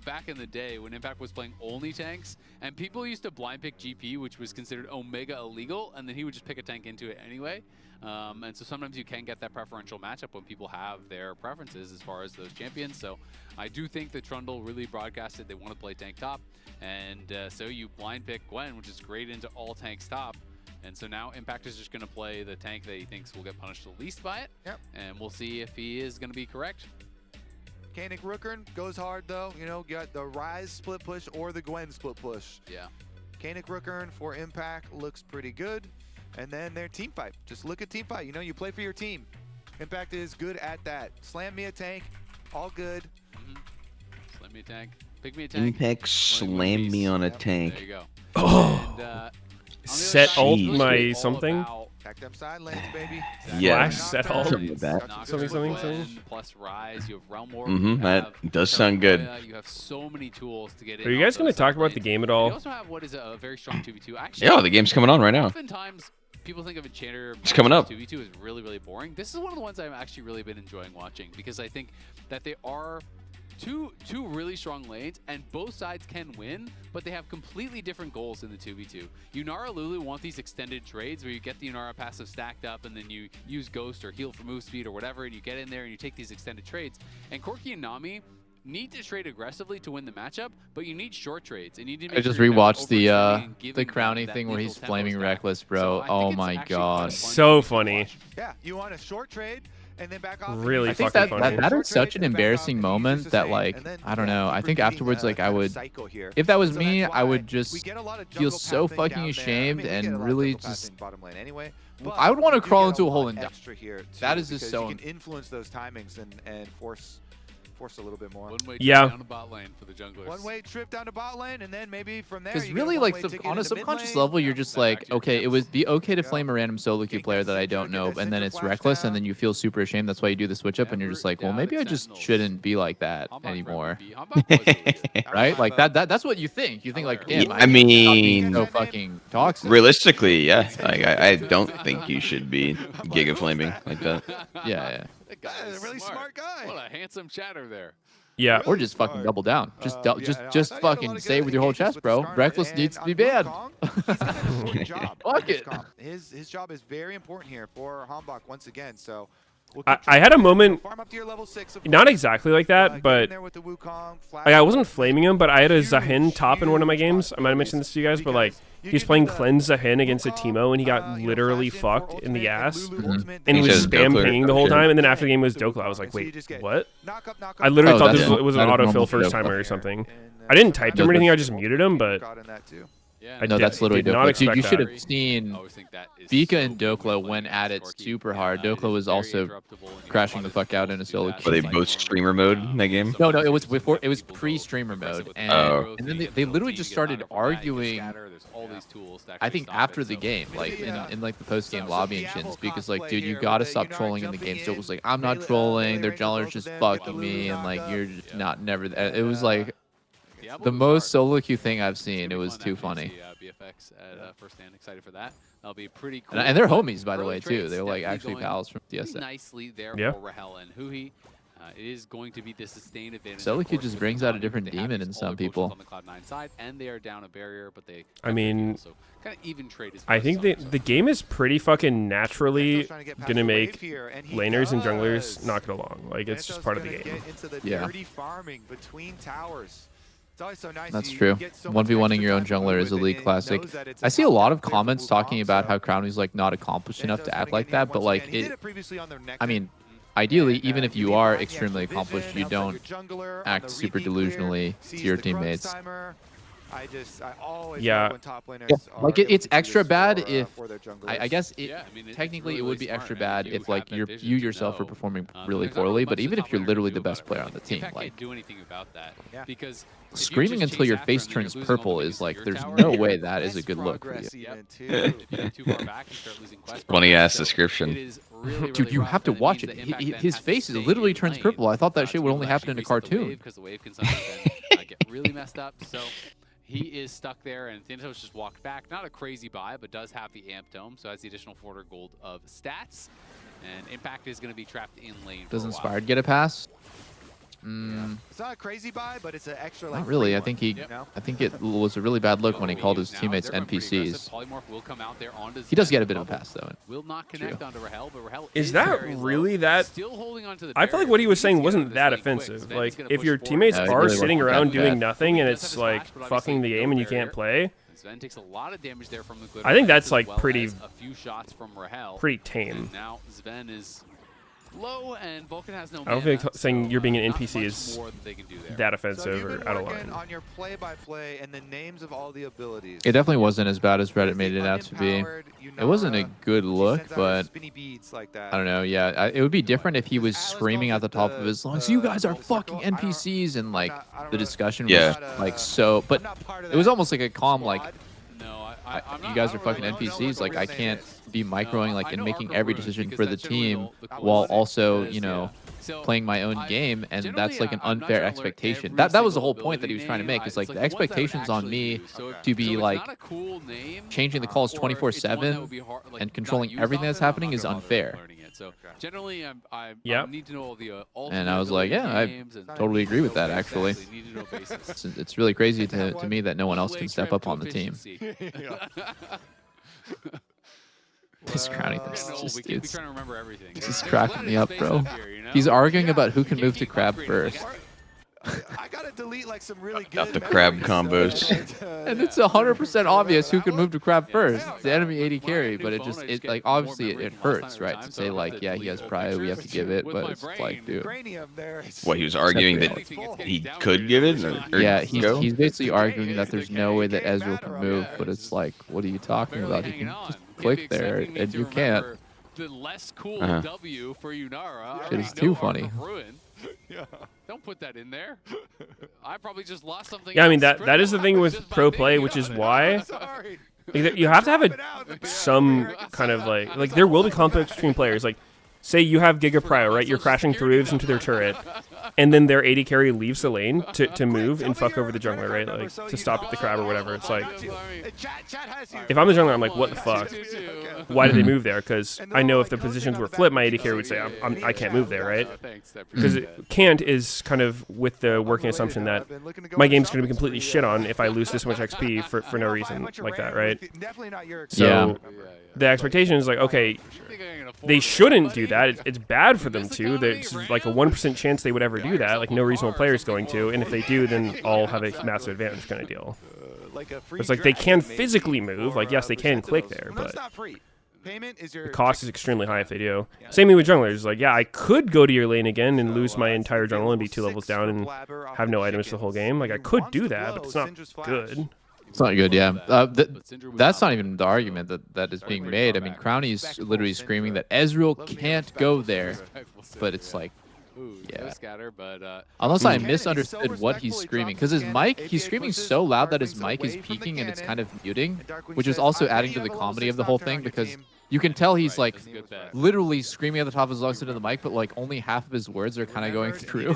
back in the day when Impact was playing only tanks, and people used to blind pick GP, which was considered Omega illegal, and then he would just pick a tank into it anyway. And so sometimes you can get that preferential matchup when people have their preferences as far as those champions. So I do think that Trundle really broadcasted they want to play tank top, and so you blind pick Gwen, which is great into all tanks top. And so now Impact is just going to play the tank that he thinks will get punished the least by it. Yep. And we'll see if he is going to be correct. Koenig Rookern goes hard though. You know, got the Rise split push or the Gwen split push. Yeah. Koenig Rookern for Impact looks pretty good. And then their team fight. Just look at team fight. You know, you play for your team. Impact is good at that. Slam me a tank. All good. Slam me a tank. Pick me a tank. Impact slam me on a There tank. you go. Oh. And, Set alt Jeez. my something. Back them side lanes, baby. Yeah. Flash set alt. Something like that. Something. Plus Rise, you have Realm Warp. That does sound good. You have so many tools to get in. Are you guys going to talk about the game at You all? also have what is a very strong 2v2. Actually, Yeah, the game's coming on right now. Oftentimes, people think of Enchanter It's coming up. 2v2 is really, really boring. This is one of the ones I've actually really been enjoying watching because I think that they are two really strong lanes, and both sides can win, but they have completely different goals in the 2v2. Yunara Lulu want these extended trades where you get the Yunara passive stacked up and then you use Ghost or heal for move speed or whatever, and you get in there and you take these extended trades. And Corki and Nami need to trade aggressively to win the matchup, but you need short trades. And you need to make I just sure you're never rewatched overextending and the giving them Crowny that thing where lethal he's tempo flaming stack. Reckless, bro. So I think Oh it's my actually God. quite fun So to funny. watch. Yeah, you want a short trade and then back off. Really I think fucking that, funny. that is such an embarrassing moment that like I don't know. I think afterwards like I would, if that was me, I would just feel so fucking ashamed and really just I would want to crawl into a hole and die. That is just so. You can influence those timings and force a little bit more. One-way Yeah. trip down the bot lane for the junglers. One-way trip down to bot lane, and then maybe from there. Because you get a really, like, one-way ticket on a into mid subconscious lane. level, you're just like, okay, it would be okay to flame a random solo queue player that I don't know, and then it's reckless, and then you feel super ashamed. That's why you do the switch up, and you're just like, well, maybe I just shouldn't be like that anymore, right? Like that's what you think. You think like, damn, Yeah, I mean, so fucking toxic. realistically, yeah. Like I don't think you should be giga flaming like that. Yeah, That guy is a really smart guy. What a handsome chatter there. Yeah. Or just fucking double down. Just fucking say it with your whole chest, bro. Reckless needs to be banned. Fuck it. His job is very important here for Hambach once again. So I had a moment, farm up to your level 6, of not course. exactly like that, but There with the Wukong, I wasn't flaming him, but I had a Zahin top in one of my games. I might have mentioned this to you guys, but like he was playing Cleanse Zahin against a Teemo, and he got literally fucked in the ass. And he He was says spam Dokler, pinging the whole sure. time, and then after the game was Dokla. I was like, wait, what? knock up, I literally Oh, thought that's- it was an that is autofill normal first Dokla. timer or something. I didn't type him or anything, I just muted him, but Yeah, I No, did- that's literally did not Dokla. Dude, you expect should that. have seen I always think that is Bika so and cool Dokla when went playing at against it Sparky. super hard. It Dokla is was very also interruptible, and you crashing can the find fuck out it in a to solo that. queue. Were they Like, both streamer mode in that game? No, it was before. It was pre-streamer mode, and, Oh. and then they literally just started arguing. I think after the game, like in like the post-game lobby and shit, because like, dude, you gotta stop trolling in the game. Still was like, I'm not trolling. Their jungler's just fucking me, and like you're just not never. It was like the most solo queue thing I've seen. It was too funny. BFX at first stand, excited for that. That'll be pretty cool. And they're homies, by the Early way, too. trades They're like definitely actually going pals from pretty TSN. nicely there Yeah. for Rahel and Huhi. It is going to be the sustained advantage. Solo of queue course, just with brings the out a Cloud9. different They have demon these in all some the coaches people. on the Cloud9 side, and they are down a barrier, but they. I mean, so kind of even trade is. I think the game is pretty fucking naturally gonna make laners and junglers not get along. Like it's just part of the game. Yeah. Dirty farming between towers. It's always so nice. That's You true. get so much 1v1ing extra your own time to jungler move is a with it, league and classic. knows that it's I see a lot of clear for comments talking Wukong, about so how Crowney's like not accomplished enough to Meteos act putting like in here that, but once like again. He did it. it previously on their neck I then. mean, ideally, And, even if you you beat are behind the extremely actual accomplished, vision, you outside don't your jungler on act the super repeat clear, delusionally to sees your the grunts teammates. timer. I always Yeah. love when top laners Yeah, are like able it's to do extra this bad for, if for their junglers. I guess it Yeah, I mean, it's technically really, it would really be extra smart, bad and if you like have you that vision to yourself are know, performing but really there's not poorly. much But the even if top you're laner literally can the do best about it, player right? on the team, Impact like can't do anything about that. Yeah. Because if you screaming just until your chase face after him and turns you're losing all the purple minions is to like your there's tower, no you're way in that is a Best good look for you. progress even, Yep. too. If you get too far back, you start losing quest Funny progress, ass so description. it is really, Dude, really you rough, have to and it watch means it. that Impact then His has to face stay literally in turns lane, purple. I thought that shit to would be only able to happen in a actually reset the cartoon. wave, because the wave can sometimes then get really messed up. So he is stuck there, and Thanatos just walked back. Not a crazy buy, but does have the amp dome, so has the additional 400 gold of stats. And Impact is going to be trapped in lane. Does for a while. Inspired get a pass? It's not a crazy buy, but it's an extra like. Not really. free I one, think he. you know? I think it was a really bad look when he called his Now, teammates they're going pretty aggressive. NPCs. Polymorph will come out there onto He does Zen. get a bit of a Bubble pass though. Will not connect onto Rahel, but Rahel Is that very low. really that? Still holding onto the I feel like barrier. what he was needs saying to get out wasn't of that this lane quick. offensive. Sven Like is gonna if push your forward. teammates No, he are really sitting wasn't around that doing bad. nothing and He it's does have his like flash, but fucking obviously the game no and you barrier. can't play, Sven takes a lot of damage there from the glitter. I think Blades, that's as like well pretty- as a few shots from Rahel. pretty tame. And now Sven is low, and Vulcan has no I don't mana, think saying you're being an not NPC much is more that they can do there. that So offensive you've or been out of working line. on your play-by-play and the names of all the abilities. It definitely wasn't as bad as Reddit There's made the it out to be. unempowered It wasn't a Yunara. good She look, sends out her but spinny beads like that. I don't know. Yeah, it would be different if he was Atlas screaming calls at the it top of his lungs, "You guys are the circle. fucking I don't- NPCs," and like I don't the know. discussion Yeah. was like so. But I'm not part of it was that almost like a calm, like, squad. No, "You I'm not, guys I are don't fucking really know NPCs. what Like the I real can't name is. be microing like I and know making Arco every Ruin, decision because for the that's generally team the cool while thing. also, Is, you know, So playing my own I- game." And generally, that's like an I'm not unfair trying to learn expectation. every That was the single whole point that he was trying to ability make. Is name. like It's the the ones I would expectations on actually me use. So to be it's like not a cool name, changing the calls or it's one that 24/7 would be hard, like, and not controlling used everything that's often, I'm happening not is gonna bother unfair. learning it. So generally, I Yep. need to know all the And alternate I was like, ability yeah, I names and totally agree with that, exactly, actually. need to know basics. It's really crazy to me that no one else can step up on the team. This Crowning thing is just, we can't be it's, trying to remember everything. this is cracking me up, Space bro. up here, you know? He's arguing Yeah, about who can You move can't to keep crab upgrading first. this. I gotta delete like some really good. Got the crab memories, combos. And it's 100% obvious who can move to crab Yeah. first. Yeah. It's the enemy AD When I carry, get a but new it phone, just, I it get like more obviously memory it from last hurts, time right? every To time, say so I like, have to yeah, he delete has old prio, we pictures. have to give it, With but my it's like, brain. dude. Cranium there. It's What, he was arguing that he could give it? Or Yeah, go? he's basically arguing that it's there's the no way K that Ezreal can batter, move, yeah, but it's it's just like, what are you talking barely about? He hanging can on. just You'd be click there, expecting me and to you can't. remember the less cool Uh-huh. W for Yunara. I Shit already is know too Arc funny. of Ruin. Yeah. Don't put that in there. I probably just lost something. Yeah, I mean else that is the thing critical with just by pro thinking play, which about is it. why Sorry. you have to have Drop it out in the back. some Here I can kind of stop. like there will be conflicts between players. Like say you have Giga Prio, right? You're crashing 3 waves into their turret, and then their AD carry leaves the lane to move and fuck over the jungler, right? Like, to stop the crab or whatever. It's like, if I'm the jungler, I'm like, what the fuck? Why did they move there? Because I know if the positions were flipped, my AD carry would say, I can't move there, right? Because can't is kind of with the working assumption that my game's going to be completely shit on if I lose this much XP for no reason like that, right? So the expectation is like, okay, they shouldn't do that. It's bad for them to. There's like a 1% chance they would ever do that. Like no reasonable player is going to. And if they do, then I'll have a massive advantage kind of deal. It's like they can physically move. Like, yes, they can click there, but the cost is extremely high if they do. Same thing with junglers. Like, yeah, I could go to your lane again and lose my entire jungle and be 2 levels down and have no items the whole game. Like, I could do that, but it's not good. It's not good, yeah. That's not even the argument that is being made. I mean, Crowny's literally screaming that Ezreal can't go there, but it's like, yeah. Unless I misunderstood what he's screaming, because his mic, he's screaming so loud that his mic is peaking and it's kind of muting, which is also adding to the comedy of the whole thing, because you can tell he's like literally screaming at the top of his lungs into the mic, but like only half of his words are kind of going through.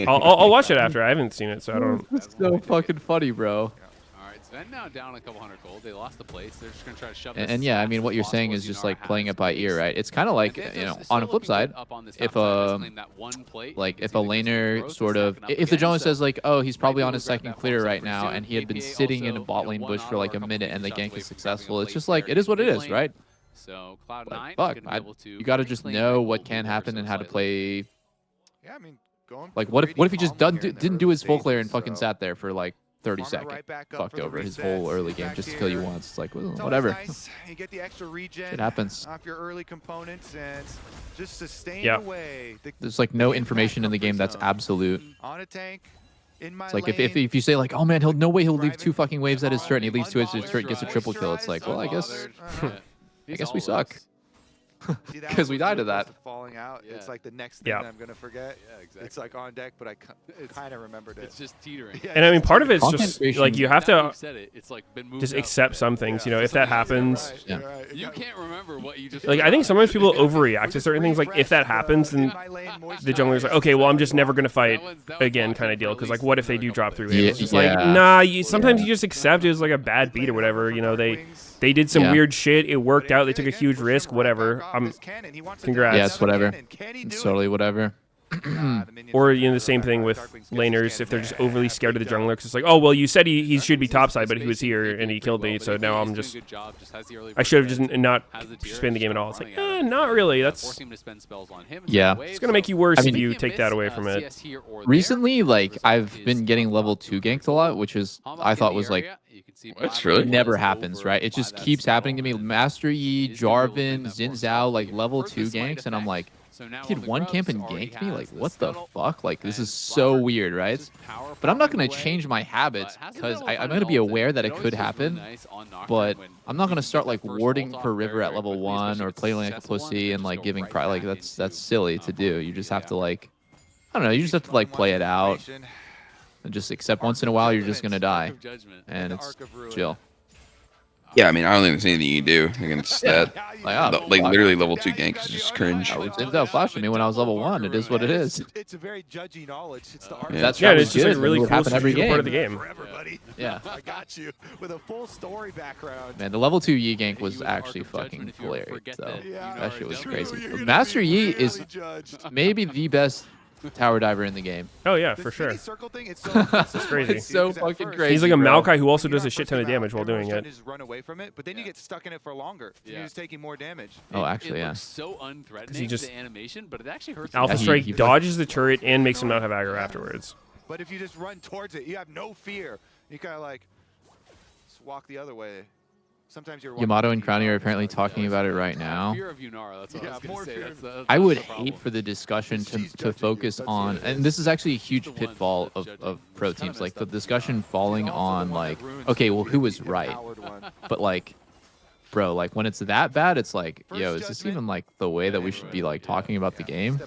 I'll watch it after. I haven't seen it, so I don't. It's so fucking funny, bro. SEN now down a couple hundred gold. They lost the place. They're just gonna try to shove. And yeah, I mean, what you're saying is just like playing it by ear, right? It's kind of like, you know, on the flip side, if a laner sort of, if the jungler says like, oh, he's probably on his second clear right now, and he had been sitting in a bot lane bush for like a minute, and the gank is successful, it's just like, it is what it is, right? So Cloud9, fuck, you gotta just know what can happen and how to play. Yeah, I mean, like what if he just didn't do his full clear and fucking sat there for like 30 seconds, fucked over his whole early game just to kill you once. It's like, well, whatever. You get the extra regen. It happens. Off your early components and just sustain away. There's like no information in the game that's absolute. On a tank. It's like if you say like, oh man, no way he'll leave 2 fucking waves at his turret and he leaves 2 at his turret and gets a triple kill. It's like, well, I guess we suck. Because we died to that. Falling out. It's like the next thing that I'm gonna forget. Yeah, exactly. It's like on deck, but I kind of remembered it. It's just teetering. And I mean, part of it's just like you have to just accept some things. You know, if that happens, you can't remember what you just. Like I think sometimes people overreact to certain things. Like if that happens, then the jungler's like, okay, well, I'm just never gonna fight again, kind of deal. Because like, what if they do drop 3 waves? It's just like, nah. Sometimes you just accept it was like a bad beat or whatever. You know, they did some weird shit. It worked out. They took a huge risk. Whatever. Congrats. Yeah, it's whatever. It's totally whatever. Or you know the same thing with laners if they're just overly scared of the jungler because it's like, oh well, you said he should be topside, but he was here and he killed me, so now I'm just I should have just not spend the game at all. It's like, not really. That's it's gonna make you worse if you take that away from it. Recently, like I've been getting level 2 ganked a lot, which is I thought was like that's really never happens, right? It just keeps happening to me. Master Yi, Jarvan, Xin Zhao, like level 2 ganks, and I'm like, kid, 1 camp and ganked me? Like, what the fuck? Like, this is so weird, right? But I'm not going to change my habits because I'm going to be aware that it could happen, but I'm not going to start, like, warding for River at level 1 or playing like a pussy and, like, giving pride. Like, that's silly to do. You just have to, like, I don't know, you just have to, like, play it out and just accept once in a while you're just going to die, and it's chill. Yeah, I mean, I don't think there's anything you can do against that. Like literally level 2 gank is just cringe. It flashed me when I was level 1. It is what it is. It's a very judgy knowledge. It's the art. It's just like really cool part of the game. Yeah. I got you with a full story background. Man, the level 2 Yi gank was actually fucking hilarious. So that shit was crazy. Master Yi is maybe the best tower diver in the game. Oh yeah, for sure. It's crazy. It's so fucking crazy. He's like a Maokai who also does a shit ton of damage while doing it. Run away from it, but then you get stuck in it for longer. You're just taking more damage. Oh, actually, yeah. It looks so unthreatening, the animation, but it actually hurts. Alpha Strike dodges the turret and makes him not have aggro afterwards. But if you just run towards it, you have no fear. You kind of like just walk the other way. Sometimes Yamato and Crowny are apparently talking about it right now. I would hate for the discussion to focus on, and this is actually a huge pitfall of pro teams, like the discussion falling on like, okay, well, who was right? But like, bro, like when it's that bad, it's like, yo, is this even like the way that we should be like talking about the game?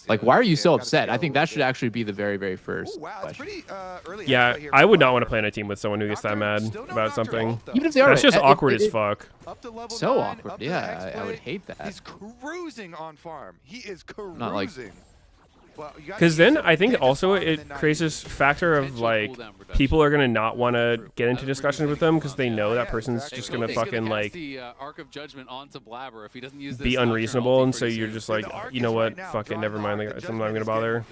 Like, why are you so upset? I think that should actually be the very, very first question. Yeah, I would not want to play on a team with someone who gets that mad about something. Even if they are, That's just awkward as fuck. So awkward. Yeah, I would hate that. He's cruising on farm. He is cruising. Not like, because then I think also it creates this factor of like people are gonna not want to get into discussions with them because they know that person's just gonna fucking like be unreasonable, and so you're just like, you know what, fuck it, never mind, like, I'm not gonna bother.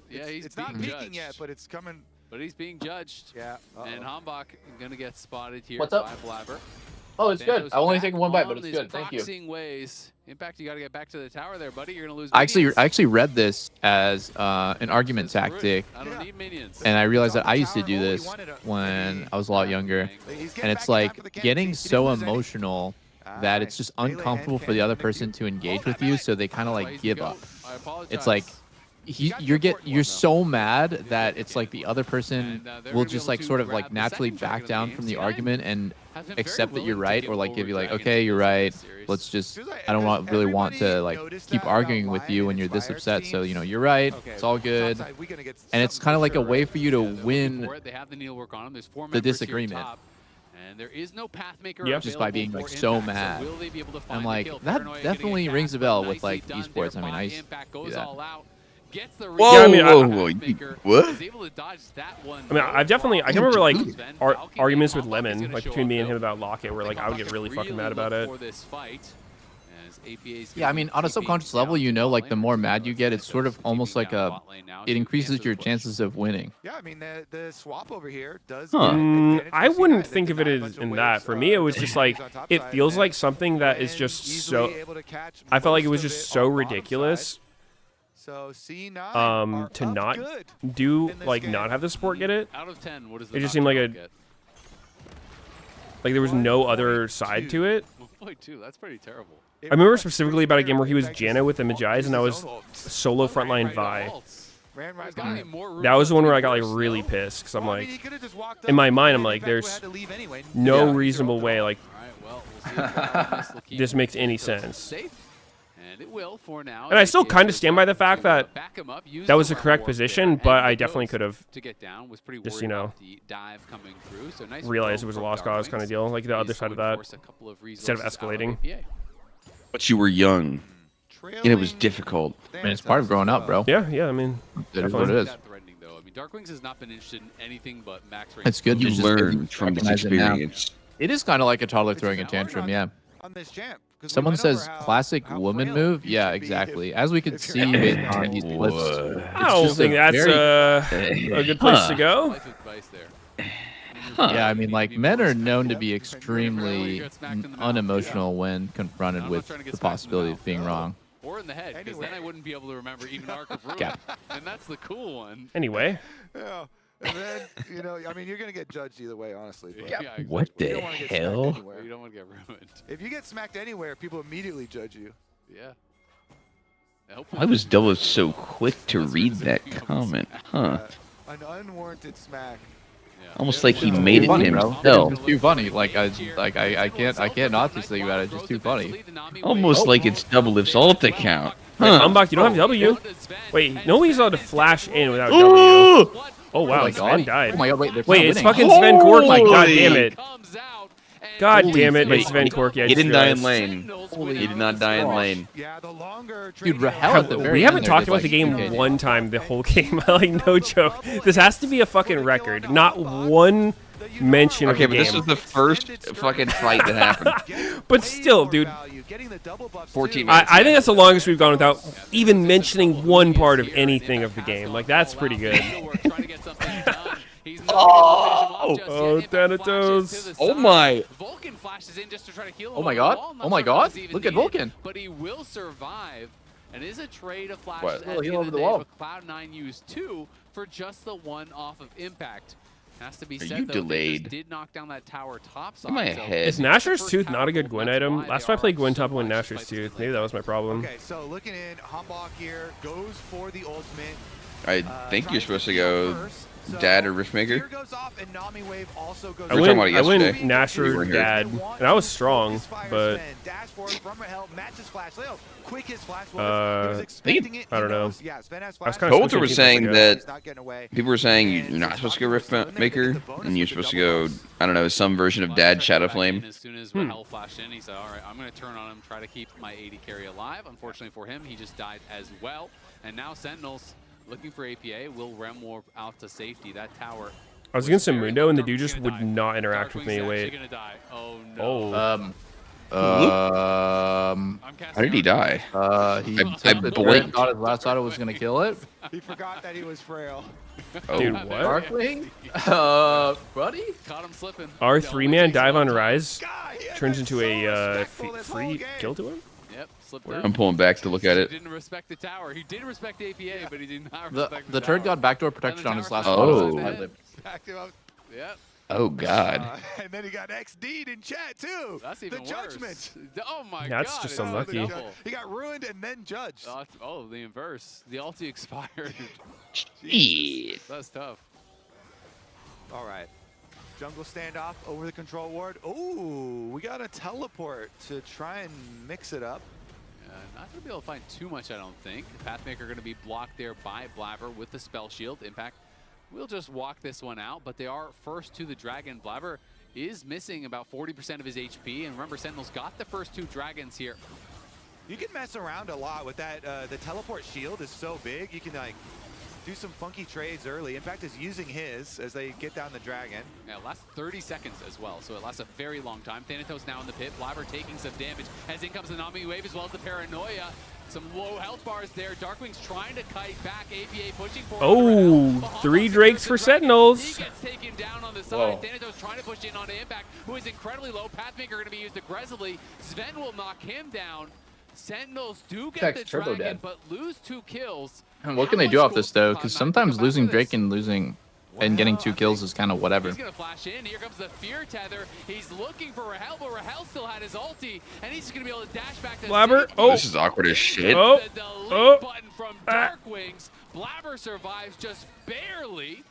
Yeah, it's not peaking yet, but it's coming. But he's being judged. Yeah. And Hambach gonna get spotted here. What's up? By Blabber. Oh, it's good. I've only taken one bite, but it's good. Thank you. Ways. Impact, you got to get back to the tower there, buddy. You're gonna lose. I actually read this as an argument tactic, I don't need minions. and I realized that I used to do this when I was a lot younger, and it's like getting so emotional that it's just uncomfortable for the other person to engage with you, so they kind of like give up. It's like you're so mad that it's like the other person will just like sort of like naturally back down from the argument and accept that you're right, or like give you like, okay, you're right, let's just, I don't really want to like keep arguing with you when you're this upset, so you know, you're right, it's all good. And it's kind of like a way for you to win the disagreement. And there is no pathmaker just by being like so mad. I'm like, that definitely rings a bell with like esports. I mean, I used to do that. Whoa, yeah, I mean, what? I mean, I can remember like arguments with Lemon, like between me and him about Locket, where like I would get really fucking mad about it. Yeah, I mean, on a subconscious level, you know, like the more mad you get, it's sort of almost like it increases your chances of winning. Yeah, I mean, the swap over here does. I wouldn't think of it as in that. For me, it was just like, it feels like something that is just so, I felt like it was just so ridiculous. So C9 to not do, like, not have the support get it. Out of 10, what is it just seemed like there was no other side to it. 1.2, that's pretty terrible. I remember specifically about a game where he was Janna with the Magi's and I was solo frontline Vi. That was the one where I got like really pissed because I'm like, in my mind, I'm like, there's no reasonable way like this makes any sense. And it will for now. And I still kind of stand by the fact that that was the correct position, but I definitely could have just, you know, realized it was a lost cause kind of deal, like the other side of that, instead of escalating. But you were young, and it was difficult. I mean, it's part of growing up, bro. Yeah, I mean, it is what it is. Darkwings has not been interested in anything but max range. It's good you learn from this experience. It is kind of like a toddler throwing a tantrum, yeah. Someone says classic woman move. Yeah, exactly. As we can see based on these clips, I don't think that's a good place to go. Yeah, I mean, like, men are known to be extremely unemotional when confronted with the possibility of being wrong. Or in the head, because then I wouldn't be able to remember even Arc of Ruin. And that's the cool one. Anyway. Yeah. And then, you know, I mean, you're going to get judged either way, honestly. But yeah, what the hell? You don't want to get ruined. If you get smacked anywhere, people immediately judge you. Yeah. Why was Double so quick to read that comment, huh? An unwarranted smack. Almost like he made it himself. It's too funny. Like I can't not to think about it. It's just too funny. Almost like it's Doublelift's ult account. Huh. Unbox, you don't have W. Wait, nobody's allowed to flash in without W. Oh wow, Sven died. Oh my god, wait, it's fucking Sven Corky. God damn it. God damn it, it's Sven Corky. He didn't die in lane. He did not die in lane. Dude, hell at the very we haven't talked about the game one time the whole game. Like, no joke. This has to be a fucking record. Not one mention of the game. Okay, but this was the first fucking fight that happened. But still, dude. 14 minutes. I think that's the longest we've gone without even mentioning one part of anything of the game. Like, that's pretty good. Oh, Thanatos. Oh my. Oh my god. Oh my god. Look at Vulcan. But he will survive. And is a trade of flashes what? at the end of the day, but Cloud9 used 2 for just the one off of Impact. Has to be said, though, delayed? They did knock down that tower topside. In my head. Is Nashor's Tooth not a good Gwyn item? Last time I played Gwyn top, I went Nashor's Tooth. Maybe that was my problem. Okay, so looking in, Hambach here goes for the ultimate. I think you're supposed to go Dad or Riftmaker. I went Nasher Dad, and I was strong, but I don't know. I was kind of Coulter was saying that people were saying you're not supposed to go Riftmaker, and you're supposed to go, I don't know, some version of Dad Shadow Flame. As soon as Rahel flashed in, he said, all right, I'm going to turn on him, try to keep my 80 carry alive. Unfortunately for him, he just died as well. And now Sentinels, looking for APA, will Rem Warp out to safety. That tower. I was against a Mundo, and the dude just would not interact with me. Wait. Oh, no. How did he die? He blinked. Thought his last auto was gonna kill it. He forgot that he was frail. Dude, what? Darkwing? Buddy? Caught him slipping. Our 3-man dive on Rise turns into a free kill to him? Yep, slipped up. I'm pulling back to look at it. He didn't respect the tower. He did respect APA, but he did not respect the turret got backdoor protection on his last auto. Backed him up. Yep. Oh, God. And then he got XD'd in chat, too. That's even the judgment. Worse. Oh, my God. That's just unlucky. He got ruined and then judged. Oh, the inverse. The ulti expired. Jeez. That's tough. All right. Jungle standoff over the control ward. Oh, we got a teleport to try and mix it up. Not going to be able to find too much, I don't think. Pathmaker going to be blocked there by Blabber with the spell shield. Impact will just walk this one out, but they are first to the dragon. Blabber is missing about 40% of his HP, and remember, Sentinels got the first 2 dragons here. You can mess around a lot with that. The teleport shield is so big, you can like do some funky trades early. Impact is using his as they get down the dragon. Yeah, it lasts 30 seconds as well, so it lasts a very long time. Thanatos now in the pit. Blabber taking some damage as in comes the Nami wave as well as the Paranoia. Some low health bars there. Darkwing's trying to kite back. APA pushing forward. Oh, 3 Drakes for Sentinels. He gets taken down on the side. Thanatos trying to push in onto Impact, who is incredibly low. Pathmaker going to be used aggressively. Sven will knock him down. Sentinels do get the dragon, but lose 2 kills. And what can they do off this, though? Because sometimes losing Drake and getting 2 kills is kind of whatever. He's going to flash in. Here comes the Fear Tether. He's looking for Rahel, but Rahel still had his ulti, and he's just going to be able to dash back to Blabber. Oh, this is awkward as shit. Oh. The delete button from Darkwings. Blabber survives just barely,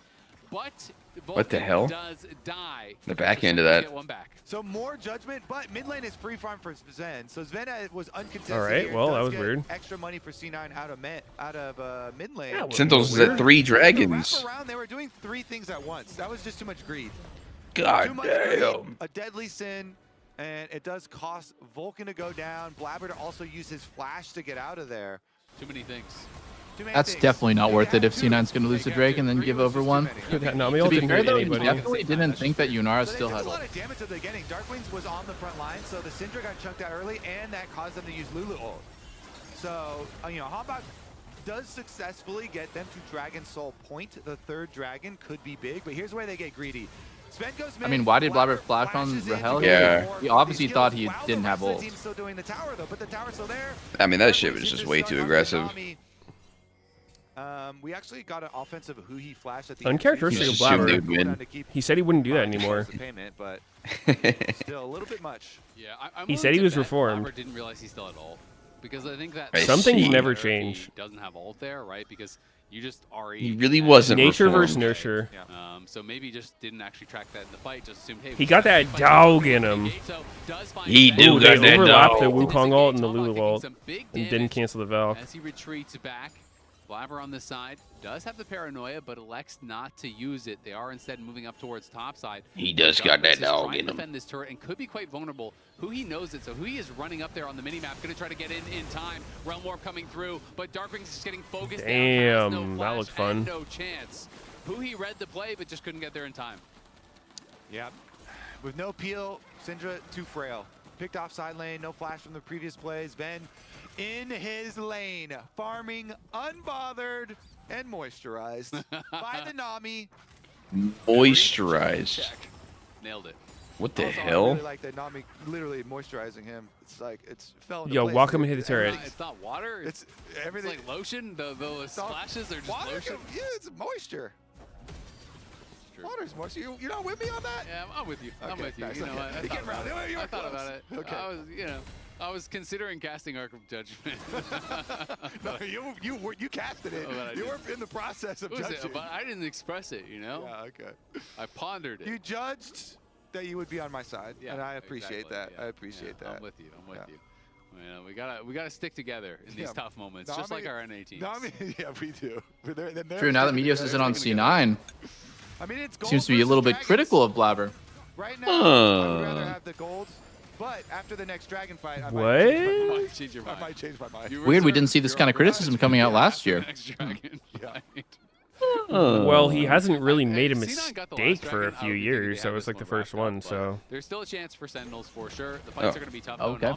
but what the hell? Does die. The back end of that. Get one back. So more judgment, but mid lane is free farm for Sven. So Sven was uncontested. All right, well, that was weird. Extra money for C9 out of mid lane. Yeah, Sentinels is at 3 dragons. Around, they were doing 3 things at once. That was just too much greed. God damn. A deadly sin, and it does cost Vulcan to go down. Blabber to also use his flash to get out of there. Too many things. That's definitely not worth it if C9's going to lose the Drake and then give over 1. To be fair, though, he definitely didn't think that Yunara still had a lot of damage at the beginning. Darkwings was on the front line, so the Syndra got chunked out early, and that caused them to use Lulu ult. So, Hambach does successfully get them to Dragon Soul point. The 3rd dragon could be big, but here's where they get greedy. Sven goes mid, I mean, why did Blabber flash on Rahel? Yeah. He obviously thought he didn't have ult. Still doing the tower, though, but the tower's still there. I mean, that shit was just way too aggressive. We actually got an offensive who he flashed at the uncharacteristic of Blabber. He said he wouldn't do that anymore. Payment, but still a little bit much. Yeah, he said he was reformed. Blabber didn't realize he still had ult, because I think that some things never change. He doesn't have ult there, right? Because you just are. He really wasn't nature reformed. versus nurture. Yeah. So maybe just didn't actually track that in the fight. Just assumed, hey, he got that dog in him. He do got that overlapped dog. the Wukong ult and the Lulu ult and didn't cancel the Valk. As he retreats back, Blabber on the side does have the Paranoia, but elects not to use it. They are instead moving up towards top side. He does got that dog in him. Defend this turret and could be quite vulnerable. Who he knows it, so who he is running up there on the minimap, going to try to get in time. Realm Warp coming through, but Darkwing's just getting focused. Damn, down. No that looked fun. No chance. Who he read the play, but just couldn't get there in time. Yeah, with no peel, Syndra too frail. Picked off side lane, no flash from the previous plays. Ben in his lane, farming unbothered and moisturized by the Nami. Moisturized. Nailed it. What the also, hell? I really like that Nami literally moisturizing him. It's like it's fell into Yo, place. walk him and hit the turret. It's not water. It's everything. It's like lotion. The splashes are just water, lotion. Yeah, it's moisture. Water's moisture. You're not with me on that? Yeah, I'm with you. I'm Okay, with you. nice. You know, I thought about it. I thought about it. Okay. I was, I was considering casting Arc of Judgment. No, you casted it. Oh, You were in the process of judging. But I didn't express it, you know? Yeah, okay. I pondered it. You judged that you would be on my side, and I appreciate exactly, that. yeah, I appreciate that. I'm with you. I'm with you. You know, we gotta stick together in these tough moments, just like our NA teams. No, I mean, yeah, we do. True. Now that Meteos isn't on C9, I mean, it's seems to be a little bit critical of Blabber. Right now, I would rather have the golds, but after the next dragon fight, I What? might change my mind. Weird, we didn't see this kind of criticism coming out last year. Well, he hasn't really made a mistake for a few years, so it was like the first one. So there's still a chance for Sentinels for sure. The fights are gonna be tough. Okay.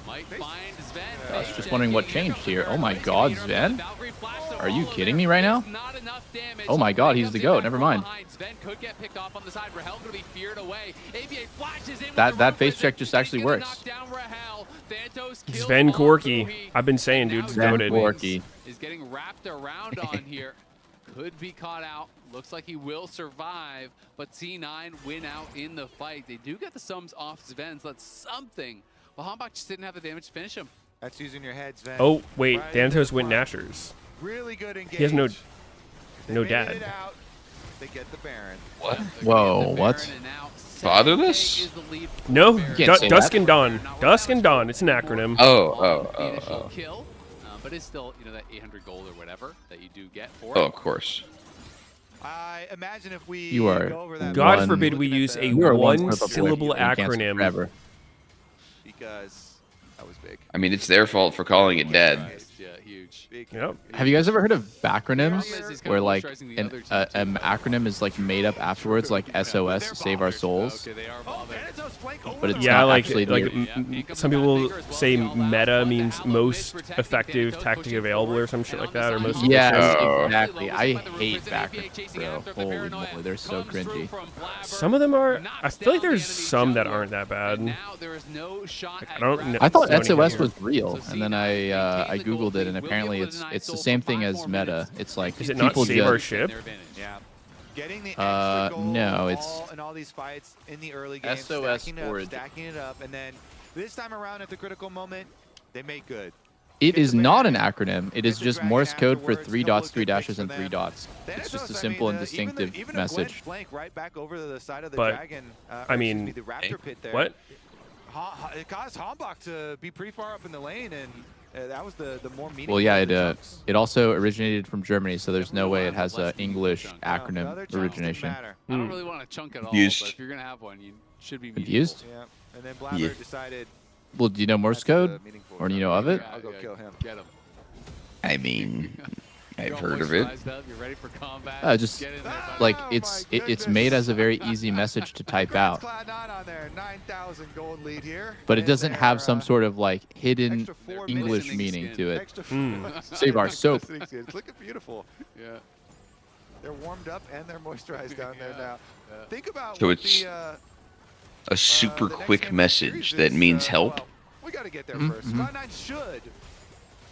Might find Sven. I was just wondering what changed here. Oh my God, Sven? Are you kidding me right now? Oh my God, he's the GOAT. Never mind. Sven could get picked off on the side. Rahel gonna be feared away. ABA flashes in. That face check just actually works. Sven Corky. I've been saying, dude's goated. Corky is getting wrapped around on here. Could be caught out. Looks like he will survive, but C9 win out in the fight. They do get the sums off Sven, so that's something. But Hambach just didn't have the damage to finish him. That's using your head, Sven. Oh wait, Thanatos went Nashers. Really good engage. He has no dad. They get the Baron. What? Whoa, what? Fatherless? No, Can't say Dusk that. and Dawn. Dusk and Dawn. It's an acronym. Oh. Kill, but it's still, you know, that 800 gold or whatever that you do get for Oh, it. of course. I imagine if we You are go over that God one- forbid we use a You are one step away one-syllable from getting canceled acronym. forever. because that was big. I mean, it's their fault for calling it dead. Yeah, huge. Yep. Have you guys ever heard of backronyms, where like an acronym is like made up afterwards, like SOS, Save Our Souls? But it's Yeah, not like actually some people say meta means most effective tactic available or some shit like that, or most. Yes, Oh. exactly. I hate backronyms, bro. Holy moly, they're so cringy. Some of them are. I feel like there's some that aren't that bad. I don't know. I thought know any SOS here. was real, and then I googled it, and apparently it's the same thing as meta. It's like Is it not people save our just ship? Yeah. Getting the extra gold no, it's in all these fights in the early game, SOS stacking it up, and then this time around at the critical moment, they make good. It is not an acronym. It is just Morse code for 3 dots, 3 dashes, and 3 dots. It's just a simple and distinctive message. Flank right back over the side of the But, dragon. I mean, the raptor pit there. What? It caused Hambach to be pretty far up in the lane, and that was the more meaningful. Well, yeah, of the chunks. it also originated from Germany, so there's no way it has an English Other acronym chunks didn't origination. matter. I don't really want to chunk at all, Confused. but if you're gonna have one, you should be Confused? Yeah, and then Blabber Yeah. decided. Well, do you know Morse that's code? meaningful Or do you chunk. know of it? I'll go kill him. Get him. I mean, I've You're all heard of it. moisturized up, you're ready for combat. Just Get in there, buddy. like Oh it's my made goodness. as a very easy message to type out, Cloud9 on there, 9,000 gold lead here. but it And doesn't they're, have some sort of like hidden extra 4 English minutes meaning to it. Extra Save our soap. It's looking beautiful. Yeah. They're warmed up and they're moisturized down there now. Yeah. Think about So what it's the, A super the next quick game of the message series that is, means help. well, we got to get there Mhm, first. mhm. Cloud9 should.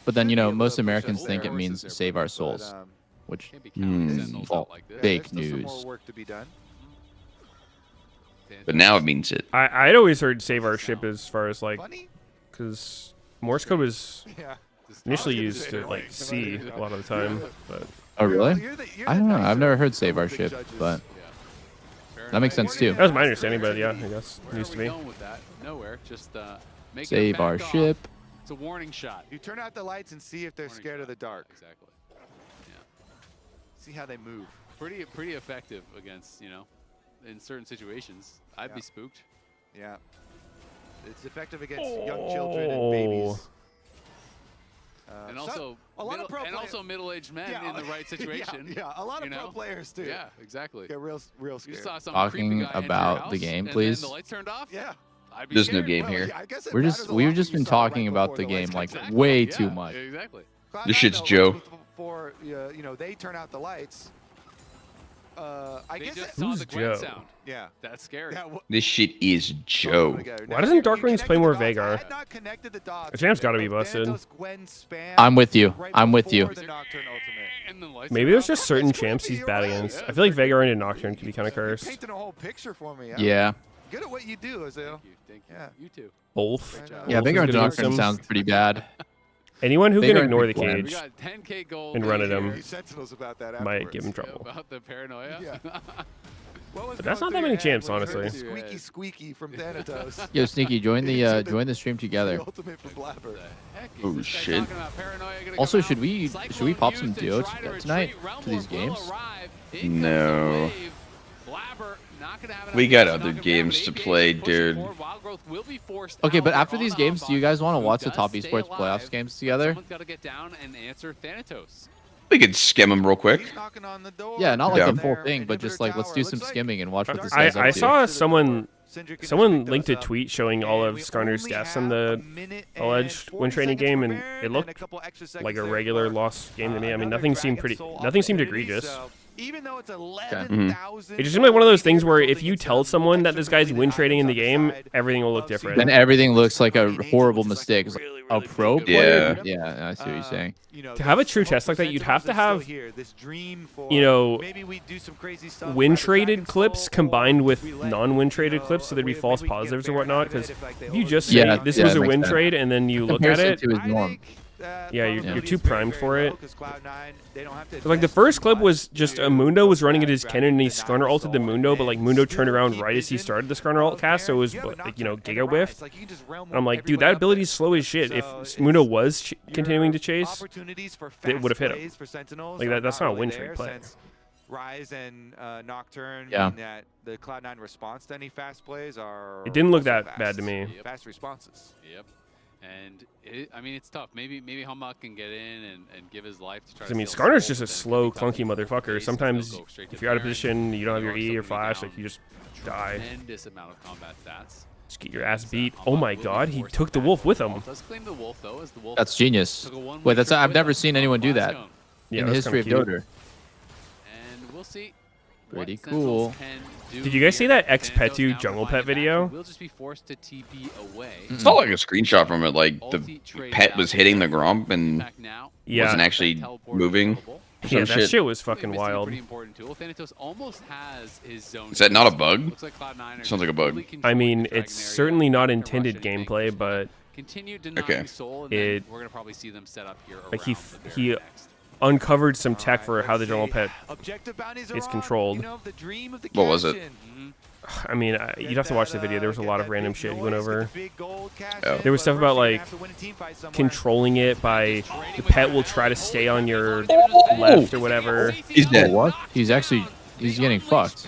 But then, you should be know, able most to push Americans us think there. it means save our souls, But, which Can't be counting Hmm. Sentinels Well, out like this. yeah, Fake there's still some news. more work to be done. But now it means it. I'd always heard save our ship as far as like, Funny? because Morse code was Yeah. initially used to like C a lot of the time, but oh really? You're the I don't know. I've nicer never heard of save our the ship, judges. but Fair that makes enough. sense too. that was my understanding. But yeah, I guess it Where used are to we be. going with that? Nowhere. Just make it Save back our off. ship. It's a warning shot. You turn out the lights and see if they're Warning scared of shot. the dark. Exactly. Yeah. See how they move. Pretty effective against, you know, in certain situations. I'd be spooked. Yeah. It's effective against young children and babies. And so- also, a lot of pro and play- also middle-aged men in the right situation. Yeah, a lot of you pro know? players too. Yeah, exactly. Get real You scared. saw some Talking creepy guy enter your about the house, game, and please. Then the lights turned off. Yeah. I'd be There's no scared. game Well, here. I guess it We've matters a lot just what been you saw talking right about before the the game lights like come on. Exactly, way yeah, too much. Exactly. Cloud9, This shit's though, Joe. Before you know they turn out the lights. I They guess just it- saw Who's the Gwen Joe? sound. yeah. That's scary. Yeah, This shit is Joe. Why doesn't Dark Wings play more Vagar? The champ's gotta be busted. I'm with you. I'm with you. And the lights Maybe are there's off. just certain champs he's bad against. I feel like Veigar into Nocturne could be kind of cursed. Painting a whole picture for me. Yeah. Good at what you do, Azale. Thank you. Yeah. You too. Both. Yeah, Both Vanguard is good Doctrine against sounds pretty bad. Anyone who can Vanguard ignore the pretty bad. We cage got 10K gold. and run at him You Sentinels about that might give him afterwards. trouble. About the paranoia. Yeah. What was But that's going not that through many your head champs, when you heard honestly. the Squeaky squeaky from Thanatos. Yo, Sneaky, join the stream together. The ultimate for Blabber. Heck, is Oh, this guy shit. talking about paranoia gonna Also, come should out? we Cyclone pop some used to duo try to tonight retreat. Realm to these War will games? arrive. In comes the No. wave. Blabber not gonna have enough We got damage to other knock him down. games to Maybe play, pushing dude. forward. Wild Growth will be forced Okay, out but after on these the games, do you guys want to who watch the does top stay esports alive, playoffs games but together? Someone's got to get down and answer Thanatos. We could skim him real quick. He's knocking on the door. Yeah, not like Yeah. the full thing, but just like let's do some skimming and watch what this I guy's up to. saw someone Syndra can someone just linked a pick those up. tweet showing all of And we Skarner's only stats have on a the minute alleged and win 40 trading seconds game, for and Baron it and looked a couple extra seconds like a there regular for, lost game to me. I mean, another nothing seemed Dragon pretty, Soul nothing seemed opportunity, egregious. so even though it's Mhm. 11,000, It just seemed like one of those things where if you tell someone that this guy's win trading in the game, everything will look different. Then everything looks like a horrible mistake. It's like a pro player? Yeah. Yeah, I see what you're saying. To have a true test like that, you'd have to have, you know, win traded clips combined with non-win traded clips, so there'd be false positives or whatnot. Because if you just say Yeah, this yeah, was that a makes win sense. trade and then you look at Comparison it, to his norm. yeah, you're too primed for it. So, like the first clip was just a Mundo was running at his cannon and he Skarner ulted the Mundo, but like Mundo turned around right as he started the Skarner ult cast, so it was like, you know, Giga Whiff. And I'm like, dude, that ability is slow as shit. If Mundo was continuing to chase, it would have hit him. Like that's not a win trade play. Rise and Nocturne, Yeah. mean that the Cloud9 response to any fast plays are It didn't look also that bad to me. Fast responses. Yep. And I mean, it's tough. Maybe Humbug can get in and give his life to try. I mean, Skarner's just a slow, clunky motherfucker. Sometimes if you're out of position, you don't have your E or flash, like you just die. Tremendous amount of combat stats. Just get your ass beat. Oh my god, he took the wolf with him. Does claim the wolf though, as the wolf. That's genius. took a one-way Wait, that's trip I've with never him seen on anyone do that Glasgow. Yeah, in the that's history of kinda cute. Dota. And we'll see. Pretty what Sentinels cool. can do Did you guys see here. that Ex Thanatos Petu now jungle to pet find a match. video? We'll just be forced to TP away. It's not like a screenshot from it. Like the Ulti traded pet out was hitting the there. gromp and Back now. Yeah. wasn't actually Teleport moving. available. Yeah, Some that shit was fucking Missing a wild. Pretty important tool. Thanatos almost has his zone. Is that not a bug? Looks like Cloud9 are Sounds like a bug. fully I controlling mean, the Dragon it's area. certainly not Not gonna intended rush anything. gameplay, but Continue denying Okay. Soul, and It- then we're gonna probably see them set up here like around the he Baron next. uncovered some tech for how the jungle pet. Objective bounties is are on. controlled. You know, the dream of the What was it? Cashin. I mean, you'd have to watch the video. There was a Get lot of that random big shit he noise, went get over. the big gold cash Oh. in, There was but stuff first about you're gonna like have to win a team fight somewhere. controlling it by the pet will try to stay on your left or whatever. He's dead. What? He's getting fucked.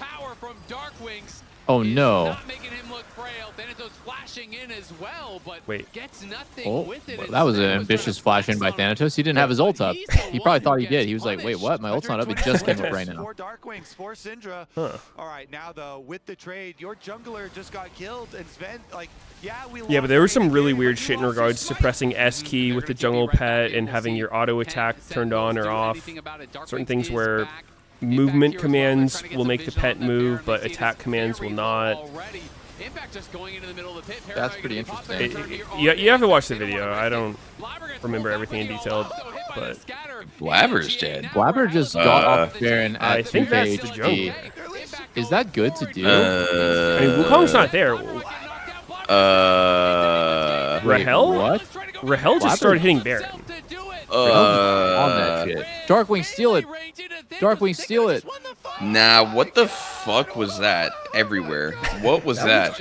Oh no. Not making him look frail. Thanatos flashing in as well, but Wait. gets nothing Oh, with it. well, that was an Instead, ambitious trying flash to in by flex on Thanatos. He didn't have his ult up. He's the He probably one thought he who did. gets He was like, wait, punished. what? My ult's not up. It just came up right now. For Darkwings, for Syndra. Huh. All right, now though, with the trade, your jungler just got killed, and Sven, like, yeah, we Yeah, lost but there was Rain some really again, weird but shit in you also regards to swipe. pressing S key with the jungle pet and having your auto attack turned on or off. Certain things where movement commands will make the pet move, but attack commands will not. That's pretty interesting. You have to watch the video. I don't remember everything in detail, but Blabber's dead. Blabber just got off Baron I at think 2K that's the HP. jungle. Is that good to do? I mean, Wukong's not there. Wait, Rahel? what? Rahel just Blabber- started hitting Baron. On that shit. Darkwing, steal it. Darkwing, steal it. Nah, what the fuck was that? Everywhere. What was that?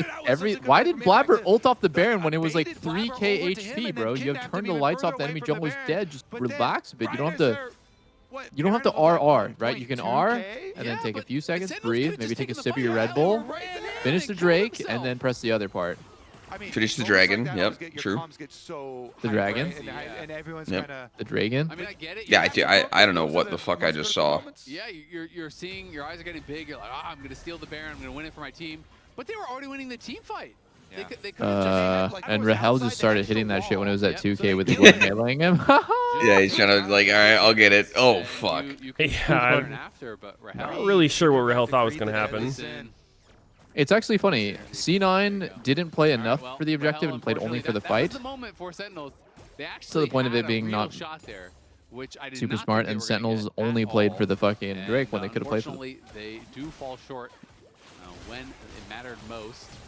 Why did Blabber ult off the Baron when it was like 3k HP, bro? You have turned the lights off. The enemy jungler's dead. Just relax a bit. You don't have to. You don't have to RR, right? You can R and then take a few seconds, breathe, maybe take a sip of your Red Bull, finish the Drake, and then press the other part. Finish the dragon. Yep, true. The dragon? And everyone's Yep. kind of The dragon? I mean, I get it. Yeah, I don't know what the fuck I just saw. Yeah, you're seeing your eyes are getting big. You're like, I'm gonna steal the Baron. I'm gonna win it for my team. But they were already winning the team fight. Yeah. They could have just And Rahel just started hitting that shit when it was at 2k with the guard meleeing him. Yeah, he's trying to like, all right, I'll get it. Oh fuck. You can Yeah, move on I'm after, but not Rahel, really sure what Rahel thought was going to happen. listen. It's actually funny. C9 didn't play All right, enough well, for the objective Rahel, and played only for the unfortunately, fight. that was the moment for Sentinels. They To the actually point of had it being a real not shot there, which I did super not smart, think they and were gonna Sentinels get at only played all. for the fucking And, Drake when they could have played for the... unfortunately, they do fall short when it mattered most.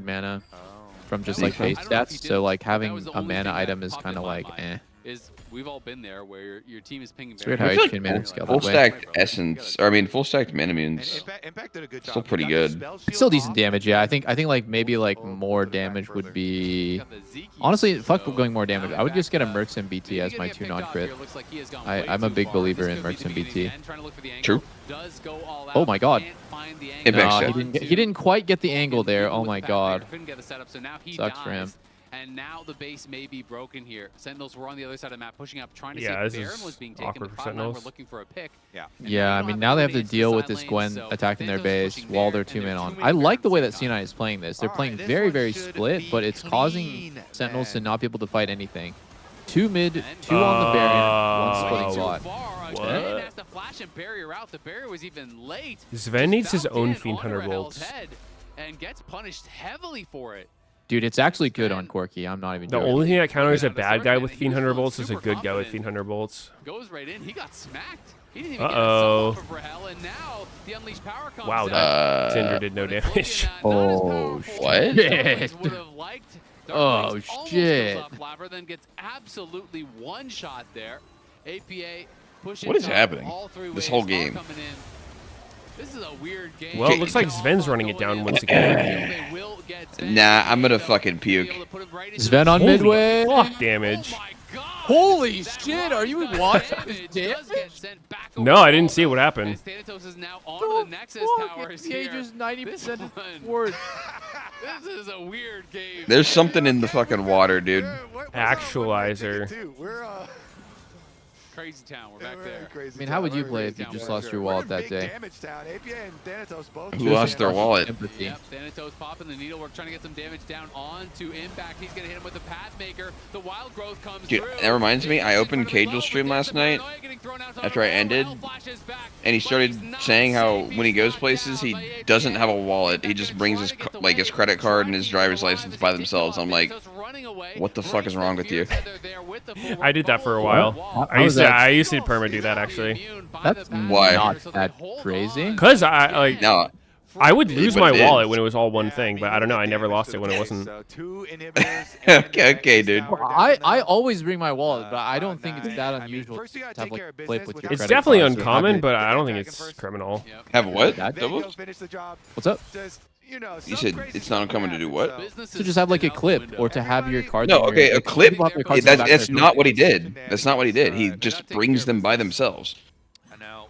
200 mana Oh. from just I like don't base know if he stats. did, So like but that having was the a only thing mana that item is popped kind in of my like mind, eh. Is we've all been there where your team is pinging. It's weird how I feel HK mana scale full that way. stacked essence, or I mean full stacked Minimunes. Impact did a good job. Still pretty good. It's still decent damage, yeah. I think like maybe like more damage would be. Honestly, fuck going more damage. I would just get a Mercs and BT as my 2 non-crit. I'm a big believer in Mercs and BT. True. Oh my god. Impact He didn't quite get the angle there. Oh my god. Sucks for him. And now the base may be broken here. Sentinels were on the other side of the map, pushing up, trying to see Yeah, if this Baron is was being taken. awkward The for bottom line Sentinels. were looking for a pick. Yeah, I mean, now they have to deal with this Gwen attacking their base while they're 2-man on. I like the way that C9 is playing this. They're playing very, very split, but it's causing Sentinels to not be able to fight anything. 2 mid, 2 on the Baron, 1 splitting bot. What? Has to flash and barrier out. The barrier was even late. Sven needs his Found own in Fiend on 100 Rahel's volts. head and gets punished heavily for it. Dude, it's actually good on Corki. I'm not even The joking. only thing that counters a bad guy with Fiend 100 volts is a good guy with Fiend 100 volts. Goes right in. He got smacked. He didn't even Uh-oh. get a solo of Rahel, and now the Unleashed Power comes Wow, out. that Cinder did no damage. Oh, What? shit. Oh, Almost shit. kills off Blabber, then gets absolutely one shot there. APA pushing What is top, happening all three this waves whole are game? coming in. This is a weird game. Well, it looks like Sven's running it down once again. They will get Sven. Nah, I'm gonna fucking Be able puke. to put him right into Sven on Holy midway. fuck damage. Oh my God. Holy That shit, are you that watching this does get damage? sent back No, over I didn't the see what wall. happened. And Thanatos is now onto the Nexus towers The here. is 90% This one- forward. This is a weird game. There's something in the fucking water, dude. Actualizer. We're Crazy town. We're back there. I mean, how would you play if you just lost your wallet that day? Damage town. APA and Thanatos both. Who lost their wallet? Empathy. Yep, Thanatos popping the needlework, trying to get some damage down onto Impact. He's going to hit him with the Pathmaker. The Wild Growth comes Dude, through. that reminds me, I opened Cagel's stream last night after I ended, and he started saying how when he goes places, he doesn't have a wallet. He just brings his his credit card and his driver's license by themselves. I'm like, what the fuck is wrong with you? I did that for a while. I used to perma do that actually. That's Why? not that crazy. Cause I No, would lose But my it is. wallet when it was all one thing, but I don't know. I never lost it when it wasn't. So 2 inhibitors. Okay, dude. I always bring my wallet, but I don't think it's that unusual First you gotta to have take care like of flip business with your with It's credit definitely cards or have uncommon, it- but I don't think it's criminal. Have what? That- Then you go Doubles? finish the job. What's up? Just, you know, You some said crazy it's not stuff uncommon to do what? happens, To just have like a clip or to have your cards. No, in your- okay, a like, clip. people have their cards in the back of That's their not what he briefcase. did. That's not what he did. He just brings them by themselves. I know.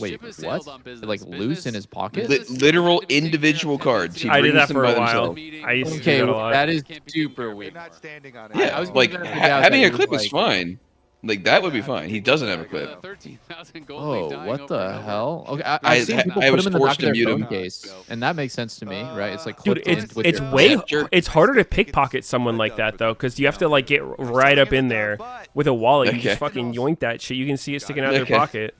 Wait, what? Like loose in his pocket? Literal individual cards. He I did brings that them for by a while. themselves. I used to Okay, do that a well, lot. that is super They're weird. not standing on it. Yeah, I was like gonna figure out having that a he clip was, is like- fine. Like that would be fine. He doesn't have a clip. 13,000 gold Oh, lead dying what over the and over. hell? Okay, I- I've seen I- people I put was them in the back forced of their to mute phone him. case, and that makes sense to me, right? It's like Dude, clipped in with it's your way Sure. it's harder to pickpocket someone like that though, because you have to like get right up in there with a wallet. You just Okay. fucking yoink that shit. You can see it sticking out Okay. their pocket.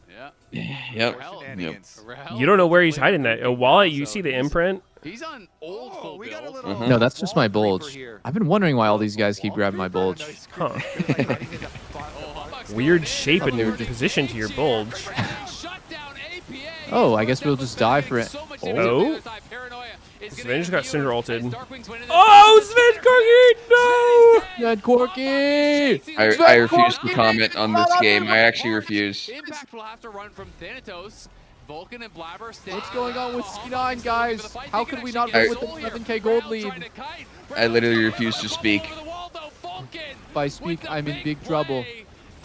Yeah. Yep. Shenanigans. Rahel You don't know where he's hiding that. A wallet, you see the imprint. He's on old full we got a build. little No, that's just my wall bulge. creeper here. I've been wondering why all these guys keep grabbing my bulge. Huh. Humbug's Weird going shape in. and position to your bulge. Shut down APA. Oh, I guess we'll just die for it. So much Oh. damage on the other side. Paranoia is Sven gonna just got get Cinder viewed ulted. as Darkwings went in Oh, Sven Cookie, no! Good Corky! I refuse to comment on this game. I actually refuse. Impact will have to run from Thanatos. Vulcan and Blabber stay. What's going on with Humbug's C9, going for guys? the fight. How They could we actually not get win with Soul the here. 7K gold Rahel lead? trying to kite. I literally Rahel refuse to over speak. the wall, though. Vulcan If I speak, with the I'm in big play. trouble.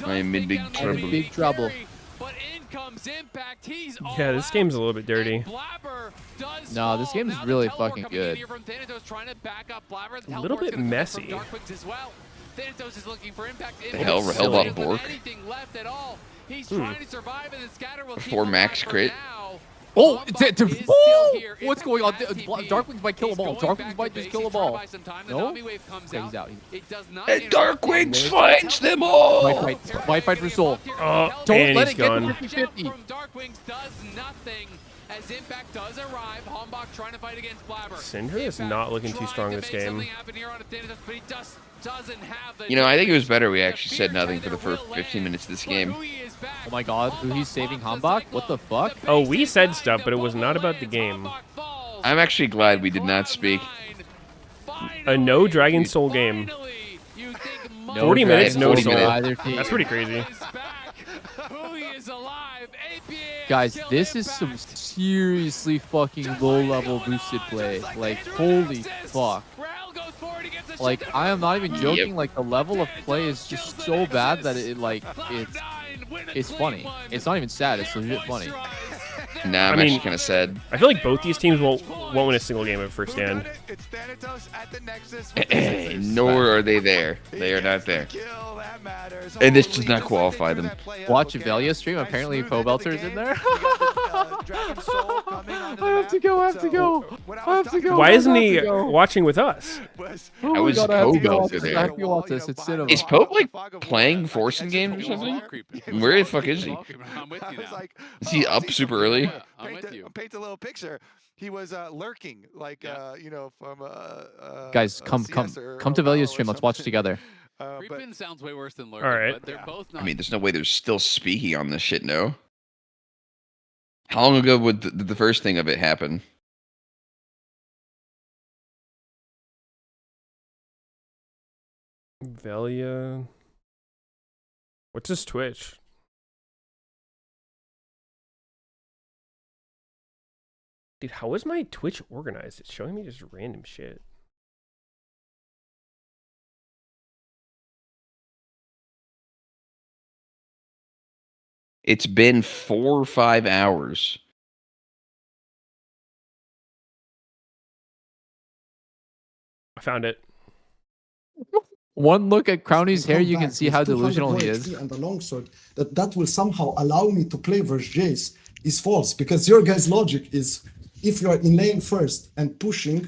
I am in big Does take trouble. out the Big trouble. carry, But in comes Impact. He's Yeah, all this game's a out. little bit dirty. And Blabber does No, this fall. game is Now the really teleport fucking coming in good. here from Thanatos, trying to back up Blabber. The A little teleport's bit gonna come messy. from Darkwings as well. Thanatos is looking for Impact. The hell, Impact Rahel doesn't bought have Bork? anything left at all. He's trying to survive, and the scatter will keep Before him max alive for crit. now. Oh, Humbug is still oh! here. What's Impact going on? has TP. Darkwings might kill them all. He's going Darkwings back might to just base. kill He's them trying to all. buy some time. The No? Nami wave comes Okay, he's out. It does not And interrupt Darkwings the finds them Might all. fight for soul. Oh, Don't and let he's it get to gone. 50-50. Jump from Darkwings does nothing as Impact does arrive. Humbug trying to fight against Blabber. Cinder is Impact not looking too trying strong to this make game. something happen here on Thanatos, but he just doesn't have the You know, I think it was better we The actually said fear nothing for the tender first will 15 land, minutes of this but game. Hui is back. Oh my god, who he's saving Humbug Hambach? pops What the the fuck? cycle. Oh, The we base said is stuff, dying, but it was the not bubble about the lands, game. Humbug falls. I'm actually glad we did not Cloud9 speak. A no finally, Dragon Soul game. finally, you think No 40 minutes, no 40 soul. minutes. Either team. That's pretty crazy. Guys, this is some seriously fucking low-level boosted play. Like, holy fuck. Like, I am not even joking. Like, the level of play is just so bad that it's funny. It's not even sad. It's legit funny. Nah, I'm actually kind of sad. I feel like both these teams won't win a single game of first stand. It's Thanatos at the Nexus. Nor are they there. They are not there. And this does not qualify them. Watch Velia stream. Apparently, Pobelter's in there. I have to go. I have to go. I have to go. Why isn't he watching with us? I was Pobelter there. I have to watch this. It's cinema. Is Pope like playing Forcing games or something? Where the fuck is he? Is he up super early? I'm with you. Paint a little picture. He was lurking, like you know, from Guys, come to Velia's stream. Let's watch together. Creeping sounds way worse than lurking. All right. But they're both not. I mean, there's no way they're still speaking on this shit, no? How long ago would the first thing of it happen? Velia. What's his Twitch? Dude, how is my Twitch organized? It's showing me just random shit. It's been 4 or 5 hours. I found it. One look at Crowny's hair, you can see how delusional he is. And the longsword, that will somehow allow me to play versus Jace is false, because your guys' logic is if you are in lane first and pushing,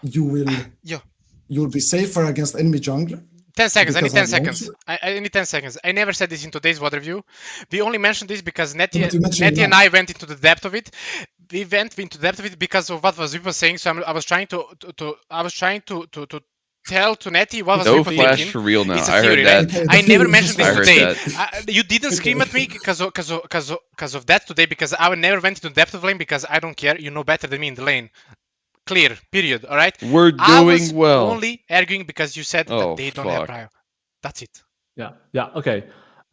you'll be safer against enemy jungler. 10 seconds, I need 10 seconds. I need 10 seconds. I never said this in today's water review. We only mentioned this because Nettie and I went into the depth of it. We went into the depth of it because of what was Vipo saying. So I was trying to tell to Nettie what was no Vipo flash thinking. for real now. It's a I theory, heard that. right? I never mentioned this today. That. You didn't scream at me because of that today, because I never went into the depth of lane because I don't care. You know better than me in the lane. Clear, period. All right. We're doing I was well. Only arguing because you said that they don't have prio. That's it. Yeah. Okay.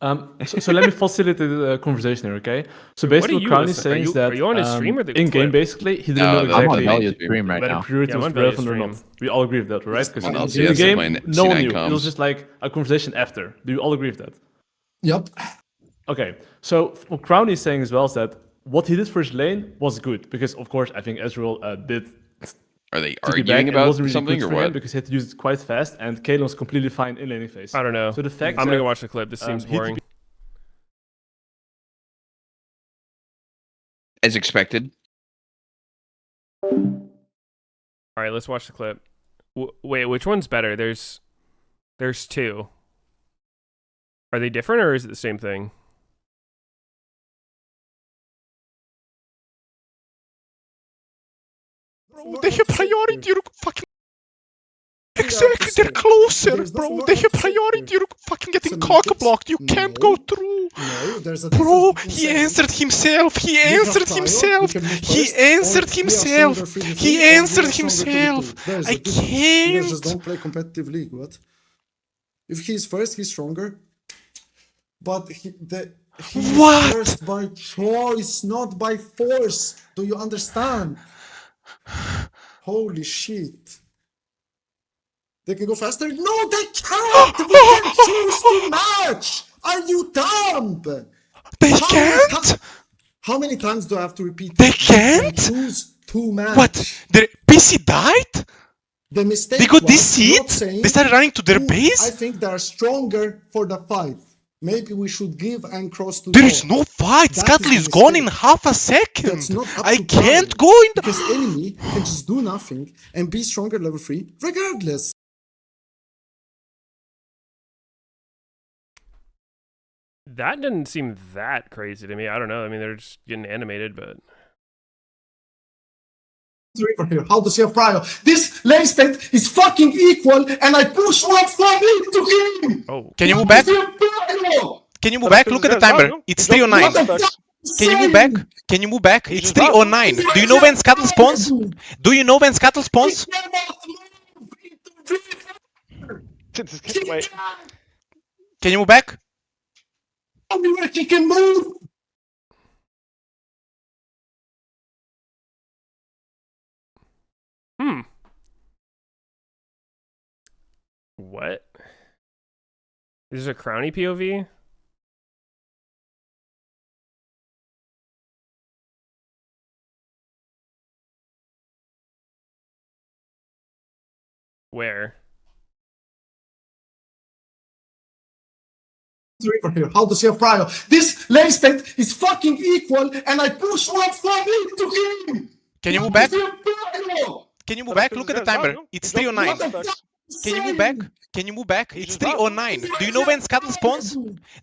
So let me facilitate the conversation here, okay? So basically, what Crowny is saying is that are you on his stream or the in game, basically, he didn't know exactly I'm on stream right whether now. purity was relevant or not. We all agree with that, right? Because in else, the game, no one C9 knew. comes. It was just like a conversation after. Do you all agree with that? Yep. Okay. So what Crowny is saying as well is that what he did first lane was good because, of course, I think Ezreal did. Are they arguing about really something or what? Because he had to use it quite fast, and Kalen was completely fine in laning phase. I don't know. So the fact I'm gonna go watch the clip. This seems boring. As expected. All right, let's watch the clip. Wait, which one's better? There's two. Are they different or is it the same thing? Bro, they have priority, you're fucking... Exactly, they're closer, bro. They have priority, you're fucking getting cock-blocked. You can't go through. Bro, he answered himself. He answered himself. He answered himself. He answered himself. I can't. Just don't play competitive league, what? If he's first, he's stronger. But he's first by choice, not by force. Do you understand? Holy shit. They can go faster? No, they can't! We can choose to match! Are you dumb? They can't? How many times do I have to repeat? They can't? Choose to match. What? Their PC died? The mistake they got this was seat? They started running to their base? I think they are stronger for the fight. Maybe we should give and cross to There is no fight. Scuttle is gone in half a second. That's not up I to can't power. go in the... Because enemy can just do nothing and be stronger level 3 regardless. That didn't seem that crazy to me. I don't know. I mean, they're just getting animated, but... Here. How does he have prio? This lane state is fucking equal and I push one flag into him! Oh. Can you move back? Can you move back? Look at the timer. It's 3:09. Can you move back? Can you move back? It's 3:09. Do you know when Scuttle spawns? Do you know when Scuttle spawns? Wait. Can you move back? Tell me where he can move! What? Is this a Crowny POV? Where? River here. How does he have prio? This lane state is fucking equal, and I push one from it to him! Can you move back? Can you move back? Look at the timer. It's 309. Can you move back? Can you move back? It's 309. Do you know when Scuttle spawns?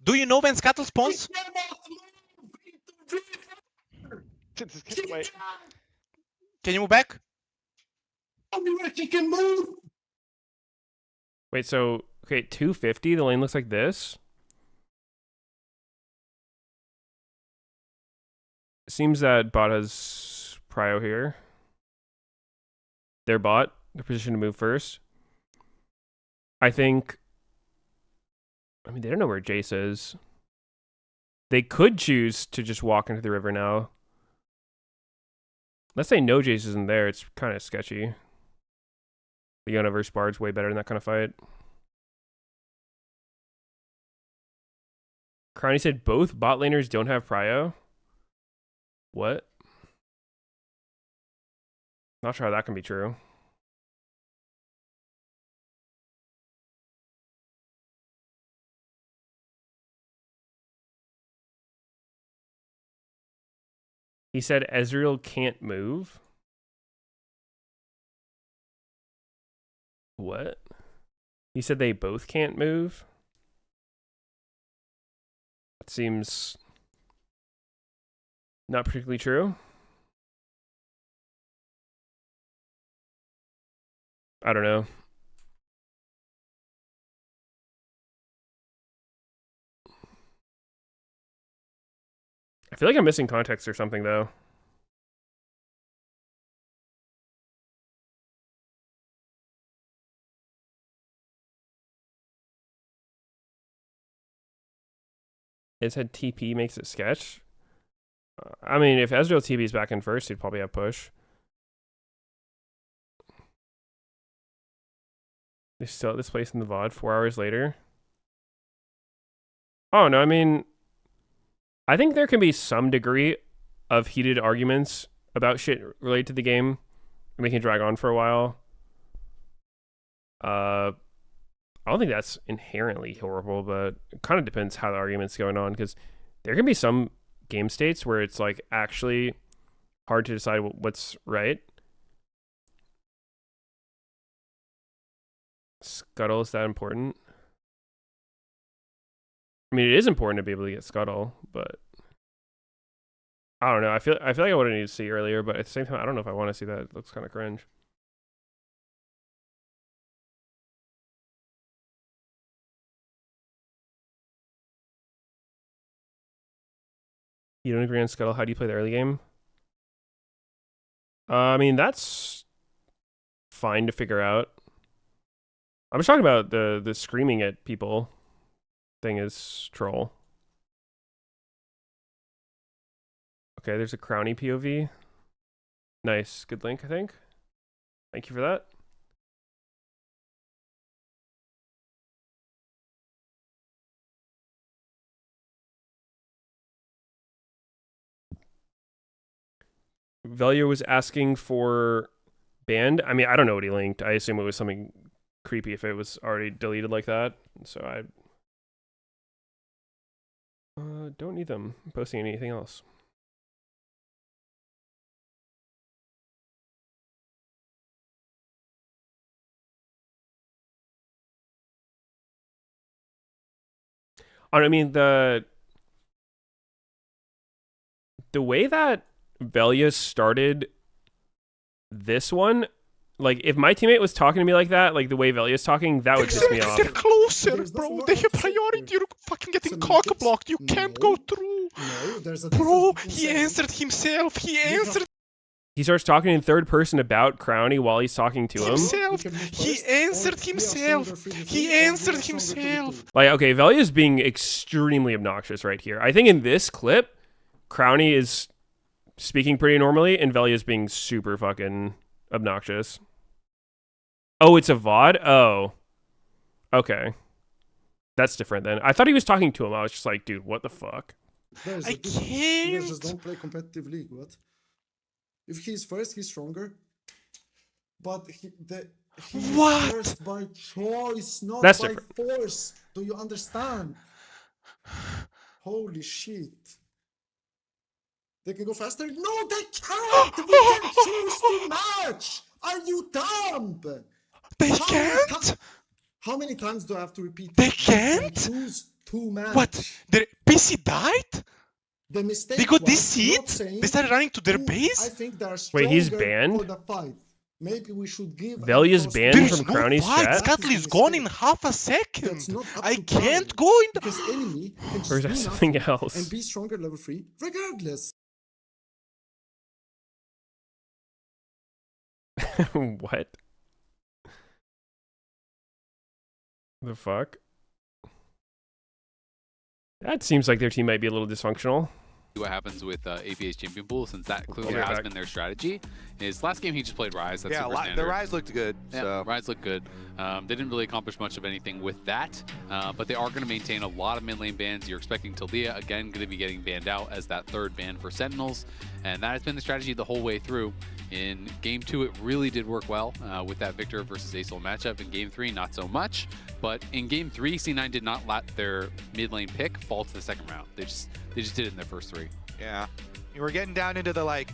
Do you know when Scuttle spawns? Wait. Can you move back? Tell me where he can move! Wait, so, okay, 250, the lane looks like this. Seems that bot has prio here. Their bot, their position to move first. I think, I mean, they don't know where Jace is. They could choose to just walk into the river now. Let's say no Jace isn't there. It's kind of sketchy. Leona versus Bard's way better in that kind of fight. Crowny said both bot laners don't have prio. What? Not sure how that can be true. He said Ezreal can't move. What? He said they both can't move? That seems not particularly true. I don't know. I feel like I'm missing context or something, though. It said TP makes it sketch. I mean, if Ezreal TP's back in first, he'd probably have push. They still at this place in the VOD 4 hours later. Oh, no, I mean, I think there can be some degree of heated arguments about shit related to the game, and they can drag on for a while. I don't think that's inherently horrible, but it kind of depends how the argument's going on, because there can be some game states where it's like actually hard to decide what's right. Scuttle, is that important? I mean, it is important to be able to get Scuttle, but I don't know. I feel like I would have needed to see earlier, but at the same time, I don't know if I want to see that. It looks kind of cringe. You don't agree on Scuttle? How do you play the early game? I mean, that's fine to figure out. I'm just talking about the screaming at people thing is troll. Okay, there's a Crowny POV. Nice. Good link, I think. Thank you for that. Velia was asking for banned. I mean, I don't know what he linked. I assume it was something creepy if it was already deleted like that. So I don't need them posting anything else. I mean, the way that Velia started this one, like, if my teammate was talking to me like that, like the way Velia's talking, that would piss me off. They're closer, bro. They have priority. You're fucking getting cock-blocked. You can't go through. No, there's a Bro, he answered himself. He answered. He starts talking in third person about Crowny while he's talking to him. He answered himself. He answered himself. Like, okay, Velia is being extremely obnoxious right here. I think in this clip, Crowny is speaking pretty normally, and Velia is being super fucking obnoxious. Oh, it's a VOD? Oh. Okay. That's different then. I thought he was talking to him. I was just like, dude, what the fuck? I can't. You guys just don't play competitive league, what? If he's first, he's stronger. But he's first by choice, not That's by different. force. Do you understand? Holy shit. They can go faster? No, they can't! We can choose to match! Are you dumb? They can't? How many times do I have to repeat? They can't? Choose to match. What? Their PC died? The mistake They got was this seat? not saying They started running to their who base? I think they are Wait, he's stronger banned? for the fight. Maybe we should give Velia's Amos banned There's from no Crowny's fight. chat? Scuttle is gone in half a second. That's not up I to can't Crowny, go in the... because enemy can just Or is do that nothing something and else? be stronger level 3 regardless. What? The fuck? That seems like their team might be a little dysfunctional. What happens with APA's champion pool, since that clearly I'll be right has back. been their strategy. His last game he just played Rise. That's super the standard. Rise looked good. Yeah, So. Rise looked good. They didn't really accomplish much of anything with that, but they are going to maintain a lot of mid lane bans. You're expecting Talia, again, going to be getting banned out as that third ban for Sentinels, and that has been the strategy the whole way through. In Game 2, it really did work well with that Victor versus Acel matchup. In Game 3, not so much. But in Game 3, C9 did not let their mid lane pick fall to the second round. They just did it in their first 3. Yeah. We're getting down into the like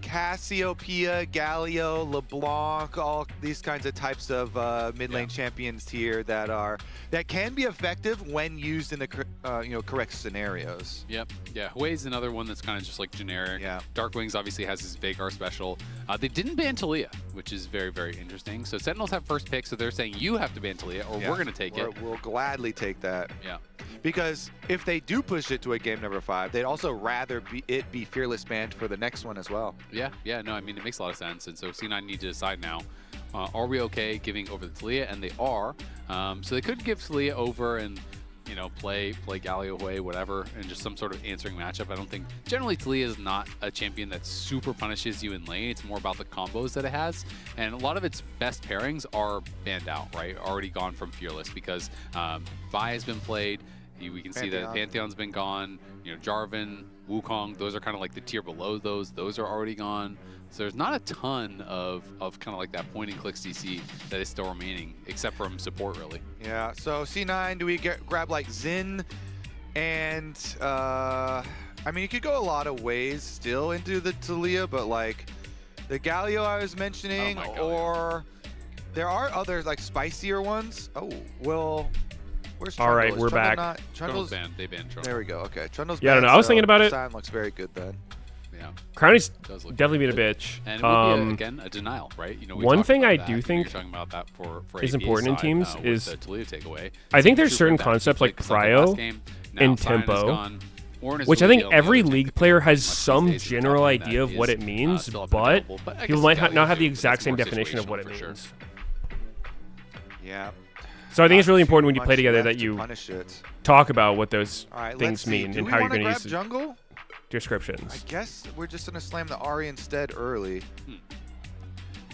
Cassiopeia, Galio, LeBlanc, all these kinds of types of mid lane champions here that can be effective when used in the correct scenarios. Yep. Yeah. Hui's another one that's kind of just like generic. Yeah. Darkwings obviously has his Vagar special. They didn't ban Talia, which is very, very interesting. So Sentinels have first pick, so they're saying you have to ban Talia, or we're going to take it. We'll gladly take that. Yeah. Because if they do push it to a game number 5, they'd also rather it be Fearless banned for the next one as well. Yeah, no, I mean, it makes a lot of sense. And so C9 need to decide now, are we okay giving over the Talia? And they are. So they could give Talia over and, you know, play Galio away, whatever, and just some sort of answering matchup. I don't think, generally Talia is not a champion that super punishes you in lane. It's more about the combos that it has. And a lot of its best pairings are banned out, right? Already gone from Fearless because Vi has been played. We can see that Pantheon's been gone. You know, Jarvan, Wukong, those are kind of like the tier below those. Those are already gone. So there's not a ton of kind of like that point and click CC that is still remaining, except from support, really. Yeah, so C9, do we grab like Xin? And, I mean, you could go a lot of ways still into the Talia, but like the Galio I was mentioning, or there are other like spicier ones. Oh, well... Where's Trundle? All right, we're back. Trundle's banned. They banned Trundle. There we go. Okay, Trundle's Yeah, I banned, don't know. I was so thinking about it. Sign looks very good then. Yeah. Crowny's definitely being a bitch. And it would be, again, a denial, right? You know, one thing I that. do think you're talking about that for is APA's important in side, teams with is the Talia takeaway. I think there's Super certain bad. concepts like Played Placenta last prio game. Now and Sion is tempo, gone. Ornn is which I really think the only every other league tank player that has much some these days in general top lane idea that of what is, it means, still up and but available. But I people guess might Galio not have the too, exact that's same more definition of what it situational for sure. means. Yeah. So I think it's really Not important when too you play much together left that to you punish it. talk about what those All right, things let's see. mean Do and we how you're wanna going to grab use the jungle? descriptions. I guess we're just gonna slam the Ahri instead early.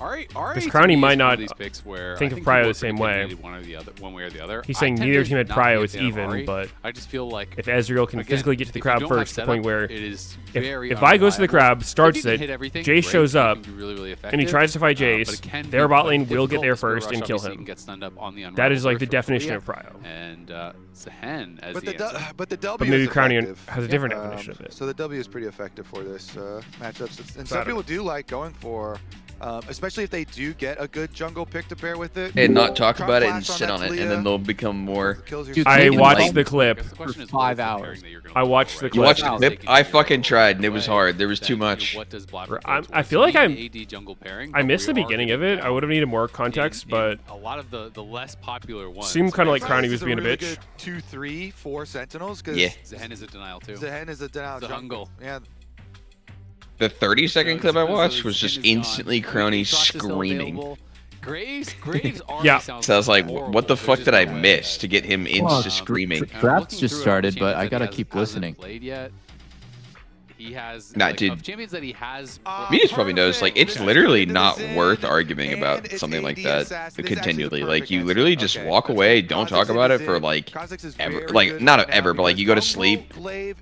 Because Crowny might not these picks where think I of think prio people the same are way. pretty committed one way or the other. He's I saying tend neither to team had not be prio, a it's fan of even, Ahri. but I just feel like if Ezreal can again, physically get to the if you crowd don't have first, to the setup, point where it is if very Vi goes to the unreliable. crab, starts If you can it, hit everything, Jace great, shows it up, can be really, really and he effective. tries to fight But Jace, it can their be bot quite lane will get difficult. there The skill first and rush kill obviously him. can get stunned up on the That is like unrivaled the for definition Talia. of prio. And Sehen as But the the answer. but the W But maybe is Crowny effective. has a different definition of it. So the W is pretty effective for this matchup. And some Better. people do like going for, especially if they do get a good jungle pick to pair with it. And not talk Try about it flash and on sit that on it, Talia. and then they'll become more. Kills your Dude, I taking watched like the clip. I guess the question for is, what 5 is the hours. pairing that you're gonna I look watched for, the right? You clip. watched the clip? I fucking tried, and it was hard. There was too much. What does Black I feel like I missed the we are beginning of getting it. now I would have needed more context, but a lot of the less popular ones seemed kind of like This Crowny is was being a really bitch. good 2, 3, 4 sentinels. Cause Yeah. Zehen is a denial too. Zehen is a denial The jungle. jungle. Yeah. The 30-second clip I watched was just instantly Crony screaming. Graves Yeah. So I was like, what the fuck did I miss to get him insta screaming? Drafts just started, but I gotta keep listening. He has dude. champions that he has. Meteos probably knows, like, it's literally not worth arguing about something like that continually. Like, you literally just walk away, don't talk about it for, like, ever. Like, not ever, but, like, you go to sleep,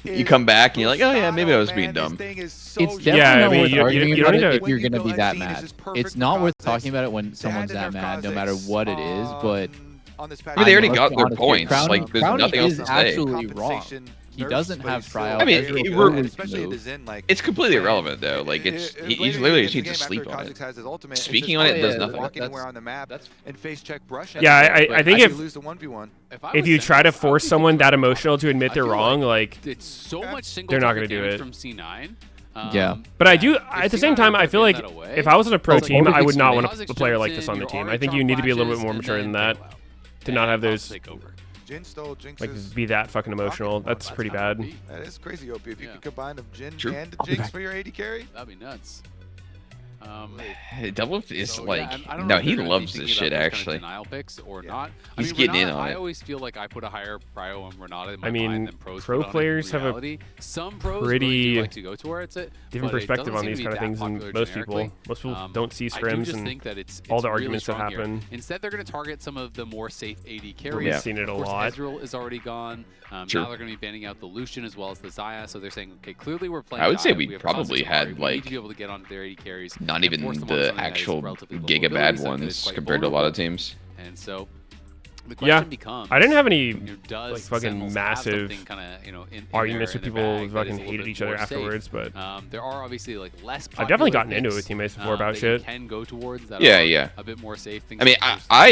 you come back, and you're like, oh, yeah, maybe I was being dumb. It's definitely not worth arguing about it if you're going to be that mad. It's not worth talking about it when someone's that mad, no matter what it is, but... I mean, they already got their points. Like, there's nothing else to say. Absolutely wrong. He doesn't have tryout. I mean, especially at the Zen, like, it's completely irrelevant though. Like it's he literally just needs to sleep on it. Speaking on it does nothing. Walk anywhere on the map and face check brush. Yeah, I think if you lose the 1v1, if you try to force someone that emotional to admit they're wrong, like it's so much they're not going to do it. From C9. Yeah, but I do. At the same time, I feel like if I was on a pro team, I would not want a player like this on the team. I think you need to be a little bit more mature than that to not have those. Jin stole Jinx's. Like, be that fucking emotional. That's pretty bad. That is crazy, OP. If you could combine of Jin and Jinx for your AD carry, that'd be nuts. Double is like, no, he loves this shit actually. Denial picks or not. He's getting in on it. I always feel like I put a higher prio on Renata in my I mean, mind than pros pro players have a some pros pretty really do like to go to where it's at, different perspective on these kind of things than most people. Most people don't see scrims and all the arguments that happen. Instead, they're going to target some of the more safe AD carries. We've seen it a lot. Ezreal is already gone. Now they're going to be banning out the Lucian as well as the Xayah. So they're saying, okay, clearly we're playing. I would say we we have probably had we need like to be able to get on their AD carries. not even the actual giga bad ones compared to a lot of teams. And so the question becomes, I didn't have any does like fucking massive arguments with people who fucking hated each other afterwards, but there are obviously like less. I've definitely gotten into it with teammates before about shit. Can go towards that. Yeah. A bit more safe things. I mean,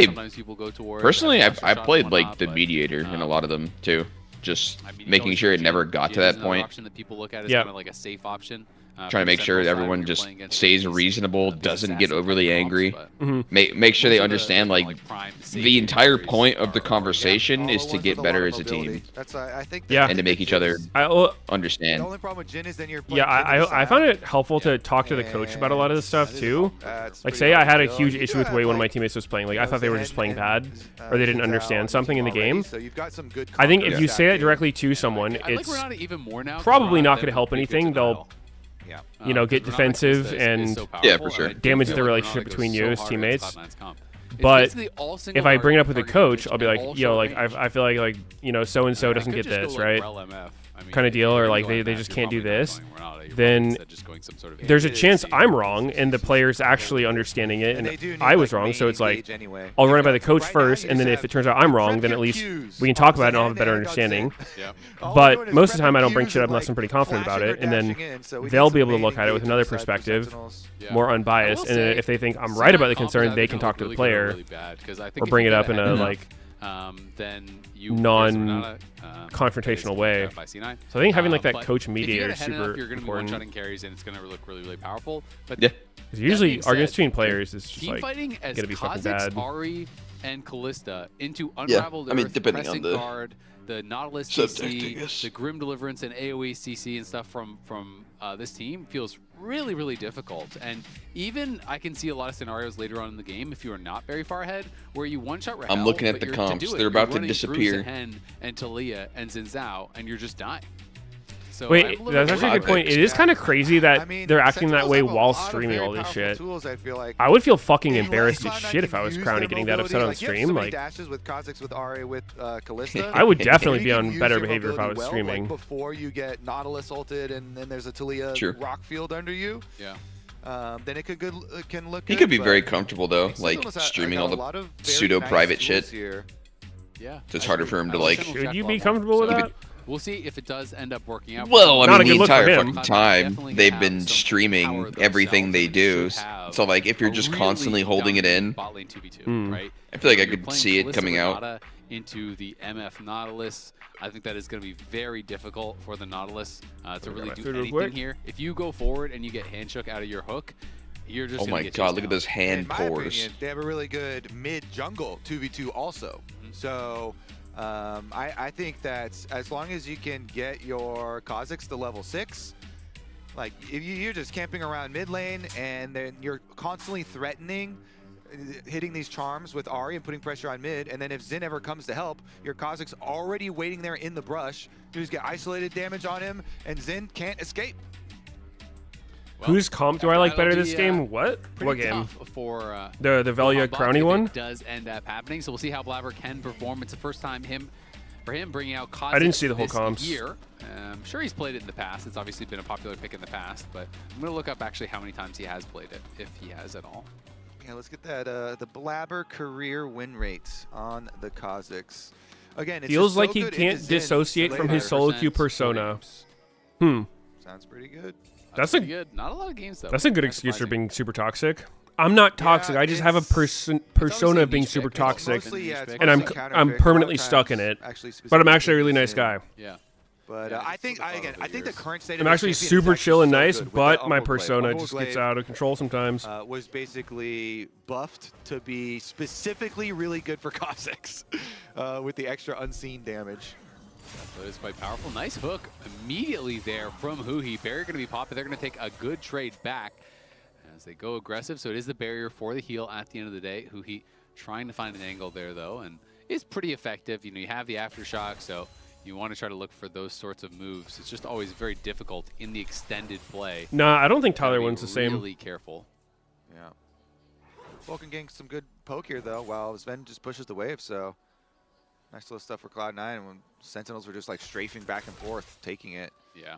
sometimes people go towards. Personally, I played like the mediator in a lot of them too, just making sure it never got to that point. Option that people look at is kind of like a safe option. Trying to make sure everyone just stays reasonable, doesn't get overly angry. Make sure they understand, like, the entire point of the conversation is to get better as a team. And to make each other understand. The only problem with Jin is then you're I found it helpful to talk to the coach about a lot of this stuff too. Like, say I had a huge issue with the way one of my teammates was playing. Like, I thought they were just playing bad, or they didn't understand something in the game. I think if you say that directly to someone, it's probably not going to help anything. They'll you know, get defensive and for sure damage the relationship between you as teammates. But if I bring it up with a coach, I'll be like, yo, like I feel like you know, so and so doesn't get this, right? Kind of deal, or like they just can't do this. Then there's a chance I'm wrong and the player's actually understanding it and I was wrong. So it's like, I'll run it by the coach first, and then if it turns out I'm wrong, then at least we can talk about it and I'll have a better understanding. But most of the time I don't bring shit up unless I'm pretty confident about it, and then they'll be able to look at it with another perspective, more unbiased, and if they think I'm right about the concern, they can talk to the player or bring it up in a like non-confrontational way. So I think having like that coach mediator is super important. Shutting carries, and it's going to look really powerful. But usually arguments between players is just like fighting as gonna be fucking bad. Ari and Callista into Unraveled Earth, depending on the guard, the Nautilus CC, the Grim Deliverance and AoE CC and stuff from this team feels really difficult. And even I can see a lot of scenarios later on in the game, if you are not very far ahead, where you one-shot Rahel, I'm looking at the comps. They're about to disappear. And Talia and Xin Zhao, and you're just dying. So wait, that's actually a good point. It is kind of crazy that they're acting that way while streaming all this shit. I would feel fucking embarrassed as shit if I was Crowny getting that upset on stream. Like, I would definitely be on better behavior if I was streaming. Before you get Nautilus ulted and then there's a Talia rock field under you. Then it can look good. He could be very comfortable though, like streaming all the pseudo private shit. So it's harder for him to like. Should you be comfortable with that? We'll see if it does end up working out. Well, I mean, the entire fucking time they've been streaming everything they do. So, like, if you're just constantly holding it in, right? I feel like I could see it coming out. Into the MF Nautilus, I think that is going to be very difficult for the Nautilus to really do anything here. If you go forward and you get handshook out of your hook, you're just. Oh my god! Look at those hand pores. They have a really good mid jungle 2v2 also. So. I think that as long as you can get your Kha'Zix to level 6, Like, if you're just camping around mid lane and then you're constantly threatening hitting these charms with Ahri and putting pressure on mid, and then if Xin ever comes to help, your Kha'Zix's already waiting there in the brush. You just get isolated damage on him, and Xin can't escape. Well, whose comp do I like better this game? What game? For the Velia Crowny one? It does end up happening, so we'll see how Blabber can perform. It's the first time for him bringing out Kha'Zix. I didn't see the whole comps. I'm sure he's played it in the past. It's obviously been a popular pick in the past, but I'm going to look up actually how many times he has played it, if he has at all. Yeah, let's get that the Blabber career win rate on the Kha'Zix. Again, it feels like he can't dissociate from his solo queue persona. Sounds pretty good. That's pretty good. Not a lot of games though. That's a good excuse for being super toxic. I'm not toxic. I just have a persona of being super toxic, and I'm permanently stuck in it. But I'm actually a really nice guy. Yeah. But I think the current state. I'm actually super chill and nice, but my persona just gets out of control sometimes. Was basically buffed to be specifically really good for Kha'Zix, with the extra unseen damage. So it's quite powerful. Nice hook immediately there from Huhi. Barrier going to be popped, but they're going to take a good trade back as they go aggressive. So it is the barrier for the heal at the end of the day. Huhi trying to find an angle there though, and it's pretty effective. You know, you have the aftershock, so you want to try to look for those sorts of moves. It's just always very difficult in the extended play. Nah, I don't think Tyler wins the same. Really careful. Yeah. Vulcan getting some good poke here though, while Sven just pushes the wave. So nice little stuff for Cloud9 when Sentinels were just like strafing back and forth, taking it. Yeah.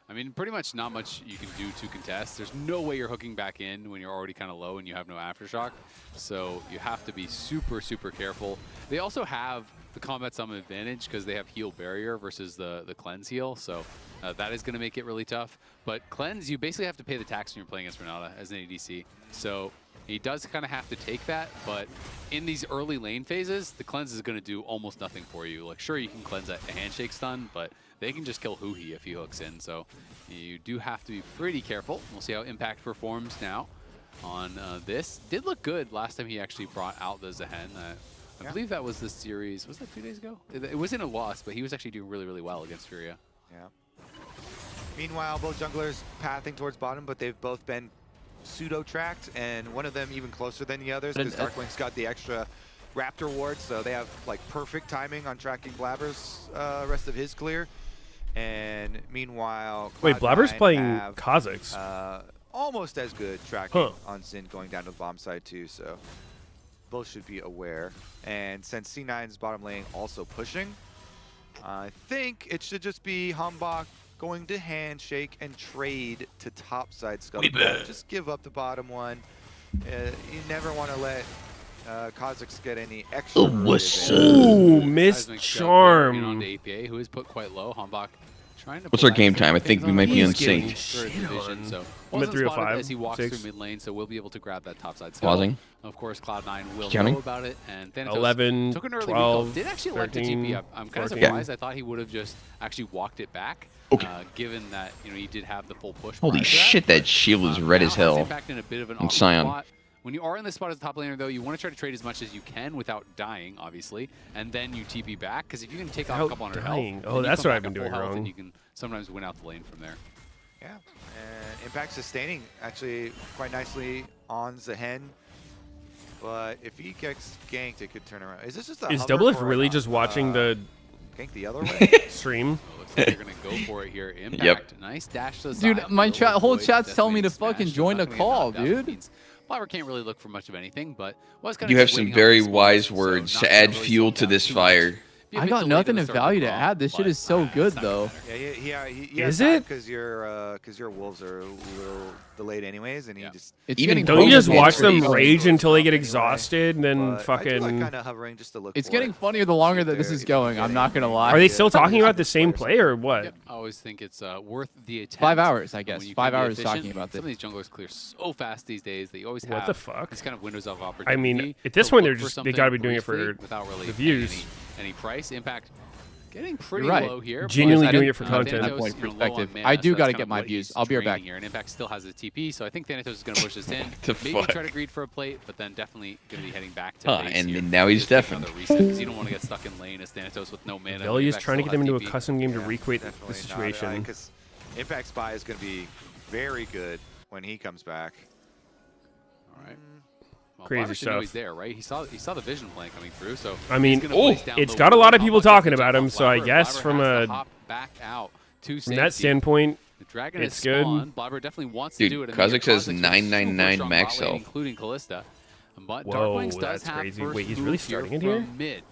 I mean, pretty much not much you can do to contest. There's no way you're hooking back in when you're already kind of low and you have no aftershock. So you have to be super, super careful. They also have the combat summon advantage because they have heal barrier versus the cleanse heal. So that is going to make it really tough. But cleanse, you basically have to pay the tax when you're playing against Renata as an ADC. So he does kind of have to take that, but in these early lane phases, the cleanse is going to do almost nothing for you. Like, sure, you can cleanse a handshake stun, but they can just kill Huhi if he hooks in. So you do have to be pretty careful. We'll see how Impact performs now on this. Did look good last time he actually brought out the Zehen. I believe that was the series. Was that 2 days ago? It wasn't a loss, but he was actually doing really, really well against Furia. Yeah. Meanwhile, both junglers pathing towards bottom, but they've both been pseudo-tracked, and one of them even closer than the others because Darkwing's got the extra Raptor ward, so they have like perfect timing on tracking Blabber's rest of his clear. And meanwhile, wait, Blabber's playing Kha'Zix. Almost as good tracking on Xin going down to the bomb side too, so both should be aware. And since C9's bottom lane also pushing, I think it should just be Hambach going to handshake and trade to topside Scuttle. Just give up the bottom one. You never want to let Kha'Zix get any extra. Ooh, missed charm. On the APA, who is put quite low. Hambach trying to. What's our game time? I think we might be on sync. So I'm at 305. As he walks through mid lane, so we'll be able to grab that topside. Pausing. Of course, Cloud9 will Counting. know about it, and Thanatos 11, took an early 12, recall. Did actually elect to 13, TP up. I'm kind of 14. surprised. I thought he would have just actually walked it back. Okay. Given that he did have the full push. Holy shit, that shield is red as hell. In a bit of an And Sion. spot. When you are in this spot as a top laner, though, you want to try to trade as much as you can without dying, obviously, and then you TP back, because if you can take off a couple hundred health, oh, that's what I've been doing wrong. And you can sometimes win out the lane from there. Yeah, and Impact sustaining actually quite nicely on Zehen, but if he gets ganked, it could turn around. Is this just a Is Doublelift really just watching the gank the other way stream? Looks like they're gonna go for it here. Impact. Yep. Nice dash to the dude, side. my whole chat's telling me to fucking join the call, dude. Blabber can't really look for much of anything, but was kind You of have some very wise words to add fuel to this fire. I got nothing of value to add. This shit is so good, though. Yeah, is it? Because your wolves are a little delayed anyways, and he just. Don't you just watch them rage until they get exhausted and then fucking? Kind of hovering just to look. It's getting funnier the longer that this is going. I'm not gonna lie. Are they still talking about the same play or what? Yep. I always think it's worth the attempt. 5 hours, I guess. 5 hours talking about this. Some of these junglers clear so fast these days that you always have. What the fuck? These kind of windows of opportunity. I mean, at this point, they gotta be doing it for without really the views. Any price impact. Getting pretty low here. Genuinely doing it for content. That point perspective. I do got to get my views. I'll be right back. Here. And Impact still has a TP, so I think Thanatos is going to push this in. Maybe fuck? try to greed for a plate, but then definitely going to be heading back to base and here. now he's deafened. Because you don't want to get stuck in lane as Thanatos with no mana. Velia's trying to get them into a custom game to recreate the situation. Because Impact's buy is going to be very good when he comes back. All right. Well, Crazy stuff. He's stuff. there, right? He saw the vision plan coming through. So I mean, he's gonna place down it's the got a wall. lot of people Humbug talking gonna about jump him, off so I Blabber. guess Blabber has to from hop back out to that safety. standpoint, The Dragon it's is good. spawned. Blabber definitely wants Dude, to do it. Kha'Zix has Kha'Zix 999 super max strong bot lane, health. including Kalista. But Whoa, Darkwings does that's have crazy. first Wait, he's move really starting in here? from mid.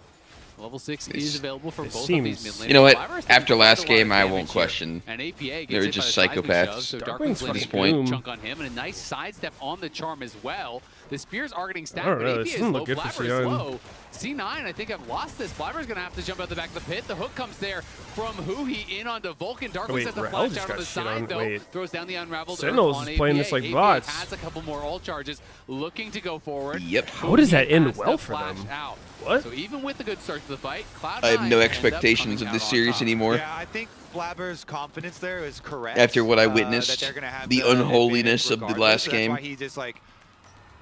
Level 6 is available for both of these mid laners. You know what? Blabber is taking After quite last a lot game, of I damage won't here. question. And APA gets They're hit just by the seismic psychopaths shove, so Darkwings Darkwings at landing this a point. good chunk on him, and a nice sidestep on the charm as well. The spears are getting stacked, I don't but know, APA this is doesn't low, look good for Blabber is C9. low. C9, I think I've lost this. Blabber's going to have to jump out the back of the pit. The hook comes there from Huhi in onto Vulcan. Darkwings wait, has to Rahel flash just out got on the shit side, on. though. Wait. Throws down the unraveled Sentinels Earth on is playing APA. this like APA bots. has a couple more ult charges, looking to go forward. Yep. How does that Huhi end has to well for flash them? out. What? So even with the good start to the fight, Cloud9 I have no end up expectations coming of this out on series top. anymore. Yeah, I think Blabber's confidence there is correct. After what I that witnessed, they're gonna have the the unholiness advantage of the regardless. last game. That's why he just like,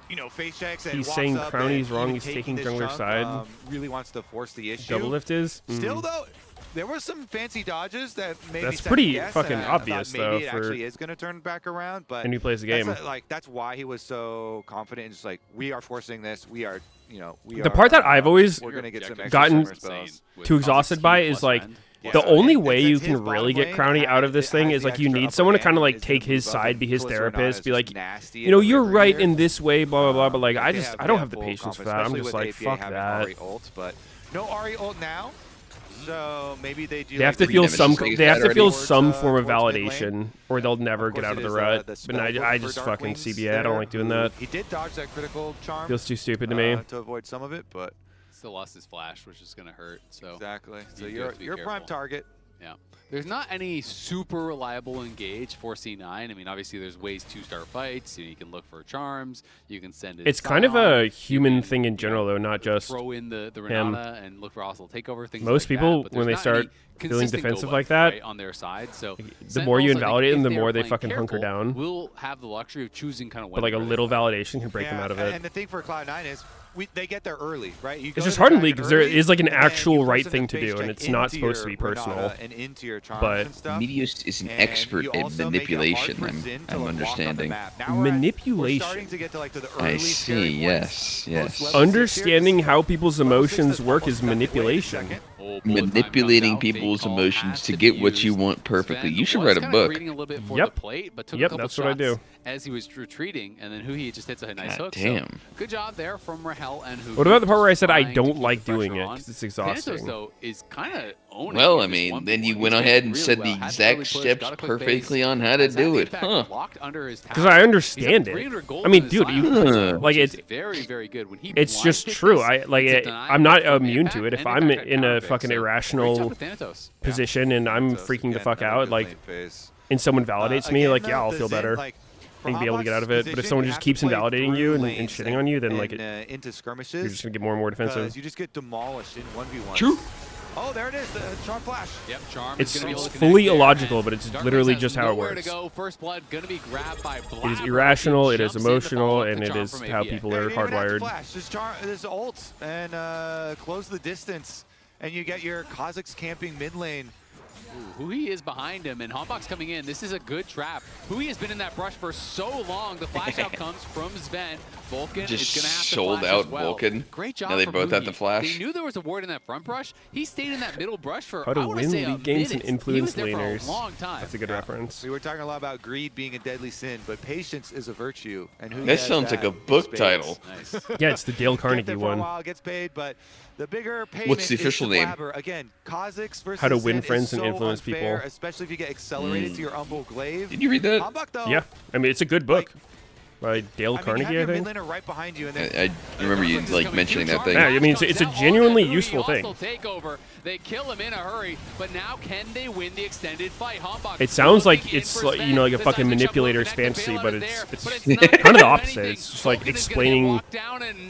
you know, face checks and He's walks saying up Crowny's and wrong, even he's taking this jungler chunk, side. really wants to force the issue. Double lift is? Still though, there were some fancy dodges that made That's me pretty second guess, fucking and I obvious, thought maybe though, it for actually is going to turn back around, but and who plays the game. that's why he was so confident and just like, we are forcing this. We are, you know, The part that I've always we're going to get some extra gotten summer spells. too exhausted by is like the only way you can really get Crowny out of this thing is like you need someone to kind of like take his side, be his therapist, be like, you know, you're right in this way, blah blah blah. But like I don't have the patience for that. I'm just like, fuck that. But no Ahri ult now. So maybe they do. They have to feel some. They have to feel some form of validation, or they'll never get out of the rut. But I just fucking CBA. I don't like doing that. He did dodge that critical charm. Feels too stupid to me. To avoid some of it, but still lost his flash, which is going to hurt. So exactly. So you you're prime target. Yeah. There's not any super reliable engage for C9. I mean, obviously, there's ways to start fights. You can look for charms. You can send it. It's kind of a human thing in general, though, not just throw in the Renata and look for hostile takeover. Things most like people, that, when they start feeling defensive like that, right on their side. So the more you invalidate them, the more they fucking hunker down. We'll have the luxury of choosing kind of. But like a little validation can break them out of it. And the thing for Cloud9 is they get there early, right? You it's just hard in League because there is like an actual right thing to do, and it's not supposed to be personal. But Meteos is an expert at manipulation. I'm understanding. Manipulation. I see. Yes. Yes. Understanding how people's emotions work is manipulation. Manipulating people's emotions to get what you want perfectly. You should write a book. Yep, that's what I do. As he was retreating, and then Huhi just hits a nice hook. Damn. So good job there from Rahel and Huhi. What about the part where I said I don't like doing it because it's exhausting? Meteos, though, is kind of owning Well, I mean, then you went ahead and said the exact steps perfectly on how to do it, huh? Because I understand it. I mean, dude, like it's very, very good when he. It's just true. I'm not immune to it. If I'm in a fucking irrational position and I'm freaking the fuck out, like, and someone validates me, like, yeah, I'll feel better and be able to get out of it. But if someone just keeps invalidating you and shitting on you, then like into skirmishes, you're just gonna get more and more defensive. You just get demolished in 1v1. True. Oh, there it is, the charm flash. Yep, charm. It's fully illogical, but it's literally just how it works. First blood gonna be grabbed by it is irrational, it is emotional, and it is how people are hardwired. There's ult and close the distance, and you get your Kha'Zix camping mid lane. Huhi is behind him, and Hombok's coming in. This is a good trap. Huhi has been in that brush for so long. The flash out comes from Sven. Vulcan just is going to have to sold flash out as well. Vulcan. Great job. Now they from both Huhi. have to flash. They knew there was a ward in that front brush. He stayed in that middle brush for how to I want win say league games and minute. influence He was there laners. for a long time. That's a good reference. We were talking a lot about greed being a deadly sin, but patience is a virtue. And who that sounds like a book title. Nice. Yeah, it's the Dale Carnegie one. For a while, gets paid, but the bigger payment What's the official name? Again, Kha'Zix versus How to win Zen friends is and so influence unfair, people. especially if you get accelerated to your Umbral Glaive. Did you read that? Hombok, though, Yeah, I mean it's a good book by Dale Carnegie, I think. Right behind you, and I remember you like mentioning that thing. Yeah, I mean it's a genuinely useful thing. They kill him in a hurry, but now can they win the extended fight? It sounds like it's like, you know, like a fucking manipulator's fantasy, but it's kind of the opposite. It's just like explaining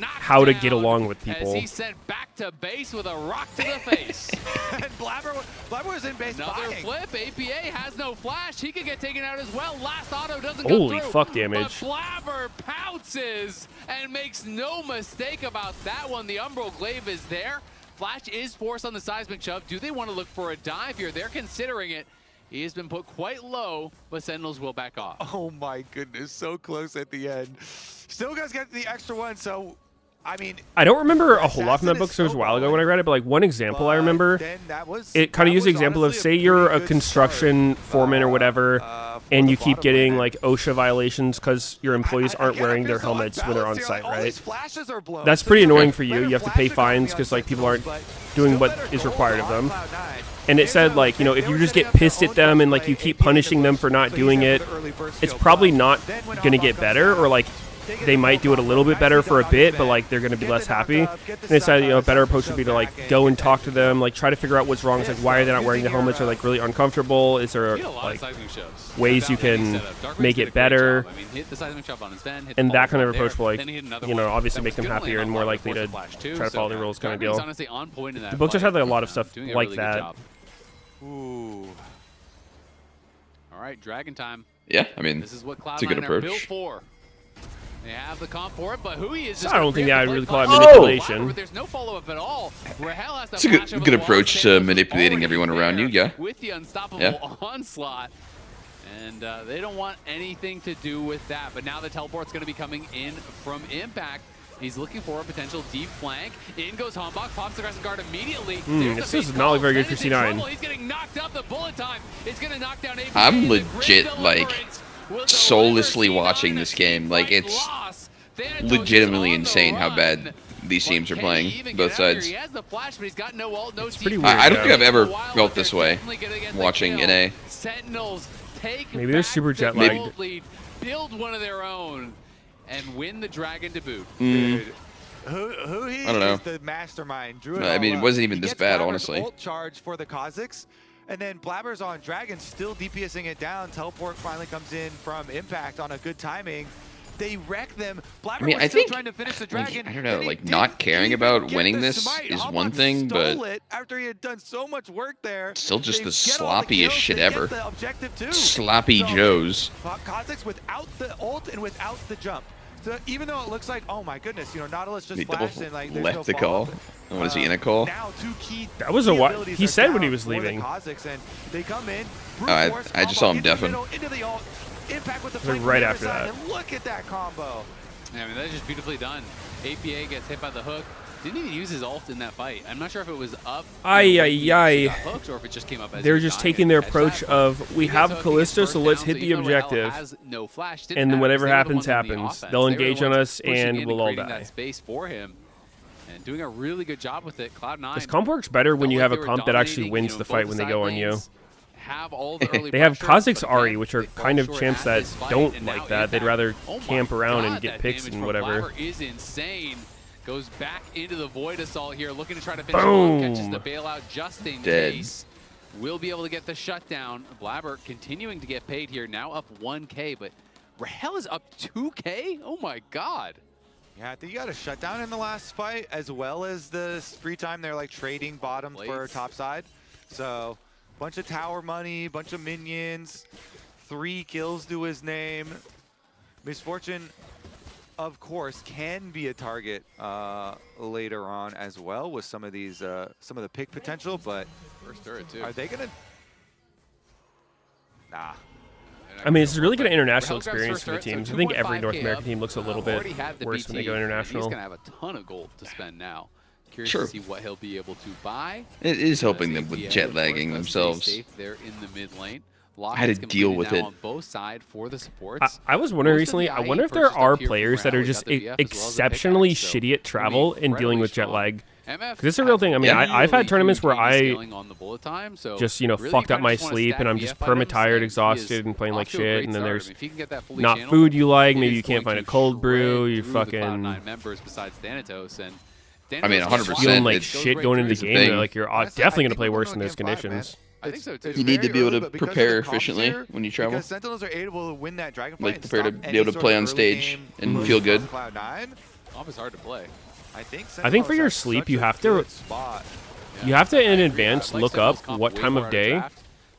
how to get along with people. As he sent back to base with a rock to the face. And Blabber was in base. Another flip. APA has no flash. He could get taken out as well. Last auto doesn't Holy go through. fuck damage. But Blabber pounces and makes no mistake about that one. The Umbral Glaive is there. Flash is forced on the seismic shove. Do they want to look for a dive here? They're considering it. He has been put quite low, but Sentinels will back off. Oh my goodness, so close at the end. Still guys get the extra one, so I mean, I don't remember a whole lot from that book, so it was a while ago when I read it, but like one example I remember, it kind of used the example of, say you're a construction foreman or whatever, and you keep getting like OSHA violations because your employees aren't wearing their helmets when they're on site, right? That's pretty annoying for you. You have to pay fines because like people aren't doing what is required of them. And it said like, you know, if you just get pissed at them and like you keep punishing them for not doing it, it's probably not going to get better, or like they might do it a little bit better for a bit, but like they're going to be less happy. And it said, you know, a better approach would be to like go and talk to them, like try to figure out what's wrong. It's like, why are they not wearing the helmets? Are like really uncomfortable? Is there like ways you can make it better? And that kind of approach will like, you know, obviously make them happier and more likely to try to follow the rules kind of deal. The book just had like a lot of stuff like that. Ooh. All right, Dragon time. Yeah, I mean, this is what it's a good approach. Built for. They have the comp for it, but who he is so I don't think that I'd really call it manipulation. But there's no follow-up at all. Rahel has it's a good approach to manipulating everyone around you, yeah. With the unstoppable onslaught. And they don't want anything to do with that. But now the teleport's going to be coming in from Impact. He's looking for a potential deep flank. In goes Hombach, pops the aggressive guard immediately. This is not very good for C9. He's getting knocked up. The bullet time is going to knock down APA. I'm legit, like, soullessly watching this game. Like, it's legitimately insane how bad these teams are playing, both sides. It's pretty weird. I don't think I've ever felt this way watching NA. Maybe they're super jet lagged. Build one of their own and win the Dragon to boot. Dude, who he I don't know. is the mastermind. Drew it I mean, it all wasn't up. even He this gets bad, Blabber's honestly. Ult charge for the Kazakhs, and then Blabber's on Dragon, still DPSing it down. Teleport finally comes in from Impact on a good timing. They wreck them. Blabber was still trying to finish the Dragon. I don't know, like, not caring about winning this is one thing, but after he had done so much work there, still just the sloppiest shit ever. Sloppy Joes. Kazakhs without the ult and without the jump. So even though it looks like, oh my goodness, you know, Nautilus just flashed and like there's left no the call. What is he in a call? Now two key that was a what he said when he was leaving. They come in. I just saw him deafen. Impact with the like right after that. And look at that combo. Yeah, I mean, that is just beautifully done. APA gets hit by the hook. Didn't even use his ult in that fight. I'm not sure if it was up. Or if it just came up as they're just taking their approach of, we have Callisto, so let's hit the objective. And then whatever happens, happens. They'll engage on us, and we'll all die. That space for him. And doing a really good job with it. Cloud9. This comp works better when you have a comp that actually wins the fight when they go on you. Have all the early they have Kazakh's Ahri, which are kind of champs that don't like that. They'd rather camp around and get picks and whatever. Is insane. Goes back into the Void Assault here, looking to try to finish one, catches the bailout just in case. Will be able to get the shutdown. Blabber continuing to get paid here, now up 1K, but Rahel is up 2K? Oh my god. Yeah, I think you got a shutdown in the last fight, as well as the free time. They're like trading bottom for top side. So, bunch of tower money, bunch of minions, 3 kills to his name. Misfortune, of course, can be a target later on as well with some of these, some of the pick potential, but first turret too. Are they gonna? Nah. I mean, it's really good international experience for the teams. I think every North American team looks a little bit worse when they go international. He's gonna have a ton of gold to spend now. Curious to see what he'll be able to buy. It is helping them with jet lagging themselves. They're in the mid lane. I had to deal with it. On both sides for the supports. I was wondering recently, I wonder if there are players that are just exceptionally shitty at travel and dealing with jet lag. Because it's a real thing. I mean, I've had tournaments where I just, you know, fucked up my sleep and I'm just perma-tired, exhausted, and playing like shit. And then there's not food you like. Maybe you can't find a cold brew. You fucking... I mean, 100%. Feeling like shit going into the game. Like, you're definitely going to play worse in those conditions. I think so too. You need to be able to prepare efficiently when you travel. Because Sentinels are able to win that Dragonflight. Like prepare to be able to play on stage and feel good. Cloud9. Is hard to play. I think for your sleep, you have to in advance look up what time of day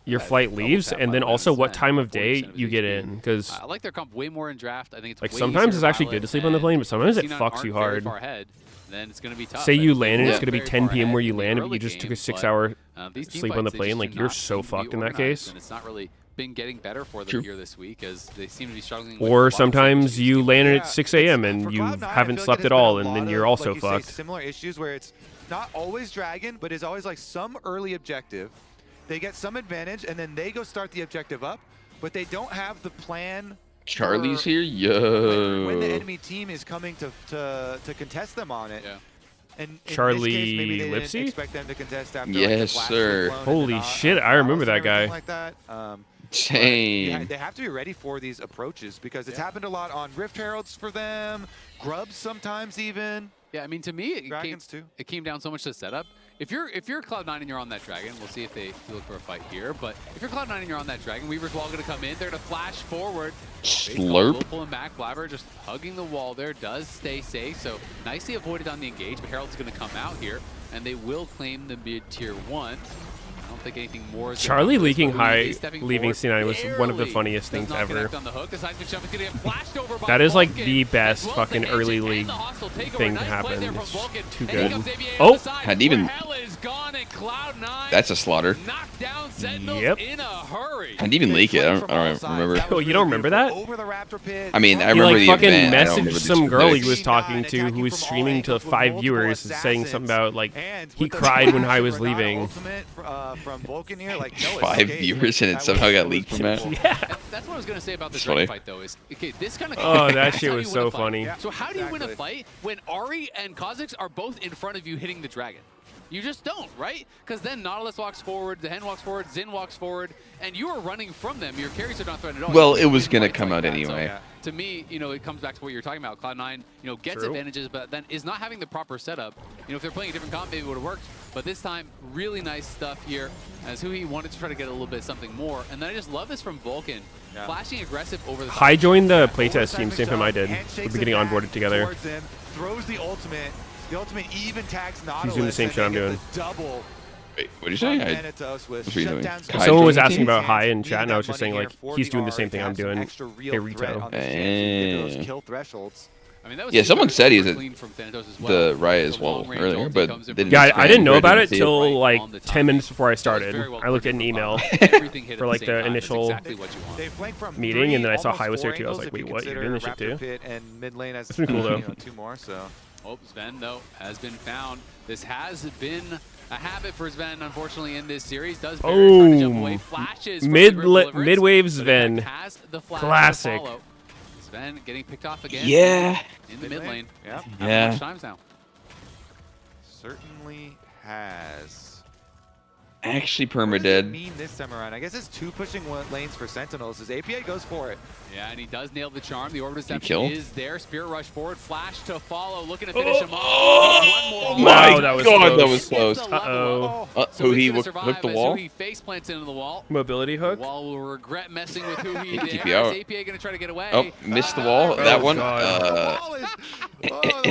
your flight leaves, and then also what time of day you get in. Because I like their comp way more in draft. I think it's like way sometimes it's easier actually pilot, good to sleep on the plane, but sometimes it Xenon fucks aren't you very hard. far ahead, then it's going to be tough. Say you land and it's Yeah. going to be 10 p.m. where you land, but you early just took a game, 6-hour these team sleep on the fights, they plane. just Like do you're not so seem to be fucked in that organized, case. and it's not really been getting better for them True. here this week as they seem to be struggling. Or with sometimes you landed at 6 a.m. For and you Cloud9, I haven't feel like slept there's at been a all, and lot then of, you're also like you say, fucked. similar issues where it's not always Dragon, but is always like some early objective. They get some advantage, and then they go start the objective up, but they don't have the plan. Charlie's for here, yo. when the enemy team is coming to contest them on it. Yeah. And in Charlie this case, maybe they didn't Lipsy? expect them to contest after Yes, like, the flash sir. was blown Holy into shit, I Nautilus remember that and everything guy. Like that. Same. They have to be ready for these approaches because it's happened a lot on Rift Heralds for them, Grubs sometimes even. Yeah, I mean, to me, Dragons too. It came down so much to setup. If you're Cloud9 and you're on that Dragon, we'll see if they look for a fight here. But if you're Cloud9 and you're on that Dragon, Weaver's Wall going to come in. They're going to flash forward. Slurp. Will pull him back. Blabber just hugging the wall there. Does stay safe. So nicely avoided on the engage. But Herald's going to come out here, and they will claim the mid tier 1. I don't think anything more. Charlie leaking high, leaving C9 was one of the funniest things ever. That is like the best fucking early league thing to happen. It's too good. Oh, Hadn't even. That's a slaughter. Yep. Hadn't even leak it. I don't remember. Oh, you don't remember that? I mean, I He remember like the fucking event. I don't remember messaged the some girl he specifics. was talking to who was streaming to 5 viewers and saying something about like he cried when I was leaving. From Vulcan here, like, no, 5 viewers and it somehow got leaked from that. Yeah. That's what I was going to say about the That's Dragon funny. fight, though, is, okay, this kind of... Oh, that shit was so funny. So how do you win a fight when Ari and Kha'Zix are both in front of you hitting the Dragon? You just don't, right? Because then Nautilus walks forward, the Hen walks forward, Xin walks forward, and you are running from them. Your carries are not threatened at all. Well, it was going to come out anyway. So, to me, you know, it comes back to what you're talking about. Cloud9, you know, gets advantages, but then is not having the proper setup. You know, if they're playing a different comp, maybe it would have worked. But this time, really nice stuff here, as Hui wanted to try to get a little bit something more. And then I just love this from Vulcan, flashing aggressive over the top. High joined the playtest team, same time I did. We've been getting onboarded together. Throws the ultimate. The ultimate even tags Nautilus. He's doing the same shit I'm doing. Double. Wait, what did you say? Meteos with shutdowns. Someone was asking about High in chat, and I was just saying, like, he's doing the same thing I'm doing. Hey, Rito. Kill thresholds. I mean, that was Yeah, someone said he's at clean from Thanatos as well. the Riot as well earlier, but didn't yeah, I didn't know about it see till like 10 minutes before I started. I looked at an email for like the initial meeting, and then I saw High was there too. I was like, wait, what? You're doing this shit too? That's pretty cool though. Two more, so. Oh, Sven, though, has been found. This has been a habit for Sven, unfortunately, in this series. Does trying to jump away. Flashes Mid-wave Sven. Classic. Sven getting picked off again. Yeah. In the mid lane. Yeah. Yeah. Much times now. Certainly has. Actually What does it perma-dead. mean this time around? I guess it's 2 pushing lanes for Sentinels as APA goes for it. Yeah, and he does nail the charm. The orb kill? reception is there. Spirit rush forward. Flash to follow. Looking to finish him off. Oh One more. my that was god, close. that was close. Uh-oh. So He he's gonna hooked survive the as wall. Hui face plants into the wall. Mobility hook. Wall will regret messing with Hui Keep there. you out. Is APA gonna try to get away? Oh, missed the wall. That one. The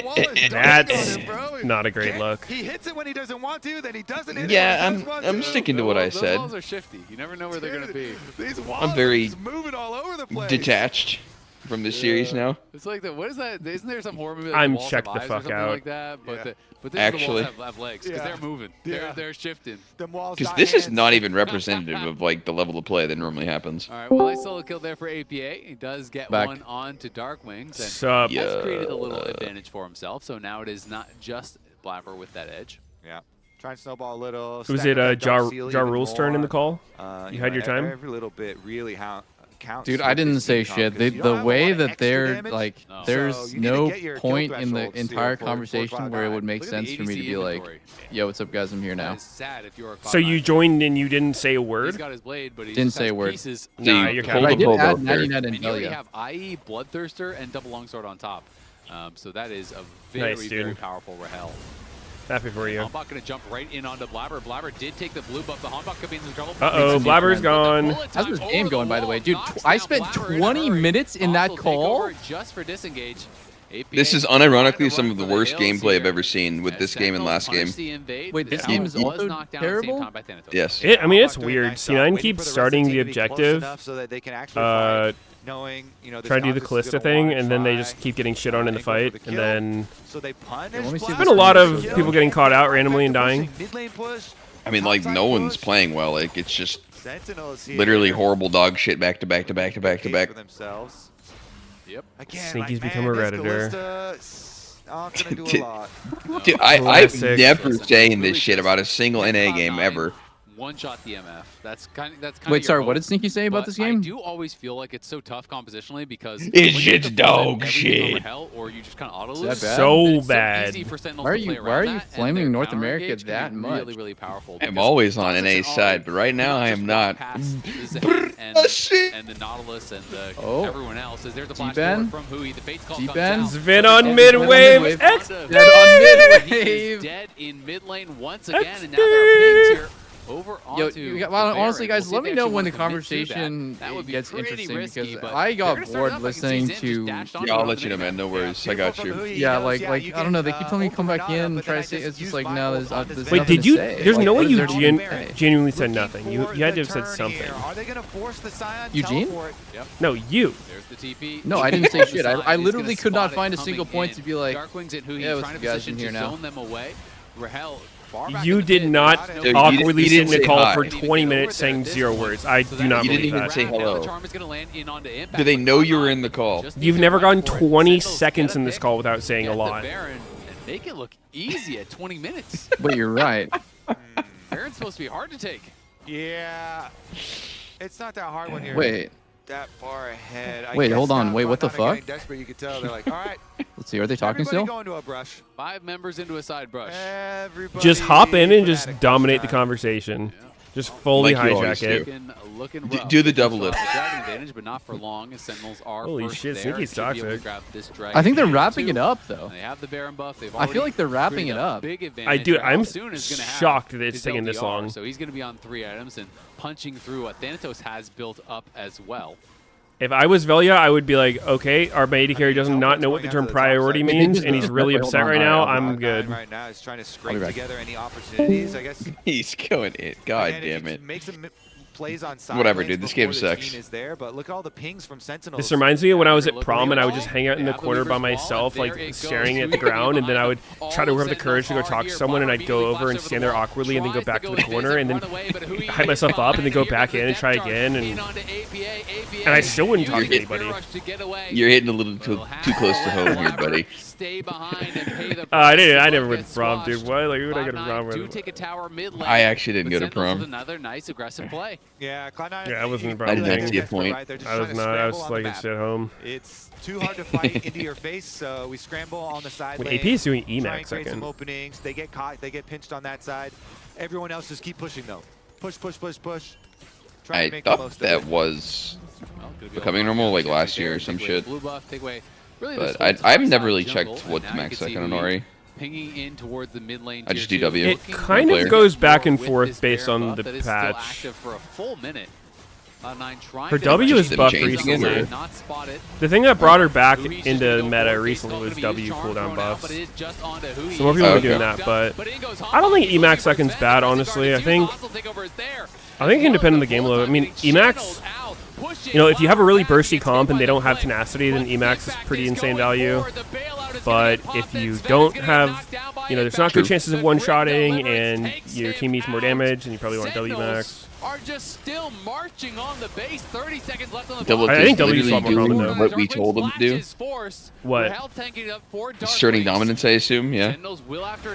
wall is That's on him, bro. not a great look. He hits it when he doesn't want to, then he doesn't hit it Yeah, when he does want I'm to. sticking to what I Those said. walls are shifty. You never know where they're gonna be. These walls I'm very are just moving all over the place. detached from this series now. It's like the what is that? Isn't there some horror movie? Like I'm the walls checked have the eyes fuck or something out. like that? But Yeah. but this Actually. the walls have legs because Yeah. they're moving. Yeah. They're shifting. Them walls Because got this is hands. not even representative of like the level of play that normally happens. All right, well, nice solo kill there for APA. He does get Back. one on to Darkwings. And Sup? has created a little advantage for himself. So now it is not just Blabber with that edge. Yeah. Try and snowball a little. Was stack it up that Ja dark seal even Rule's turn in the more. call? You had your time? Every little bit really counts. Dude, with I didn't this say team shit. comp, 'cause you don't The have a way lot of that extra they're damage, like, No. there's So you need to no get your kill point in the thresholds, entire for conversation where it would make Look at the sense for me to ADC be like, inventory. yo, what's up, guys? I'm here That now. is sad if you're a So you Cloud9. joined and you didn't say a He's word? got his blade, but he Didn't just say has a word. pieces. Nah, So you're you kind But I of did pulled add up there. 99 And and you already Delia. have IE, Bloodthirster, and double longsword on top. So that is a Nice, very, dude. very powerful Rahel. Happy for you. Hanbok going to jump right in onto Blabber. Blabber did take the blue buff. The Hanbok could be in some trouble. Uh-oh, Blabber's gone. How's this game going, by the way? Dude, I spent 20 minutes in that call. Just for disengage. This is unironically some of the worst gameplay I've ever seen with this game and last game. Wait, this game is also terrible? Yes. I mean, it's weird. C9 keeps starting the objective, try to do the Callista thing, and then they just keep getting shit on in the fight, and then there's been a lot of people getting caught out randomly and dying. I mean, like, no one's playing well. Like, it's just literally horrible dog shit back to back to back to back to back. Yep. Sneaky's become a Redditor. Dude, I've never saying this shit about a single NA game ever. One-shot DMF. That's kind of. Wait, sorry. What did Sneaky say about this game? I do always feel like it's so tough compositionally because it's just dog shit. Or you just kind of auto lose. So bad. Why are you flaming North America that much? Really powerful. I'm always on NA's side, but right now I am not. And the Nautilus and the everyone else is there's the flash from Hui. The Fates call comes out. Sven on mid-wave. Dead on mid-wave. Dead in mid lane once again, and now there are pings here. Over onto honestly, guys, let me know when the conversation gets interesting because I got bored listening to. Yeah, I'll let you know, man. No worries, I got you. Yeah, like I don't know. They keep telling me to come back in and try to say it's just like no, there's Wait, did you? There's no way you genuinely said nothing. You had to have said something. Eugene? No, you. No, I didn't say shit. I literally could not find a single point to be like, yeah, what's the guys in here now? You did not awkwardly sit in a call for 20 minutes saying 0 words. I do not believe that. You didn't even say hello. Do they know you were in the call? You've never gone 20 seconds in this call without saying a lot. Make it look easy at 20 minutes. But you're right. Baron's supposed to be hard to take. Yeah. It's not that hard when you're that far ahead. Wait, hold on. Wait, what the fuck? Desperate, you could tell. They're like, all right. Let's see. Are they talking still? Go into a brush. 5 members into a side brush. Just hop in and just dominate the conversation. Yeah. Just fully hijack it. Do the double lift. Dragon advantage, but not for long. Sentinels are holy shit, Sneaky's toxic. I think they're wrapping it up though. They have the Baron buff. I feel like they're wrapping it up. I'm shocked that it's taking this long. So he's going to be on 3 items and punching through what Thanatos has built up as well. If I was Velia, I would be like, okay, our AD carry does not know what the term priority means, and he's really upset right now. I'm good. Right now, he's trying to scrape together any opportunities, I guess. He's going in. God damn it. Make some plays on side. Whatever, dude. This game sucks. Is there, but look at all the pings from Sentinels. This reminds me of when I was at prom and I would just hang out in the corner by myself, like staring at the ground, and then I would try to have the courage to go talk to someone, and I'd go over and stand there awkwardly, and then go back to the corner, and then hype myself up, and then go back in and try again, and I still wouldn't talk to anybody. You're hitting a little too close to home here, buddy. I never went to prom, dude. Why? Like, who would I go to prom with? I actually didn't go to prom. Another nice aggressive play. Yeah, I wasn't prom. I did not see a point. I was not. I was like at home. It's too hard to fight into your face, so we scramble on the side lane. AP is doing EMAX try and create second. some openings. They get caught. They get pinched on that side. Everyone else just keep pushing though. Push, push, push, push. I thought that was becoming normal like last year or some shit. But I've never really checked what the max second on Ori. Pinging in towards the mid lane. I just do W. It kind of goes back and forth based on the patch. For a full minute. Her W is buffed recently. The thing that brought her back into meta recently was W cooldown buffs. So more people are doing that, but I don't think Emax second's bad, honestly. I think it can depend on the game a little bit. I mean, Emax, you know, if you have a really bursty comp and they don't have tenacity, then Emax is pretty insane value. But if you don't have, you know, there's not good chances of one-shotting and your team needs more damage, and you probably want W max. Are just still marching on the base. 30 seconds left on the Double I think W's a lot more common though. What we told them to do. What? Asserting dominance, I assume. Yeah.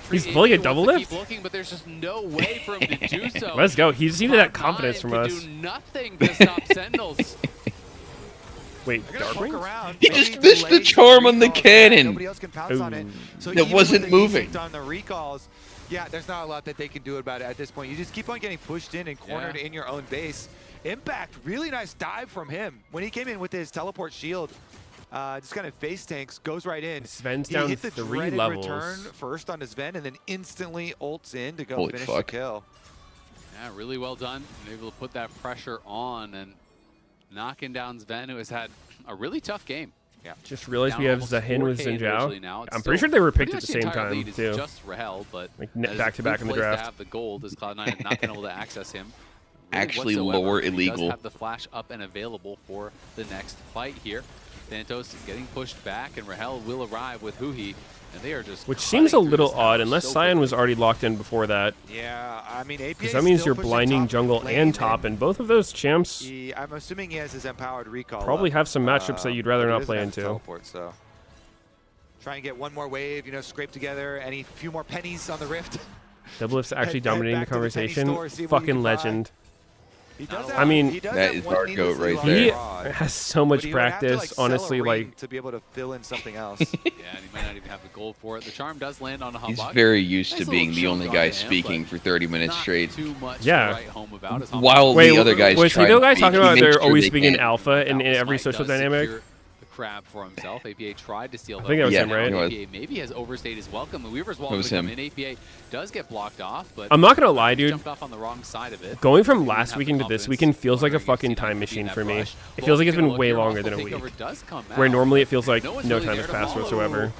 He's pulling a double lift. Looking, but there's just no way for him to do so. Let's go. He just needed that confidence from us. Do nothing to stop Sentinels. Wait, Darkwing? He just missed the charm on the cannon. That wasn't moving. On the recalls. Yeah, there's not a lot that they can do about it at this point. You just keep on getting pushed in and cornered in your own base. Impact, really nice dive from him. When he came in with his teleport shield, just kind of face tanks, goes right in. Sven's he down hit the 3 levels. Return first on his Sven and then instantly ults in to go Holy finish fuck. the kill. Yeah, really well done. Able to put that pressure on and knocking down Sven, who has had a really tough game. Yeah. Just realized we have Zahin with Zinjao. I'm pretty still sure they were picked pretty at the much same entire time lead is too. Just Rahel, but Like as back to back in the good place draft. To have the gold as Cloud9 has not been able to access him. Actually, whatsoever. lower He illegal. does have the flash up and available for the next fight here. Thanatos getting pushed back, and Rahel will arrive with Huhi, and they are just. Which seems a little this odd, tower unless so Sion was quickly. already locked in before that. Yeah, I mean, APA Because that means you're blinding jungle and top, and both of those champs I'm assuming he has his empowered recall. probably have some matchups that you'd rather but he not doesn't play have into. Teleport, so. Try and get one more wave, you know, scrape together any few more pennies on the rift. Doublelift's actually dominating the back to the penny conversation. store, see what you Fucking can buy. legend. He does I mean, he does that have is one our needless goat right little He rod, has so but much he would have to, practice, sell a honestly, ring like to be able to fill in something else. Yeah, and he might not even have the gold for it. The charm does land on a He's Humbug. very used Nice to being little the only chunk guy on him, speaking but for 30 minutes not straight. Too much Yeah. to write home about as Humbug. While Wait, the other guys was he try the to guy speak, talking he about makes they're sure always they speaking can't. alpha in Doubtless every Mike social does dynamic? secure the crab for himself. APA tried to steal that. I think that was Yeah, him, right? it was. APA maybe has overstayed his welcome. The Weaver's wall It was come him. in. APA does get blocked off, but I'm not gonna lie, he dude. jumped off on the wrong side of it. Going from Didn't last have the weekend to this confidence, weekend feels like a wondering if fucking C9 time could be machine in that for me. brush. It feels like it's Well, been way here, longer Hostile than a week. takeover does come Where out. normally it feels like No one's no really time there has to passed follow. whatsoever. And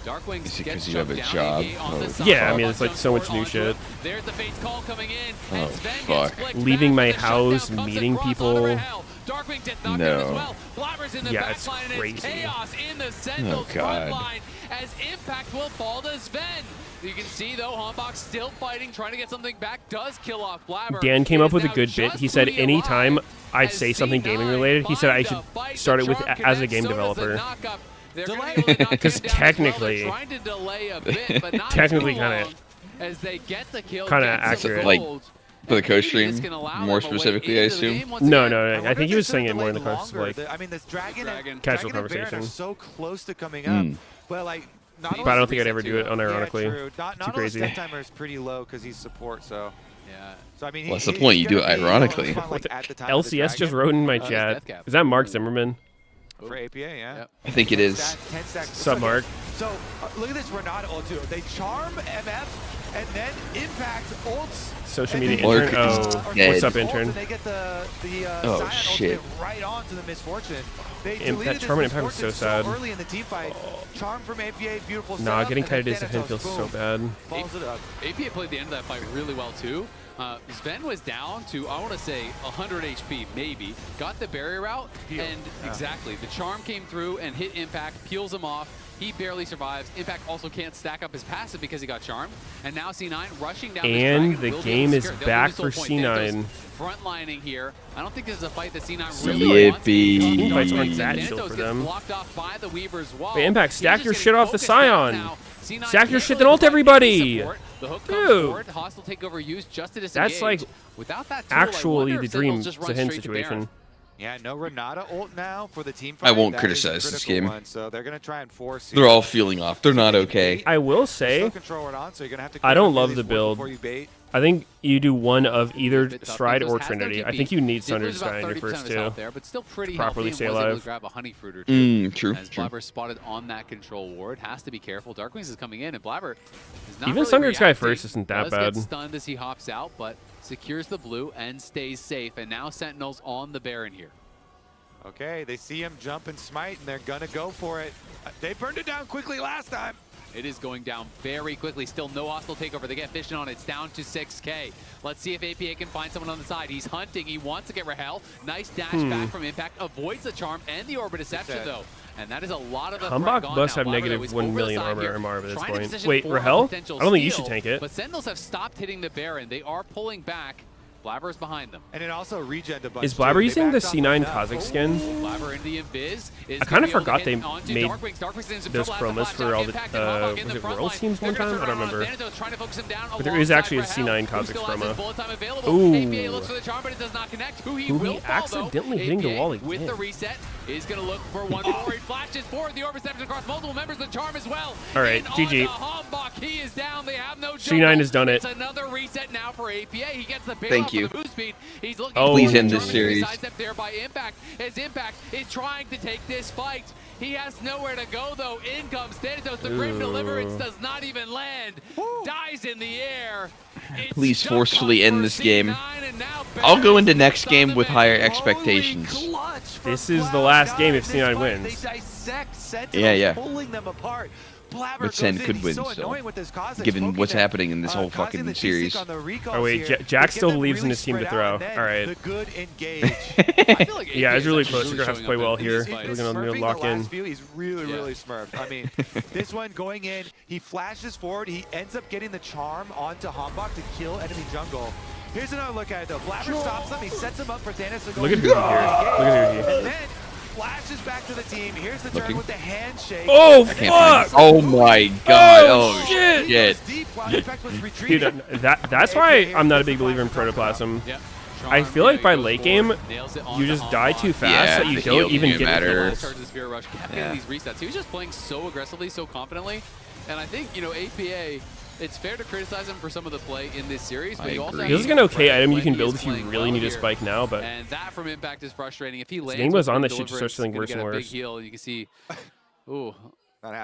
Darkwings Is it gets 'cause you have a jumped down. job? APA on the Oh, side. Yeah, I mean, Harbach it's like jumps so much forward new onto shit. it. There's the Fate's call coming in. Oh, and Sven gets fuck. flicked Leaving back, my but the shutdown house, comes meeting across people. onto Rahel. Darkwing gets knocked out as No. well. Blabber's in the Yeah, back it's line, and it's crazy. chaos in the Sentinel's Oh, God. front line as Impact will fall to Sven. You can see, though, Hambach still fighting, trying to get something back, does kill off Blabber. Dan came It up is with a now good bit. just He said Huhi anytime alive I as say something C9 gaming related, he said I finds should a fight. start The it with charm as a connects, game so does the developer. knockup. They're gonna Delay. be able to knock him 'Cause down as well. They're technically- trying to delay a bit, but not Technically too kinda- long as they get the kill, kinda get some accurate. Like, gold. For the And coach maybe stream, this can allow more them a way specifically, I into the assume. game once No, again. no, I wonder think if he was they saying it should've more in the delayed context of longer. like I mean, this Dragon Dragon. Casual and Baron are conversation. so close to coming up, but like, not But I don't think I'd ever do it yeah, unironically. true. Not Too only crazy. step timer is pretty low because he's support, so. Yeah. So I mean, Well, that's the point, you do it ironically. LCS just wrote in my Death chat. Cap. Is that Mark Zimmerman? For APA, yeah. Yep. I think it is. 10 seconds. Sub Mark. So look at this Renata ult too. They charm MF and then Impact ults. Social and media then Mark intern. is Oh, dead. what's up, ults, intern? And they get the Oh, Sion shit. ultimate right onto the Misfortune. They That deleted this Charm and Impact was so Misfortune sad. early in the team fight. Charm from APA, beautiful Nah, setup, getting and then kited as a Finn Thanatos, feels so boom, bad. follows it up. APA played the end of that fight really well too. Sven was down to, I want to say, 100 HP maybe. Got the barrier out, and exactly, the charm came through and hit Impact, peels him off. He barely survives. Impact also can't stack up his passive because he got charmed. And now C9 rushing down this And Dragon the will be game able to is secure it. They'll back lose the for point. C9. Thanatos frontlining here. I don't think this is a fight that C9 really wants. Yippee. Team fights aren't Darkwings that and chill Thanatos for gets them. blocked off by the Weaver's wall. But Impact, He's stack just your getting shit off the focused down Scion. now. C9 Stack your can't shit, really then ult provide any everybody. support. The hook Dude. comes forward. Hostile takeover used just to disengage. That's like without that tool, actually I wonder the if dream Sentinels just run Zahin straight to Baron. situation. Yeah, no Renata ult now for the team I fight. won't That is a criticize this critical game. one, so they're going to try and force They're all feeling off. They're not okay. I will Still say, control it on, so you're gonna have to I don't clear love these the woods build. before you bait. I think you do one of either Bit tough. Stride Meteos or has Trinity. no I DP. think you need Did Sundered lose about Sky in your 30% first of his two. health there, but still pretty properly healthy stay and was able alive. to grab a honey fruit or two. True. As True. Blabber spotted on that control ward, has to be careful. Darkwings is coming in, and Blabber is not Even really Sundered Sky reacting. first isn't that Does get bad. stunned as he hops out, but secures the blue and stays safe. And now Sentinels on the Baron here. Okay, they see him jump and smite, and they're gonna go for it. They burned it down quickly last time. It is going down very quickly. Still no hostile takeover. They get Vision on it. It's down to 6K. Let's see if APA can find someone on the side. He's hunting. He wants to get Rahel. Nice dash back from Impact. Avoids the charm and the Orbit Deception, though. And that is a lot of the threat Hambach gone must now. have Blabber, though, negative is 1 over the million side armor here, MR at this trying to point. position Wait, for a Rahel? I potential don't think you steal, should tank it. But Sentinels have stopped hitting the Baron. They are pulling back. Blabber's behind them. And it also regen a bunch. Is Blabber too. They using the backed off C9 enough. Kha'Zix skin? Blabber into the Invis. I kind of forgot they made those chromas for all the was it Worlds teams one time? I don't remember. But there is actually a C9 Kha'Zix chroma. Ooh. Huhi accidentally hitting the wall With the again. reset, is going to look for one more. He flashes forward. The Overception across multiple members of the charm as well. All right, GG. Hambach, he is down. They have no C9 has done it. It's another reset now for APA. He gets the bail Thank off you. of the boost speed. He's looking Oh. Please for end the this charm. series. Sidestep there by Impact. As Impact is trying to take this fight. He has nowhere to go, though. In comes Thanatos. The Grim Deliverance does not even land. Dies in the air. Please forcefully end this game. I'll go into next game with higher expectations. This is the last game if C9 wins. Yeah. Pulling them apart. But Sen could win still, given what's happening in this whole fucking series. Oh wait, Jack still believes in his team to throw. All right. Yeah, it's really close. You're gonna have to play well here. We're gonna lock in. He's really smurfed. I mean, this one going in, he flashes forward. He ends up getting the charm onto Hambach to kill enemy jungle. Here's another look at it though. Blabber stops him. He sets him up for Thanos to go. Look at who here. Look at who here. And then flashes back to the team. Here's the turn with the handshake. Oh fuck! Oh my god! Oh shit! Dude, that's why I'm not a big believer in protoplasm. I feel like by late game, you just die too fast that you don't even get matter. These resets. He was just playing so aggressively, so confidently, and I think APA. It's fair to criticize him for some of the play in this series, but you also this is an okay item you can build if you really need a spike now, but and that from impact is frustrating. If he lands, game goes on, this shit just starts feeling worse and worse. Big heal, you can see, ooh,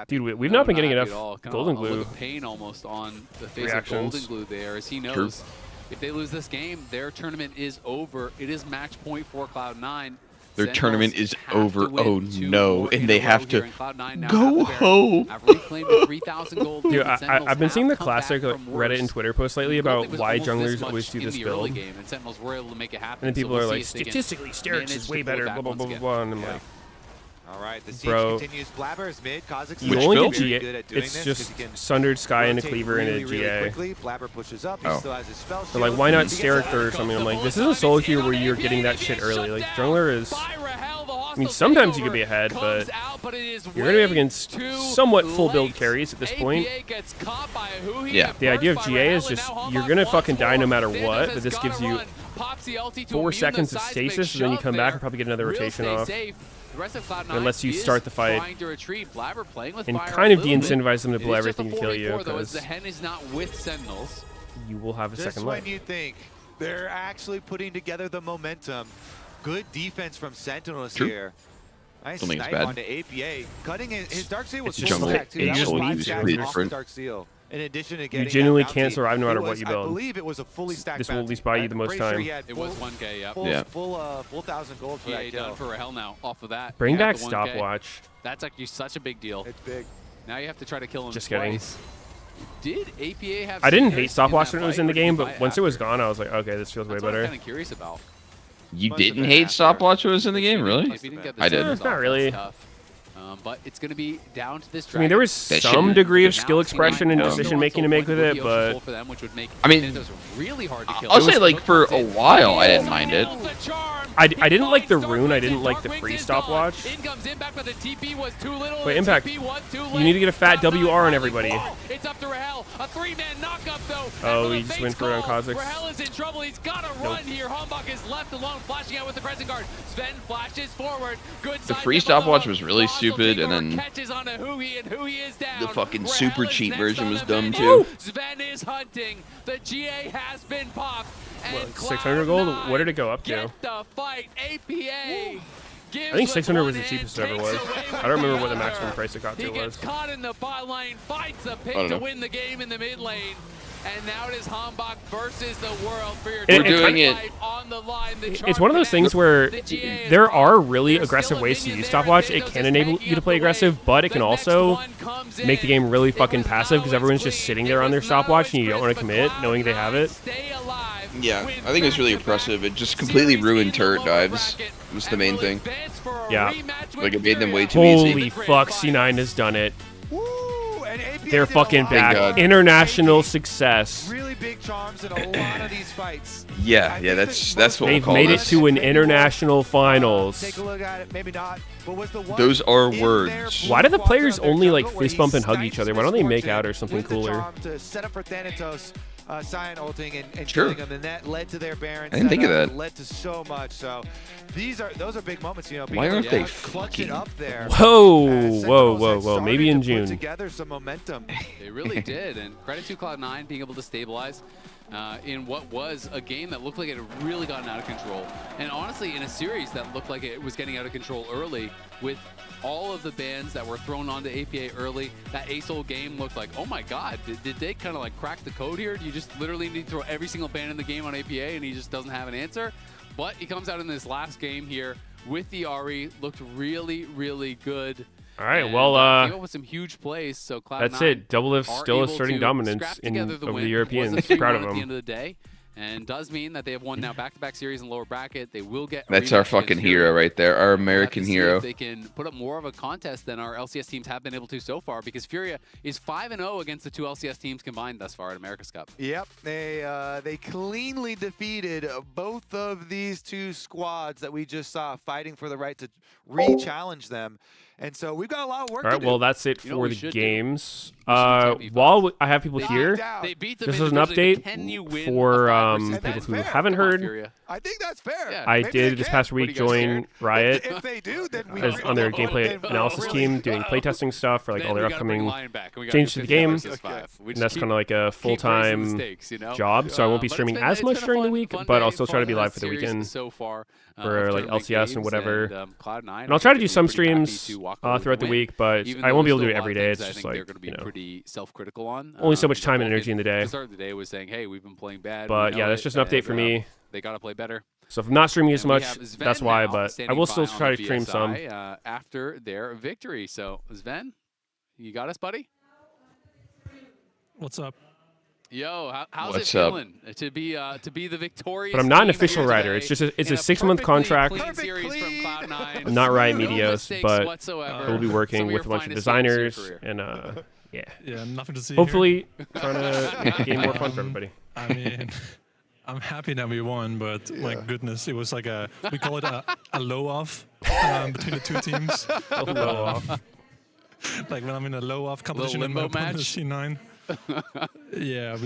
dude, we've not been getting enough golden glue. Look of pain almost on the face of golden glue there, as he knows if they lose this game, their tournament is over. It is match point for Cloud9. Their tournament is over. Oh no, and they have to go home. Dude, I've been seeing the classic Reddit and Twitter posts lately about why junglers always do this build. And then people are like, statistically, Sterix is way better, blah, blah, blah, blah, blah. And I'm like, all right, the siege bro, continues. Blabber is mid. you only get GA. It's just Sundered, Sky, and a Cleaver and a GA. Blabber pushes up. He still has his spell So like, why not Sterix or something? I'm like, this is a solo queue where you're getting that shit early. Like, jungler is... I mean, sometimes you could be ahead, but you're going to be up against somewhat full build carries at this point. Yeah. The idea of GA is just, you're going to fucking die no matter what, but this gives you 4 seconds of stasis, and then you come back and probably get another rotation off. Unless you start the fight and kind of de-incentivize them to blow everything to kill you, because you will have a second life. Just when you think they're actually putting together the momentum. Good defense from Sentinels here. Nice snipe onto APA. Cutting his Dark Seal was full stack too. That was 5 stacks off Dark Seal. In addition to getting you genuinely can't survive no matter what you build. I believe it was a fully stacked this will at least buy you the most time. It was 1K, yeah. Full 1,000 gold for that kill. Done for Rahel now off of that. Bring back stopwatch. That's actually such a big deal. It's big. Now you have to try to kill him Just twice. Did APA have... I didn't hate stopwatch when it was in the game, but once it was gone, I was like, okay, this feels way better. I'm kind of curious about. You didn't hate stopwatch when it was in the game, really? I did. It's not really. But it's going to be down to this. I mean, there was some degree of skill expression and decision making to make with it, but I mean, I'll say like for a while I didn't mind it. I didn't like the rune. I didn't like the free stopwatch. Wait, Impact. You need to get a fat WR on everybody. It's up to Rahel. A 3-man knockup though. Oh, he just went for it on Kha'Zix. Rahel is in trouble. He's got to run here. Hambach is left alone, flashing out with the Crescent Guard. Sven flashes forward. Good. The free stopwatch was really stupid, and then the fucking super cheat version was dumb too. Sven is hunting. The GA has been popped. What, 600 gold? What did it go up to? Get the fight, APA. I think 600 was the cheapest it ever was. I don't remember what the maximum price it got to was. He gets caught in the bot lane, fights the pick to win the game in the mid lane. And now it is Hambach versus the world for your on the line. It's one of those things where there are really aggressive ways to use stopwatch. It can enable you to play aggressive, but it can also make the game really fucking passive because everyone's just sitting there on their stopwatch and you don't want to commit knowing they have it. Yeah, I think it was really impressive. It just completely ruined turret dives. Was the main thing. Yeah. Like it made them way too easy. Holy fuck, C9 has done it. They're fucking back. International success. Really big charms in a lot of these fights. Yeah, that's what they've made it to an international finals. Take a look at it, maybe not. But was the one those are words. Why do the players only like fist bump and hug each other? Why don't they make out or something cooler? To set up for Thanatos, Sion ulting and sure. killing him. The net led to their Baron. I didn't think of that. Led to so much. So those are big moments. You know, why aren't they fucking up there? Whoa! Maybe in June. Together some momentum. They really did, and credit to Cloud9 being able to stabilize. in what was a game that looked like it had really gotten out of control. And honestly, in a series that looked like it was getting out of control early with all of the bans that were thrown onto APA early, that ASOL game looked like, oh my god, did they kind of like crack the code here? Do you just literally need to throw every single ban in the game on APA and he just doesn't have an answer? But he comes out in this last game here with the Ahri, looked really, really good. All right, and, well, came up with some huge plays. So Cloud9 that's it. Doublelift still asserting dominance over the Europeans. Proud of at them. the end of the day, and does mean that they have won now back-to-back series in lower bracket. They will get. That's our fucking hero right there, our American hero. If they can put up more of a contest than our LCS teams have been able to so far, because Furia is 5-0 against the two LCS teams combined thus far at America's Cup. Yep, they cleanly defeated both of these two squads that we just saw fighting for the right to re-challenge them. And so we've got a lot of work to do. All right, well, that's it for the games. While I have people here, this is an update for people who haven't heard. I think that's fair. Yeah. I did this past week join Riot if they do, then we on their gameplay analysis team doing playtesting stuff for like all their upcoming changes to the game. And that's kind of like a full-time job, so I won't be streaming as much during the week, but I'll still try to be live for the weekend for like LCS and whatever. And I'll try to do some streams throughout the week, but I won't be able to do it every day. It's just like, you know, pretty self-critical on. Only so much time and energy in the day. The start of the day was saying, hey, we've been playing bad. But yeah, that's just an update for me. They got to play better. So if I'm not streaming as much, that's why, but I will still try to stream some. After their victory. So, Sven, you got us, buddy? What's up? Yo, how's What's it feeling to be the victorious? But I'm not an official writer. It's just it's a 6-month contract. I'm not Riot Meteos, but I will be working with a bunch of designers and yeah, nothing to see. Hopefully, trying to make the game more fun for everybody. I mean, I'm happy that we won, but my goodness, it was like we call it a low off between the two teams. A low off. Like when I'm in a low off competition in my C9. Yeah,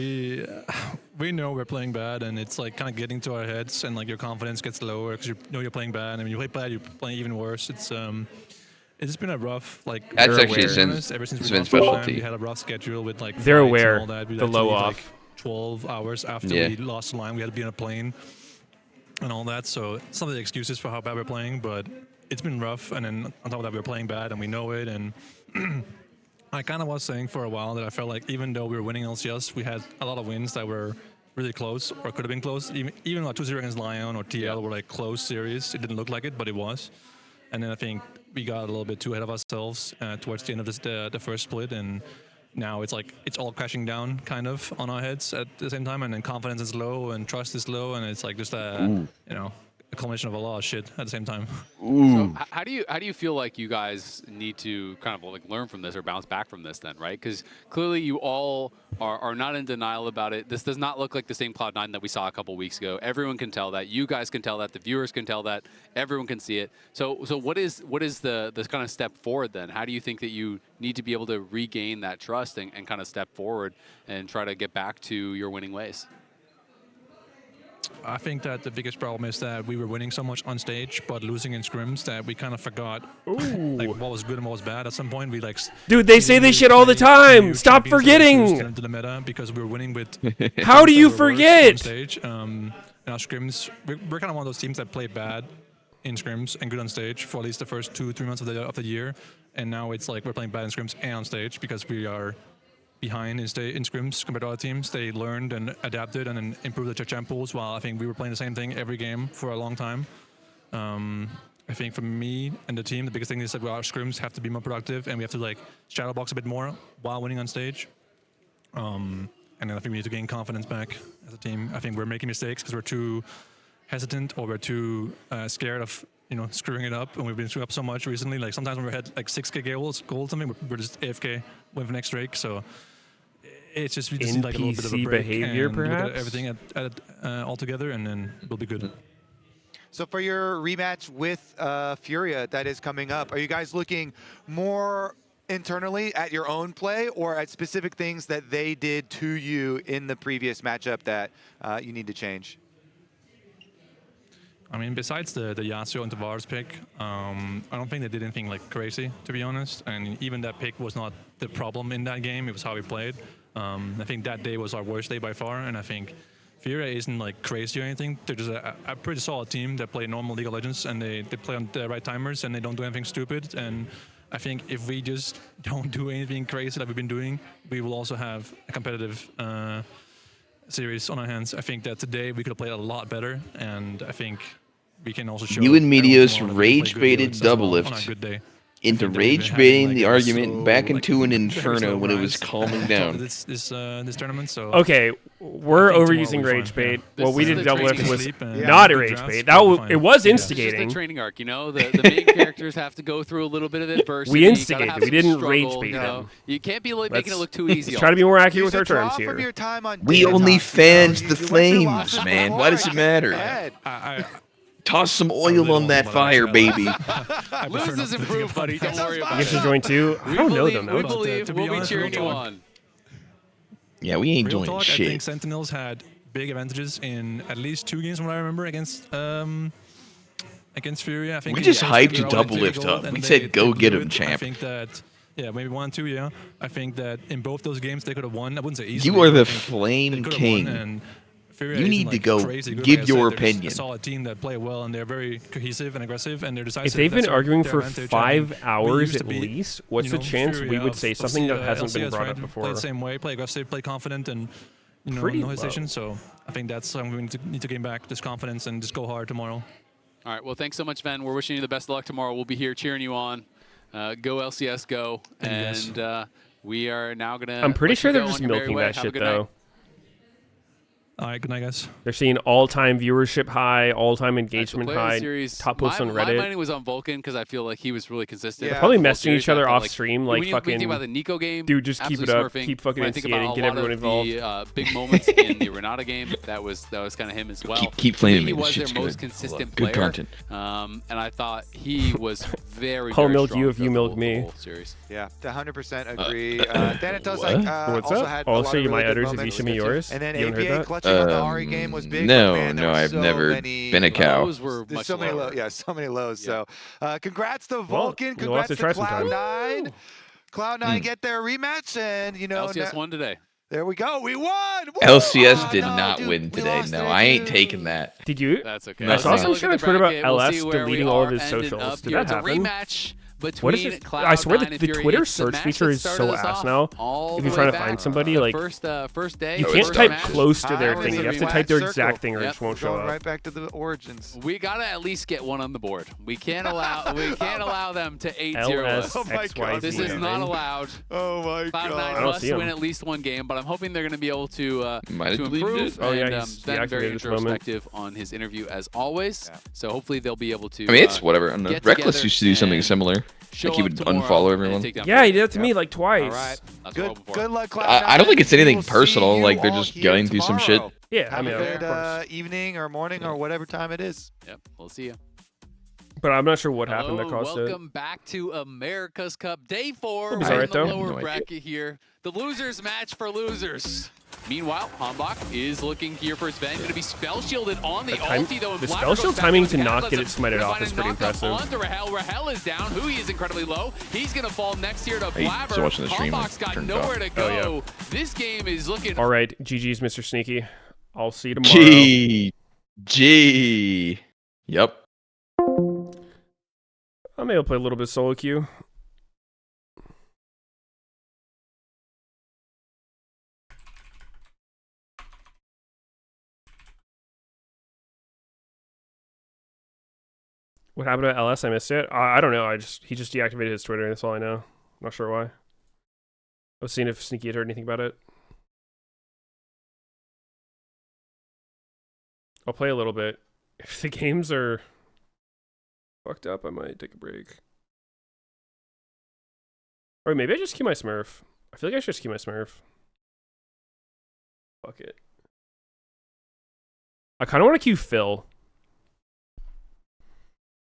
we know we're playing bad, and it's like kind of getting to our heads, and like your confidence gets lower because you know you're playing bad, and when you play bad, you're playing even worse. It's been a rough, like, that's actually Sven's specialty. We had a rough schedule with like they're aware and all that. the low off. Like 12 hours after we lost the line, we had to be on a plane and all that. So some of the excuses for how bad we're playing, but it's been rough. And then on top of that, we're playing bad, and we know it. And I kind of was saying for a while that I felt like even though we were winning LCS, we had a lot of wins that were really close or could have been close. Even like 2-0 against Lion or TL were like close series. It didn't look like it, but it was. And then I think we got a little bit too ahead of ourselves towards the end of the first split, and now it's like it's all crashing down kind of on our heads at the same time, and then confidence is low and trust is low, and it's like just you know, a culmination of a lot of shit at the same time. So how do you feel like you guys need to kind of like learn from this or bounce back from this then, right? Because clearly you all are not in denial about it. This does not look like the same Cloud9 that we saw a couple weeks ago. Everyone can tell that. You guys can tell that. The viewers can tell that. Everyone can see it. So what is the kind of step forward then? How do you think that you need to be able to regain that trust and kind of step forward and try to get back to your winning ways? I think that the biggest problem is that we were winning so much on stage, but losing in scrims that we kind of forgot like what was good and what was bad. At some point, we like. Dude, they say this shit all the time. Stop forgetting. Into the meta because we were winning with. How do you forget? On stage, in our scrims, we're kind of one of those teams that play bad in scrims and good on stage for at least the first 2-3 months of the year, and now it's like we're playing bad in scrims and on stage because we are behind in scrims compared to other teams. They learned and adapted and then improved the champ pools, while I think we were playing the same thing every game for a long time. I think for me and the team, the biggest thing is that our scrims have to be more productive, and we have to like shadow box a bit more while winning on stage. And then I think we need to gain confidence back as a team. I think we're making mistakes because we're too hesitant or we're too scared of screwing it up, and we've been screwing up so much recently. Like sometimes when we had like 6k goals or something, we're just AFK, went for next Drake. So it's just we just need like a little bit of a break behavior, and perhaps look at everything all together, and then we'll be good. So for your rematch with Furia that is coming up, are you guys looking more internally at your own play or at specific things that they did to you in the previous matchup that you need to change? I mean, besides the Yasuo and Tavares pick, I don't think they did anything like crazy, to be honest. And even that pick was not the problem in that game. It was how we played. I think that day was our worst day by far. And I think Furia isn't like crazy or anything. They're just a pretty solid team that play normal League of Legends, and they play on the right timers, and they don't do anything stupid. And I think if we just don't do anything crazy like we've been doing, we will also have a competitive series on our hands. I think that today we could have played a lot better, and I think we can also show You and Meteos everyone rage baited Doublelift on a good day. into think that we've been rage having, baiting like, the a argument slow, back like, into an very inferno slow when it was rise calming to down. this tournament. So Okay, we're I think overusing tomorrow will be rage fun, yeah. bait. What This we is did the at Double training Lift was sleep and not a good rage drafts, bait. we'll be That fine. it was This is instigating. the training arc, you know. The main characters have to go through a little bit of adversity. We You gotta instigated. have We some didn't struggle, rage bait you know. them. You can't be like, making it Let's- look too easy. Let's try to be more accurate You with our should draw terms from here. your time on We Data only Talk, you know? fans the You went through flames, losses man. before, Why does it and matter? head. Toss some really oil on don't that know fire, about that. baby. I Lose prefer not is to think improved, about buddy. that. Don't worry You about guys should it. join too. I don't know them. We though. believe to be we'll be honest, cheering real you talk. on. Yeah, we ain't Real doing talk, I think shit. Sentinels had big advantages in at least 2 games from what I remember against Furia. I think We in just the hyped Ice Cream, Double they Lift gold, up. and We they said, go blew get him, it. I champ. think that, yeah, maybe 1-2, yeah. I think that in both those games they could have won. I wouldn't say easily. You are but the I think Flame they could have King. won, and Furia You isn't, need to like, go crazy good. give Like I said, your they're just opinion. a solid team that play well, and they're very cohesive and aggressive, and they're decisive. If they've been That's arguing their for advantage. I mean, 5 we hours used at to be, least, what's you the know, chance Furia we would of say something that hasn't been LCS, brought right? up Play before? the same way, play aggressive, play confident, and Pretty no hesitation. low. So I think that's something we need to gain back, this confidence, and just go hard tomorrow. All right. Well, thanks so much, Ben. We're wishing you the best of luck tomorrow. We'll be here cheering you on. Go LCS, go! Thank you, And we are now gonna. I'm pretty let sure you they're go just on your merry milking way. that Have a shit good night. though. All right, good night, guys. They're seeing all-time viewership high, all-time engagement Player of the high, series, top posts on My Reddit. money was on Vulcan because I feel like he was really consistent. They're Probably The whole messaging series. each other I felt off like- stream, when like you think fucking. about the Nico game, Dude, just keep it absolutely up, smurfing. keep fucking When I think about instigating, a get lot everyone of involved. The big moments in the Renata game, that was kind of him as well. Keep flaming He me. This was their shit's most good. consistent Good player. content. And I thought he was very, I'll very milk strong you if you throughout milk the me. whole series. Yeah, 100% agree. Thanatos what? What's also up? had I'll a lot show of you my really good udders if you moments. show me yours. And then You haven't heard APA that? clutching on the Ari game was big. No, but man, there no, were I've so never many been a cow. Those were There's much so many lower. so many lows. Yeah. So, congrats to Well, Vulcan. you'll have Congrats to to try sometime. Cloud9. Cloud9 get their rematch, and LCS won today. there we go. We won. Woo! LCS did no, not dude, win we today. lost No, there, I ain't dude. taking that. Did you? That's okay. I saw Let's some take a shit look on at the Twitter about bracket. We'll LS see where we deleting all of are his ending socials. up Did here. that It's a happen? rematch between What is this? Cloud9 I swear that and the Fury. Twitter It's the search match feature that is so started us ass off now. all If the you're way trying to back. find somebody, The like first day. you Oh, can't it's type not. close to their How thing. is You it have to rematch type their circle? exact thing or it Yep. just won't show Going up. right back to the origins. We gotta at least get one on the board. We can't allow them to 8-0 us. Oh my God. This is not allowed. Oh my Cloud9 don't must see 'em. win at least one game, but I'm hoping they're going to be able to Might have deleted improve. it. Oh, yeah, and, he's Ben very deactivated this moment. introspective on his interview as always. Yeah. So hopefully they'll be able to. I mean, it's whatever. I don't know. get Reckless together used to do something and similar. show Like he up would tomorrow unfollow and everyone. take down Yeah, he Fury. did that to me like twice. All right. That's what we're hoping for. Good luck, Cloud9. I don't think it's anything We will personal, see like, you they're all just here going through some shit. tomorrow. Yeah, I Have mean, a of good course. evening or morning or whatever time it is. Yep, we'll see you. But I'm not sure what happened that Hello, caused it. welcome back to America's Cup, day 4 Hope he's in alright, the though. lower No idea. bracket here. The losers match for losers. Meanwhile, Hambach is looking here for his Ven. Going to be spell shielded on the ulti though. And The Vladimir spell shield goes back timing with to the not get Catalyst. it smited Gonna off find is a pretty knockdown impressive. Onto Rahel. Rahel is down. Hui is incredibly low. He's going to fall next here to Hey, Blabber. so watching the stream, Hambach's got turned it nowhere off. to go. Oh, yeah. This game is looking. All right, GG's, Mr. Sneaky. I'll see you tomorrow. G. Yep. I may play a little bit of solo queue. What happened to LS? I missed it. I don't know. He just deactivated his Twitter. That's all I know. Not sure why. I was seeing if Sneaky had heard anything about it. I'll play a little bit. If the games are fucked up, I might take a break. Or maybe I just queue my Smurf. I feel like I should just queue my Smurf. Fuck it. I kind of want to queue Phil.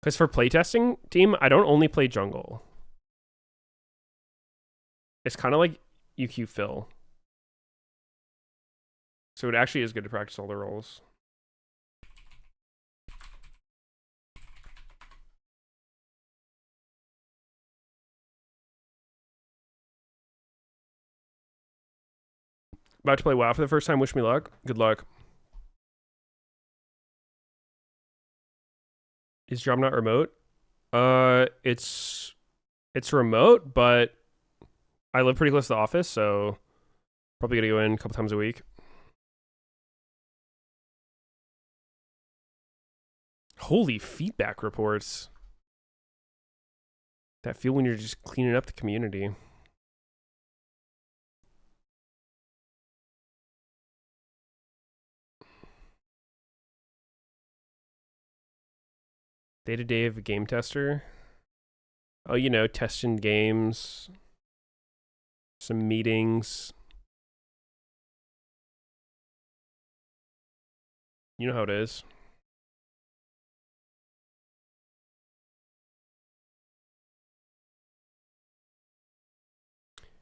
Because for playtesting team, I don't only play jungle. It's kind of like you queue Phil. So it actually is good to practice all the roles. About to play WoW for the first time. Wish me luck. Good luck. Is job not remote? It's remote, but I live pretty close to the office, so probably gonna go in a couple times a week. Holy feedback reports. That feel when you're just cleaning up the community. Day-to-day of a game tester. Oh, you know, testing games. Some meetings. You know how it is.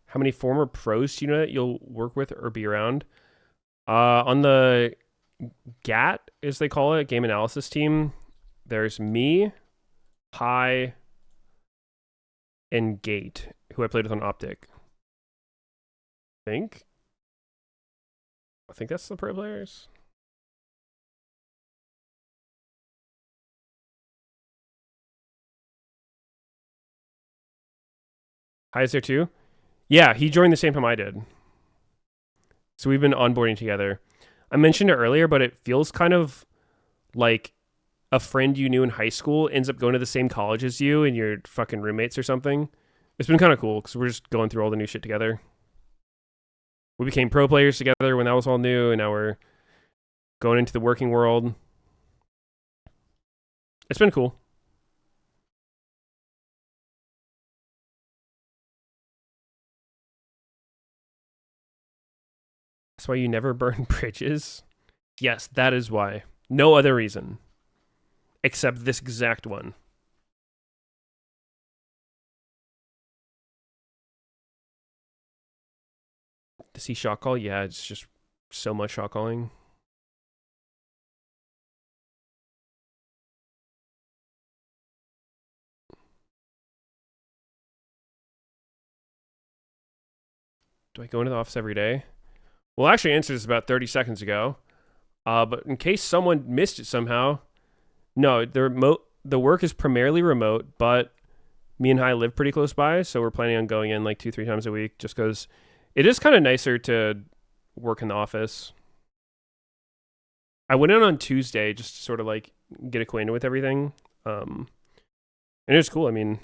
How many former pros do you know that you'll work with or be around? On the GAT, as they call it, game analysis team, there's me, Pi, and Gate, who I played with on Optic. I think that's the pro players. Hi, is there too? Yeah, he joined the same time I did. So we've been onboarding together. I mentioned it earlier, but it feels kind of like a friend you knew in high school ends up going to the same college as you and you're fucking roommates or something. It's been kind of cool because we're just going through all the new shit together. We became pro players together when that was all new, and now we're going into the working world. It's been cool. That's why you never burn bridges? Yes, that is why. No other reason. Except this exact one. To see shot call? Yeah, it's just so much shot calling. Do I go into the office every day? Well, actually, I answered this about 30 seconds ago. But in case someone missed it somehow, no, the work is primarily remote, but me and Hai live pretty close by, so we're planning on going in like 2-3 times a week just because it is kind of nicer to work in the office. I went in on Tuesday just to sort of like get acquainted with everything. And it was cool. I mean,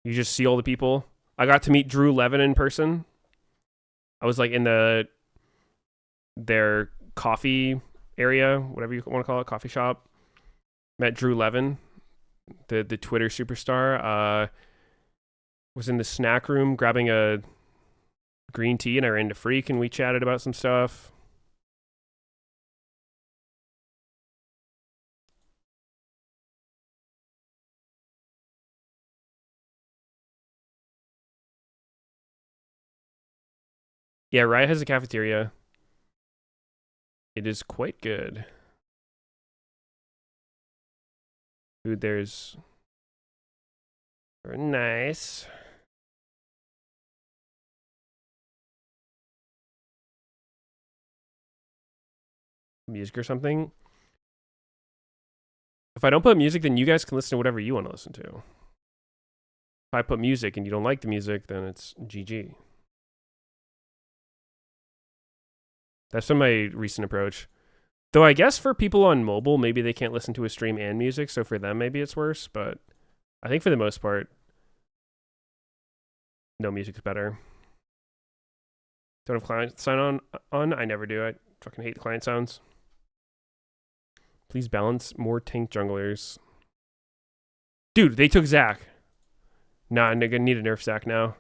you just see all the people. I got to meet Drew Levin in person. I was like in their coffee area, whatever you want to call it, coffee shop. Met Drew Levin, the Twitter superstar. Was in the snack room grabbing a green tea, and I ran into Freak, and we chatted about some stuff. Yeah, Riot has a cafeteria. It is quite good. Food there's very nice. Music or something. If I don't put music, then you guys can listen to whatever you want to listen to. If I put music and you don't like the music, then it's GG. That's been my recent approach. Though I guess for people on mobile, maybe they can't listen to a stream and music, so for them maybe it's worse, but I think for the most part, no music's better. Don't have client sign on? I never do. I fucking hate the client sounds. Please balance more tank junglers. Dude, they took Zac. Nah, I'm gonna need a nerf Zac now.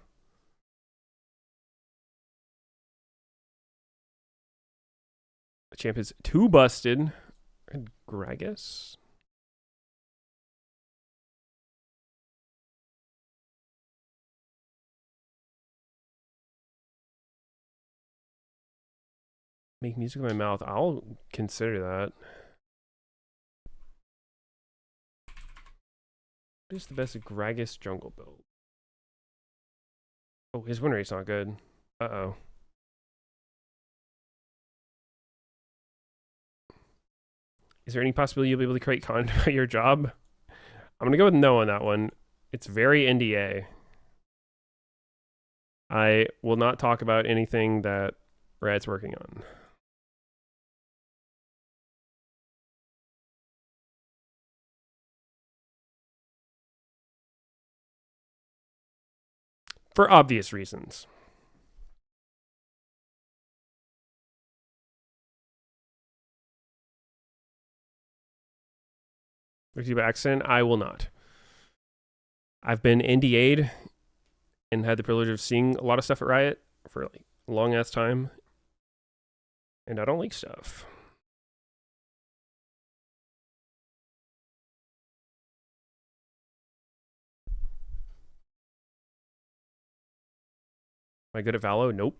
The champ is too busted. And Gragas. Make music with my mouth. I'll consider that. What is the best Gragas jungle build? Oh, his win rate's not good. Uh-oh. Is there any possibility you'll be able to create content about your job? I'm going to go with no on that one. It's very NDA. I will not talk about anything that Riot's working on. For obvious reasons. If you by accident, I will not. I've been NDA'd and had the privilege of seeing a lot of stuff at Riot for like a long ass time. And I don't leak stuff. Am I good at Valo? Nope.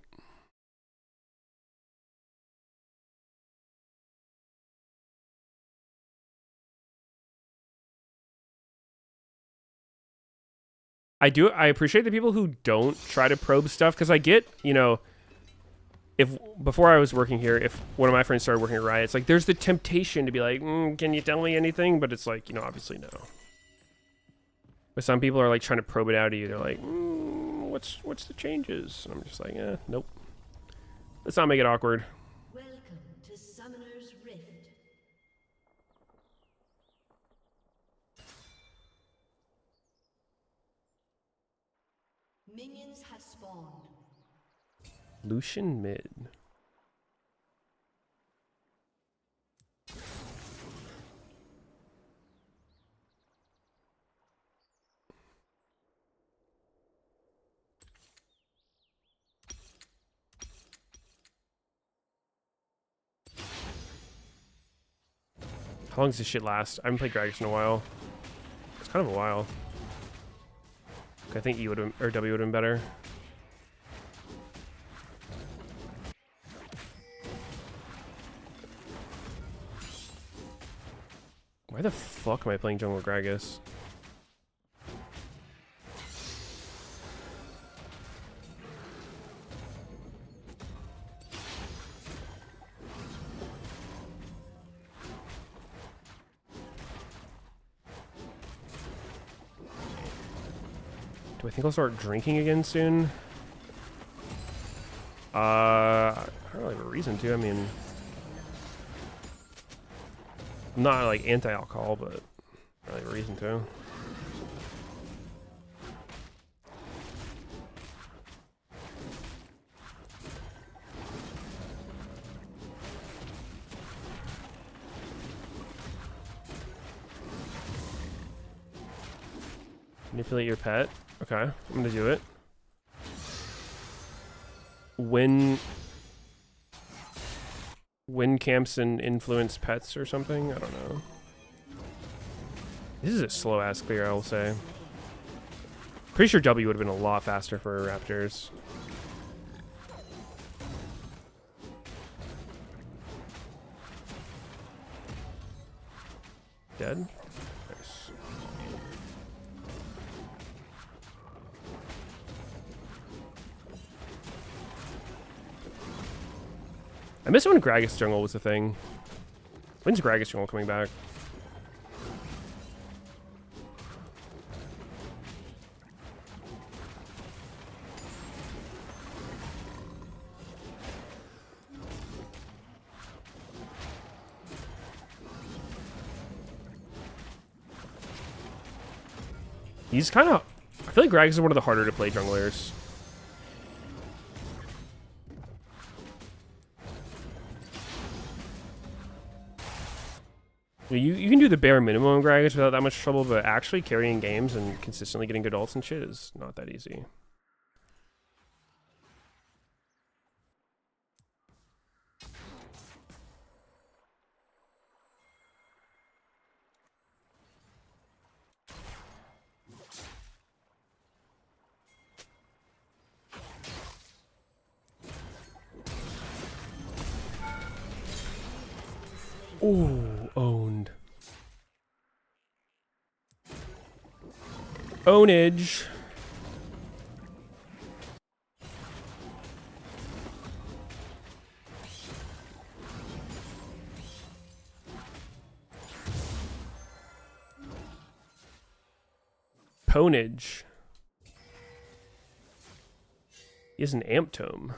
I appreciate the people who don't try to probe stuff, because I get, you know, if before I was working here, if one of my friends started working at Riot, it's like there's the temptation to be like, can you tell me anything? But it's like, you know, obviously no. But some people are like trying to probe it out of you. They're like, what's the changes? And I'm just like, nope. Let's not make it awkward. Welcome to Summoner's Rift. Minions have spawned. Lucian mid. How long does this shit last? I haven't played Gragas in a while. It's kind of a while. I think E would have, or W would have been better. Why the fuck am I playing jungle Gragas? Do I think I'll start drinking again soon? I don't really have a reason to. I mean, I'm not like anti-alcohol, but I don't really have a reason to. Manipulate your pet. Okay, I'm gonna do it. Win camps and influence pets or something? I don't know. This is a slow ass clear, I will say. Pretty sure W would have been a lot faster for Raptors. Dead? Nice. I miss when Gragas jungle was a thing. When's Gragas jungle coming back? He's kind of... I feel like Gragas is one of the harder to play junglers. You can do the bare minimum of Gragas without that much trouble, but actually carrying games and consistently getting good ults and shit is not that easy. Ooh, owned. Ownage. Ponage. He has an Amp Tome.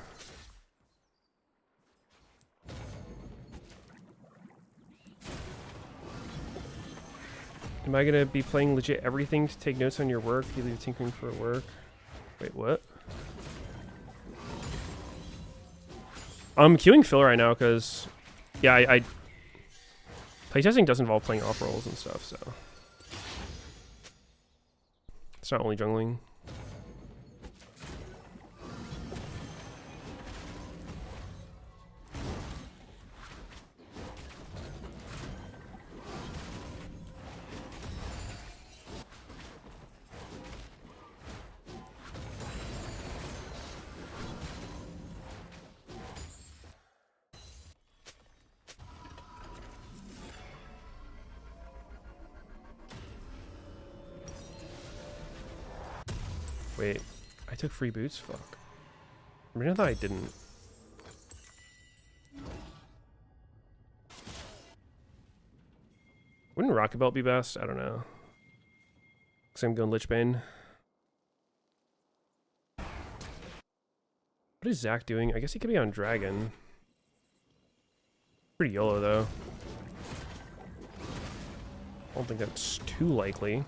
Am I gonna be playing legit everything to take notes on your work? You leave tinkering for work. Wait, what? I'm queuing Phil right now because, yeah, I playtesting does involve playing off rolls and stuff, so it's not only jungling. Wait, I took free boots? Fuck. I mean, I thought I didn't. Wouldn't Rocket Belt be best? I don't know. Because I'm going Lich Bane. What is Zach doing? I guess he could be on Dragon. Pretty YOLO, though. I don't think that's too likely.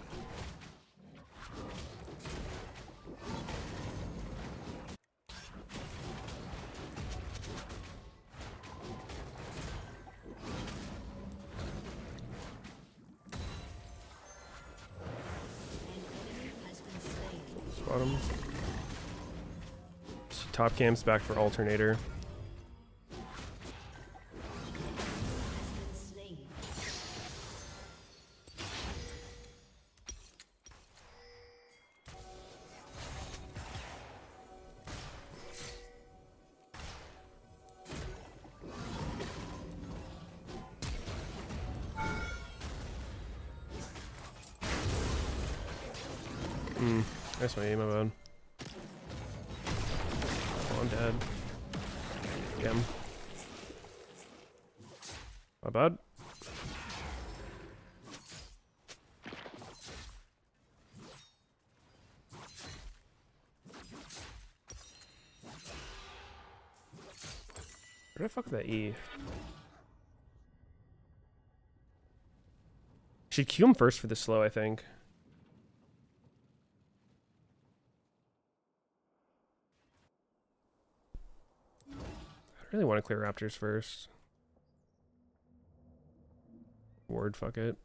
Bottom. So top cam's back for alternator. That's my aim, my bad. Oh, I'm dead. Damn. My bad. Where did I fuck that E? Should Q him first for the slow, I think. I really want to clear Raptors first. Ward, fuck it.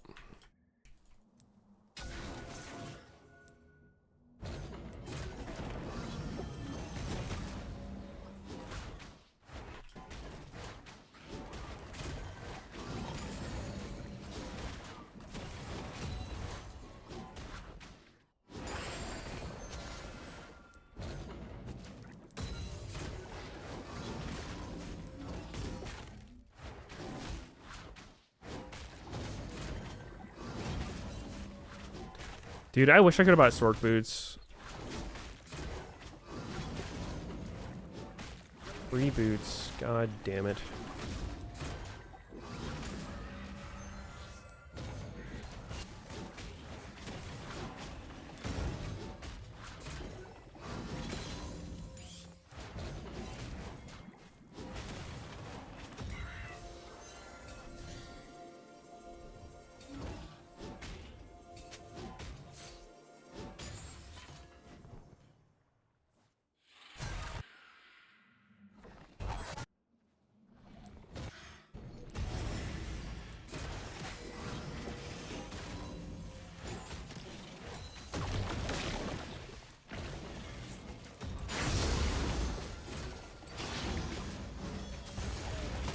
Dude, I wish I could have bought Sork boots. Free boots. God damn it.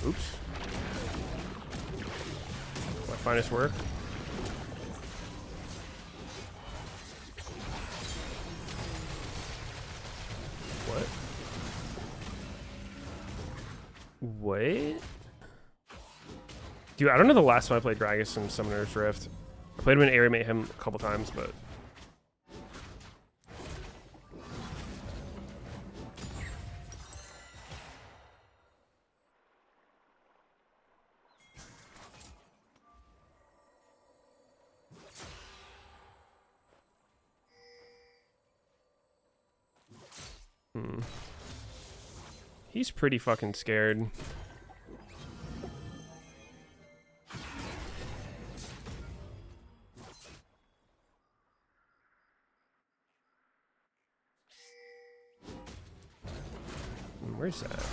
Oops. My finest work. What? What? Dude, I don't know the last time I played Gragas in Summoner's Rift. I played him in Area Mayhem a couple times, but... He's pretty fucking scared. Where's that?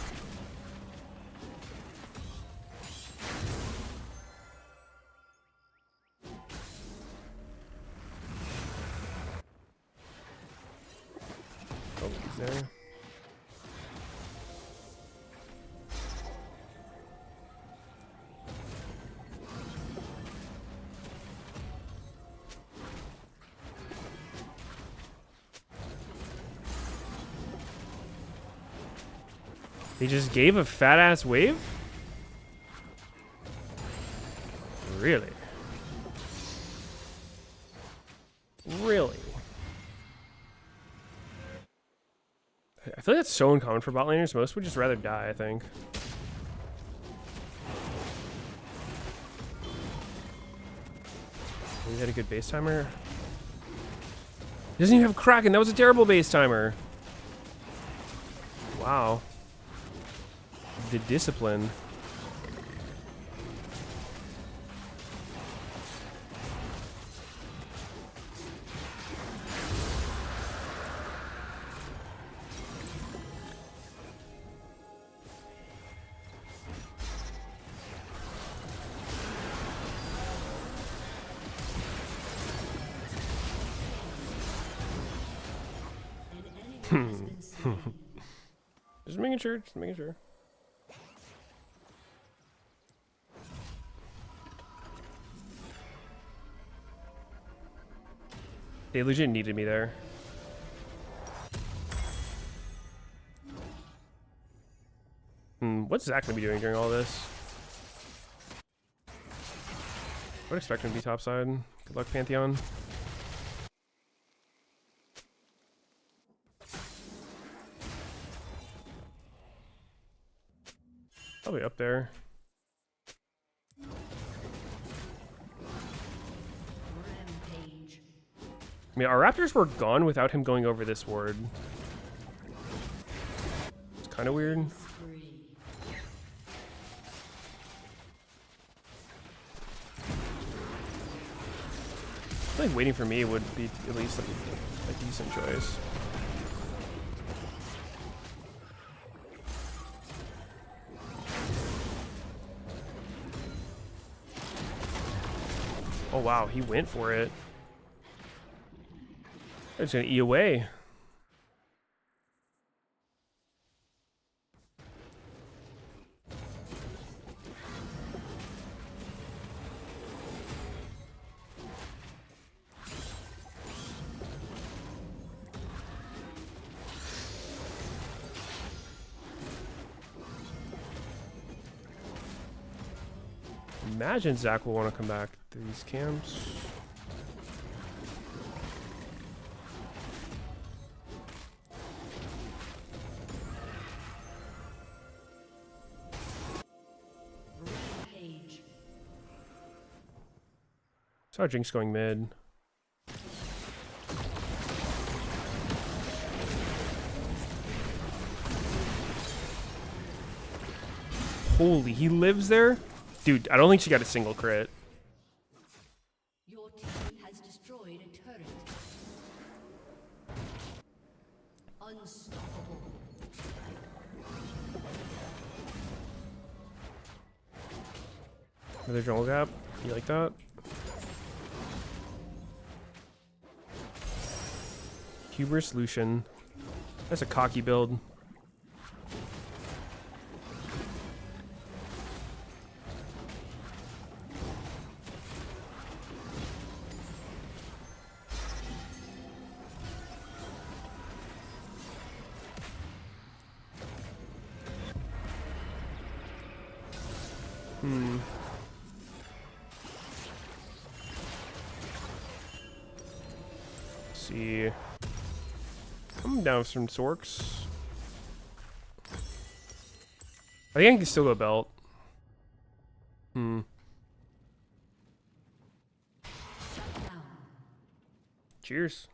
Oh, he's there. He just gave a fat ass wave? Really? Really? I feel like that's so uncommon for bot laners. Most would just rather die, I think. He had a good base timer. He doesn't even have Kraken. That was a terrible base timer. Wow. The discipline. Just making sure, just making sure. They legit needed me there. What's Zach gonna be doing during all this? I would expect him to be topside. Good luck, Pantheon. Probably up there. I mean, our Raptors were gone without him going over this ward. It's kind of weird. I feel like waiting for me would be at least like a decent choice. Oh wow, he went for it. I'm just gonna E away. Imagine Zach will want to come back to these camps. Saw Jinx going mid. Holy, he lives there? Dude, I don't think she got a single crit. Your team has destroyed a turret. Unstoppable. Another jungle gap. You like that? Hubris Lucian. That's a cocky build. Let's see. I'm down with some Sorks. I think I can still go belt. Cheers.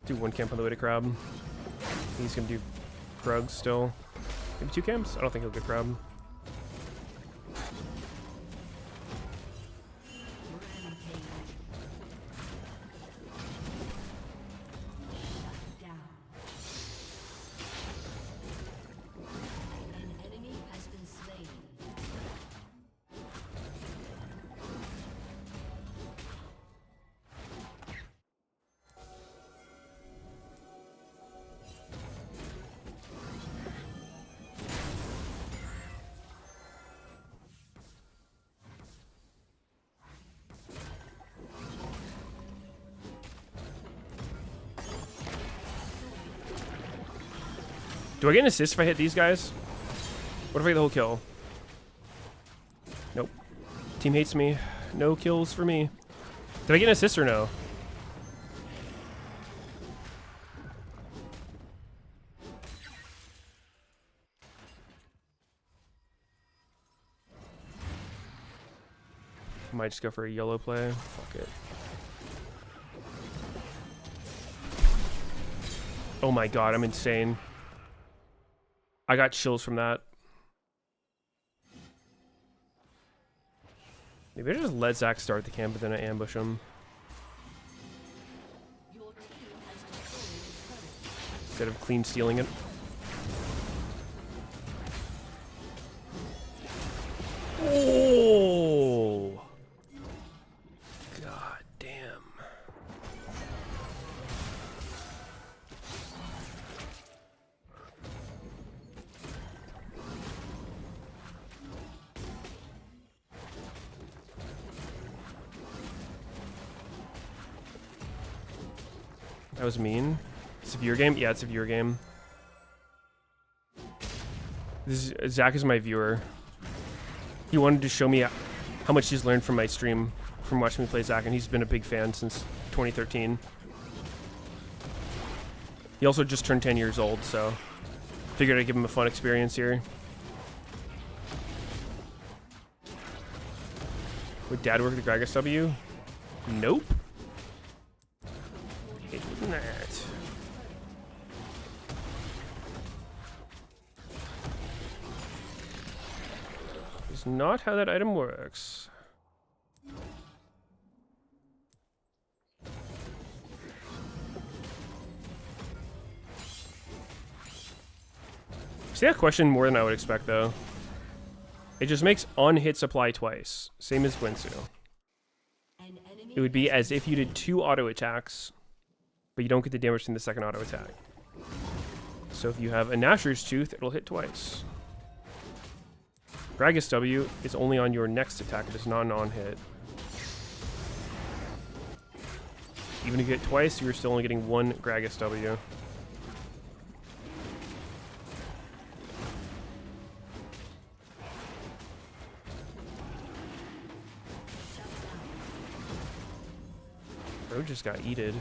Do 1 camp on the way to crab. He's gonna do Krug still. Maybe 2 camps? I don't think he'll get crab. Do I get an assist if I hit these guys? What if I get the whole kill? Nope. Team hates me. No kills for me. Did I get an assist or no? Might just go for a yellow play. Fuck it. Oh my god, I'm insane. I got chills from that. Maybe I just let Zach start the camp, but then I ambush him. Instead of clean stealing it. Oh! God damn. That was mean. It's a viewer game? Yeah, it's a viewer game. Zach is my viewer. He wanted to show me how much he's learned from my stream, from watching me play Zach, and he's been a big fan since 2013. He also just turned 10 years old, so figured I'd give him a fun experience here. Would Dad work the Gragas W? Nope. It would not. It's not how that item works. See that question more than I would expect, though. It just makes on-hit supply twice, same as Guinsu. It would be as if you did 2 auto attacks, but you don't get the damage from the second auto attack. So if you have a Nashor's Tooth, it'll hit twice. Gragas W is only on your next attack, it is not an on-hit. Even if you hit twice, you're still only getting 1 Gragas W. Bro just got eated.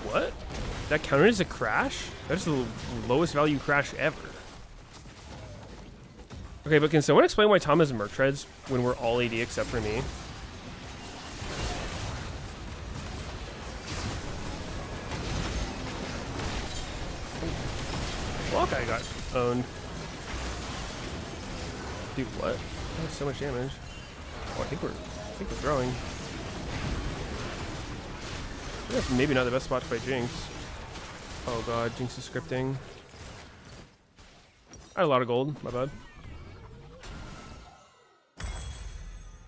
What? That counted as a crash? That's the lowest value crash ever. Okay, but can someone explain why Tom has Merc Treads when we're all AD except for me? Hawkeye got owned. Dude, what? That's so much damage. Oh, I think we're throwing. That's maybe not the best spot to fight Jinx. Oh god, Jinx is scripting. I had a lot of gold, my bad.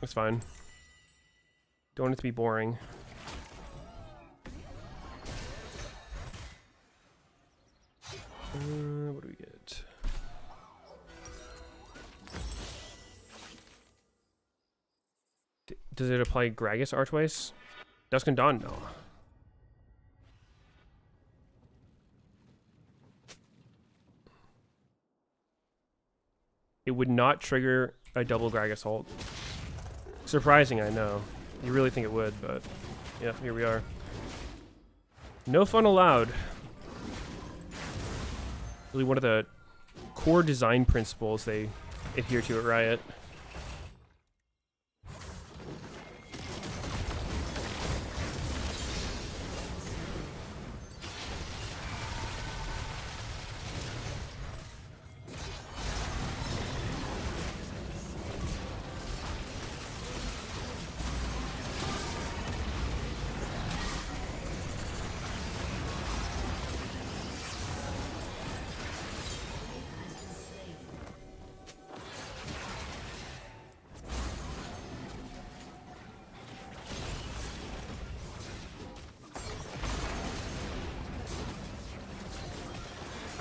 That's fine. Don't want it to be boring. What do we get? Does it apply Gragas R twice? Dusk and Dawn? No. It would not trigger a double Gragas ult. Surprising, I know. You really think it would, but yeah, here we are. No fun allowed. Really one of the core design principles they adhere to at Riot.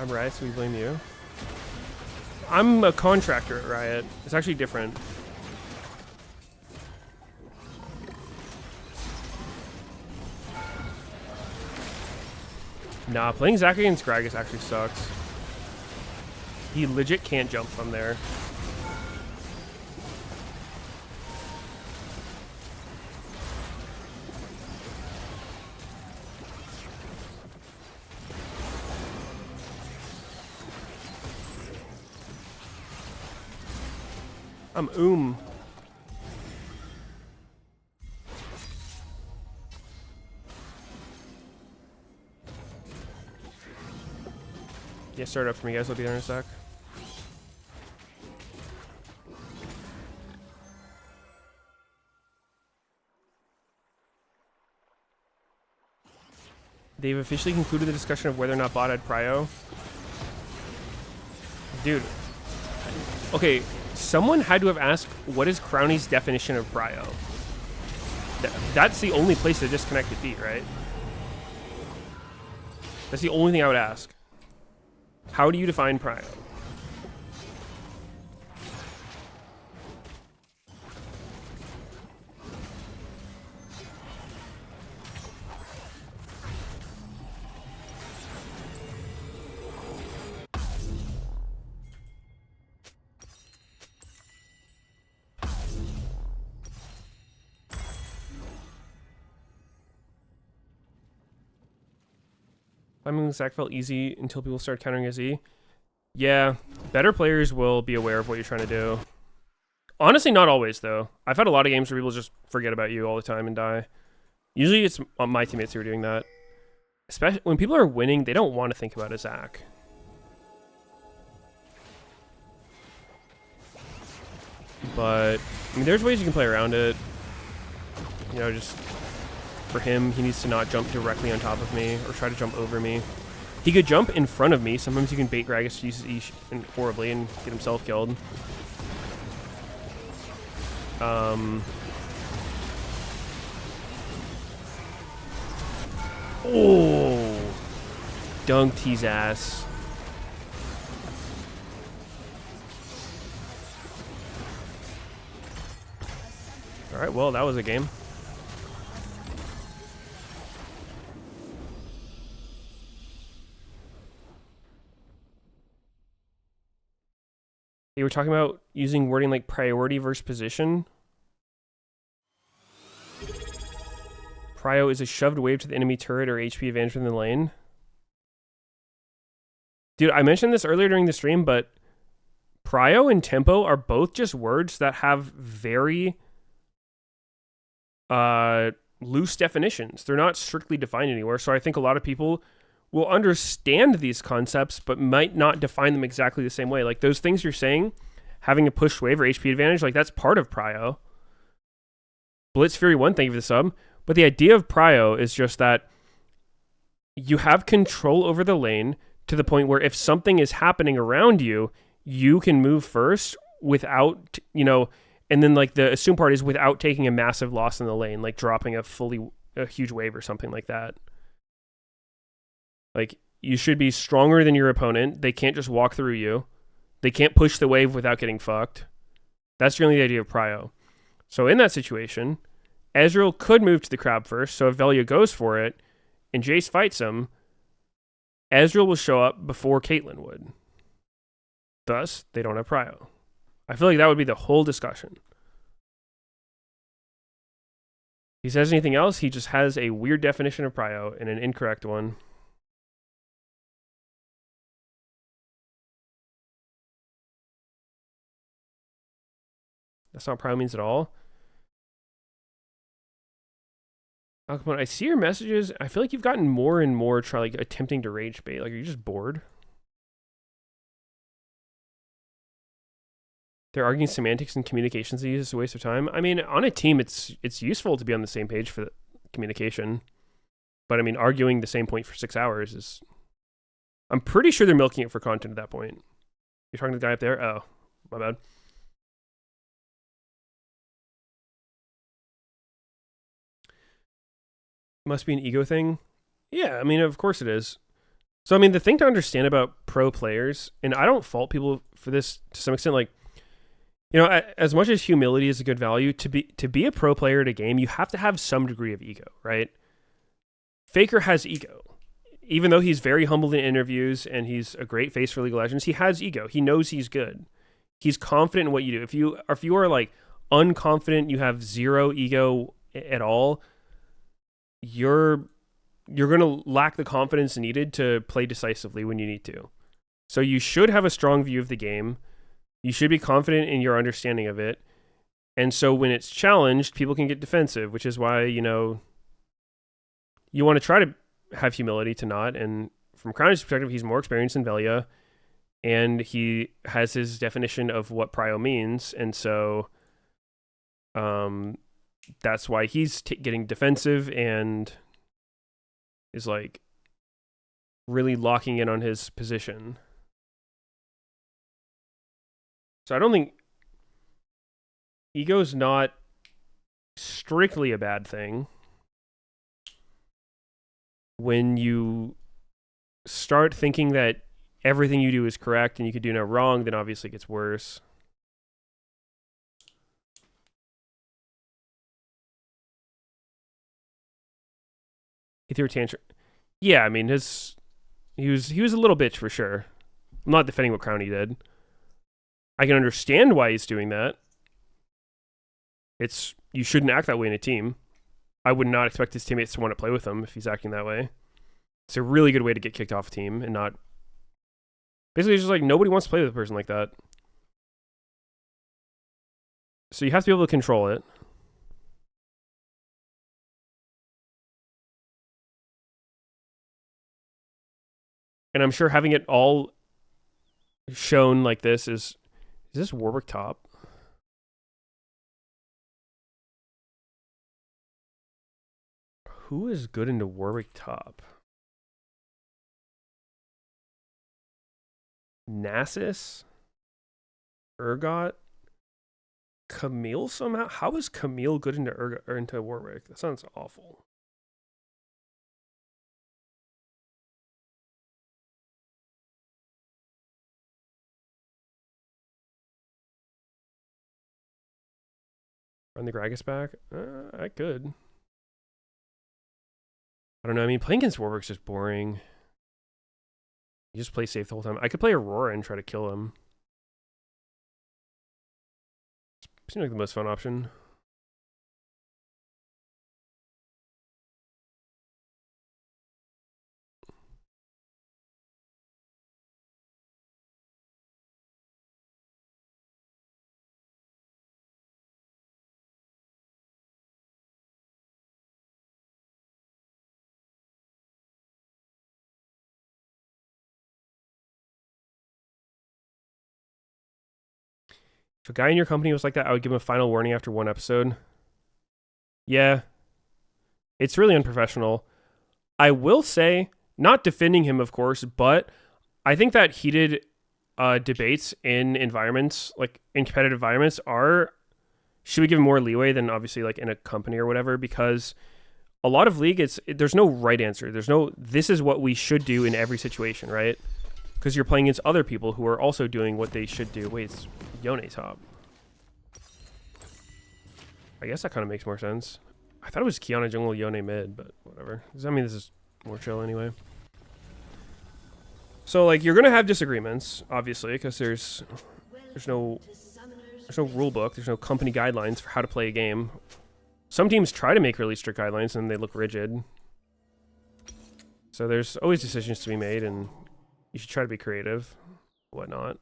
I'm Riot, so we blame you. I'm a contractor at Riot. It's actually different. Nah, playing Zac against Gragas actually sucks. He legit can't jump from there. I'm Yeah, start up for me, guys. I'll be there in a sec. They've officially concluded the discussion of whether or not bot had prio. Dude. Okay, someone had to have asked, what is Crowny's definition of prio? That's the only place the disconnect could be, right? That's the only thing I would ask. How do you define prio? Climbing the sack felt easy until people start countering a Z. Yeah, better players will be aware of what you're trying to do. Honestly, not always, though. I've had a lot of games where people just forget about you all the time and die. Usually it's my teammates who are doing that. Especially when people are winning, they don't want to think about a Zac. But, I mean, there's ways you can play around it. You know, just... For him, he needs to not jump directly on top of me or try to jump over me. He could jump in front of me. Sometimes you can bait Gragas to use his E horribly and get himself killed. Oh! Dunked his ass. Alright, well, that was a game. They were talking about using wording like priority versus position. Prio is a shoved wave to the enemy turret or HP advantage within the lane. Dude, I mentioned this earlier during the stream, but prio and tempo are both just words that have very loose definitions. They're not strictly defined anywhere, so I think a lot of people will understand these concepts, but might not define them exactly the same way. Like those things you're saying, having a push wave or HP advantage, like that's part of prio. Blitz Fury 1, thank you for the sub. But the idea of prio is just that you have control over the lane to the point where if something is happening around you, you can move first without, you know, and then like the assumed part is without taking a massive loss in the lane, like dropping a huge wave or something like that. Like, You should be stronger than your opponent. They can't just walk through you. They can't push the wave without getting fucked. That's generally the idea of prio. So in that situation, Ezreal could move to the crab first. So if Velia goes for it and Jace fights him, Ezreal will show up before Caitlyn would. Thus, they don't have prio. I feel like that would be the whole discussion. If he says anything else, he just has a weird definition of prio and an incorrect one. That's not what prio means at all. Alcamon, I see your messages. I feel like you've gotten more and more attempting to rage bait. Like, are you just bored? They're arguing semantics and communications is a waste of time. I mean, on a team, it's useful to be on the same page for the communication. But I mean, arguing the same point for 6 hours is... I'm pretty sure they're milking it for content at that point. You're talking to the guy up there? Oh, my bad. Must be an ego thing. Yeah, I mean, of course it is. So, I mean, the thing to understand about pro players, and I don't fault people for this to some extent, like, you know, as much as humility is a good value, to be a pro player at a game, you have to have some degree of ego, right? Faker has ego. Even though he's very humble in interviews and he's a great face for League of Legends, he has ego. He knows he's good. He's confident in what you do. If you are like unconfident, you have zero ego at all, you're going to lack the confidence needed to play decisively when you need to. So you should have a strong view of the game. You should be confident in your understanding of it. And so when it's challenged, people can get defensive, which is why, you know, you want to try to have humility to not. And from Crown's perspective, he's more experienced than Velia, and he has his definition of what prio means. And so that's why he's getting defensive and is like really locking in on his position. So I don't think ego's not strictly a bad thing. When you start thinking that everything you do is correct and you could do no wrong, then obviously it gets worse. He threw a tantrum. Yeah, I mean, he was a little bitch for sure. I'm not defending what Crowny did. I can understand why he's doing that. You shouldn't act that way in a team. I would not expect his teammates to want to play with him if he's acting that way. It's a really good way to get kicked off a team and not... Basically, it's just like nobody wants to play with a person like that. So you have to be able to control it. And I'm sure having it all shown like this is this Warwick top? Who is good into Warwick top? Nasus? Urgot? Camille somehow? How is Camille good into Urgot or into Warwick? That sounds awful. Run the Gragas back? I could. I don't know. I mean, playing against Warwick's just boring. You just play safe the whole time. I could play Aurora and try to kill him. Seems like the most fun option. If a guy in your company was like that, I would give him a final warning after one episode. Yeah. It's really unprofessional. I will say, not defending him, of course, but I think that heated debates in environments, like in competitive environments, should we give him more leeway than obviously like in a company or whatever, because a lot of League, there's no right answer. There's no, this is what we should do in every situation, right? Because you're playing against other people who are also doing what they should do. Wait, it's Yone top. I guess that kind of makes more sense. I thought it was Kiana jungle, Yone mid, but whatever. I mean, this is more chill anyway. So, like, you're going to have disagreements, obviously, because there's no rule book. There's no company guidelines for how to play a game. Some teams try to make really strict guidelines and they look rigid. So there's always decisions to be made, and you should try to be creative, whatnot.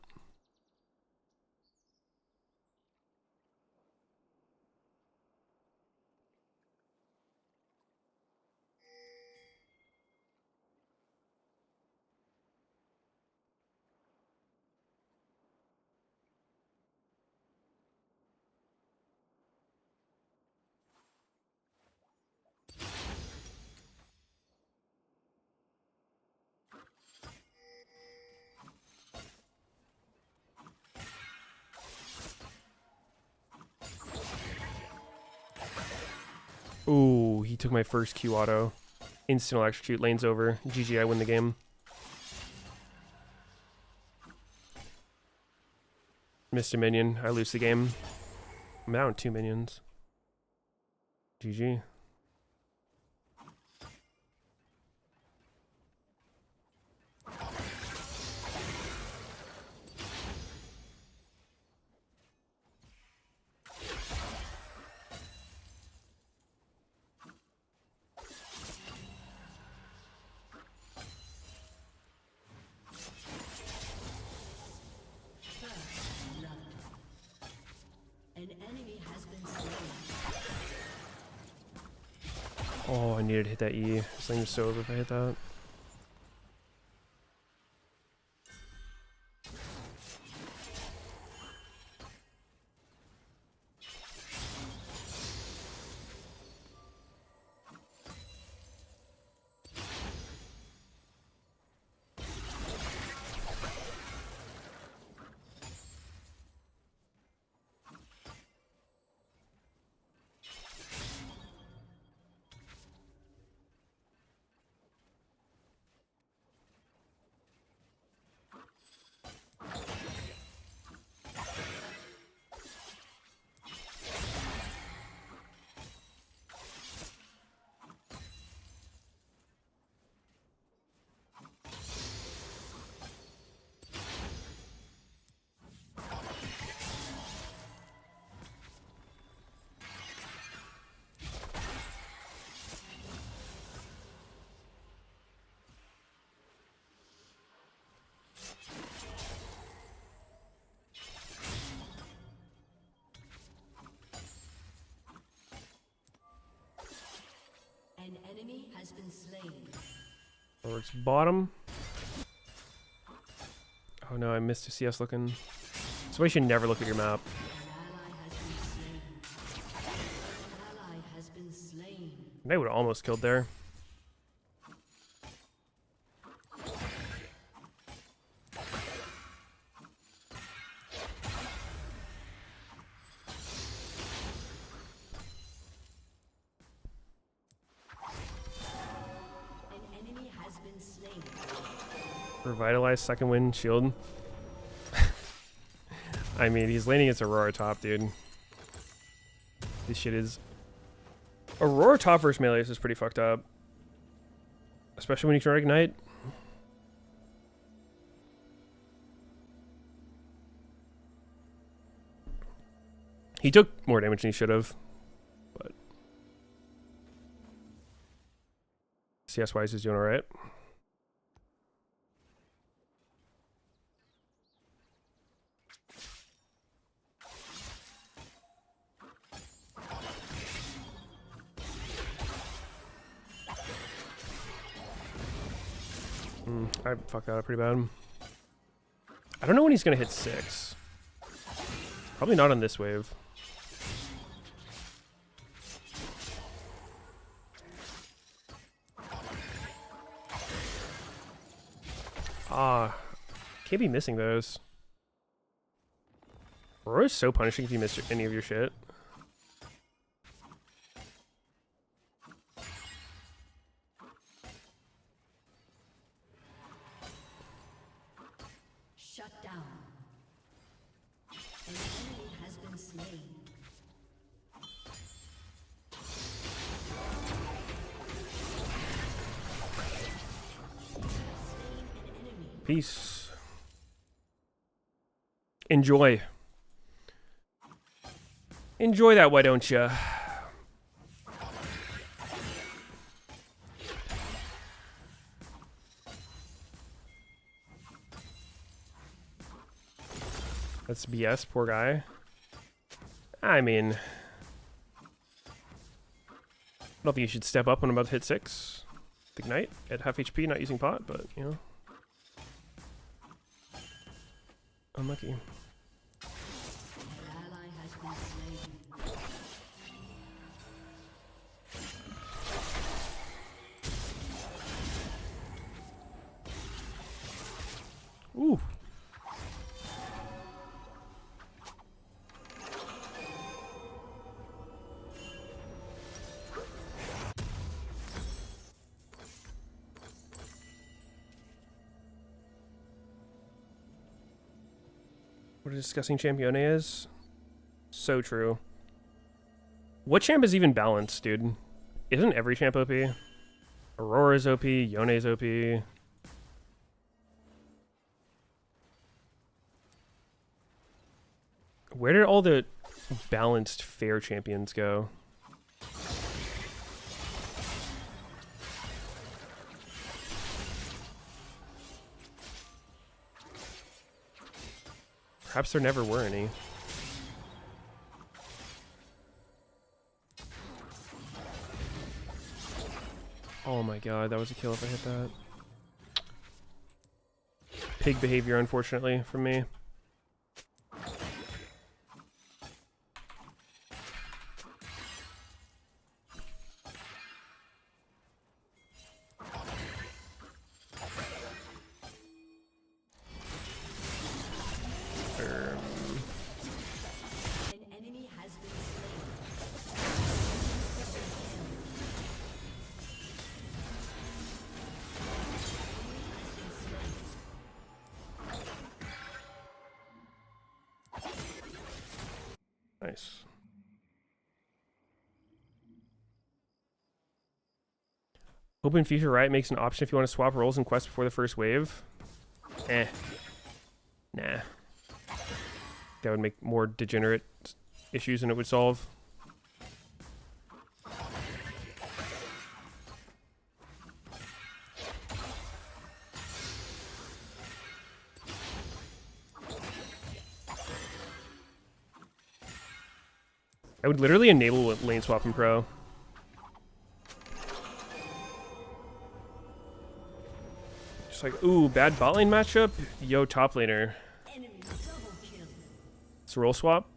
Ooh, he took my first Q auto. Instant electrocute, lane's over. GG, I win the game. Missed a minion, I lose the game. I'm down 2 minions. GG. Oh, I needed to hit that E. This thing is so over if I hit that. An enemy has been slain. Or it's bottom. Oh no, I missed a CS looking. That's why you should never look at your map. They would have almost killed there. Revitalize, second win, shield. I mean, he's laning against Aurora top, dude. This shit is... Aurora top versus Meteos is pretty fucked up. Especially when you can ignite. He took more damage than he should have. But... CS-wise, he's doing alright. I fucked that up pretty bad. I don't know when he's gonna hit 6. Probably not on this wave. Ah, can't be missing those. Aurora's so punishing if you miss any of your shit. Shut down. An enemy has been slain. Peace. Enjoy. Enjoy that, why don't you? That's BS, poor guy. I mean, I don't think you should step up when I'm about to hit 6. Ignite at half HP, not using pot, but, you know. Unlucky. An ally has been slain. Ooh. What a disgusting champ Yone is. So true. What champ is even balanced, dude? Isn't every champ OP? Aurora's OP, Yone's OP. Where did all the balanced fair champions go? Perhaps there never were any. Oh my god, that was a kill if I hit that. Pig behavior, unfortunately, from me. Nice. Open Future Riot makes an option if you want to swap roles in quests before the first wave. Eh. Nah. That would make more degenerate issues than it would solve. I would literally enable lane swap in pro. Just like, ooh, bad bot lane matchup. Yo, top laner. It's a role swap.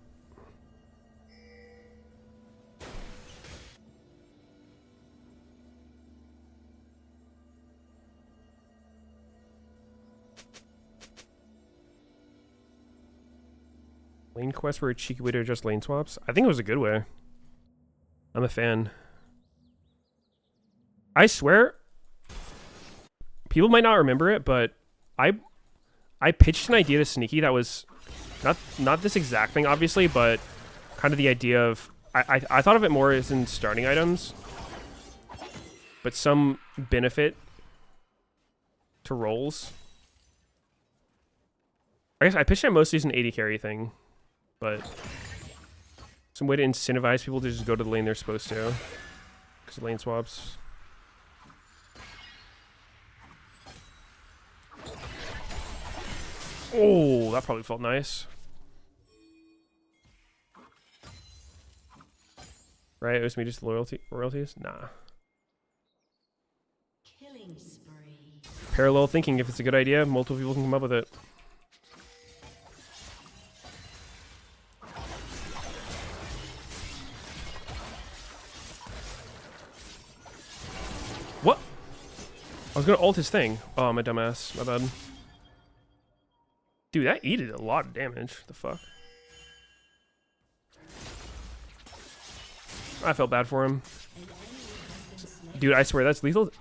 Lane quests were a cheeky way to adjust lane swaps. I think it was a good way. I'm a fan. I swear, people might not remember it, but I pitched an idea to Sneaky that was not this exact thing, obviously, but kind of the idea of I thought of it more as in starting items, but some benefit to roles. I guess I pitched it mostly as an 80 carry thing. But some way to incentivize people to just go to the lane they're supposed to. Because of lane swaps. Oh, that probably felt nice. Right, it was me just royalties? Nah. Killing spree. Parallel thinking, if it's a good idea, multiple people can come up with it. What? I was gonna ult his thing. Oh, I'm a dumbass. My bad. Dude, that did a lot of damage. The fuck? I felt bad for him. Dude, I swear, that's lethal.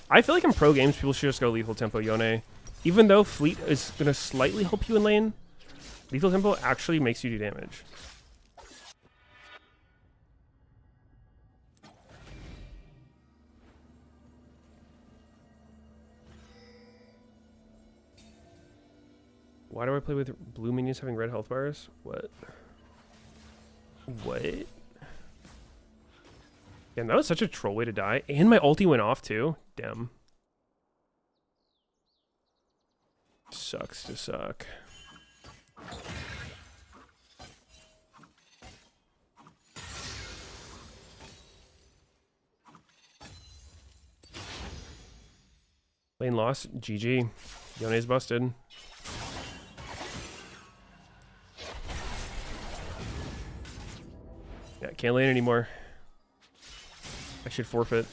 I feel like in pro games, people should just go lethal tempo Yone. Even though Fleet is going to slightly help you in lane, Lethal Tempo actually makes you do damage. Why do I play with blue minions having red health bars? What? What? Yeah, that was such a troll way to die. And my ulti went off too. Damn. Sucks to suck. Lane lost. GG. Yone's busted. Yeah, can't lane anymore. I should forfeit.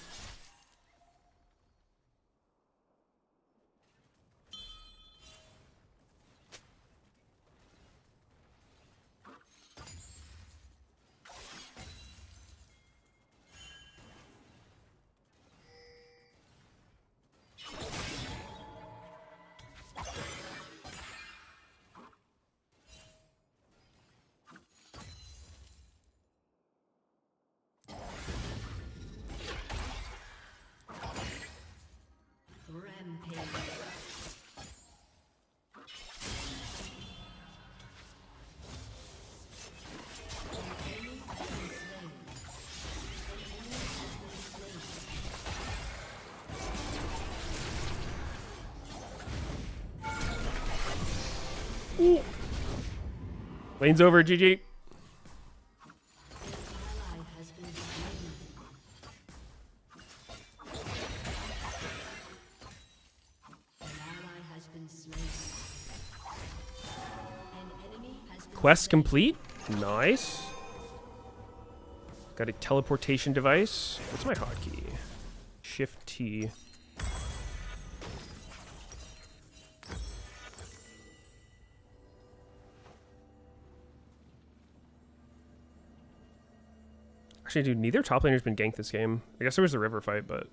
Ooh. Lane's over, GG. Quest complete. Nice. Got a teleportation device. What's my hotkey? Shift T. Actually, dude, neither top laner's been ganked this game. I guess there was a river fight, but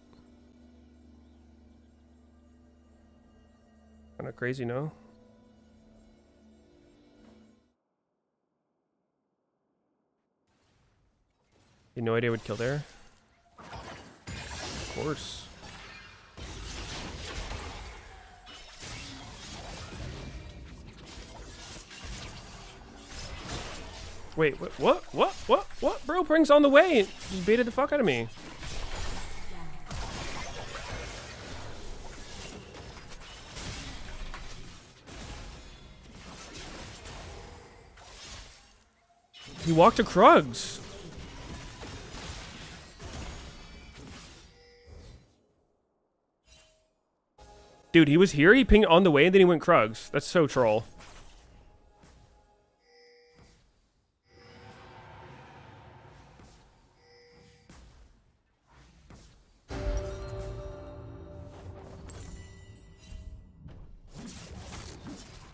kind of crazy, no? You had no idea would kill there? Of course. Wait, what? Bro, brings on the way. He baited the fuck out of me. He walked to Krugs. Dude, he was here, he pinged on the way, and then he went Krugs. That's so troll.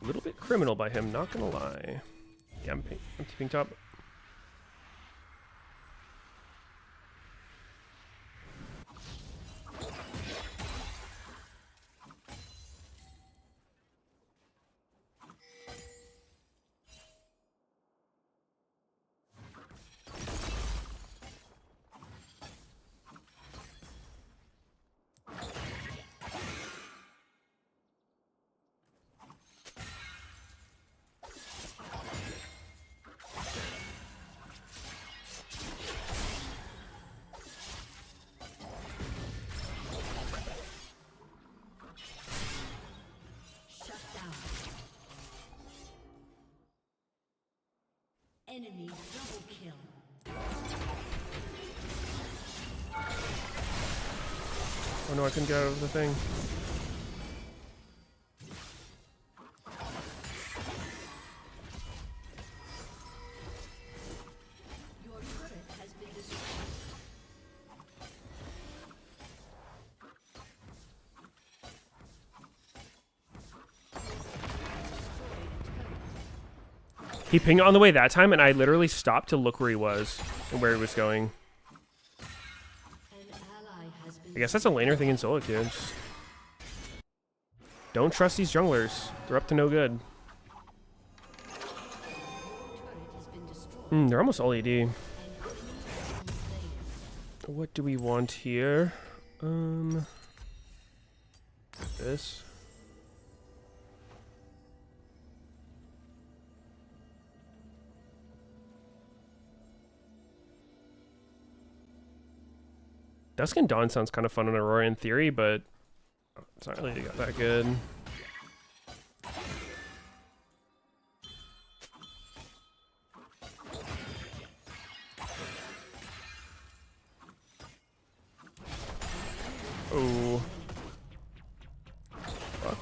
A little bit criminal by him, not gonna lie. Yeah, I'm keeping top. Enemy double kill. Oh no, I couldn't get out of the thing. Your turret has been destroyed. He pinged on the way that time, and I literally stopped to look where he was and where he was going. I guess that's a laner thing in solo queue. Don't trust these junglers. They're up to no good. They're almost all AD. What do we want here? This. Dusk and Dawn sounds kind of fun on Aurora in theory, but it's not really that good. Oh. Fuck.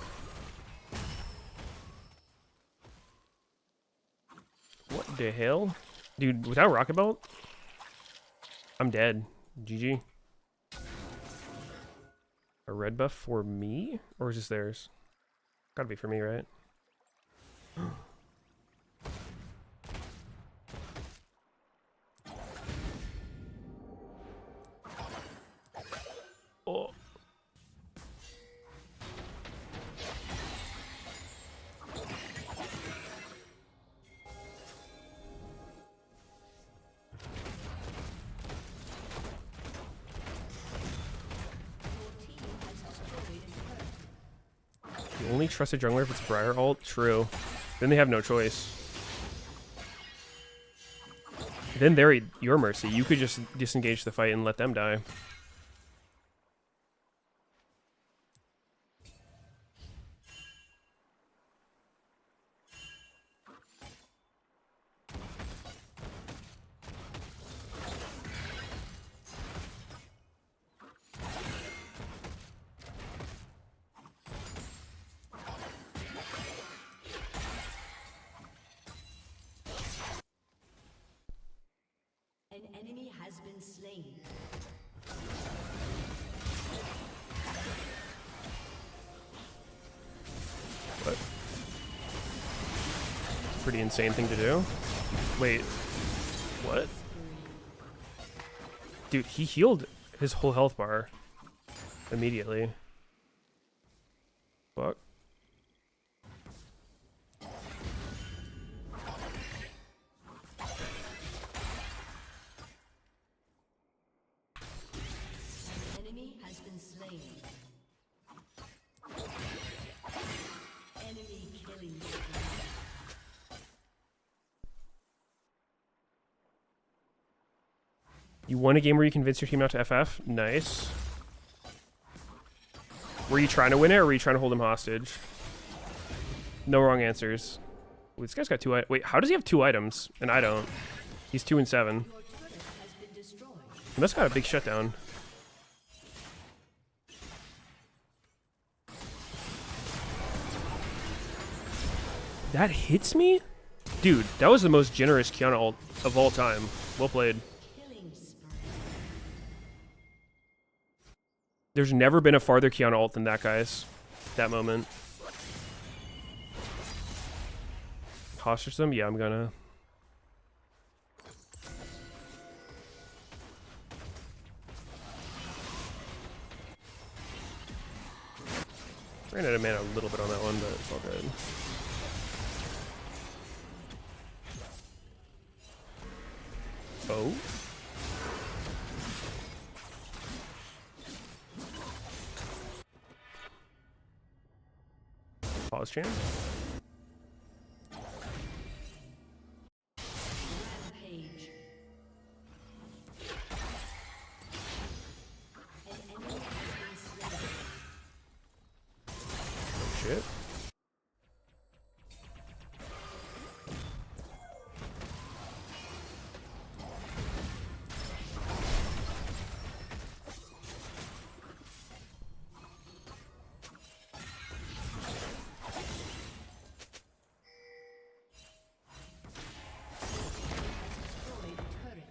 What the hell? Dude, without Rocket Belt, I'm dead. GG. A red buff for me? Or is this theirs? Gotta be for me, right? Oh. You only trust a jungler if it's Briar ult? True. Then they have no choice. Then they're at your mercy. You could just disengage the fight and let them die. An enemy has been slain. What? Pretty insane thing to do. Wait. What? Dude, he healed his whole health bar immediately. Fuck. Enemy has been slain. Enemy killing spree. You won a game where you convinced your team not to FF? Nice. Were you trying to win it, or were you trying to hold him hostage? No wrong answers. Ooh, this guy's got two. Wait, how does he have 2 items and I don't? He's 2 and 7. Your turret has been destroyed. He must have got a big shutdown. That hits me? Dude, that was the most generous Kiana ult of all time. Well played. Killing spree. There's never been a farther Kiana ult than that, guys. That moment. Hostage them? Yeah, I'm gonna. Ran out of mana a little bit on that one, but it's all good. Oh. Pause chain. Rampage. An enemy has been slain. Oh shit. Destroyed a turret.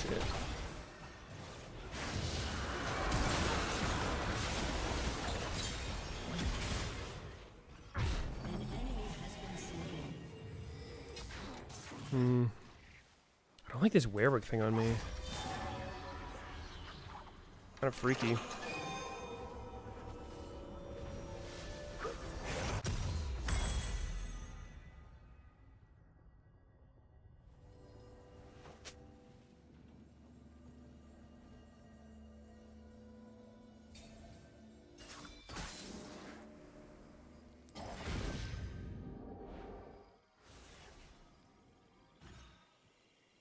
Shit. An enemy has been slain. I don't like this werewolf thing on me. Kind of freaky.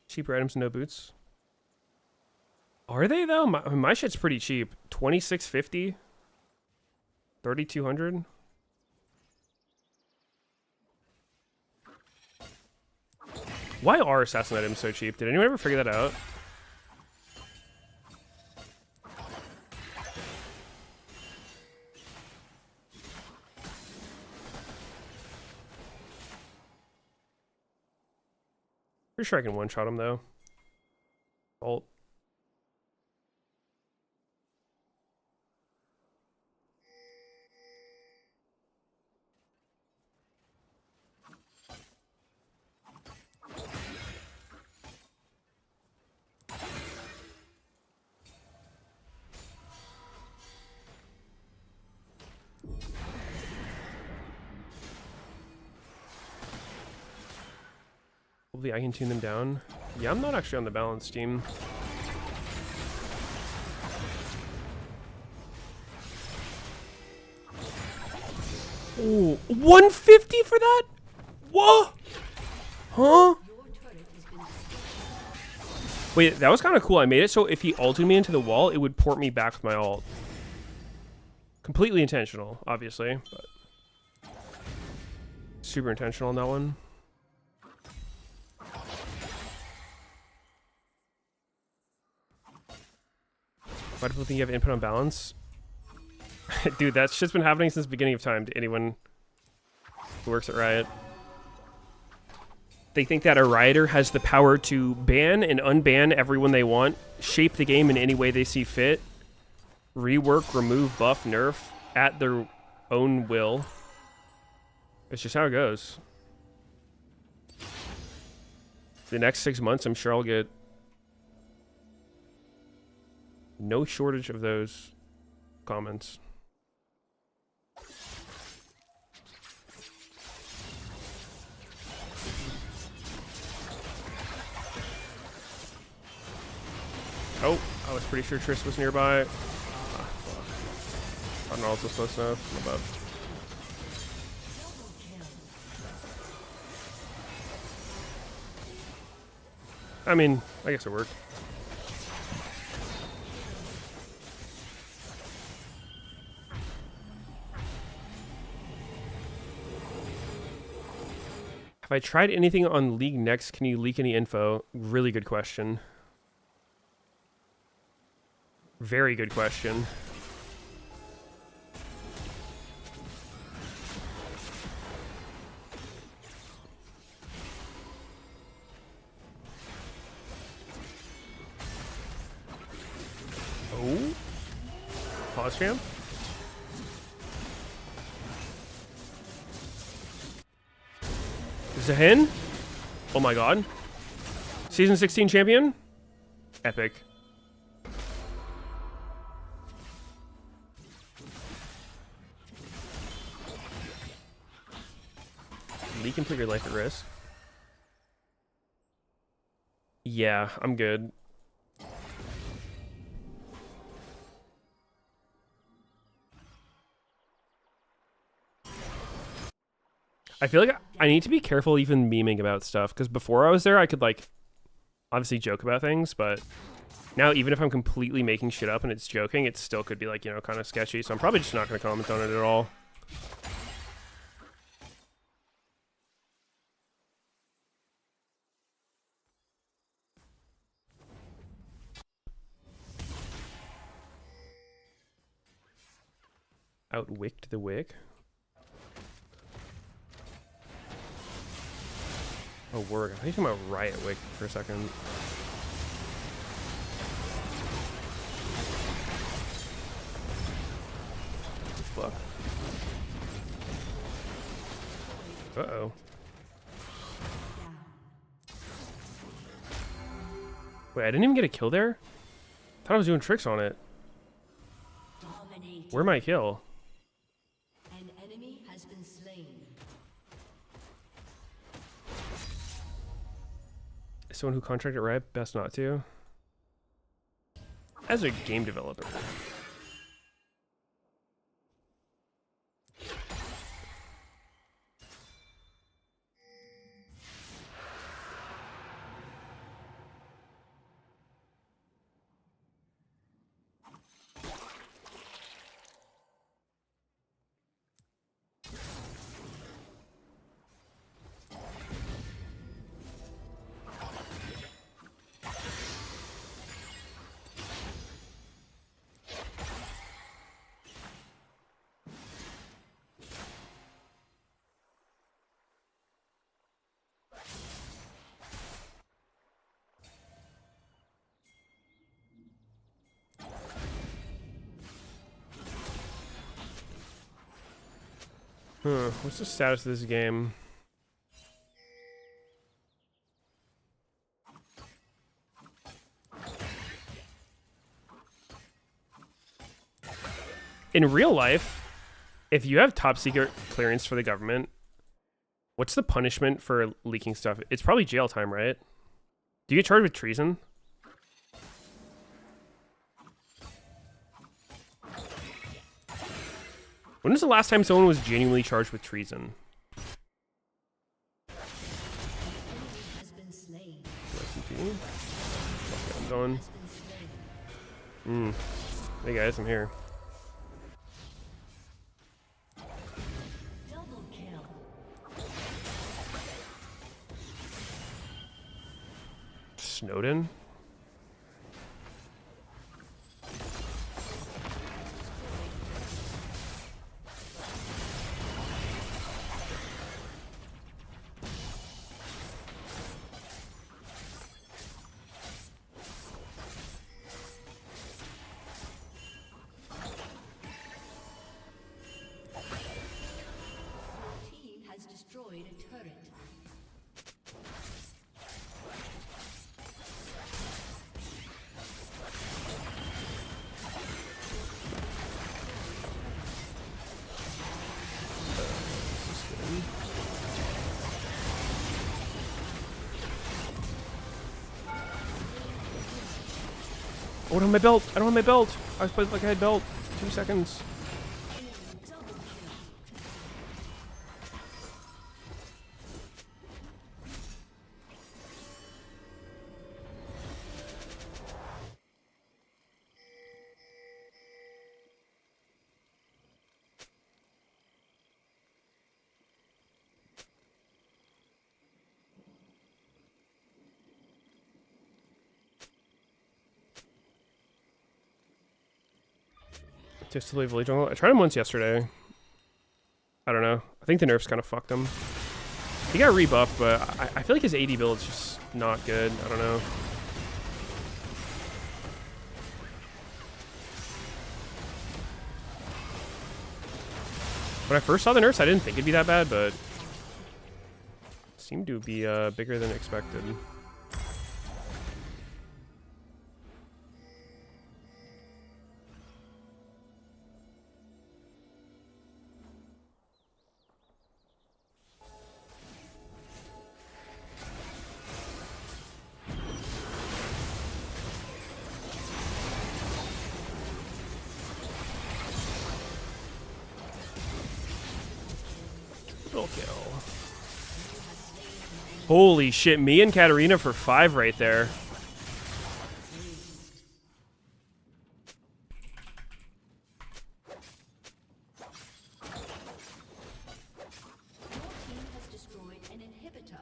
Cheaper items, no boots. Are they though? My shit's pretty cheap. 2650, 3200. Why are assassin items so cheap? Did anyone ever figure that out? Pretty sure I can one-shot him though. Ult. Hopefully I can tune them down. Yeah, I'm not actually on the balance team. Ooh, 150 for that? Whoa! Huh? Wait, that was kind of cool. I made it so if he ulted me into the wall, it would port me back with my ult. Completely intentional, obviously, but super intentional on that one. Why do people think you have input on balance? Dude, that shit's been happening since the beginning of time to anyone who works at Riot. They think that a Rioter has the power to ban and unban everyone they want, shape the game in any way they see fit, rework, remove, buff, nerf at their own will. It's just how it goes. The next 6 months, I'm sure I'll get no shortage of those comments. Oh, I was pretty sure Triss was nearby. Ah, fuck. I don't know if this was close enough. My bad. I mean, I guess it worked. Have I tried anything on League Next? Can you leak any info? Really good question. Very good question. Oh? Pause champ? Zahin? Oh my god. Season 16 champion? Epic. Leak and put your life at risk. Yeah, I'm good. I feel like I need to be careful even memeing about stuff, because before I was there, I could, like, obviously joke about things, but now even if I'm completely making shit up and it's joking, it still could be, like, you know, kind of sketchy, so I'm probably just not going to comment on it at all. Outwicked the wick. Oh, word. I think I'm talking about Riot Wick for a second. Fuck. Uh-oh. Wait, I didn't even get a kill there? I thought I was doing tricks on it. Where my kill? An enemy has been slain. Someone who contracted Riot, best not to. As a game developer. What's the status of this game? In real life, if you have top secret clearance for the government, what's the punishment for leaking stuff? It's probably jail time, right? Do you get charged with treason? When was the last time someone was genuinely charged with treason? Has been slain. Okay, I'm going. Hey guys, I'm here. Double kill. Snowden? Team has destroyed a turret. Oh, I don't have my belt. I don't have my belt. I was playing like I had belt. 2 seconds. Just to leave Village Jungle. I tried him once yesterday. I don't know. I think the nerfs kind of fucked him. He got rebuffed, but I feel like his AD build is just not good. I don't know. When I first saw the nerfs, I didn't think it'd be that bad, but it seemed to be bigger than expected. Triple kill. Holy shit, me and Katarina for 5 right there. Your team has destroyed an inhibitor.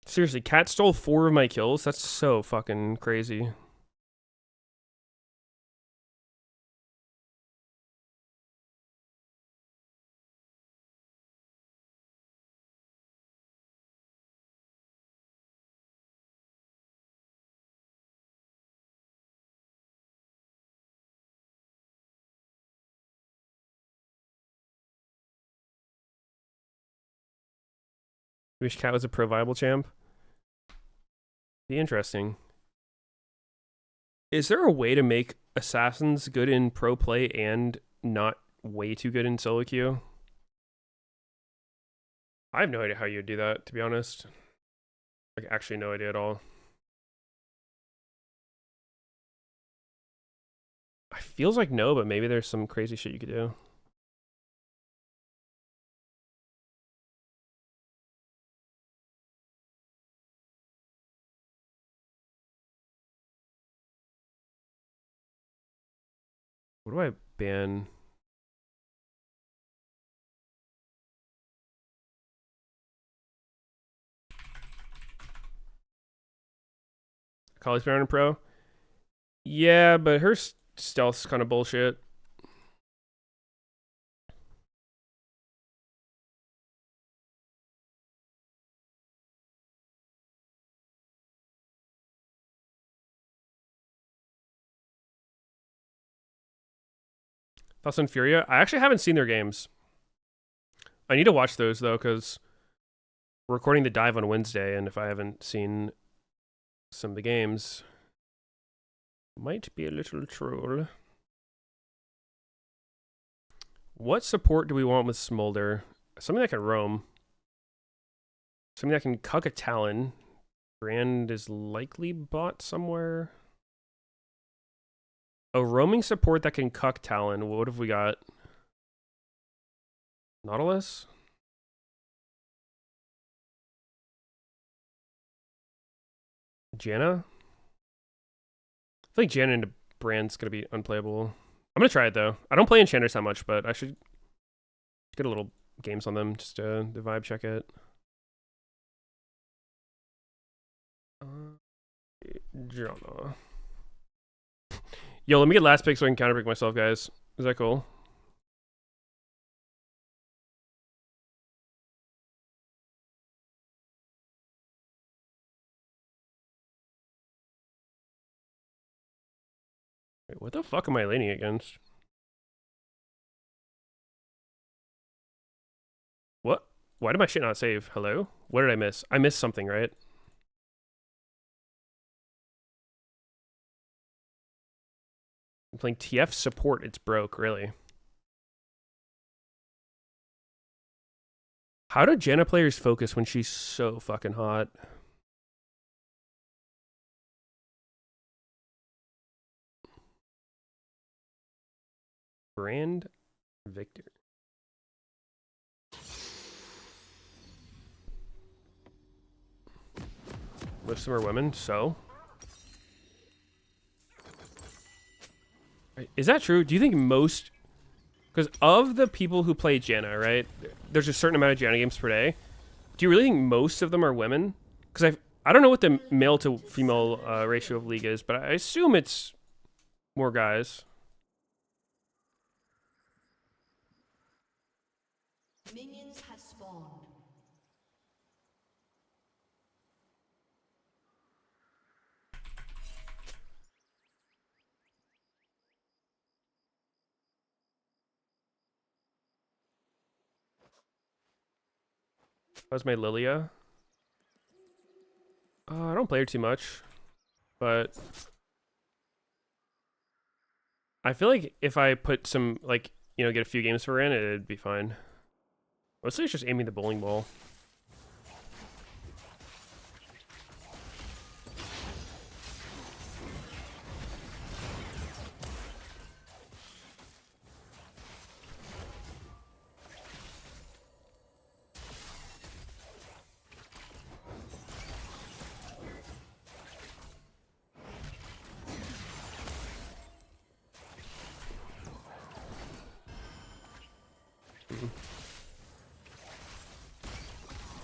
Seriously, Cat stole 4 of my kills? That's so fucking crazy. Wish Cat was a pro viable champ. Be interesting. Is there a way to make assassins good in pro play and not way too good in solo queue? I have no idea how you'd do that, to be honest. Like, actually no idea at all. It feels like no, but maybe there's some crazy shit you could do. What do I ban? College Brown and Pro? Yeah, but her stealth's kind of bullshit. Thoughts on Furia? I actually haven't seen their games. I need to watch those, though, because we're recording the dive on Wednesday, and if I haven't seen some of the games, might be a little troll. What support do we want with Smolder? Something that can roam. Something that can cuck a Talon. Brand is likely bought somewhere. A roaming support that can cuck Talon. What have we got? Nautilus? Janna? I feel like Janna into Brand's going to be unplayable. I'm going to try it, though. I don't play Enchanters that much, but I should get a little games on them just to vibe check it. Janna. Yo, let me get last pick so I can counterpick myself, guys. Is that cool? Wait, what the fuck am I laning against? What? Why did my shit not save? Hello? What did I miss? I missed something, right? I'm playing TF support. It's broke, really. How do Janna players focus when she's so fucking hot? Brand Victor. Most of them are women, so... Is that true? Do you think most... Because of the people who play Janna, right? There's a certain amount of Janna games per day. Do you really think most of them are women? Because I don't know what the male to female ratio of League is, but I assume it's more guys. Minions have spawned. How's my Lilia? I don't play her too much, but I feel like if I put some, like, you know, get a few games for her in, it'd be fine. Mostly it's just aiming the bowling ball.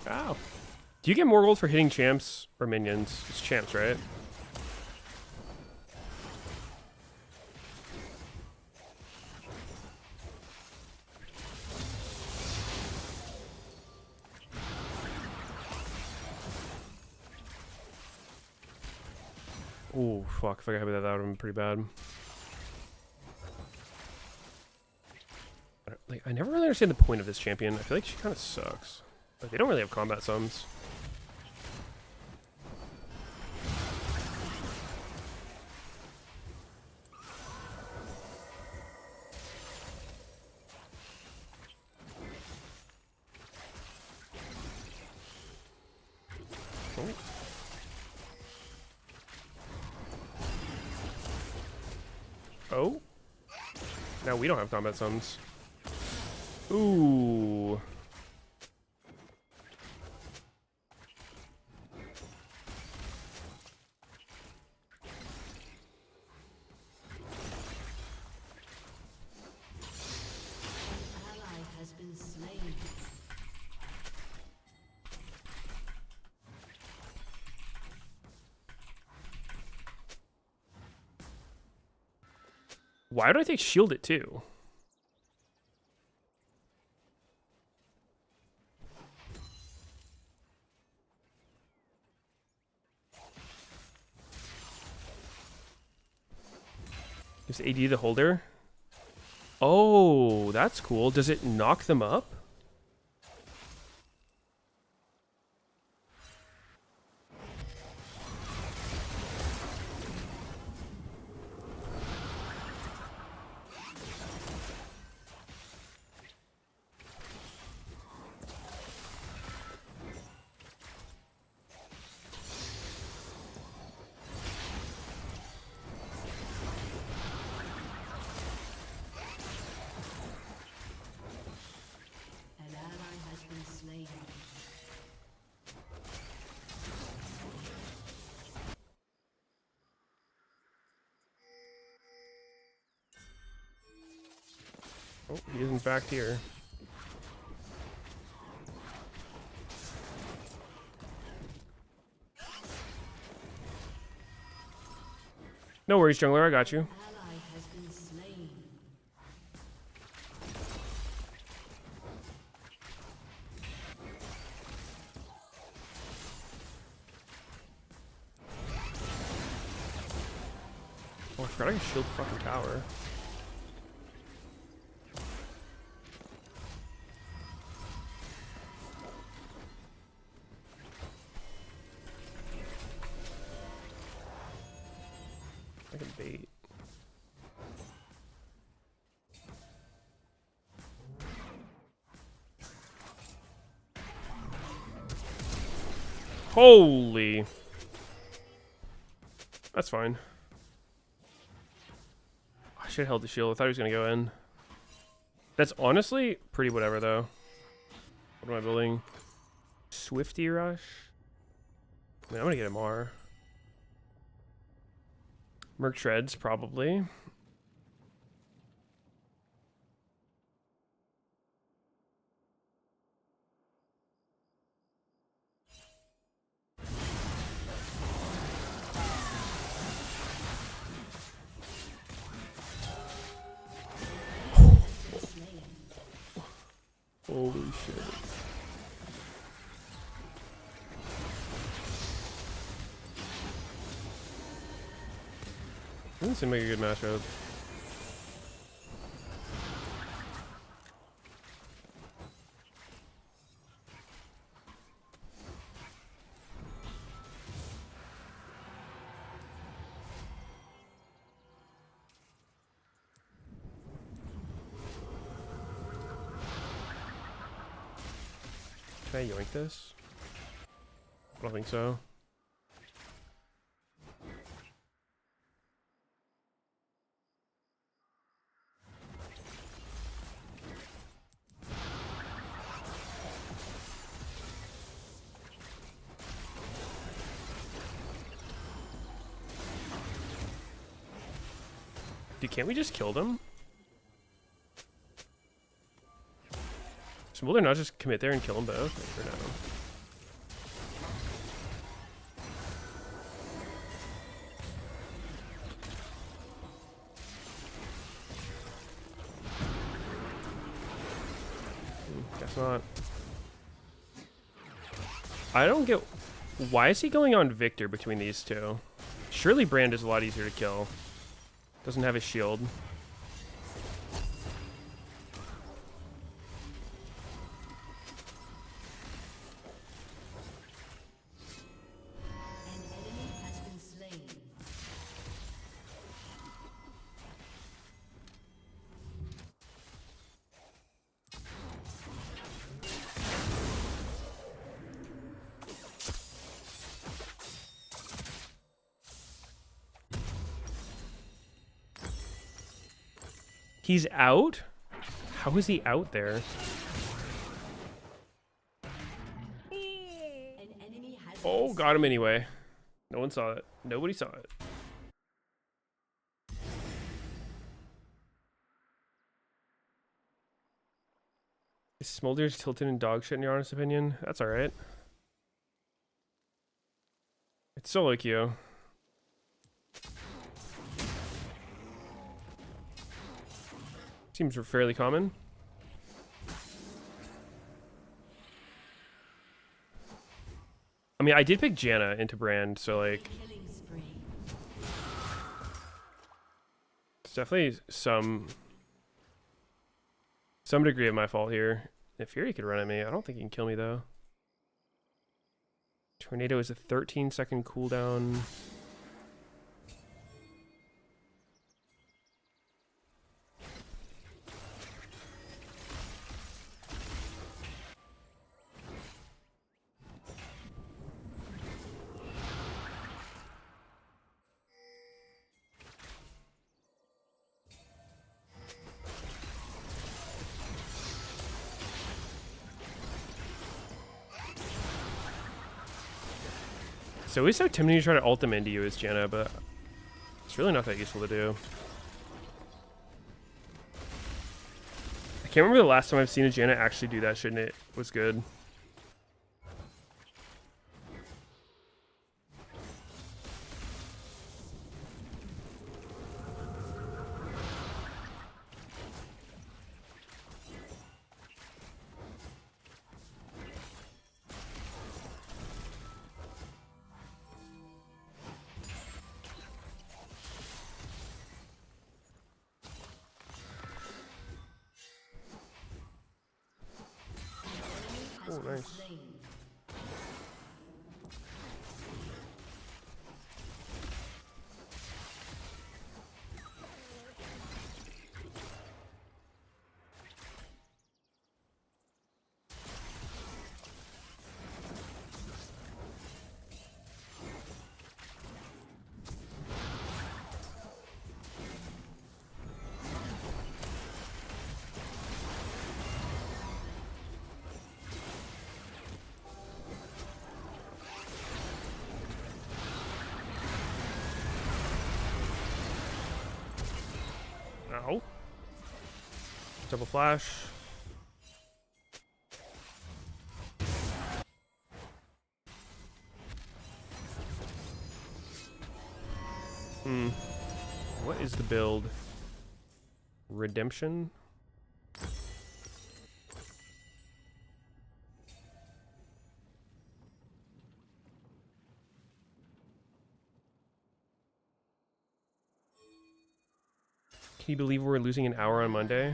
Ow. Do you get more gold for hitting champs or minions? It's champs, right? Oh, fuck. If I got hit with that, that would have been pretty bad. Like, I never really understand the point of this champion. I feel like she kind of sucks. But they don't really have combat sums. Oh. Now we don't have combat sums. Ooh. Ally has been slain. Why do I take shield it too? Gives AD the holder. Oh, that's cool. Does it knock them up? An ally has been slain. Oh, he is in fact here. No worries, jungler, I got you. Ally has been slain. Oh, I forgot I can shield the fucking tower. I can bait. Holy. That's fine. I should have held the shield. I thought he was going to go in. That's honestly pretty whatever, though. What am I building? Swifty Rush? I mean, I'm going to get MR. Merc Shreds, probably. Holy shit. Doesn't seem like a good matchup. Can I yoink this? I don't think so. Dude, can't we just kill them? So will they not just commit there and kill them both? For now. Guess not. I don't get... Why is he going on Victor between these two? Surely Brand is a lot easier to kill. Doesn't have a shield. He's out? How is he out there? Oh, got him anyway. No one saw it. Nobody saw it. Is Smolder's tilted and dog shit in your honest opinion? That's alright. It's solo queue. Seems fairly common. I mean, I did pick Janna into Brand, so like... It's definitely some degree of my fault here. If Fury could run at me, I don't think he can kill me though. Tornado is a 13-second cooldown. So always so tempting to try to ult them into you as Janna, but it's really not that useful to do. I can't remember the last time I've seen a Janna actually do that shit and it was good. Oh, nice. Ow. Double flash. What is the build? Redemption? Can you believe we're losing an hour on Monday?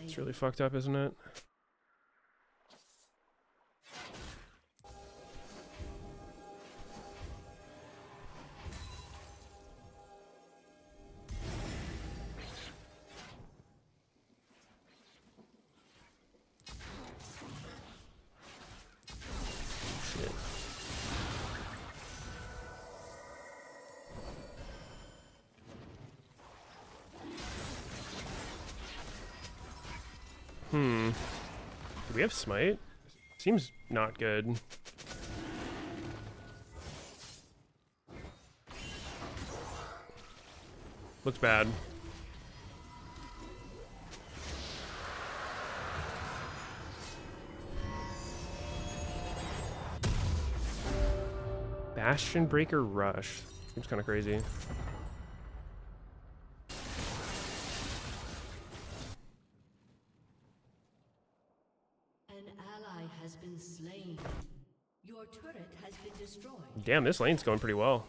It's really fucked up, isn't it? Shit. Do we have smite? Seems not good. Looks bad. Bastion Breaker Rush. Seems kind of crazy. Damn, this lane's going pretty well.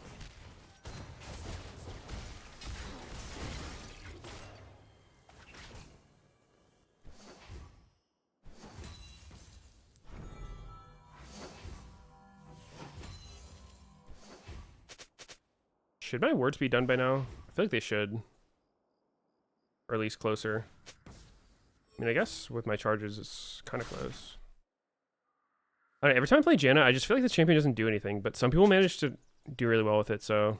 Should my wards be done by now? I feel like they should. Or at least closer. I mean, I guess with my charges, it's kind of close. I don't know, every time I play Janna, I just feel like this champion doesn't do anything, but some people manage to do really well with it, so...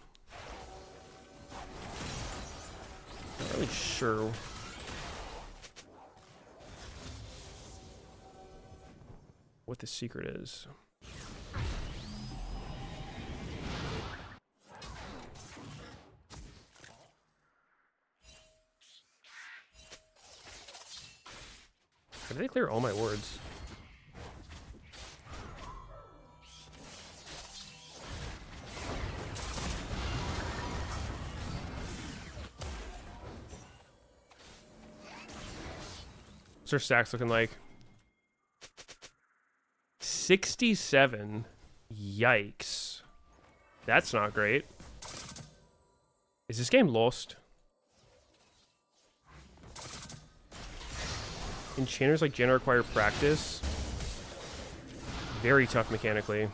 Not really sure what the secret is. How did they clear all my wards? What's our stacks looking like? 67. Yikes. That's not great. Is this game lost? Enchanters like Jen require practice. Very tough mechanically.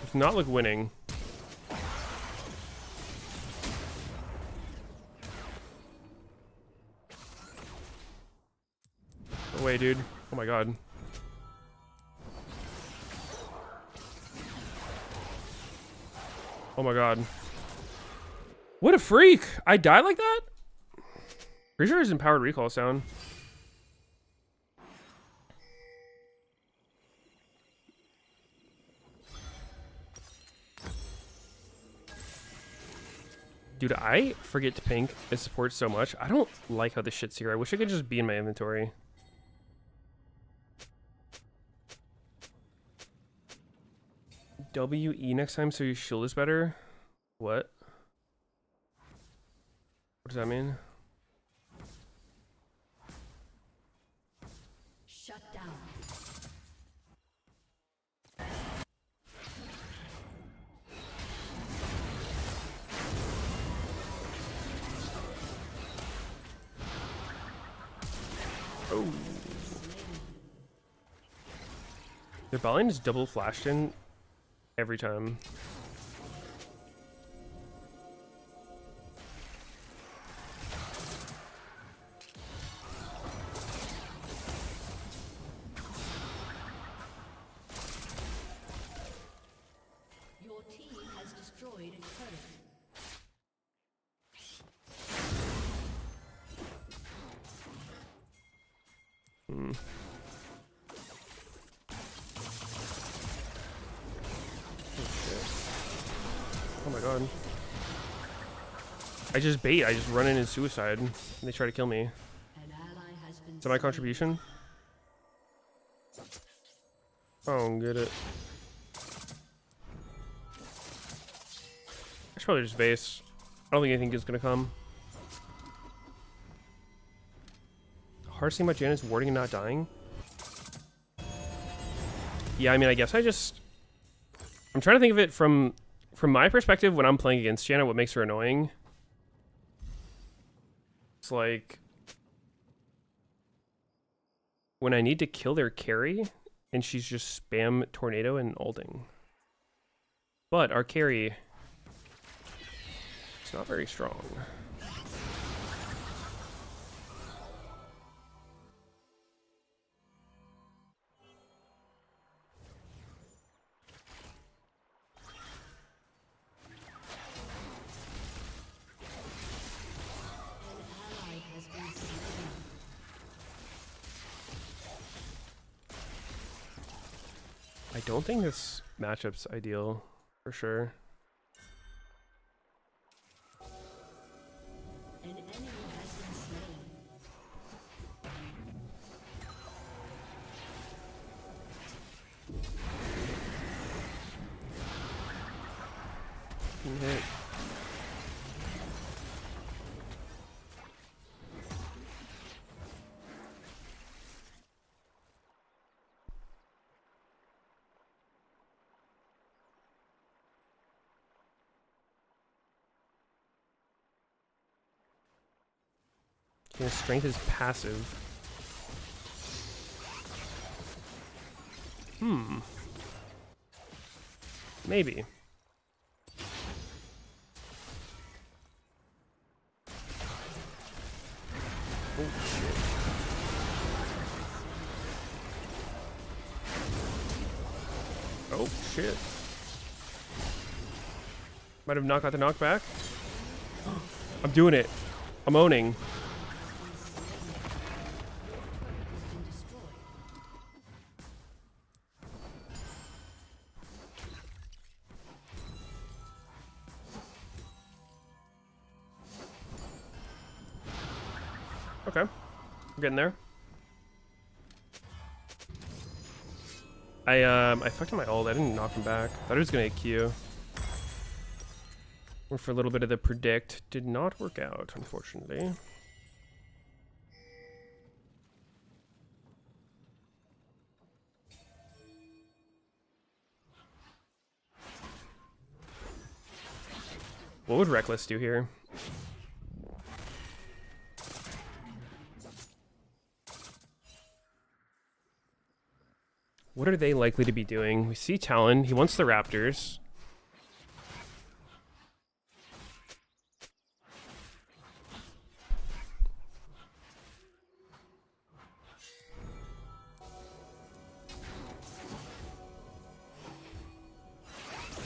Does not look winning. No way, dude. Oh my god. Oh my god. What a freak! I died like that? Pretty sure his empowered recall sound. Dude, I forget to pink as support so much. I don't like how this shit's here. I wish I could just be in my inventory. WE next time so your shield is better? What? What does that mean? Shut down. Oh. Their bot lane is double flashed in every time. Your team has destroyed a turret. Oh my god. I just bait. I just run in and suicide. And they try to kill me. An ally has been Is that my contribution? I don't get it. I should probably just base. I don't think anything is gonna come. Hardest thing about Janet's warding and not dying. Yeah, I mean, I guess I'm trying to think of it from my perspective when I'm playing against Janet, what makes her annoying. It's like when I need to kill their carry and she's just spam tornado and ulting. But our carry is not very strong. I don't think this matchup's ideal, for sure. An enemy has been slain. Hit. His strength is passive. Maybe. shit. Might have not got the knockback. I'm doing it. I'm owning. Okay. I'm getting there. I fucked up my ult. I didn't knock him back. Thought he was gonna Q. Went for a little bit of the predict. Did not work out, unfortunately. What would Reckless do here? What are they likely to be doing? We see Talon. He wants the Raptors.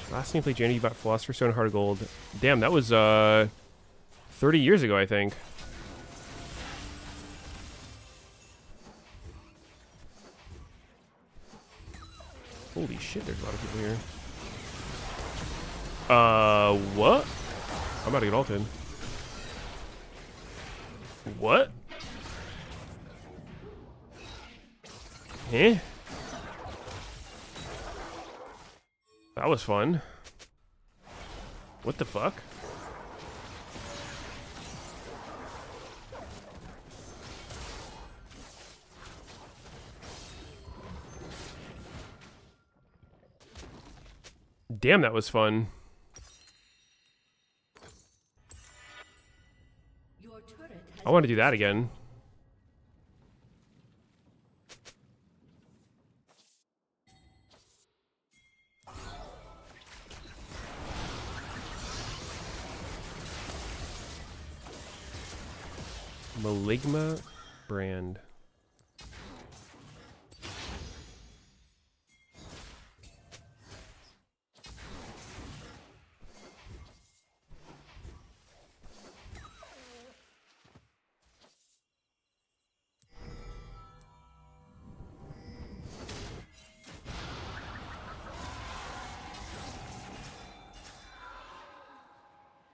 Last time he played Jandy, he bought Philosopher's Stone, Heart of Gold. Damn, that was 30 years ago, I think. Holy shit, there's a lot of people here. What? I'm about to get ulted. What? Eh? That was fun. What the fuck? Damn, that was fun. I want to do that again. Maligma brand.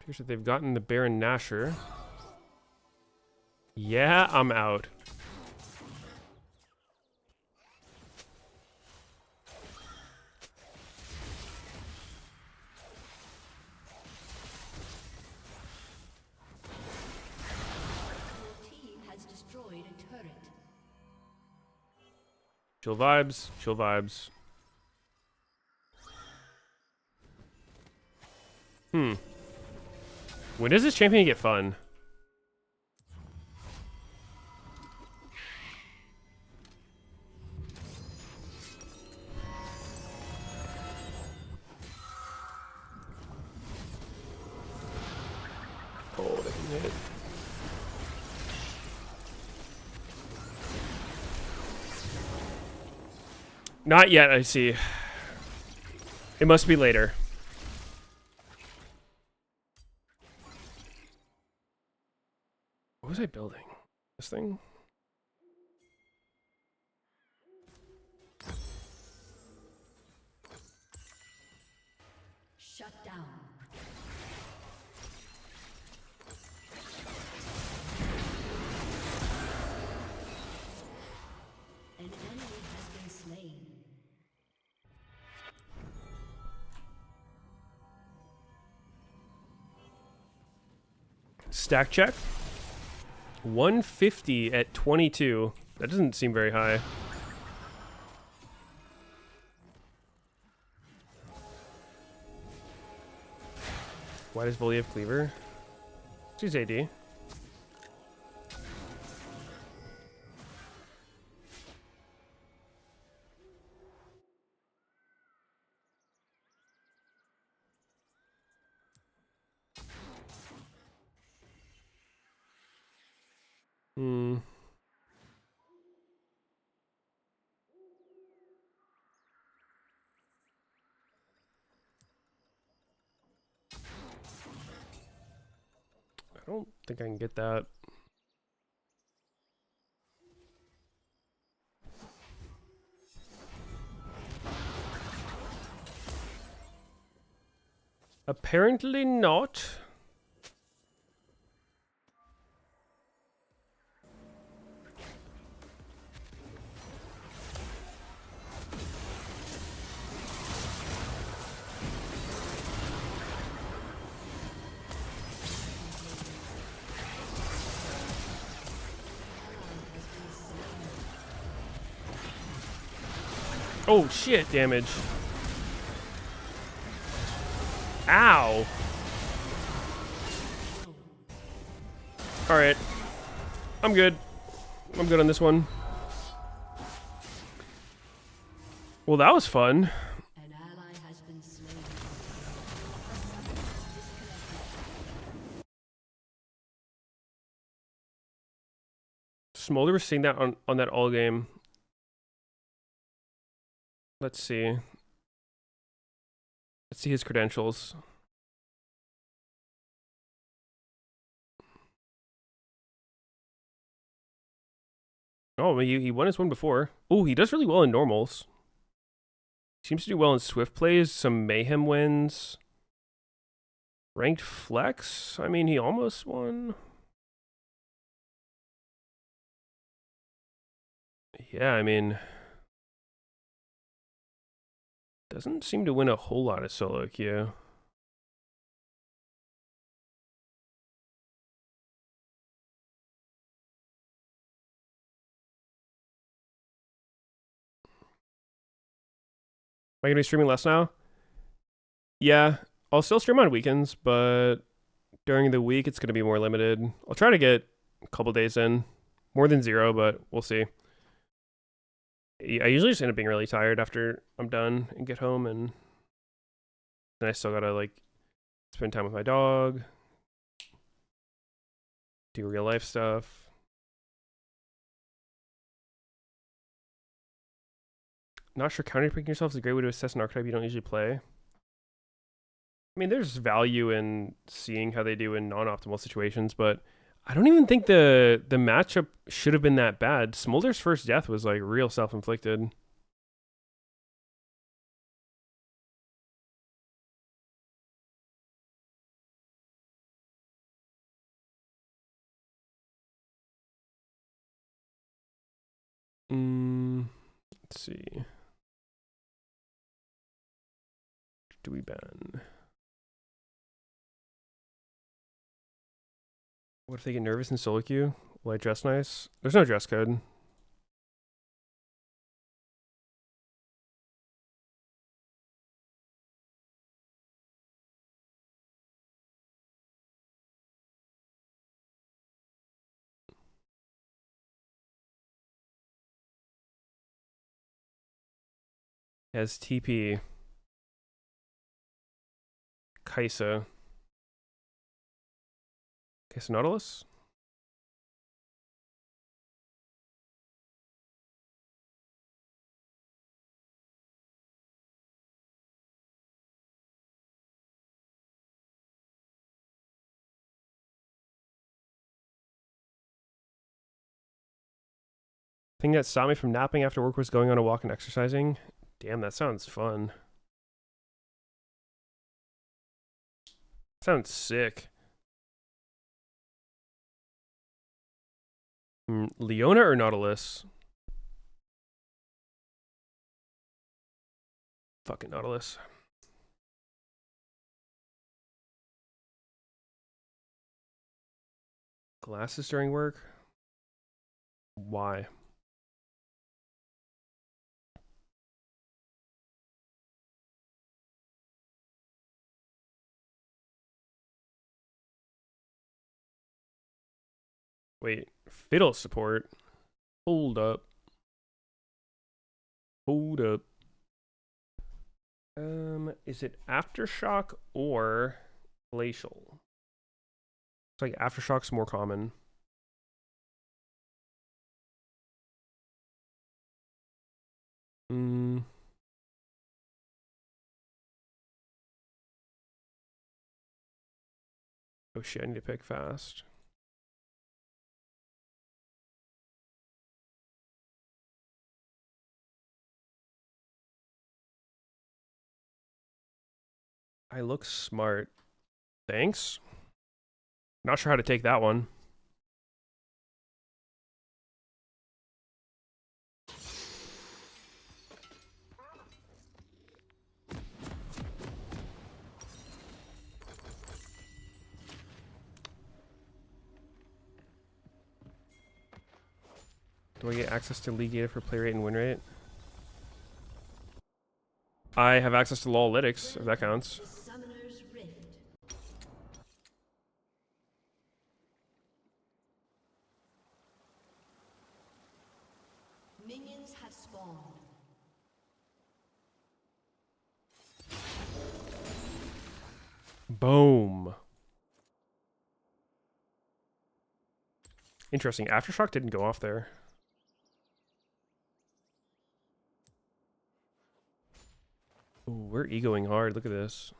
Appears that they've gotten the Baron Nashor. Yeah, I'm out. Chill vibes, chill vibes. When does this champion get fun? Oh, that can hit. Not yet, I see. It must be later. What was I building? This thing? Shut down. An enemy has been slain. Stack check. 150 at 22. That doesn't seem very high. Why does Volley have Cleaver? She's AD. I don't think I can get that. Apparently not. Oh shit, damage. Ow. Alright. I'm good. I'm good on this one. Well, that was fun. An ally has been slain. Smolder was seeing that on that all game. Let's see. Let's see his credentials. Oh, he won his one before. Oh, he does really well in normals. Seems to do well in Swift plays, some Mayhem wins. Ranked flex? I mean, he almost won. Yeah, I mean... Doesn't seem to win a whole lot of solo queue. Am I going to be streaming less now? Yeah, I'll still stream on weekends, but during the week it's going to be more limited. I'll try to get a couple days in. More than 0, but we'll see. I usually just end up being really tired after I'm done and get home, and then I still got to, like, spend time with my dog, do real life stuff. Not sure counterpicking yourself is a great way to assess an archetype you don't usually play. I mean, there's value in seeing how they do in non-optimal situations, but I don't even think the matchup should have been that bad. Smolder's first death was like real self-inflicted. Let's see. Do we ban? What if they get nervous in solo queue? Will I dress nice? There's no dress code. Has TP. Kaisa. Kaisa Nautilus? Thing that stopped me from napping after work was going on a walk and exercising. Damn, that sounds fun. Sounds sick. Leona or Nautilus? Fucking Nautilus. Glasses during work? Why? Wait, fiddle support? Hold up. Hold up. Is it Aftershock or Glacial? It's like Aftershock's more common. Oh shit, I need to pick fast. I look smart. Thanks. Not sure how to take that one. Do I get access to league data for play rate and win rate? I have access to Lolalytics, if that counts. Summoner's Rift. Minions have spawned. Boom. Interesting. Aftershock didn't go off there. Ooh, we're egoing hard. Look at this.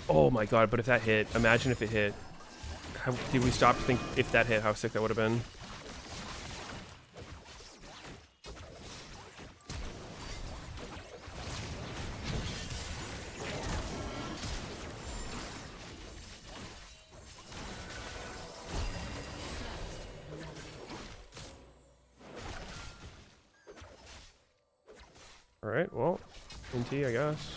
Oh my god, but if that hit, imagine if it hit. How, did we stop to think if that hit, how sick that would have been? Alright, well, NT, I guess.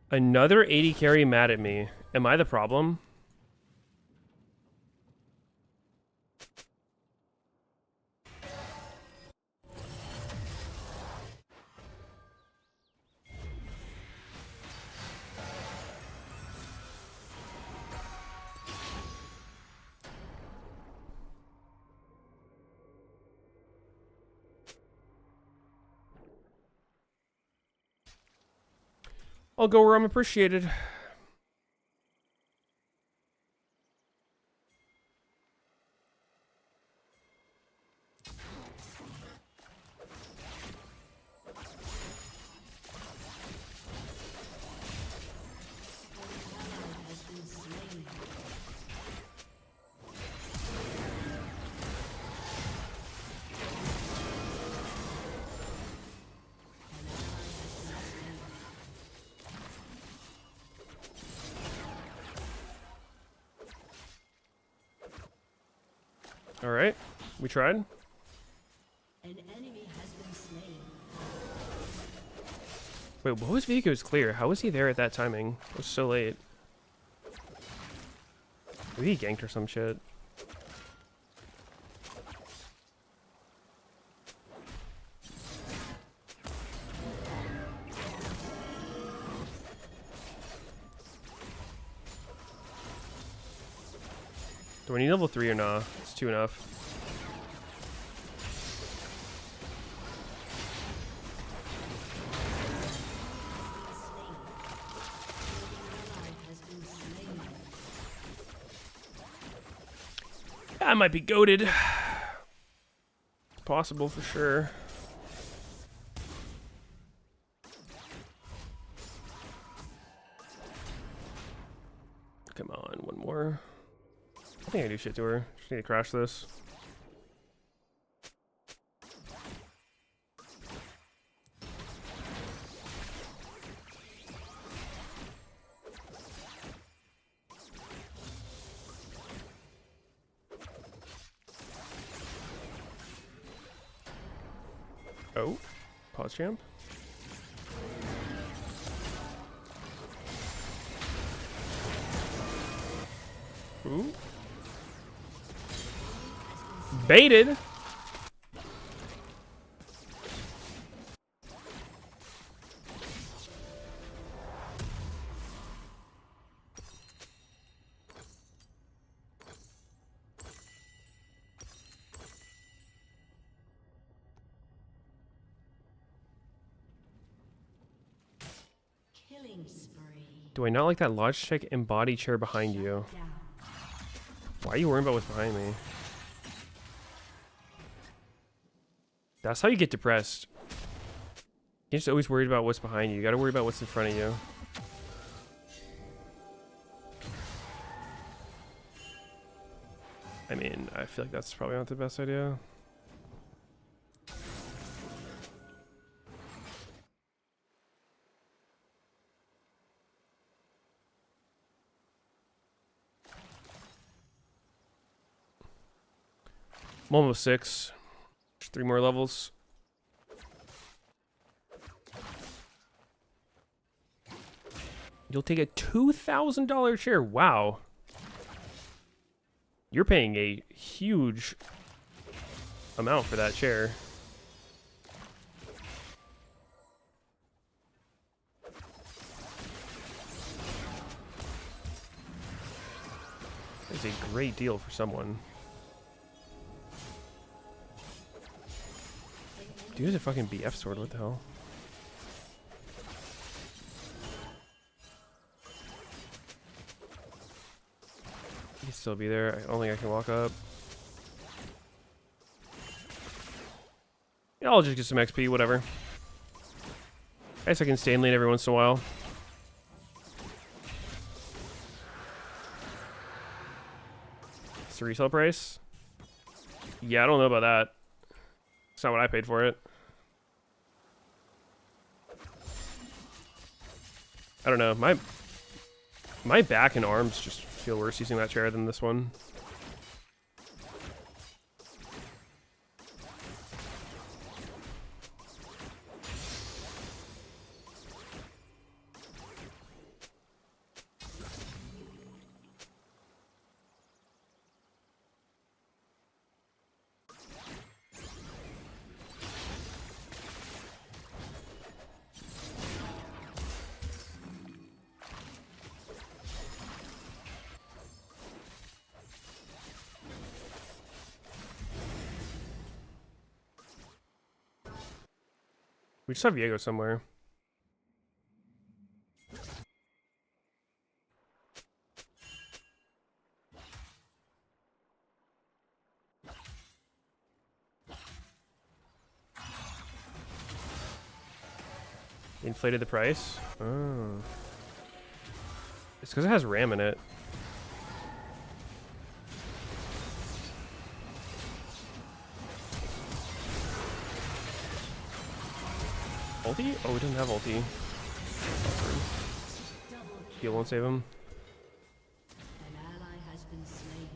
Another 80 carry mad at me. Am I the problem? I'll go where I'm appreciated. All right, we tried. An enemy has been slain. Wait, what was Vico's clear? How was he there at that timing? It was so late. Maybe he ganked or some shit. Do I need level 3 or nah? It's 2 enough. I might be goated. It's possible for sure. Come on, one more. I think I do shit to her. Just need to crash this. Oh, pause champ. Ooh. Baited. Killing spree. Do I not like that Logitech embody chair behind you? Why are you worrying about what's behind me? That's how you get depressed. You're just always worried about what's behind you. You gotta worry about what's in front of you. I mean, I feel like that's probably not the best idea. I'm almost 6. Just 3 more levels. You'll take a $2,000 chair. Wow. You're paying a huge amount for that chair. It's a great deal for someone. Dude has a fucking BF sword, what the hell? He can still be there. I don't think I can walk up. Yeah, I'll just get some XP, whatever. I guess I can stay in lane every once in a while. It's the resale price? Yeah, I don't know about that. It's not what I paid for it. I don't know. My back and arms just feel worse using that chair than this one. We just have Viego somewhere. Inflated the price? Oh. It's because it has RAM in it. Ulti? Oh, we didn't have ulti. Heal won't save him. An ally has been slain.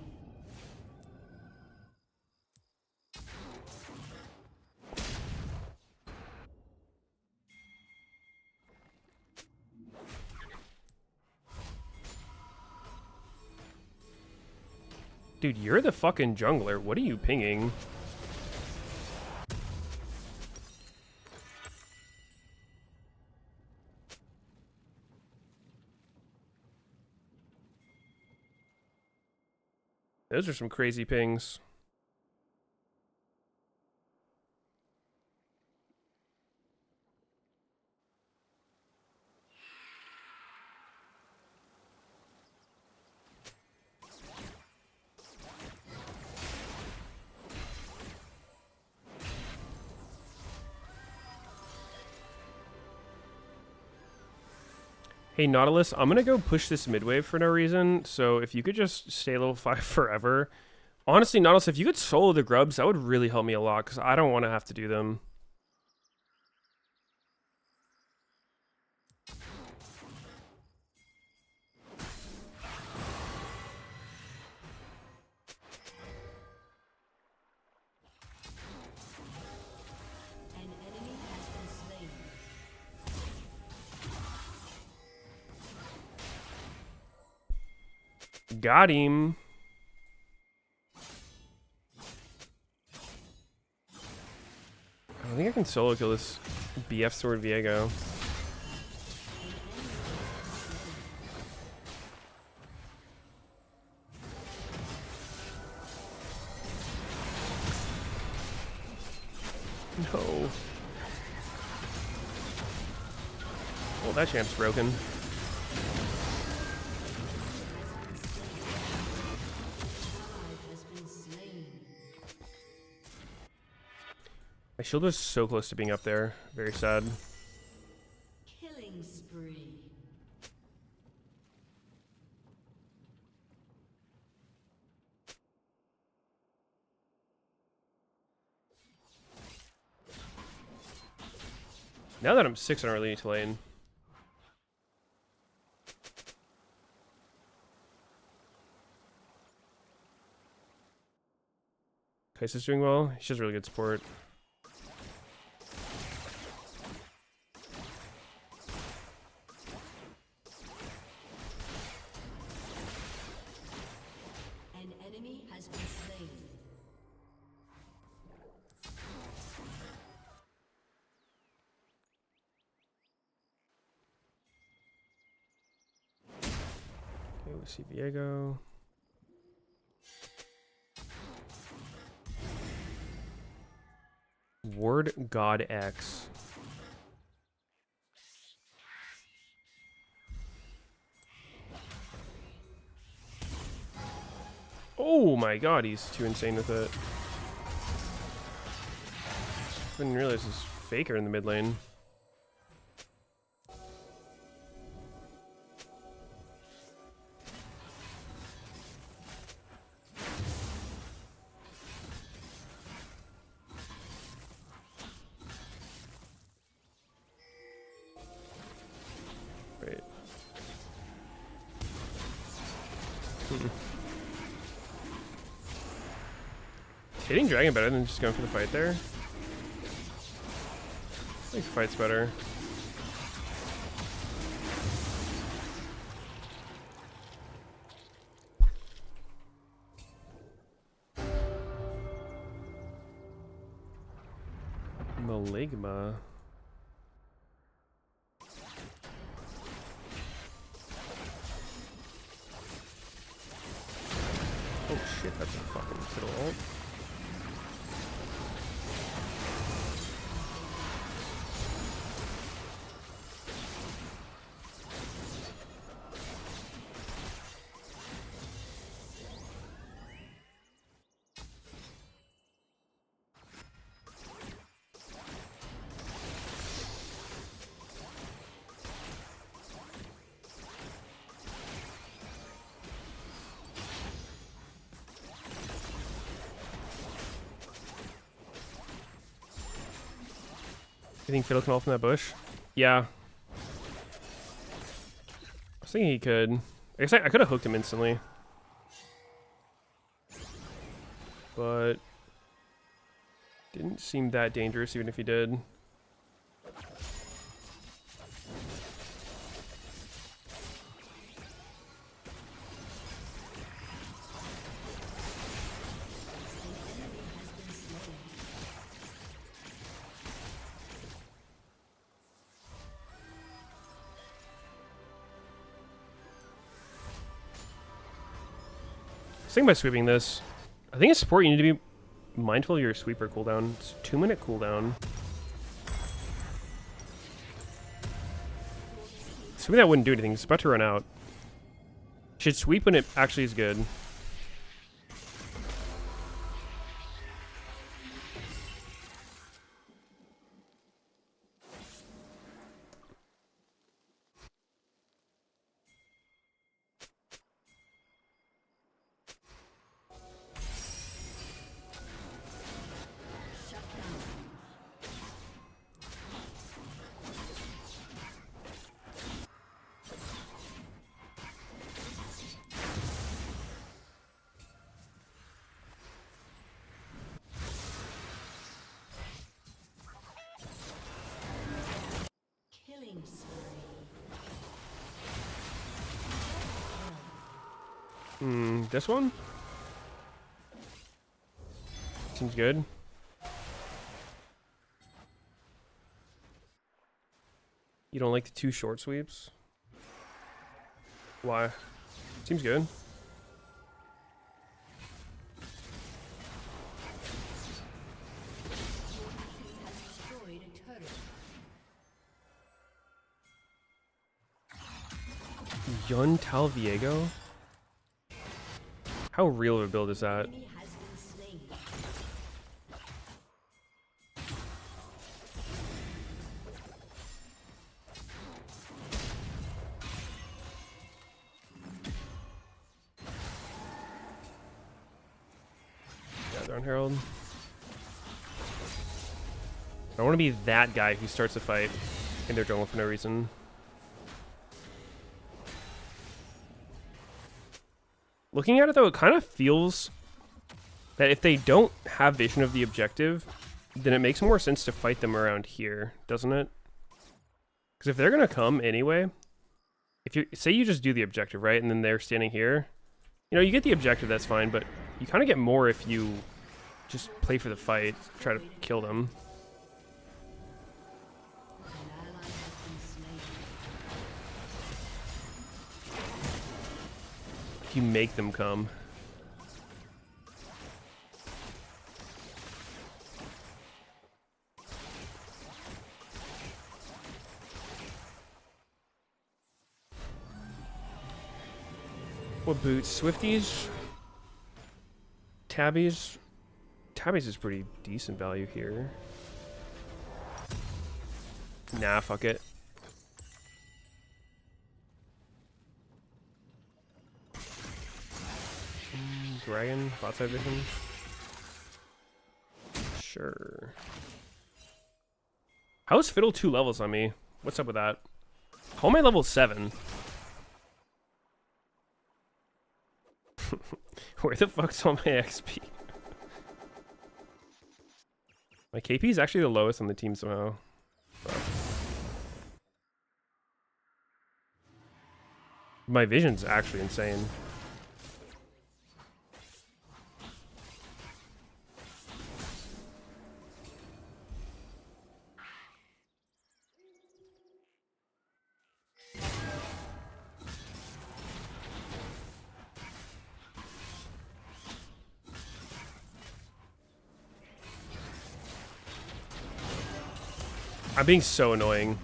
Dude, you're the fucking jungler. What are you pinging? Those are some crazy pings. Hey, Nautilus, I'm going to go push this mid wave for no reason. So if you could just stay level 5 forever. Honestly, Nautilus, if you could solo the grubs, that would really help me a lot because I don't want to have to do them. An enemy Got him. I don't think I can solo kill this BF sword Viego. No. Oh, that champ's broken. My shield was so close to being up there. Very sad. Killing spree. Now that I'm 6 on our lead lane. Kai'Sa's doing well. She has really good support. An enemy has been slain. Okay, we see Viego. Ward God X. Oh my god, he's too insane with it. Didn't realize there's Faker in the mid lane. Right. Hitting Dragon better than just going for the fight there? I think fight's better. Maligma. Oh shit, that's a fucking fiddle ult. You think Fiddle can ult from that bush? Yeah. I was thinking he could. I guess I could have hooked him instantly. But didn't seem that dangerous even if he did. I was thinking about sweeping this. I think as support you need to be mindful of your sweeper cooldown. It's a 2-minute cooldown. Sweeping that wouldn't do anything. It's about to run out. Should sweep when it actually is good. This one? Seems good. You don't like the 2 short sweeps? Why? Seems good. Yun Talviego? How real of a build is that? Yeah, Darn Herald. I don't want to be that guy who starts a fight in their jungle for no reason. Looking at it though, it kind of feels that if they don't have vision of the objective, then it makes more sense to fight them around here, doesn't it? Because if they're gonna come anyway, if you say you just do the objective, right, and then they're standing here, you know, you get the objective, that's fine, but you kind of get more if you just play for the fight, try to kill them. If you make them come. What boots? Swifties? Tabbies? Tabbies is pretty decent value here. Nah, fuck it. Dragon, bot side vision. Sure. How is Fiddle 2 levels on me? What's up with that? How am I level 7? Where the fuck's all my XP? My KP is actually the lowest on the team somehow. My vision's actually insane. I'm being so annoying.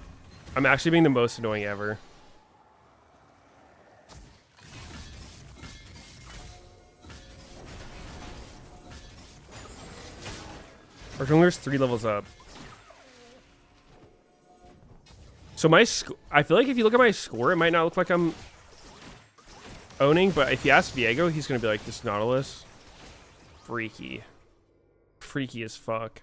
I'm actually being the most annoying ever. Our jungler's 3 levels up. So I feel like if you look at my score, it might not look like I'm owning, but if you ask Viego, he's gonna be like, this Nautilus, freaky. Freaky as fuck.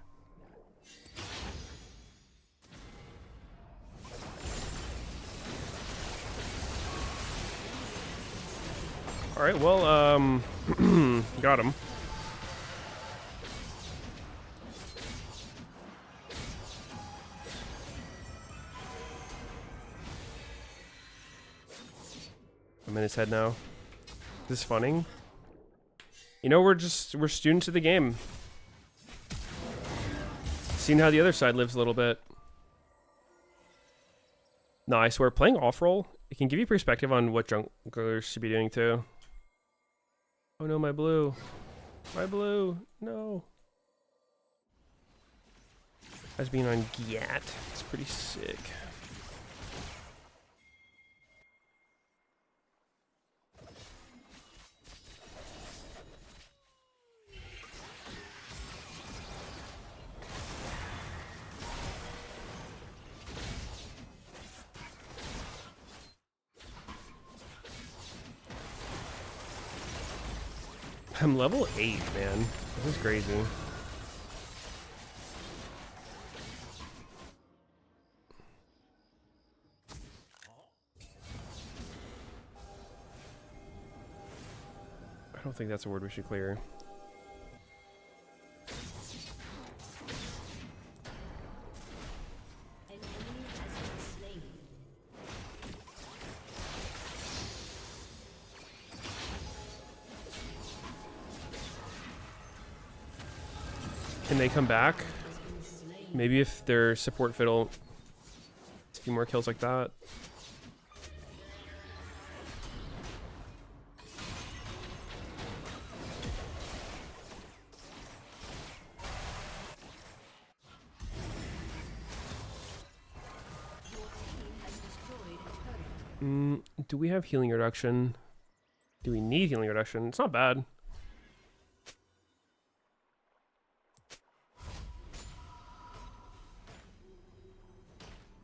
Alright, well, got him. I'm in his head now. Is this funning? You know, we're students of the game. Seeing how the other side lives a little bit. No, I swear, playing off-roll, it can give you perspective on what junglers should be doing too. Oh no, my blue. My blue. No. As being on Gyat. It's pretty sick. I'm level 8, man. This is crazy. I don't think that's a word we should clear. Can they come back? Maybe if their support fiddle a few more kills like that. Do we have healing reduction? Do we need healing reduction? It's not bad.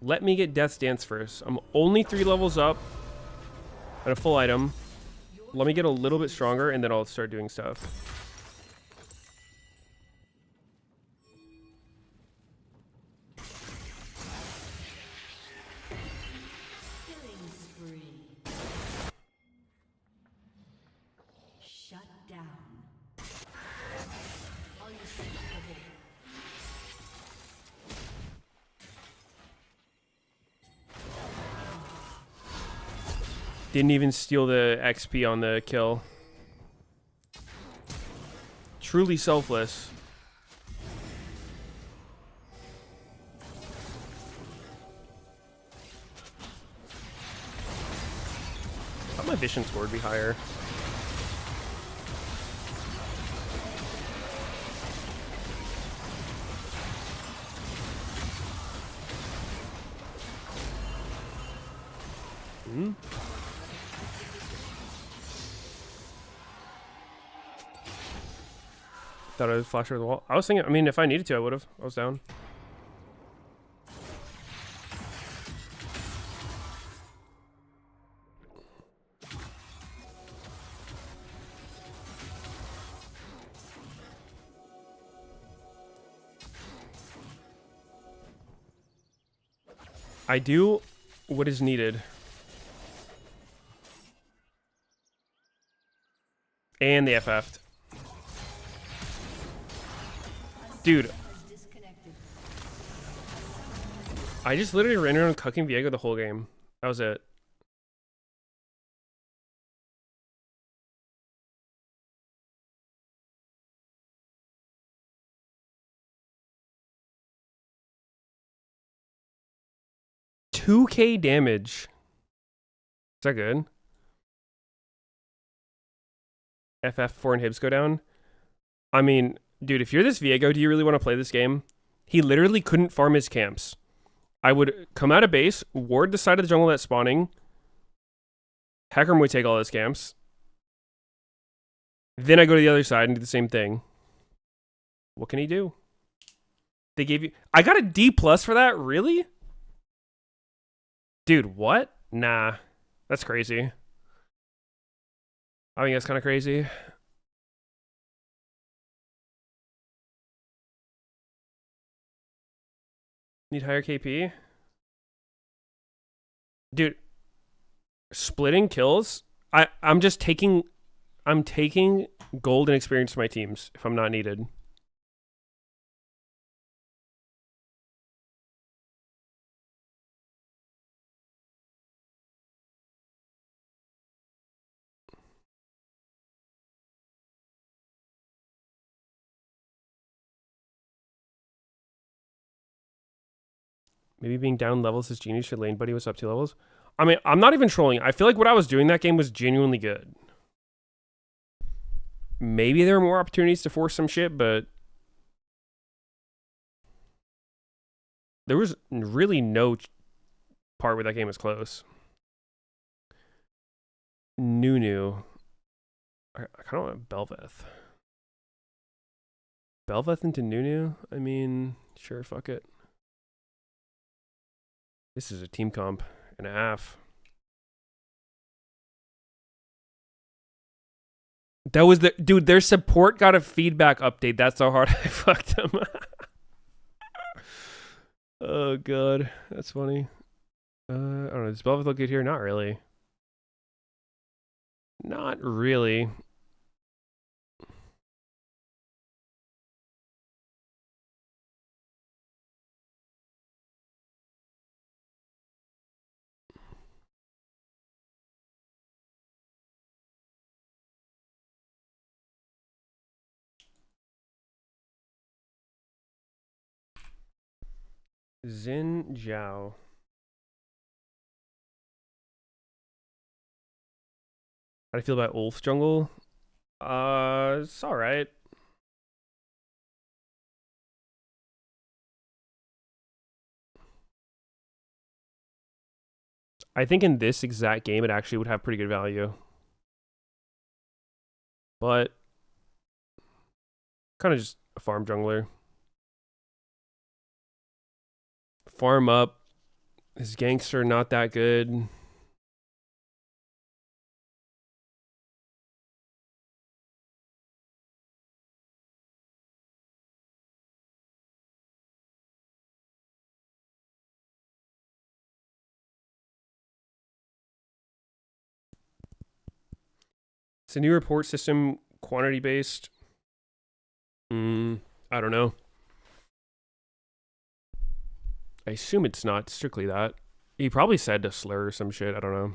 Let me get Death's Dance first. I'm only 3 levels up at a full item. Let me get a little bit stronger and then I'll start doing stuff. Didn't even steal the XP on the kill. Truly selfless. I thought my vision score would be higher. Thought I would flash over the wall. I was thinking, I mean, if I needed to, I would have. I was down. I do what is needed. And they FF'd. Dude. I just literally ran around cucking Viego the whole game. That was it. $2K damage. Is that good? FF4 inhibs go down. I mean, dude, if you're this Viego, do you really want to play this game? He literally couldn't farm his camps. I would come out of base, ward the side of the jungle that's spawning. Hecarim would take all his camps. Then I go to the other side and do the same thing. What can he do? They gave you... I got a D+ for that? Really? Dude, what? Nah. That's crazy. I think that's kind of crazy. Need higher KP? Dude, splitting kills? I'm just taking... I'm taking gold and experience to my teams if I'm not needed. Maybe being down levels is genius. Your lane buddy was up 2 levels. I mean, I'm not even trolling. I feel like what I was doing that game was genuinely good. Maybe there were more opportunities to force some shit, but there was really no part where that game was close. Nunu. I kind of want Bel'Veth. Bel'Veth into Nunu? I mean, sure, fuck it. This is a team comp and a half. That was the... Dude, their support got a feedback update. That's how hard I fucked them. Oh, God. That's funny. I don't know. Does Bel'Veth look good here? Not really. Not really. Xin Zhao. How do you feel about Ulf's jungle? It's alright. I think in this exact game, it actually would have pretty good value. But kind of just a farm jungler. Farm up. His ganks are not that good. It's a new report system, quantity based. I don't know. I assume it's not strictly that. He probably said to slur or some shit. I don't know.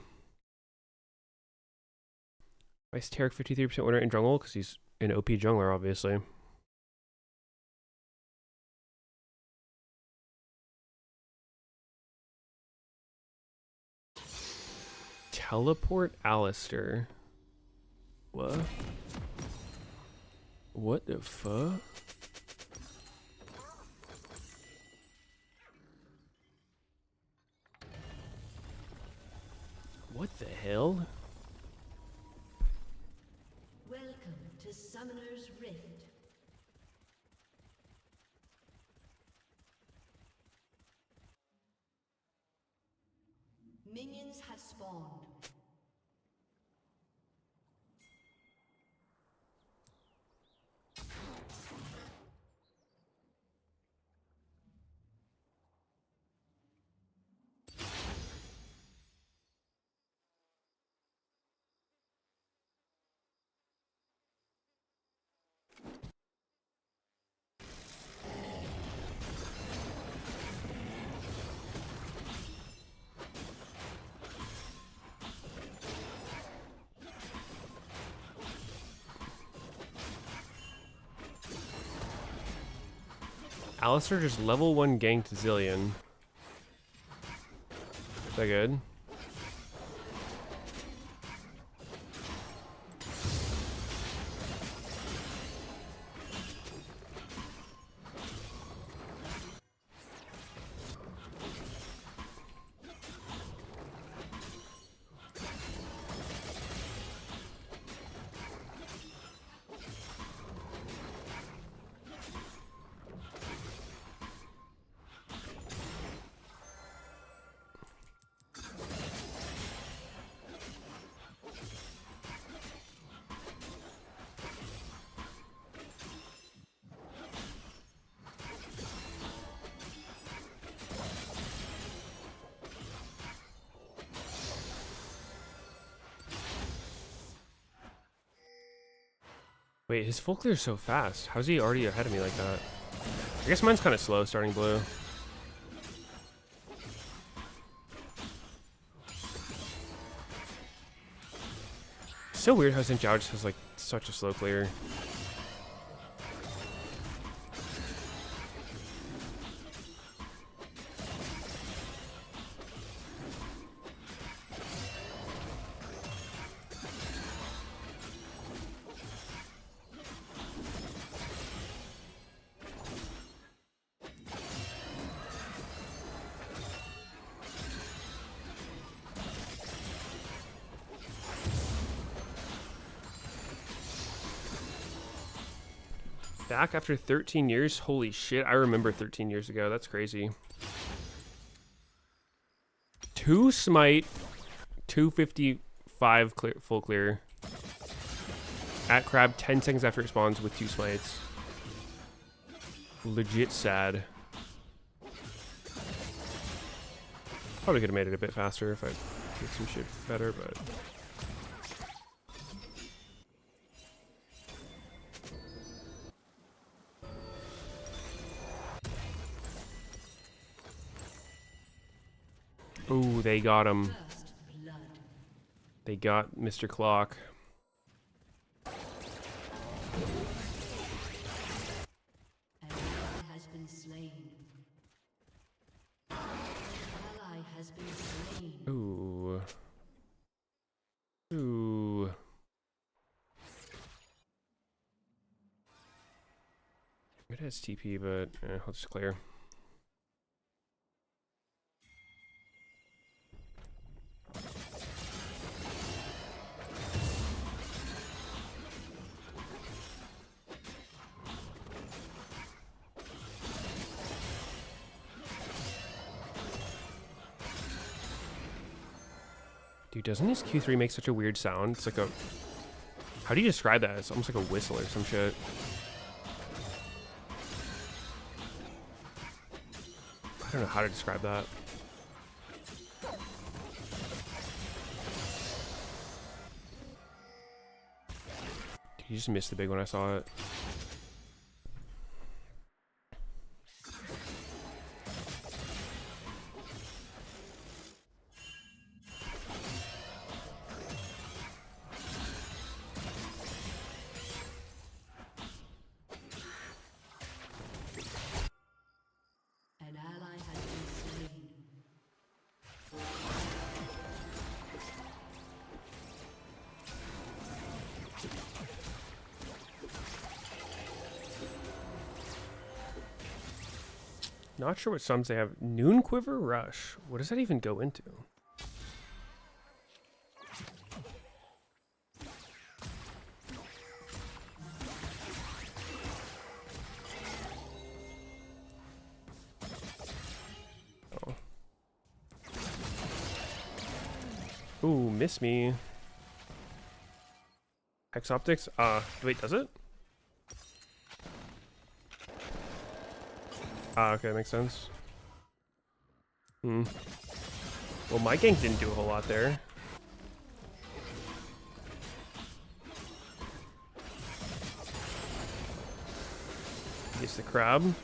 Why is Tarek 53% winner in jungle? Because he's an OP jungler, obviously. Teleport Alistair. What? What the fuck? What the hell? Welcome to Summoner's Rift. Minions have spawned. Alistair just level 1 ganked Zillion. Is that good? Wait, his full clear is so fast. How's he already ahead of me like that? I guess mine's kind of slow starting blue. So weird how St. Zhao just has like such a slow clear. Back after 13 years? Holy shit, I remember 13 years ago. That's crazy. 2 smite, 255 clear, full clear. At crab 10 seconds after it spawns with 2 smites. Legit sad. Probably could have made it a bit faster if I did some shit better, but... Ooh, they got him. They got Mr. Clock. Has been slain. It has TP, but I'll just clear. Dude, doesn't his Q3 make such a weird sound? It's like a... How do you describe that? It's almost like a whistle or some shit. I don't know how to describe that. Dude, you just missed the big one. I saw it. An ally has been slain. Not sure what sums they have. Noon Quiver Rush. What does that even go into? Oh. Ooh, miss me. Hex Optics? Wait, does it? Okay, makes sense. Well, my gank didn't do a whole lot there. Gets the crab.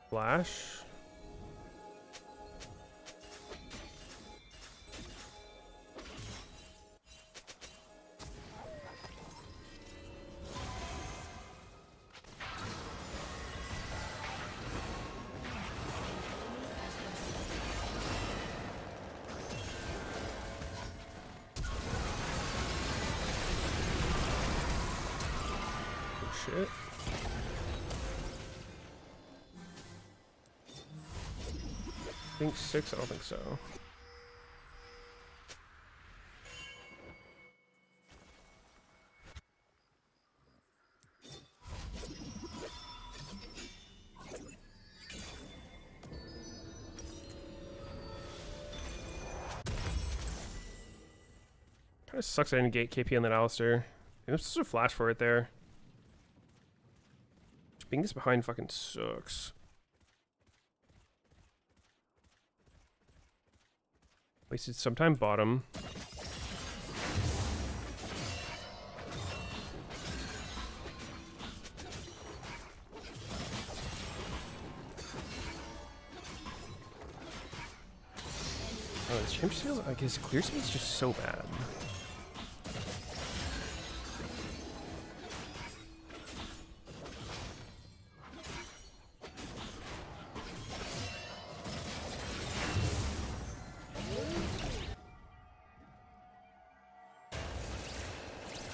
Flash. Shit. I think 6, I don't think so. Kinda sucks I didn't get KP on that Alistair. I'm supposed to flash for it there. Being this behind fucking sucks. Wasted some time bottom. Oh, his champ steals, like his clear speed's just so bad.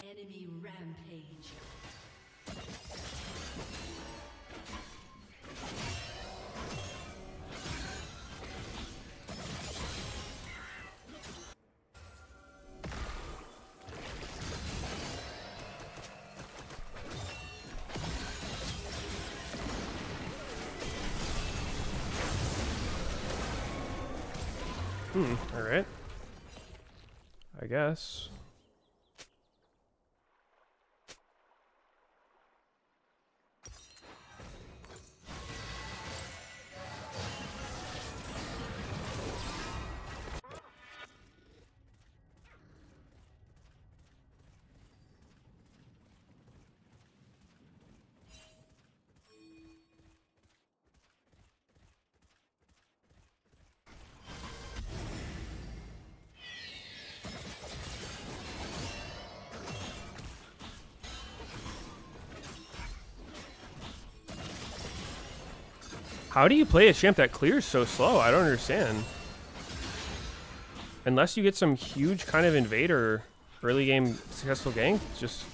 Enemy rampage. Alright. I guess. How do you play a champ that clears so slow? I don't understand. Unless you get some huge kind of invader early game successful gank, just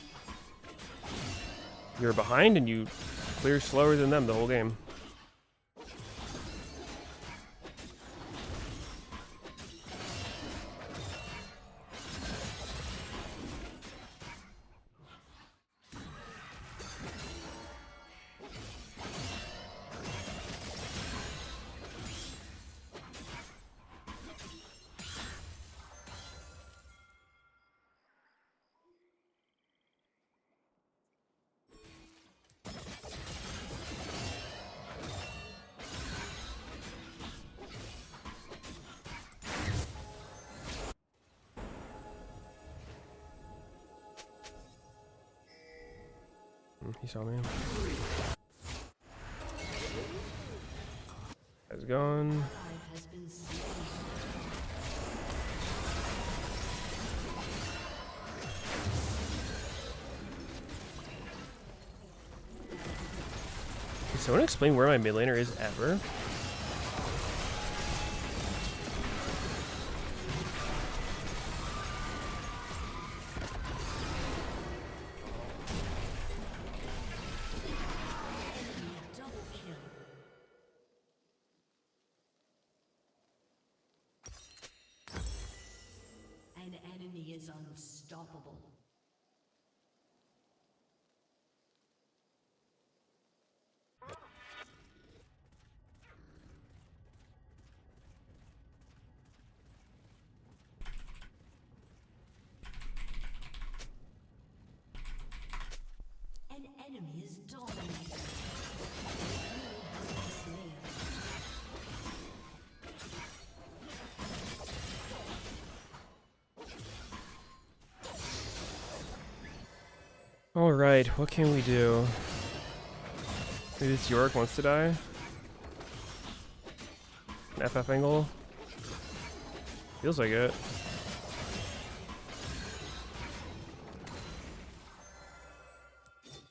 you're behind and you clear slower than them the whole game. He saw me. Has gone. Can someone explain where my mid laner is ever? An enemy is unstoppable. An enemy is dominated. An enemy has been slain. All right, what can we do? Maybe this Yorick wants to die. An FF angle. Feels like it.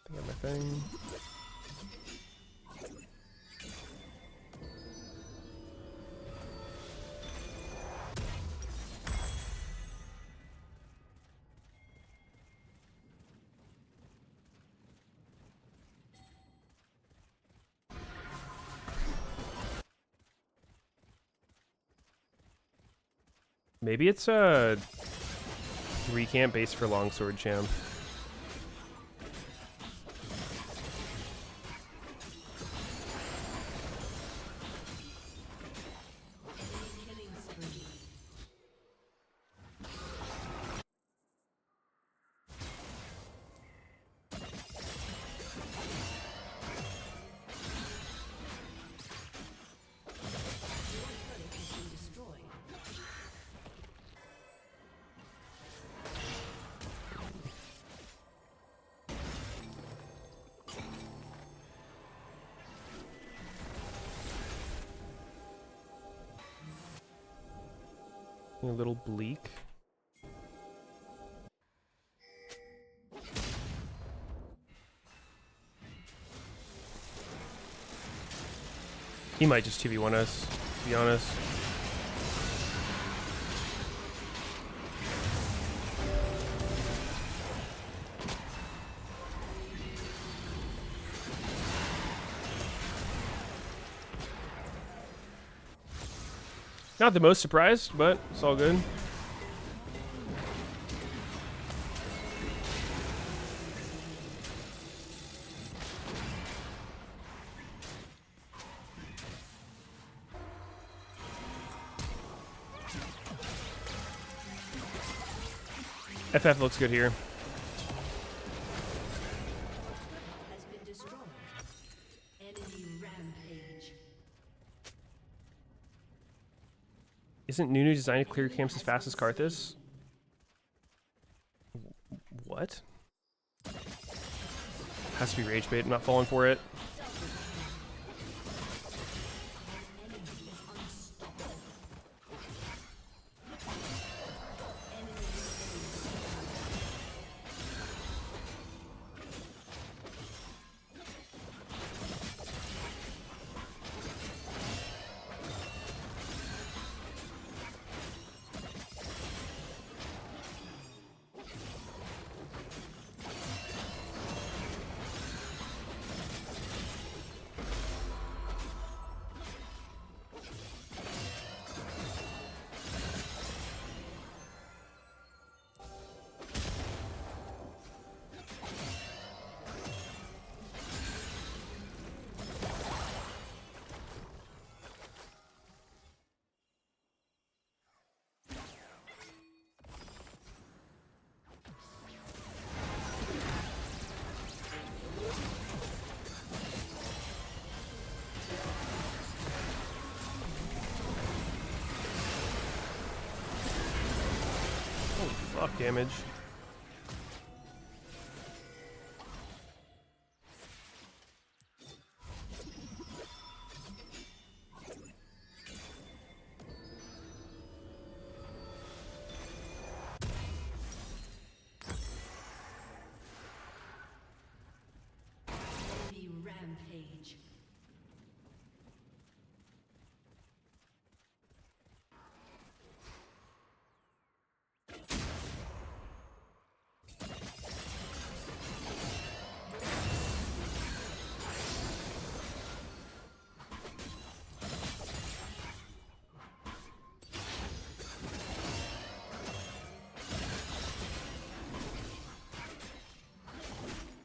I got my thing. Maybe it's a recamp base for longsword champ. A little bleak. He might just 2v1 us, to be honest. Not the most surprised, but it's all good. FF looks good here. Has been destroyed. Enemy rampage. Isn't Nunu designed to clear camps as fast as Karthus? What? Has to be rage bait. I'm not falling for it. Fuck damage. Rampage.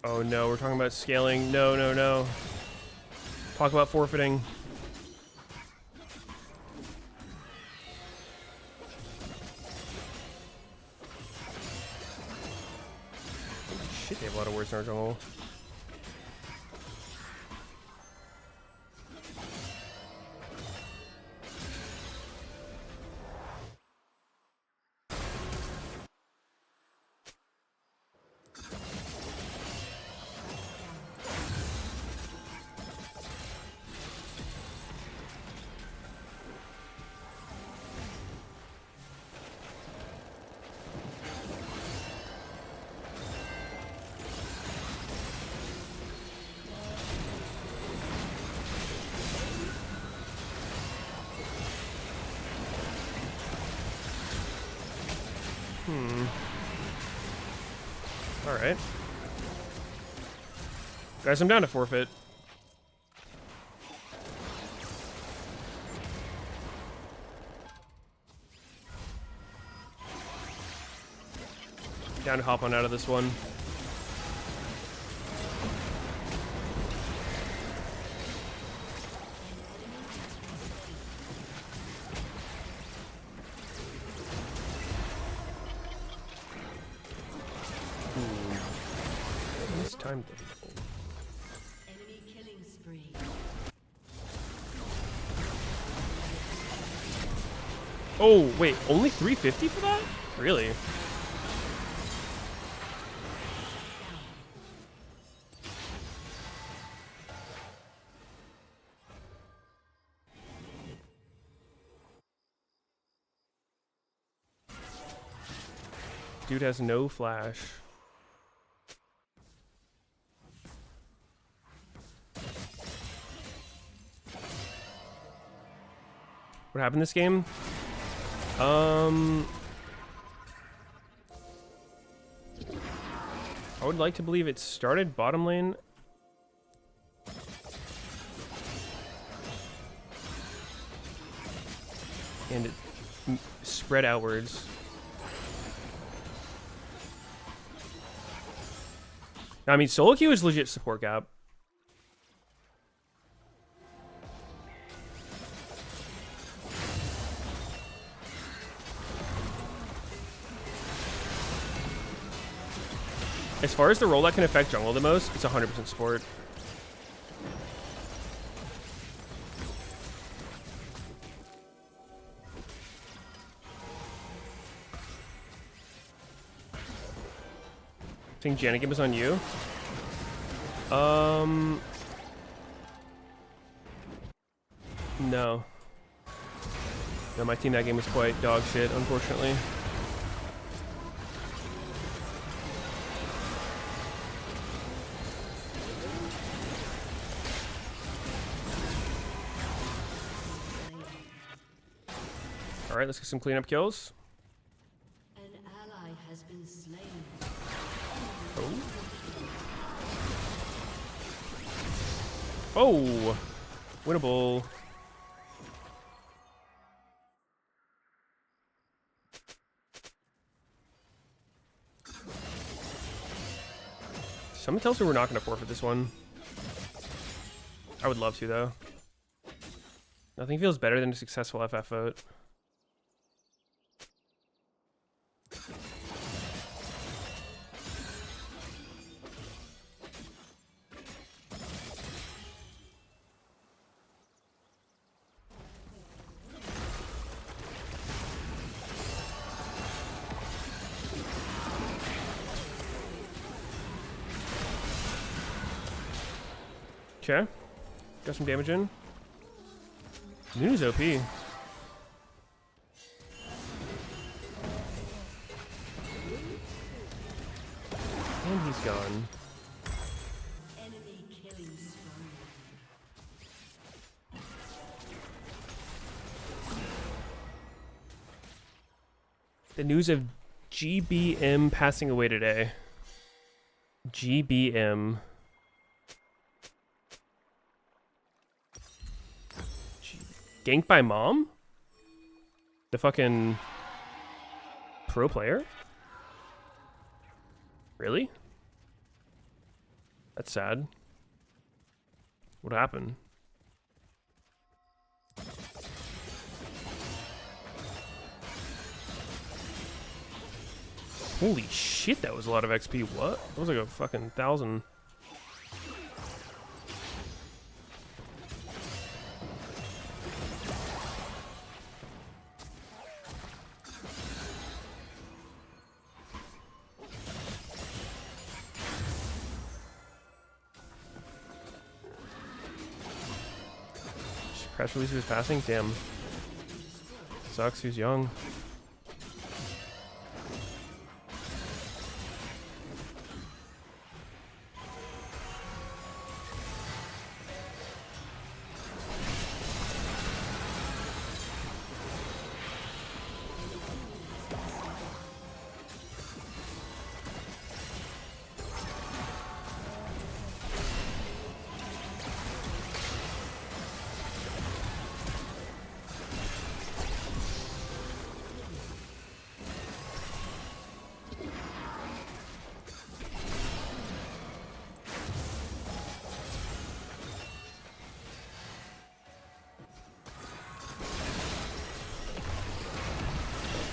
Oh no, we're talking about scaling. No, no, no. Talk about forfeiting. Holy shit, they have a lot of words in our jungle. Alright. Guys, I'm down to forfeit. Down to hop on out of this one. Time. Enemy killing spree. Oh, wait, only 350 for that? Really? Dude has no flash. What happened this game? I would like to believe it started bottom lane. And it spread outwards. I mean, solo queue is legit support gap. As far as the role that can affect jungle the most, it's 100% support. I think Janet was on you. No. No, my team that game was quite dog shit, unfortunately. All right, let's get some cleanup kills. An ally has been slain. Oh, winnable. Someone tells me we're not going to forfeit this one. I would love to, though. Nothing feels better than a successful FF vote. Okay. Got some damage in. Nunu's OP. And he's gone. Enemy killing spree. The news of GBM passing away today. GBM. Ganked by mom? The fucking pro player? Really? That's sad. What happened? Holy shit, that was a lot of XP. What? That was like a fucking 1,000. Press release was passing? Damn. Sucks, he's young.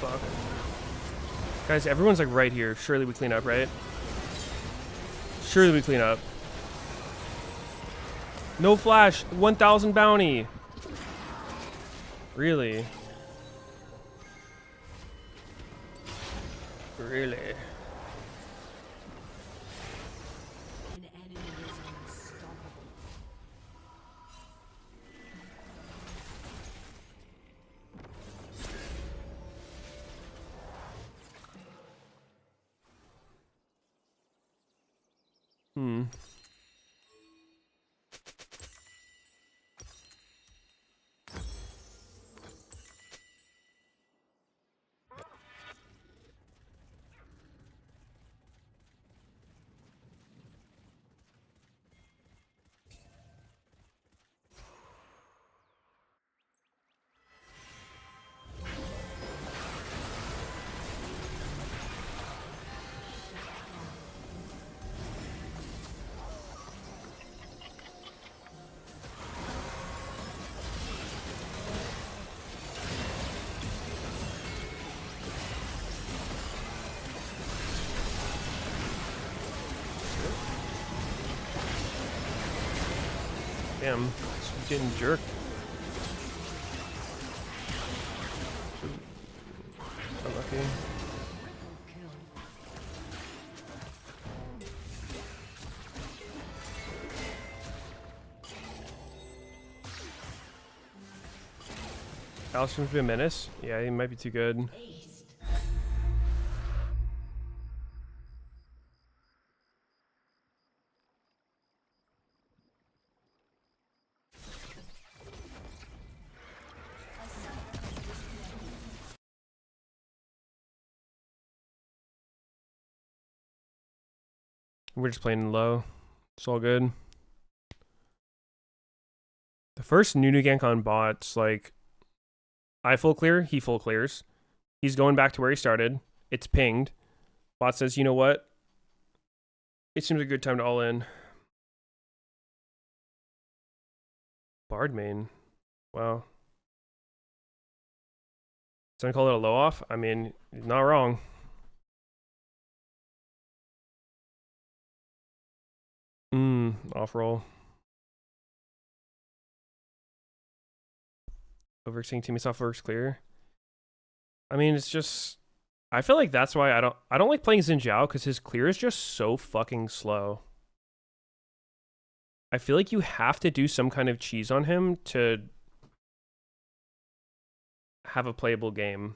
Fuck. Guys, everyone's like right here. Surely we clean up, right? Surely we clean up. No flash. 1,000 bounty. Really? Really? An enemy is unstoppable. Hmm. Damn, it's getting jerked. Unlucky. Alstrom's be a menace? Yeah, he might be too good. We're just playing low. It's all good. The first Nunu gank on bot's like, I full clear, he full clears. He's going back to where he started. It's pinged. Bot says, you know what? It seems a good time to all in. Bard main. Wow. Someone call it a low off? I mean, not wrong. Off roll. Overextending teammates off works clear. I mean, it's just, I feel like that's why I don't like playing Xin Zhao, because his clear is just so fucking slow. I feel like you have to do some kind of cheese on him to have a playable game.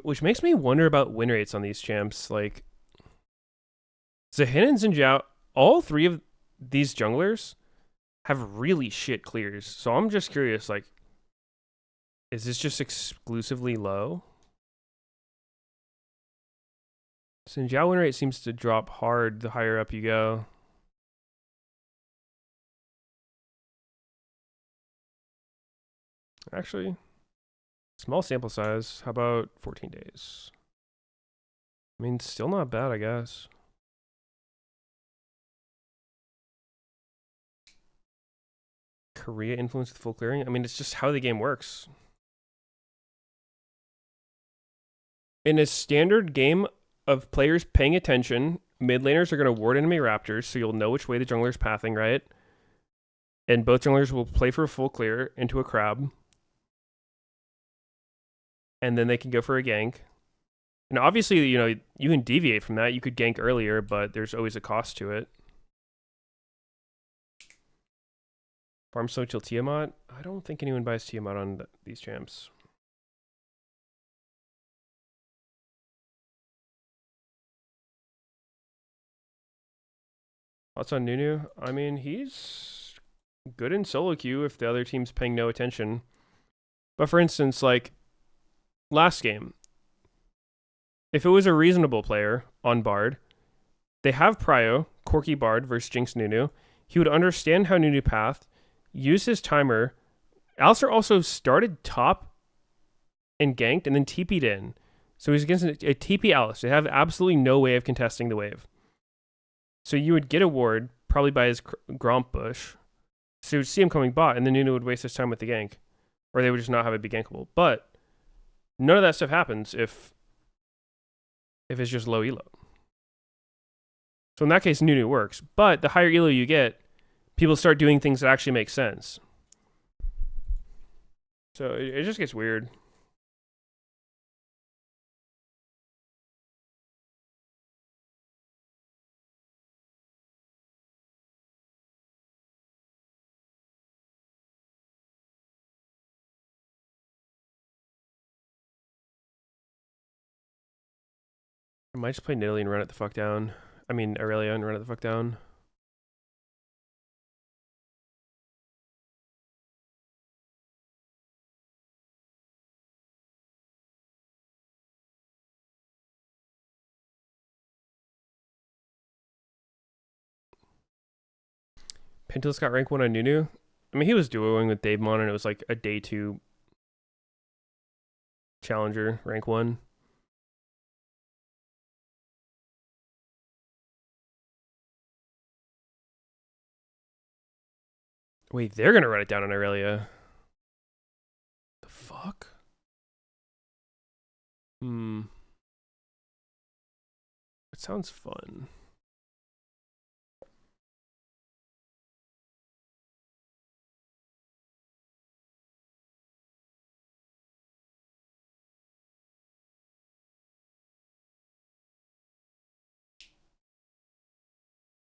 Which makes me wonder about win rates on these champs. Like, Zahin and Xin all three of these junglers have really shit clears. So I'm just curious, like, is this just exclusively low? Xin Zhao win rate seems to drop hard the higher up you go. Actually, small sample size. How about 14 days? I mean, still not bad, I guess. Korea influenced with full clearing? I mean, it's just how the game works. In a standard game of players paying attention, mid laners are going to ward enemy raptors, so you'll know which way the jungler's pathing, right? And both junglers will play for a full clear into a crab. And then they can go for a gank. And obviously, you know, you can deviate from that. You could gank earlier, but there's always a cost to it. Farm slow till Tiamat? I don't think anyone buys Tiamat on these champs. Thoughts on Nunu? I mean, he's good in solo queue if the other team's paying no attention. But for instance, like, last game, if it was a reasonable player on Bard, they have Prio, Corki Bard versus Jinx Nunu. He would understand how Nunu pathed, use his timer. Alistair also started top and ganked and then TP'd in. So he's against a TP Alistair. They have absolutely no way of contesting the wave. So you would get a ward, probably by his Gromp bush. So you would see him coming bot, and then Nunu would waste his time with the gank. Or they would just not have it be gankable. But none of that stuff happens if it's just low elo. So in that case, Nunu works. But the higher elo you get, people start doing things that actually make sense. So it just gets weird. I might just play Nidalee and run it the fuck down. I mean, Aurelia and run it the fuck down. Pentilus got rank 1 on Nunu. I mean, he was duoing with Davemon, and it was like a day 2 challenger, rank 1. Wait, they're gonna run it down on Aurelia. The fuck? It sounds fun.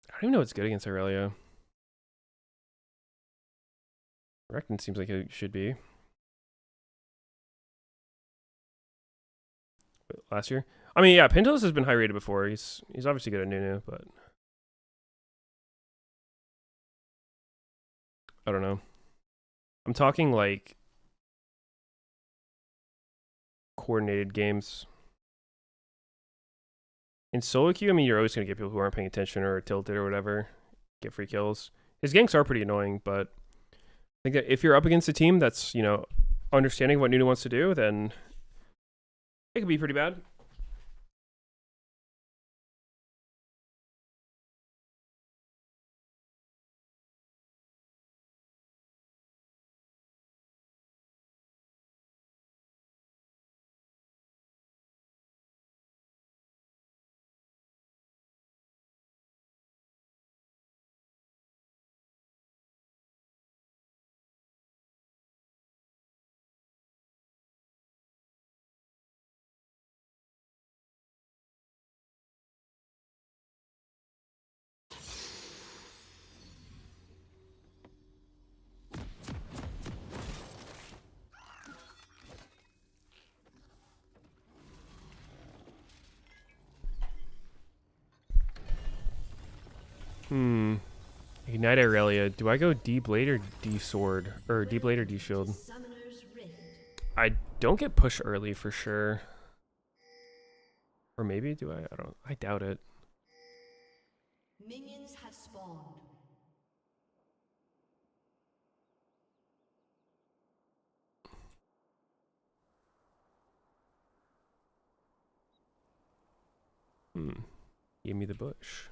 I don't even know what's good against Aurelia. Recton seems like it should be. Last year? I mean, yeah, Pentilus has been high rated before. He's obviously good at Nunu, but I don't know. I'm talking like coordinated games. In solo queue, I mean, you're always going to get people who aren't paying attention or tilted or whatever, get free kills. His ganks are pretty annoying, but I think that if you're up against a team that's, you know, understanding what Nunu wants to do, then it could be pretty bad. Ignite Aurelia. Do I go D blade or D sword? Or D blade or D shield? Summoner's Rift. I don't get push early for sure. Or maybe do I? I don't. I doubt it. Minions have spawned. Give me the bush.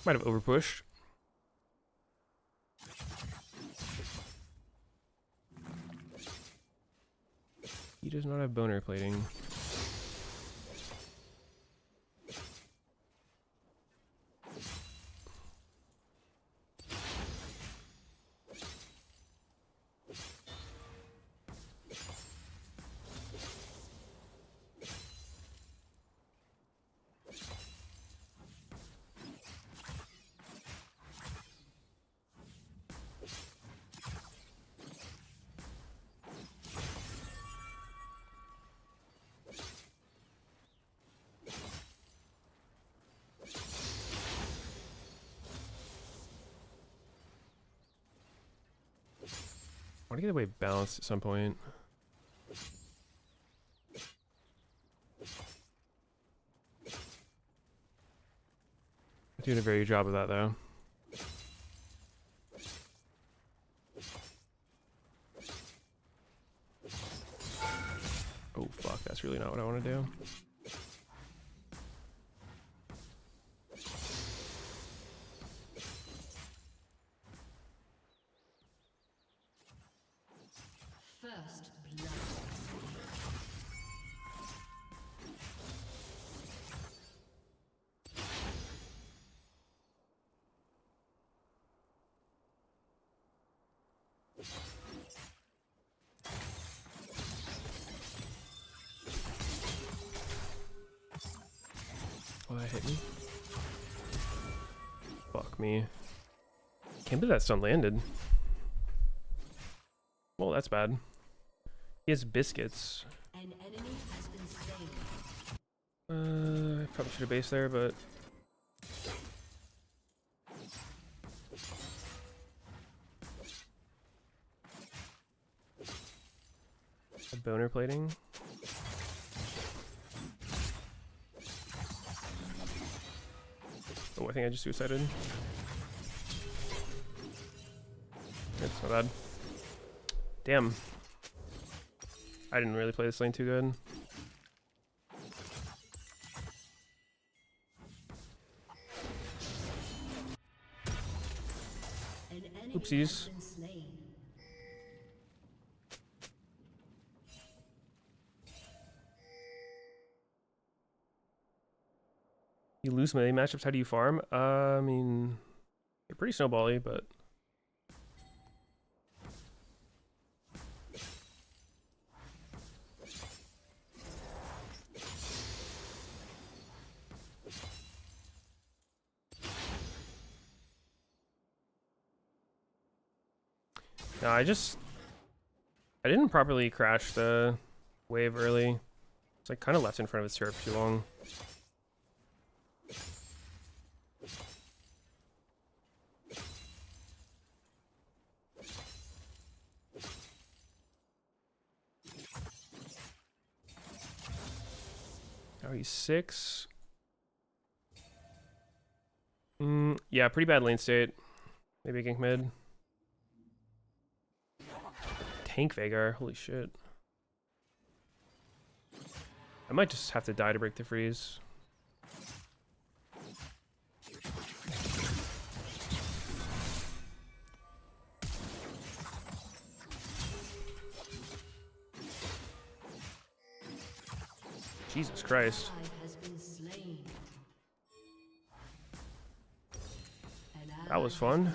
Might have overpushed. He does not have boner plating. I want to get away balanced at some point. Doing a very good job of that though. Oh fuck, that's really not what I want to do. First blood. Oh, that hit me. Fuck me. Can't believe that stun landed. Well, that's bad. He has biscuits. An enemy has been slain. I probably should have based there, but a boner plating. Oh, I think I just suicided. It's not bad. Damn. I didn't really play this lane too good. An enemy Oopsies. has been slain. You lose melee matchups, how do you farm? I mean, you're pretty snowbally, but no, I didn't properly crash the wave early. It's like kind of left in front of his turret for too long. Oh, he's 6. Yeah, pretty bad lane state. Maybe a gank mid. Tank Vagar, holy shit. I might just have to die to break the freeze. Jesus Christ. That was fun.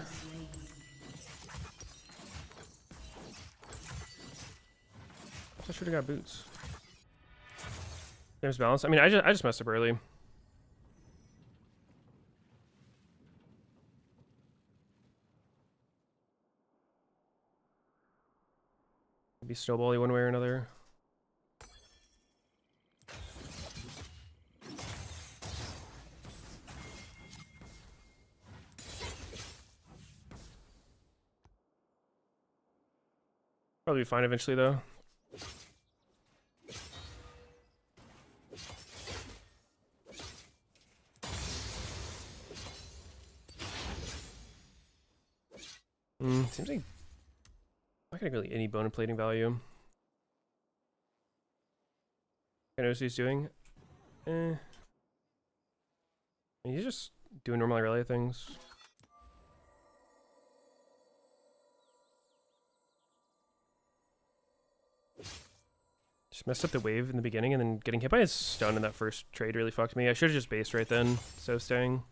I should have got boots. Game's balanced. I mean, I just messed up early. Maybe snowbally one way or another. Probably be fine eventually, though. Seems like I'm not getting really any bone plating value. I know what he's doing. I mean, he's just doing normal relay things. Just messed up the wave in the beginning, and then getting hit by his stun in that first trade really fucked me. I should have just based right then, so staying.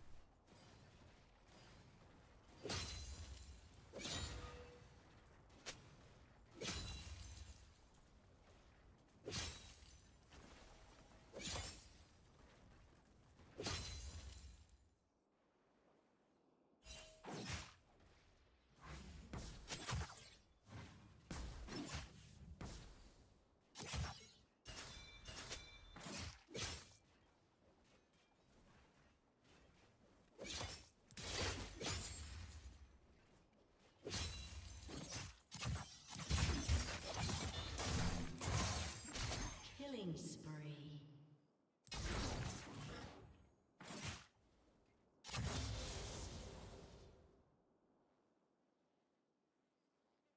Killing spree.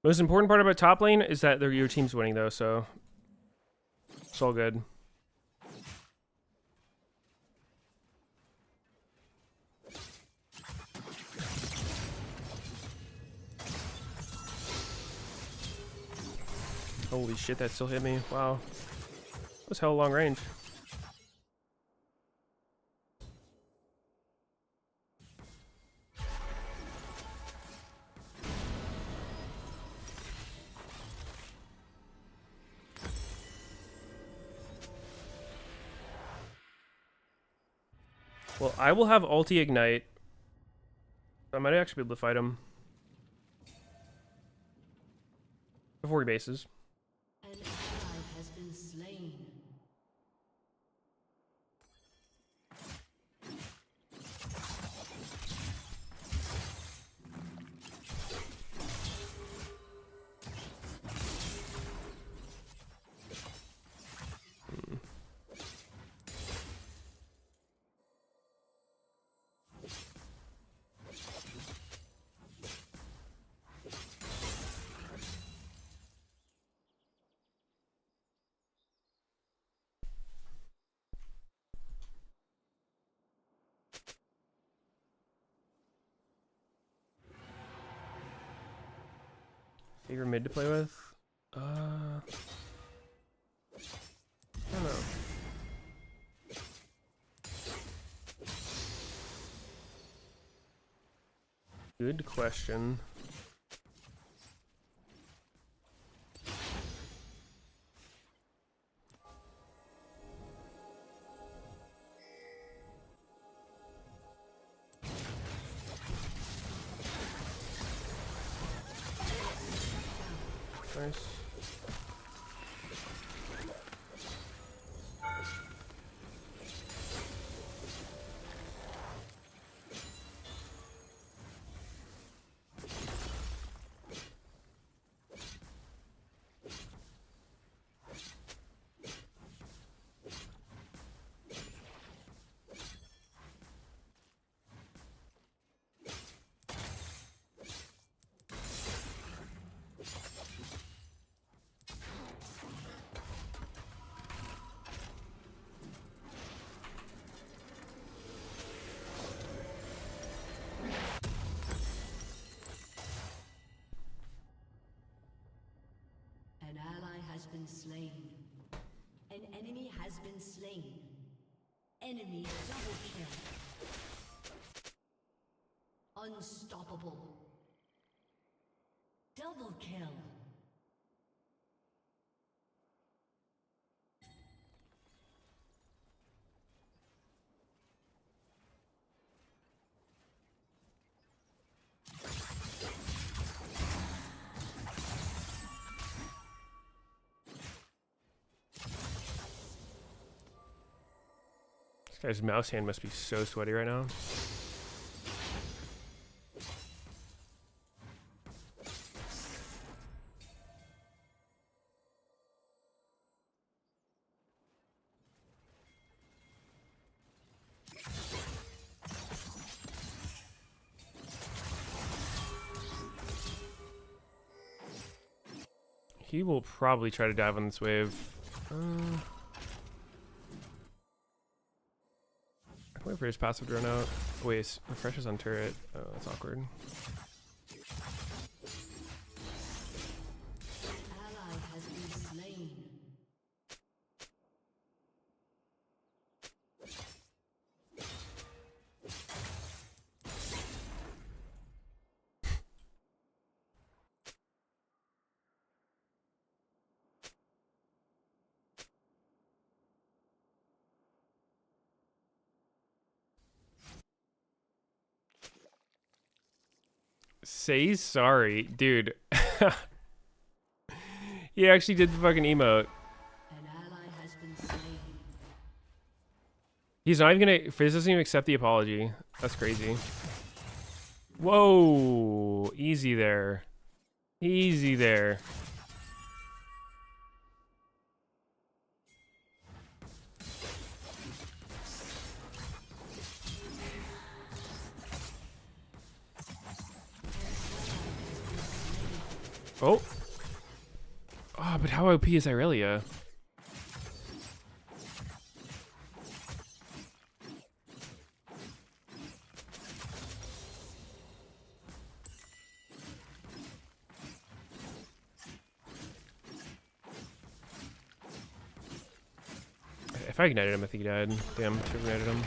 Most important part about top lane is that your team's winning, though, so it's all good. Holy shit, that still hit me. Wow. That was hella long range. Well, I will have ulti ignite. I might actually be able to fight him before he bases. An ally has been slain. Favorite mid to play with? I don't know. Good question. Nice. enemy has been slain. Enemy double kill. Unstoppable. Double kill. This guy's mouse hand must be so sweaty right now. He will probably try to dive on this wave. I can wait for his passive to run out. Wait, refreshes on turret. Oh, that's awkward. Ally has been slain. Say sorry, dude. He actually did the fucking emote. An ally has been slain. He's not even gonna. Fizz doesn't even accept the apology. That's crazy. Whoa, easy there. Easy there. Oh. Oh, but how OP is Irelia? If I ignited him, I think he died. Damn, should have ignited him.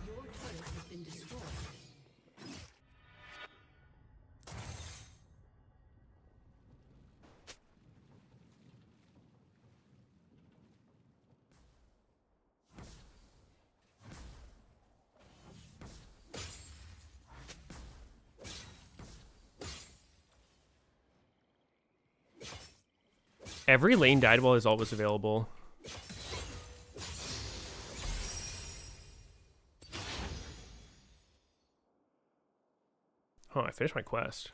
Your turret has been destroyed. Every lane died while his ult was available. Oh, I finished my quest.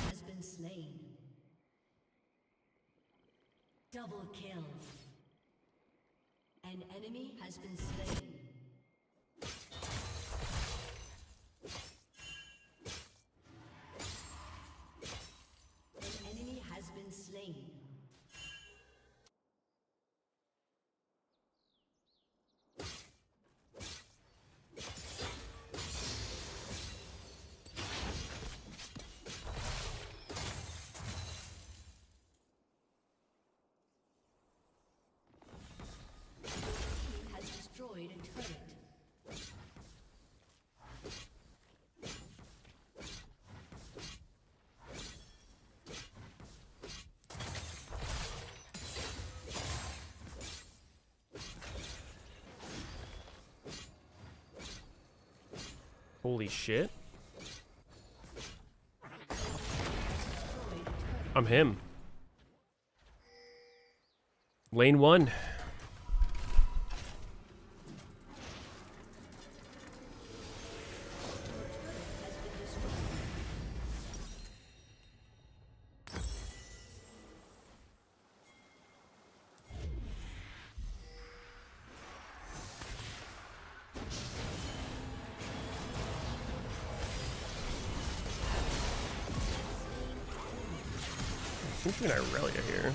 Has been slain. Double kill. An enemy has been slain. An enemy has been slain. Has destroyed a turret. Holy shit. I'm him. Lane 1. I think we're gonna Irelia here.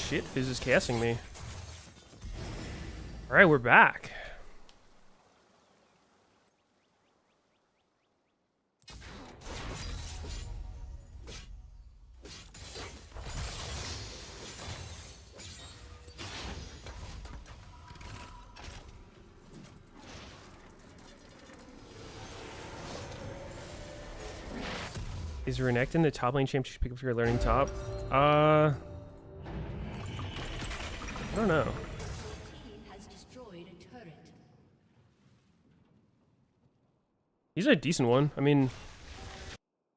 shit, Fizz is casting me. All right, we're back. Is Renekton the top lane champ you should pick up if you're learning top? I don't know. He's a decent one. I mean,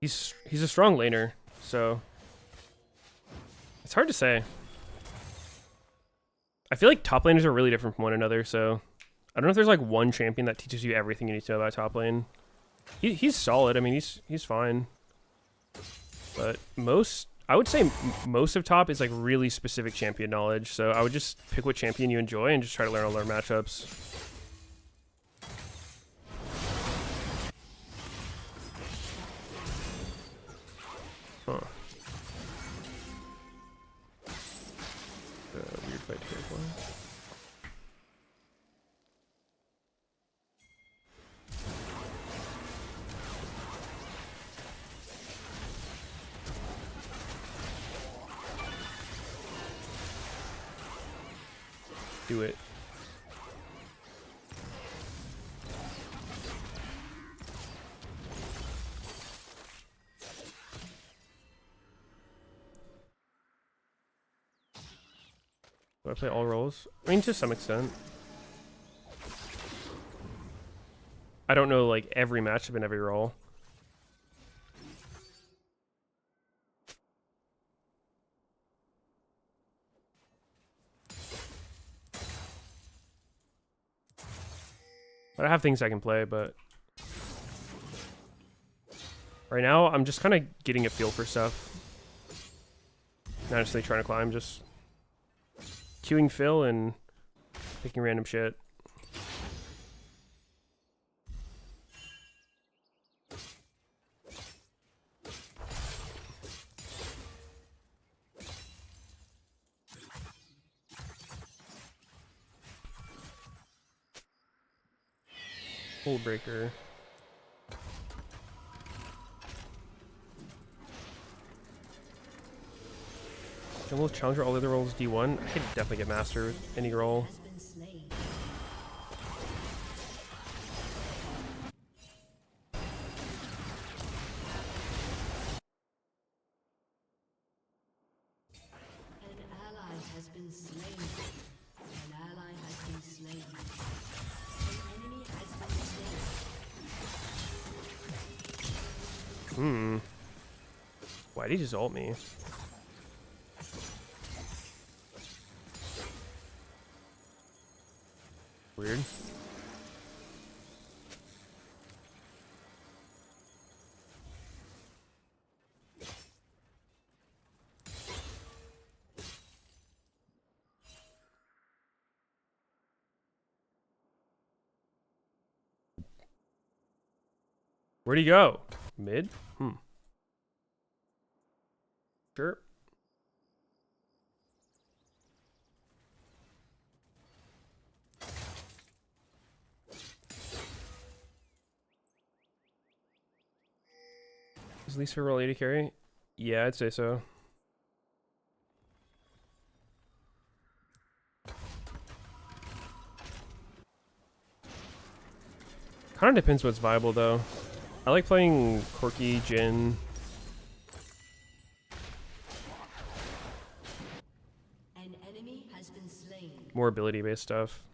he's a strong laner, so it's hard to say. I feel like top laners are really different from one another, so I don't know if there's like one champion that teaches you everything you need to know about top lane. He's solid. I mean, he's fine. But I would say most of top is like really specific champion knowledge. So I would just pick what champion you enjoy and just try to learn all their matchups. Huh. Weird fight to go for. Do it. Do I play all roles? I mean, to some extent. I don't know like every matchup in every role. I have things I can play, but right now I'm just kind of getting a feel for stuff. Not necessarily trying to climb, just queuing fill and picking random shit. Hold breaker. Jungle challenger, all the other roles D1. I could definitely get master with any role. Why'd he just ult me? Weird. Where'd he go? Mid? Sure. Is Lisa roll 80 carry? Yeah, I'd say so. Kind of depends what's viable though. I like playing Corki, Jhin. An enemy has been slain. More ability-based stuff.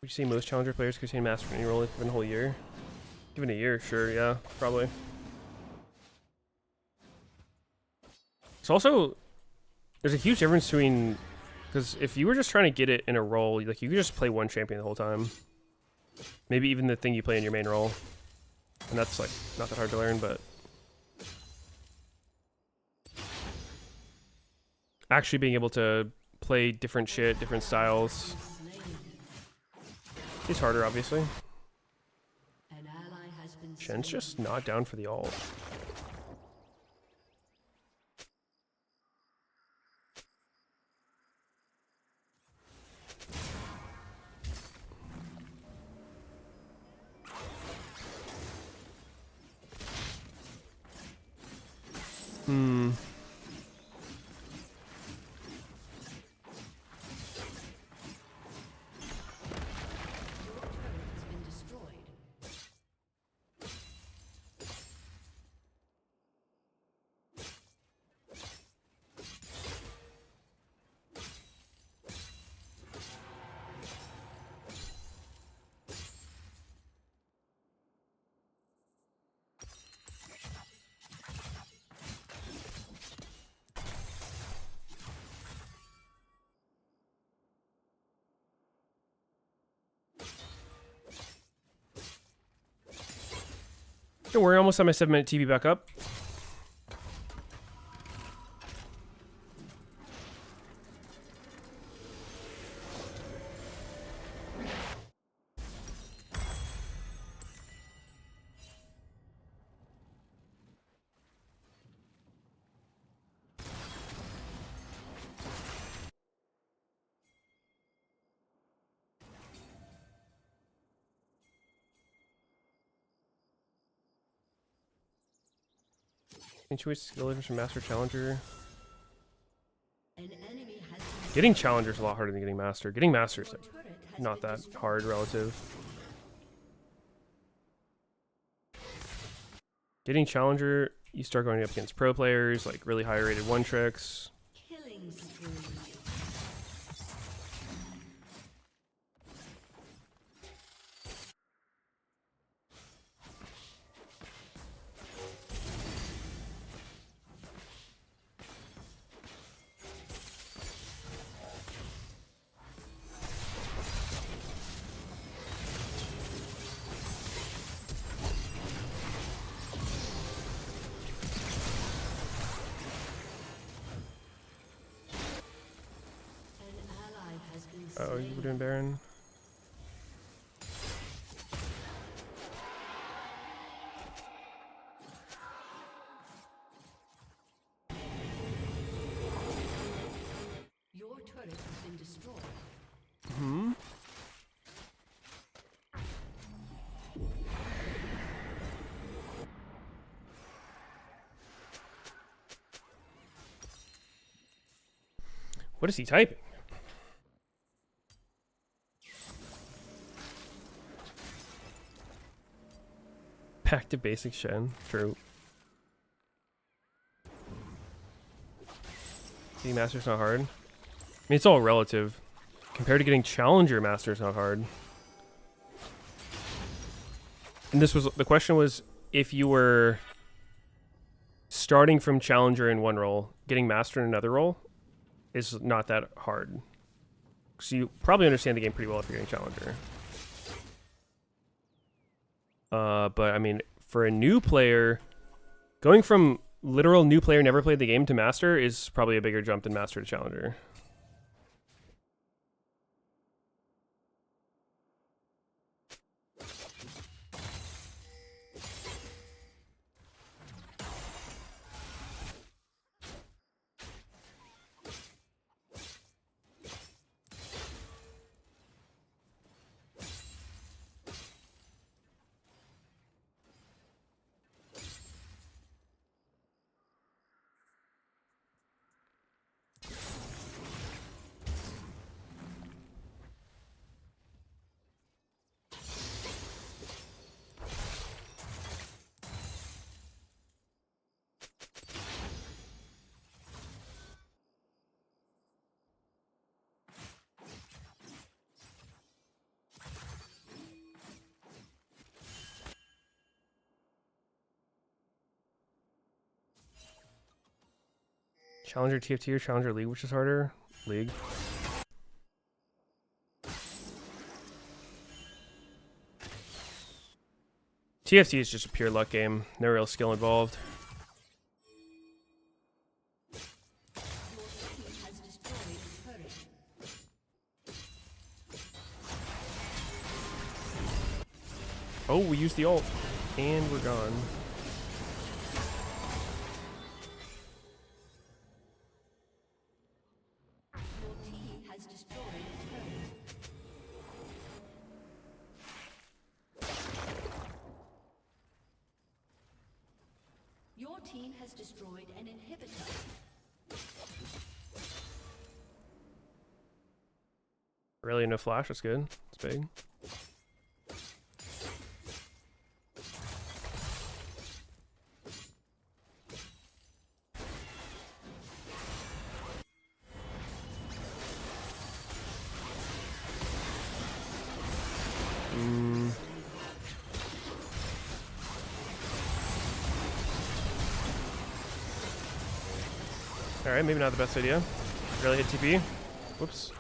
Would you say most challenger players could attain master any role given a whole year? Given a year, sure, yeah, probably. It's also, there's a huge difference between, because if you were just trying to get it in a role, like you could just play one champion the whole time. Maybe even the thing you play in your main role. And that's like not that hard to learn, but actually being able to play different shit, different styles, it's harder, obviously. Shen's just not down for the ult. Hmm. Don't worry, almost at my 7-minute TV back up. Any choice skill items from Master Challenger? Getting Challenger is a lot harder than getting Master. Getting Master is like not that hard relative. Getting Challenger, you start going up against pro players, like really high rated one tricks. Killing spree. Oh, you were doing Baron? Your turret has been destroyed. Hmm? What is he typing? Back to basic Shen. True. Getting Master's not hard. I mean, it's all relative. Compared to getting Challenger, Master's not hard. And this was the question was if you were starting from Challenger in one role, getting Master in another role is not that hard. So you probably understand the game pretty well if you're getting Challenger. But I mean, for a new player, going from literal new player never played the game to Master is probably a bigger jump than Master to Challenger. Challenger TFT or Challenger League, which is harder? League. TFT is just a pure luck game. No real skill involved. Oh, we used the ult. And we're gone. Your Your team has destroyed an inhibitor. Really, no flash. That's good. It's big. Alright, maybe not the best idea. Really hit TP. Whoops.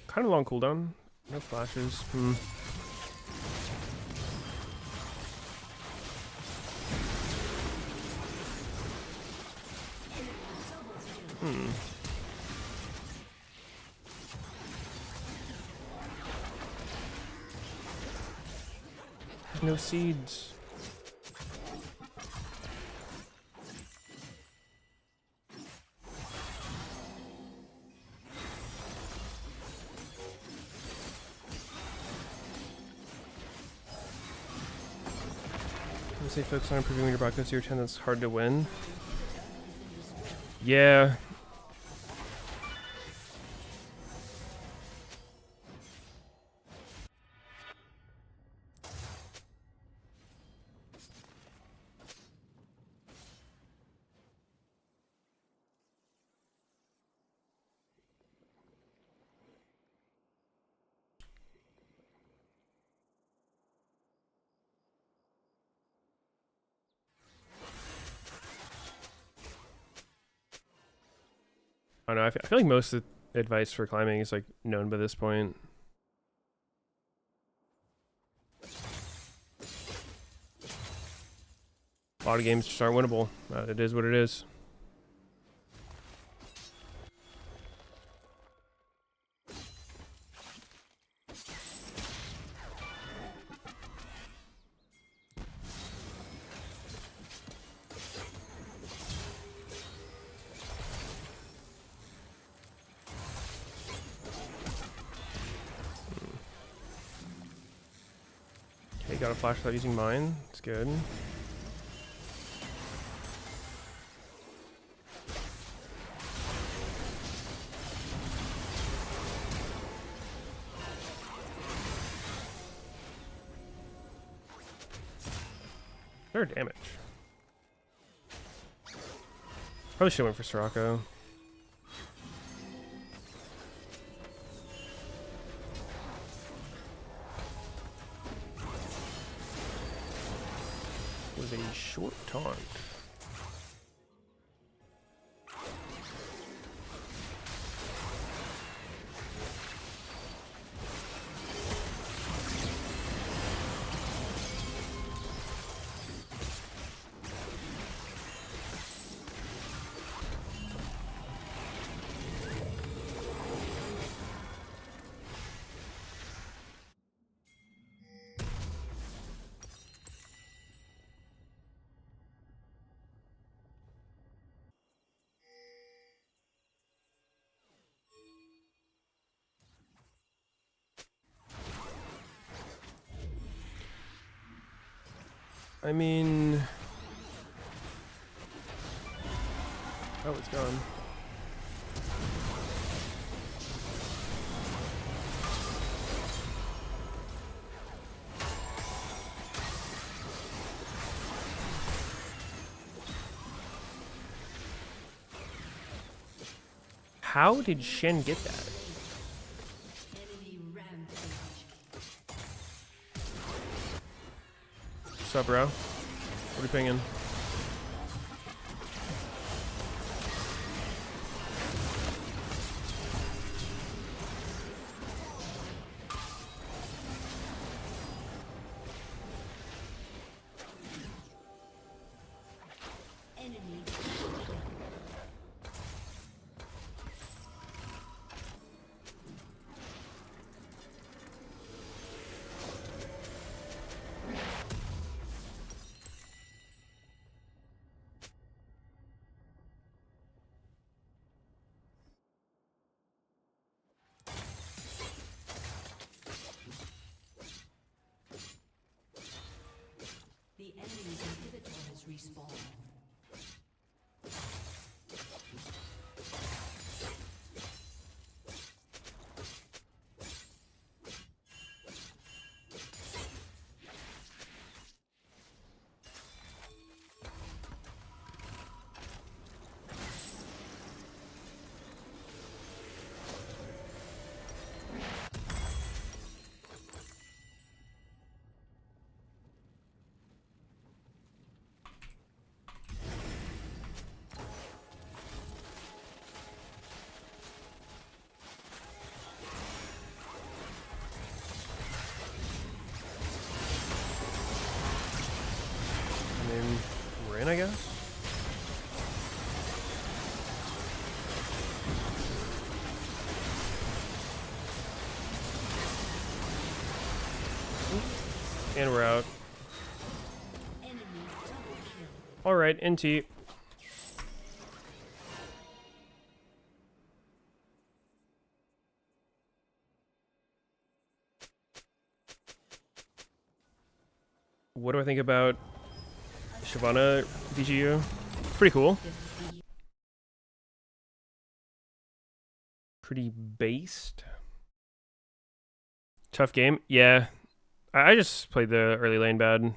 Kind of long cooldown. No flashes. There's no seeds. Say focus on improving your broadcast tier 10, that's hard to win. Yeah. I don't know, I feel like most of the advice for climbing is like known by this point. A lot of games just aren't winnable. It is what it is. Okay, got a flash without using mine. It's good. Their damage. Probably should have went for Soraka. With a short taunt. I mean... Oh, it's gone. How did Shen get that? What's up, bro? What are you pinging? The enemy's inhibitor has respawned. We're in, I guess. And we're out. All right, NT. What do I think about Shyvana DGU? Pretty cool. Pretty based. Tough game. Yeah. I just played the early lane bad.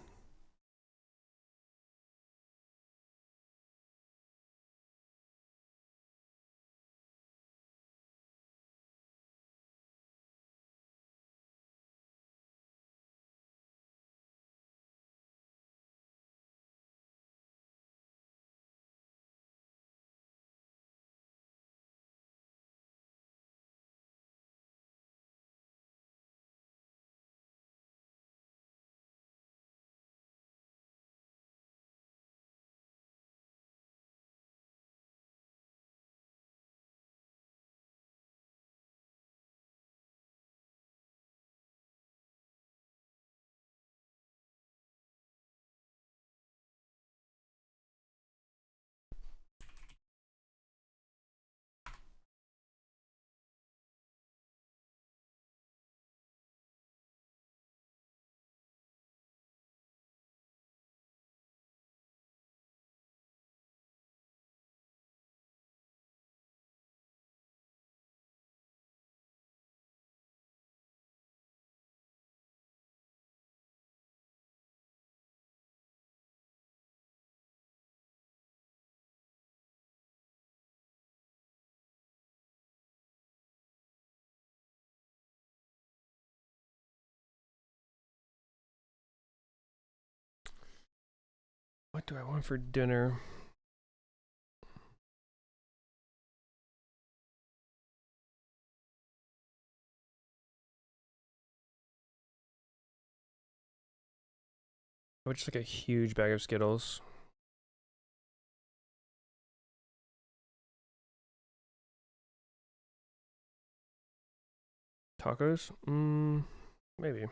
What do I want for dinner? I would just like a huge bag of Skittles. Tacos? Maybe.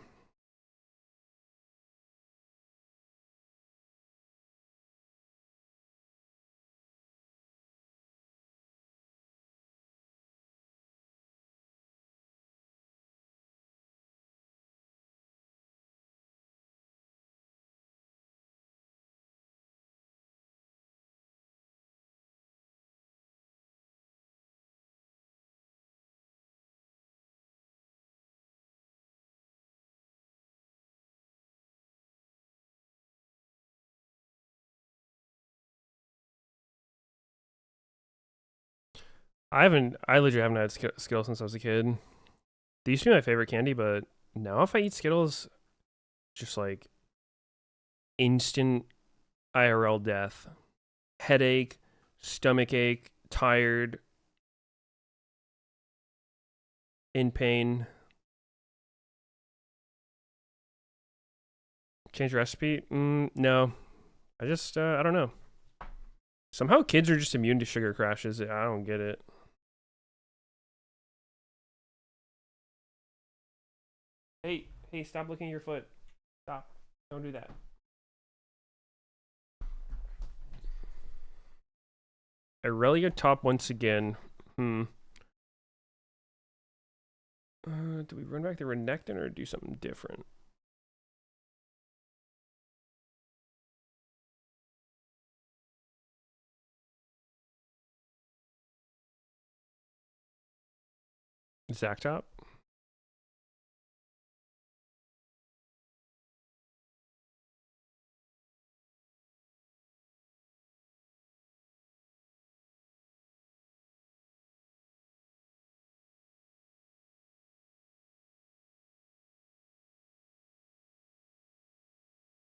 I legit haven't had Skittles since I was a kid. They used to be my favorite candy, but now if I eat Skittles, just like instant IRL death. Headache, stomach ache, tired, in pain. Change recipe? No. I don't know. Somehow kids are just immune to sugar crashes. I don't get it. Hey, stop looking at your foot. Stop. Don't do that. Irelia top once again. Do we run back the Renekton or do something different? Zach top.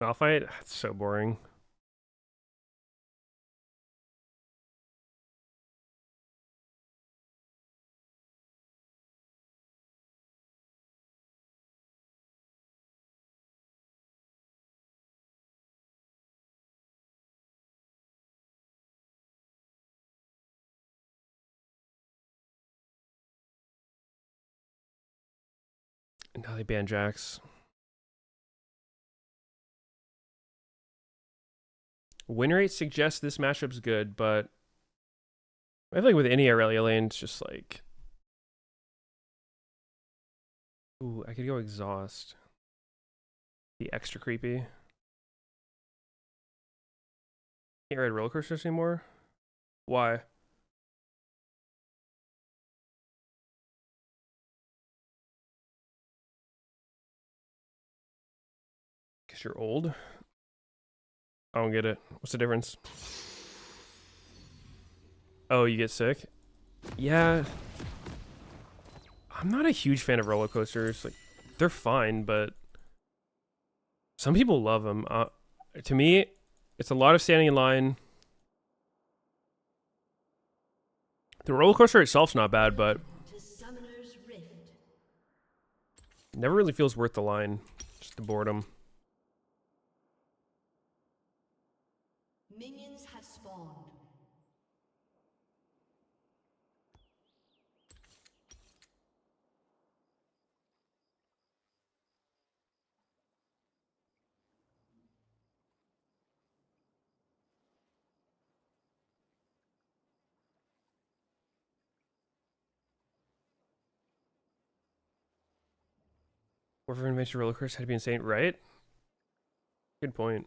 Malphite? That's so boring. And now they ban Jax. Win rate suggests this matchup's good, but I feel like with any Aurelia lane, it's just like... Ooh, I could go exhaust. Be extra creepy. Can't ride roller coasters anymore? Why? Because you're old? I don't get it. What's the difference? Oh, you get sick? Yeah. I'm not a huge fan of roller coasters. Like, they're fine, but some people love them. To me, it's a lot of standing in line. The roller coaster itself's not bad, but never really feels worth the line. Just the boredom. Minions have spawned. Whoever invented roller coasters had to be insane, right? Good point.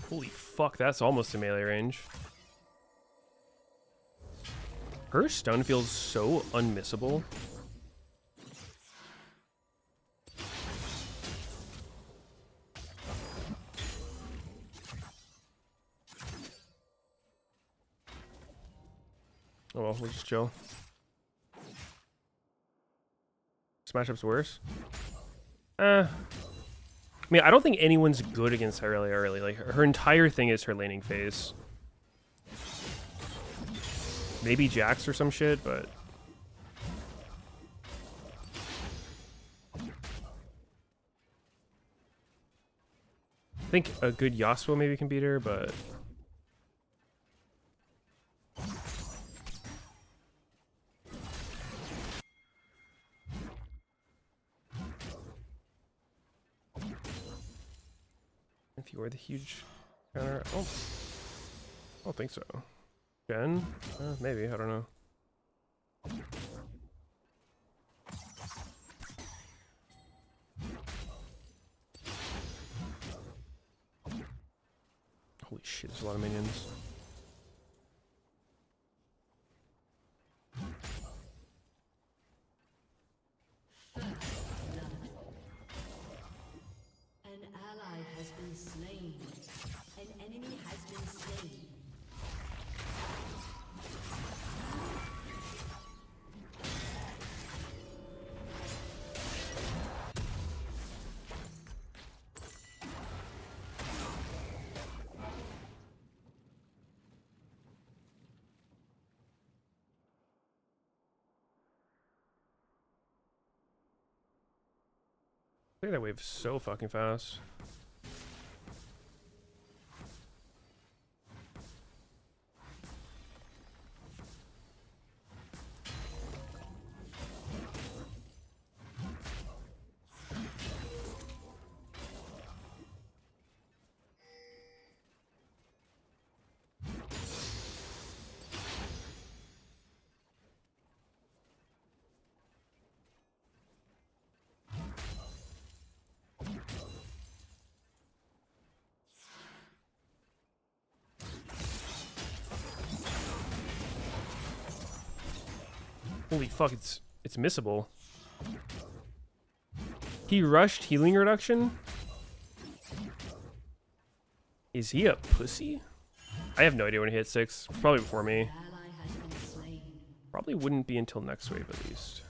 Holy fuck, that's almost a melee range. Her stun feels so unmissable. Oh well, we'll just chill. Smash up's worse. I mean, I don't think anyone's good against Aurelia early. Like, her entire thing is her laning phase. Maybe Jax or some shit, but... I think a good Yasuo maybe can beat her, but... If you were the huge counter... Oh. I don't think so. Jen? Maybe, I don't know. Holy shit, there's a lot of minions. An ally has been slain. An enemy has been slain. Look at that wave so fucking fast. Holy fuck, it's missable. He rushed healing reduction? Is he a pussy? I have no idea when he hit 6. Probably before me. Probably wouldn't be until next wave at least.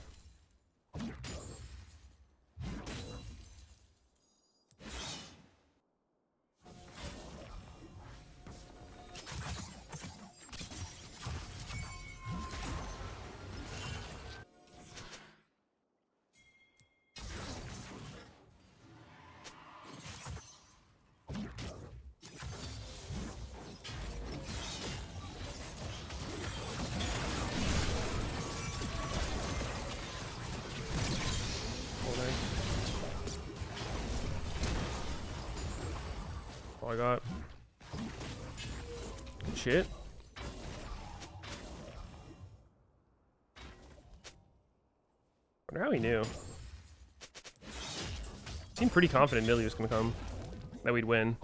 All I got. Shit. Wonder how he knew. Seemed pretty confident Millie was gonna come. That we'd win.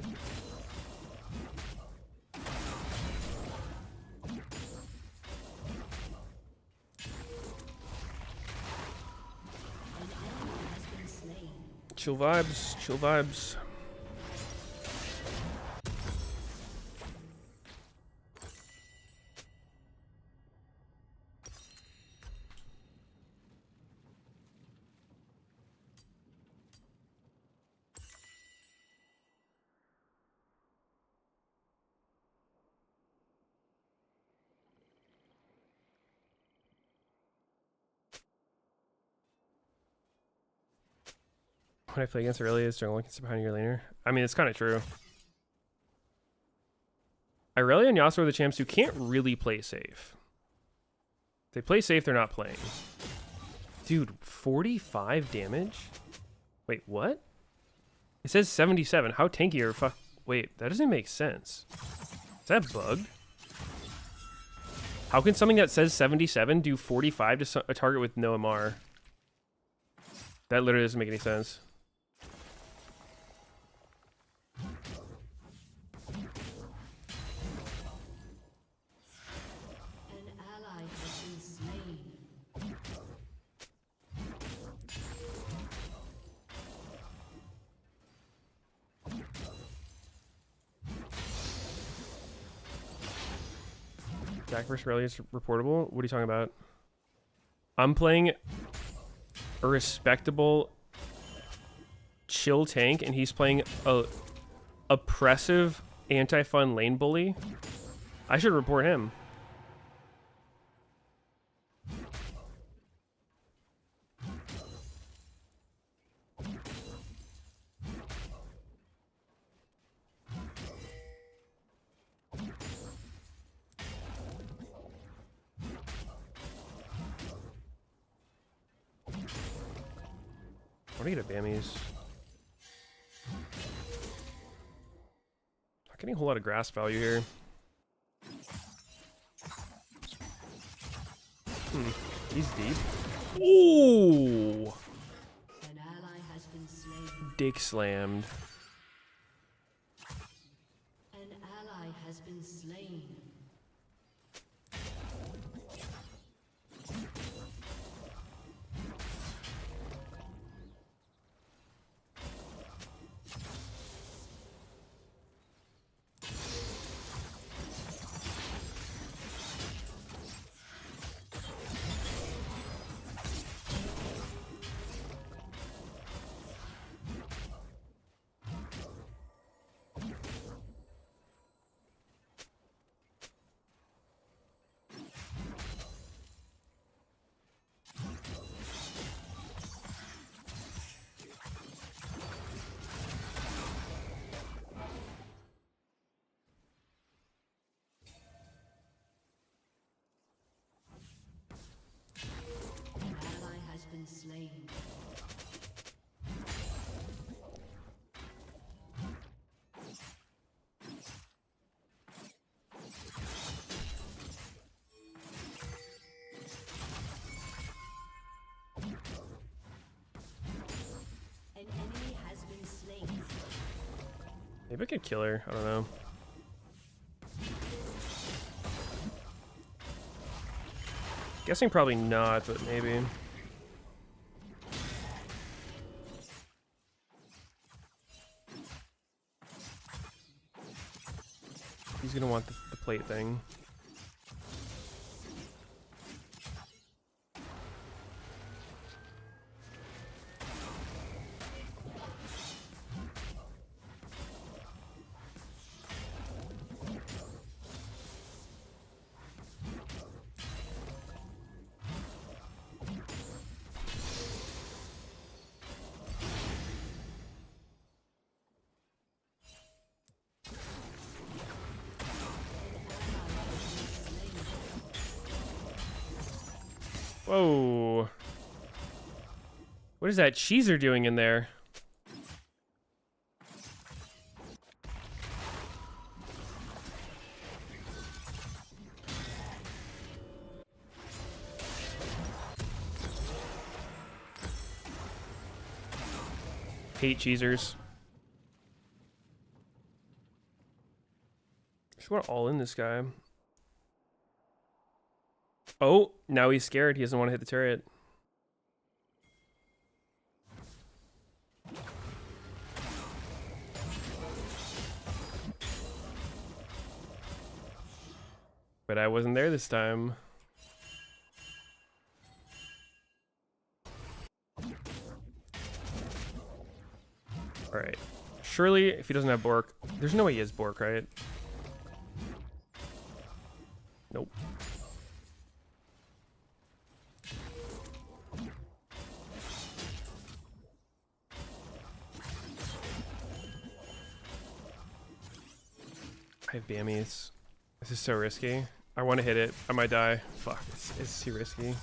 Chill vibes, chill vibes. When I play against Aurelius, jungle gets behind your laner. I mean, it's kind of true. Irelia and Yasuo are the champs who can't really play safe. If they play safe, they're not playing. Dude, 45 damage? Wait, what? It says 77. How tanky are fuck? Wait, that doesn't make sense. Is that bugged? How can something that says 77 do 45 to a target with no MR? That literally doesn't make any sense. Jack vs. Rayleigh is reportable. What are you talking about? I'm playing a respectable chill tank, and he's playing a oppressive anti-fun lane bully. I should report him. What do you get at Bammies? Not getting a whole lot of grass value here. He's deep. Ooh! An ally has been slain. Dick slammed. An ally has been slain. slain. An enemy has been slain. Maybe I could kill her. I don't know. Guessing probably not, but maybe. He's gonna want the plate thing. Whoa. What is that cheeser doing in there? Hate cheesers. Just want all in this guy. Oh, now he's scared. He doesn't want to hit the turret. But I wasn't there this time. Alright. Surely, if he doesn't have Bork... There's no way he has Bork, right? Nope. I have Bammies. This is so risky. I want to hit it. I might die. Fuck, it's too risky.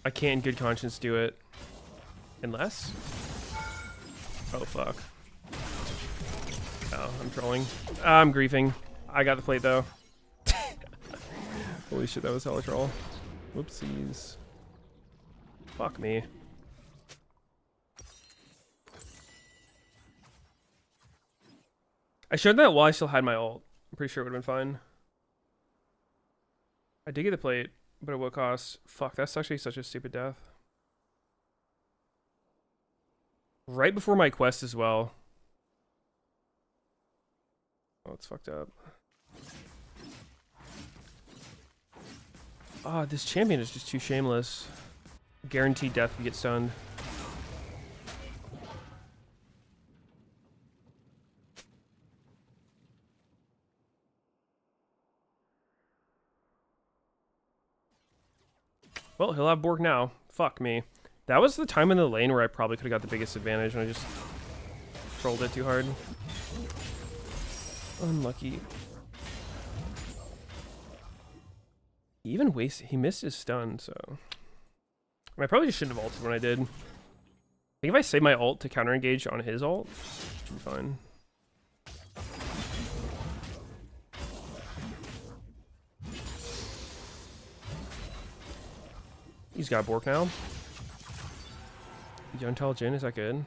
I can't in good conscience do it. Unless... Oh, fuck. Oh, I'm trolling. I'm griefing. I got the plate, though. Holy shit, that was hella troll. Whoopsies. Fuck me. I showed that while I still had my ult. I'm pretty sure it would have been fine. I did get the plate, but at what cost? Fuck, that's actually such a stupid death. Right before my quest as well. Oh, it's fucked up. Ah, this champion is just too shameless. Guaranteed death if you get stunned. Well, he'll have Borg now. Fuck me. That was the time in the lane where I probably could have got the biggest advantage and I just trolled it too hard. Unlucky. He missed his stun, so... I probably just shouldn't have ulted when I did. I think if I save my ult to counter engage on his ult, it should be fine. He's got Bork now. Yuntal Jin, is that good?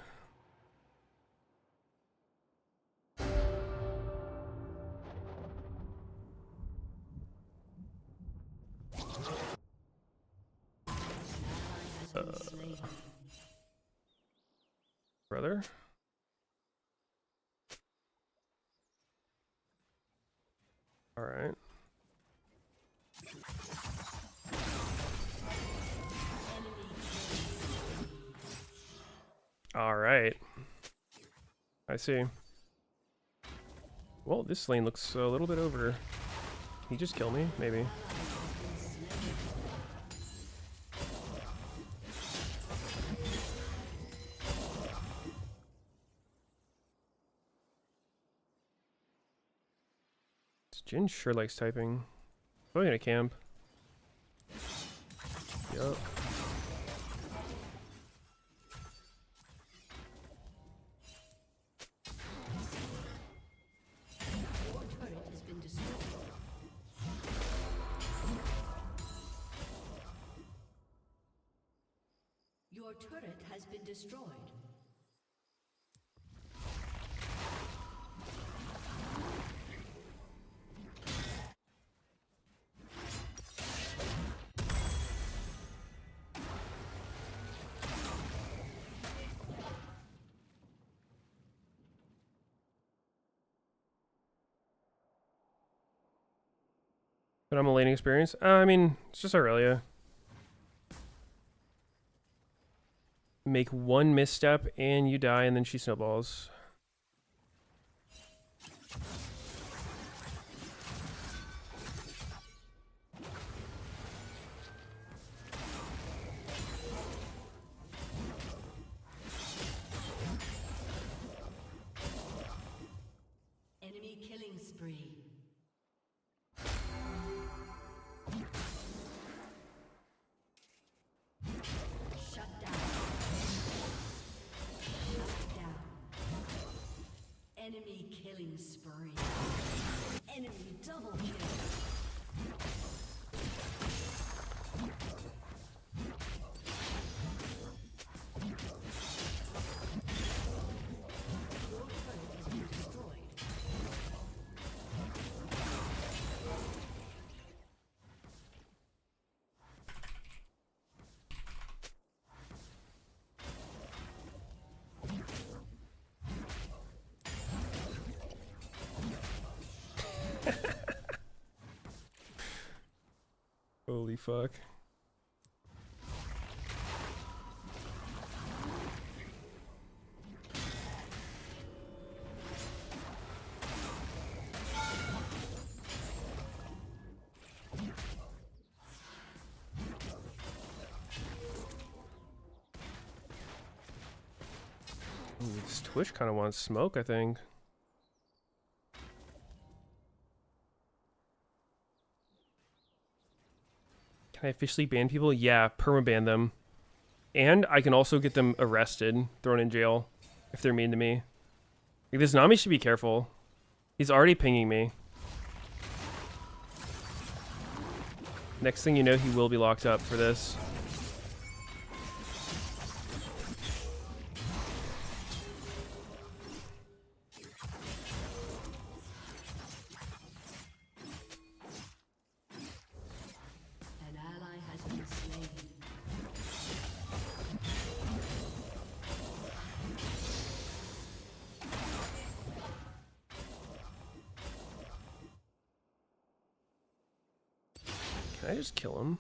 Brother? Alright. Alright. I see. Well, this lane looks a little bit over. Can he just kill me? Maybe. Jin sure likes typing. Probably gonna camp. Yup. Your turret has been destroyed. But I'm a laning experience. I mean, it's just Aurelia. Make one misstep and you die, and then she snowballs. Enemy killing spree. Shut down. Shut down. Enemy killing spree. Enemy double kill. Your turret has been destroyed. Holy fuck. Ooh, this Twitch kind of wants smoke, I think. Can I officially ban people? Yeah, permaban them. And I can also get them arrested, thrown in jail, if they're mean to me. Like, this Nami should be careful. He's already pinging me. Next thing you know, he will be locked up for this. An ally has been slain. Can I just kill him?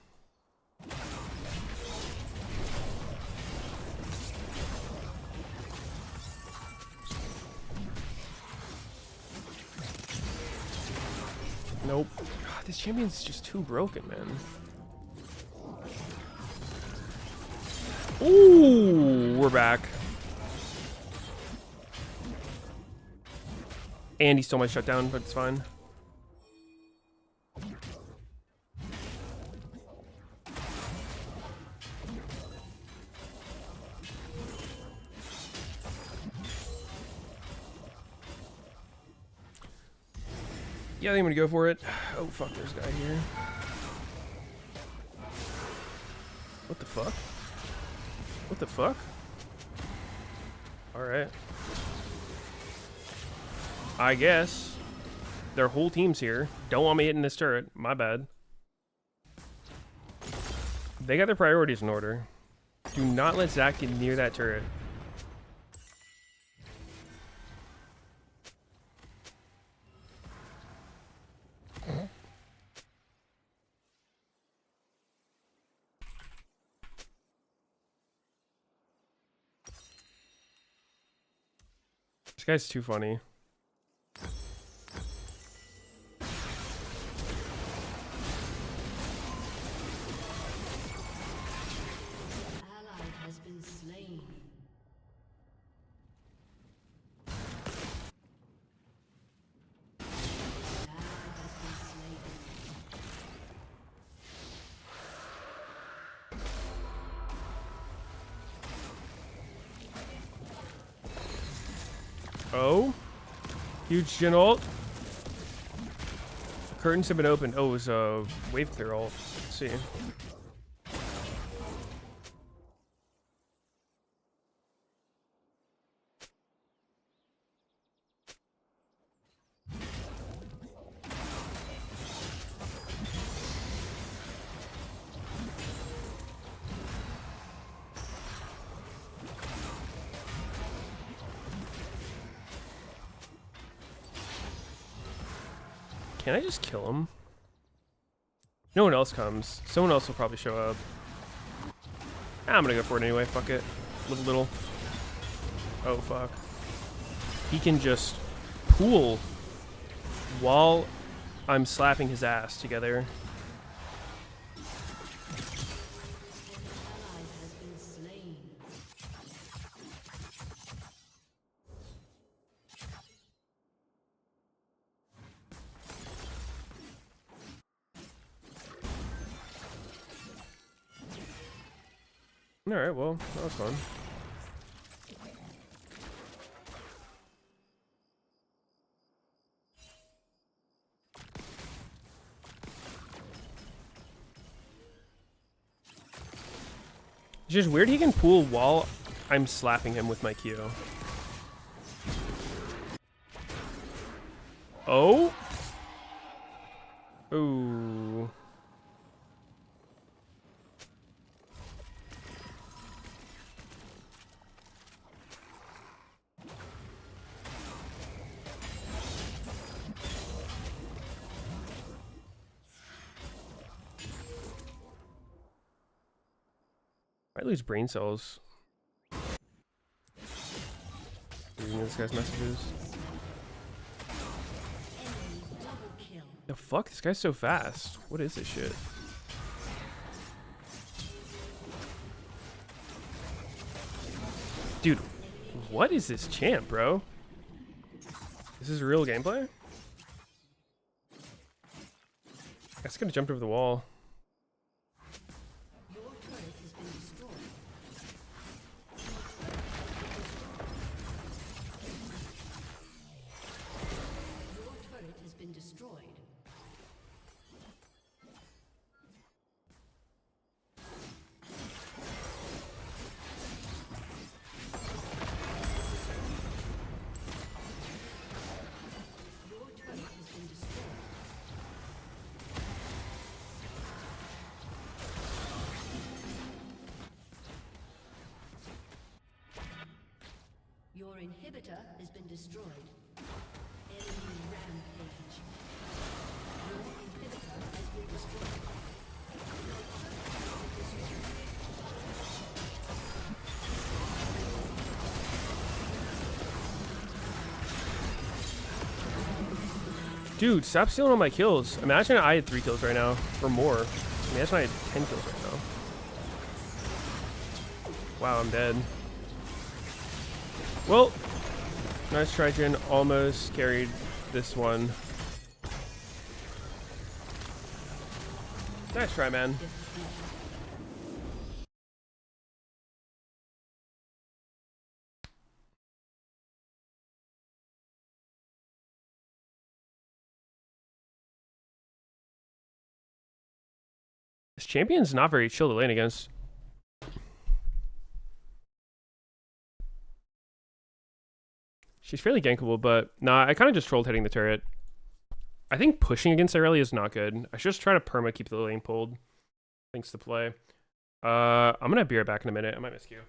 Nope. God, this champion's just too broken, man. Ooh, we're back. And he stole my shutdown, but it's fine. Yeah, I think I'm gonna go for it. Oh fuck, there's a guy here. What the fuck? What the fuck? Alright. I guess. Their whole team's here. Don't want me hitting this turret. My bad. They got their priorities in order. Do not let Zach get near that turret. This guy's too funny. Ally has been slain. Ally has Oh. Huge gen ult. Curtains have been opened. Oh, it was a wave clear ult. Let's see. Can I just kill him? No one else comes. Someone else will probably show up. I'm gonna go for it anyway. Fuck it. Live a little. Oh, fuck. He can just pool while I'm slapping his ass together. Alright, well, that was fun. It's just weird he can pool while I'm slapping him with my Q. Oh? Ooh. Might lose brain cells. Reading this guy's messages. The fuck? This guy's so fast. What is this shit? Dude, what is this champ, bro? Is this real gameplay? That's gonna jump over the wall. Your inhibitor has been destroyed. Enemy rampage. Your inhibitor has been destroyed. Dude, stop stealing all my kills. Imagine I had 3 kills right now, or more. Imagine I had 10 kills right now. Wow, I'm dead. Well, nice try, Jin. Almost carried this one. Nice try, man. This champion's not very chill to lane against. She's fairly gankable, but nah, I kind of just trolled hitting the turret. I think pushing against Irelia is not good. I should just try to perma keep the lane pulled. Thanks to play. I'm gonna be right back in a minute. I might miss you.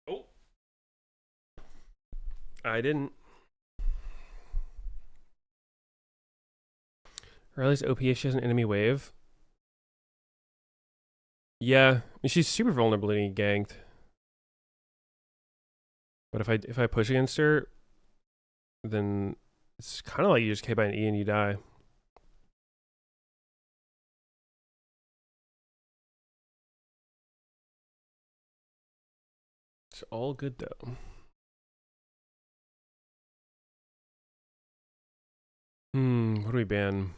Oh. I didn't. Irelia's OP if she has an enemy wave. Yeah, I mean, she's super vulnerable to getting ganked. But if I push against her, then it's kind of like you just K by an E and you die. It's all good though. What do we ban?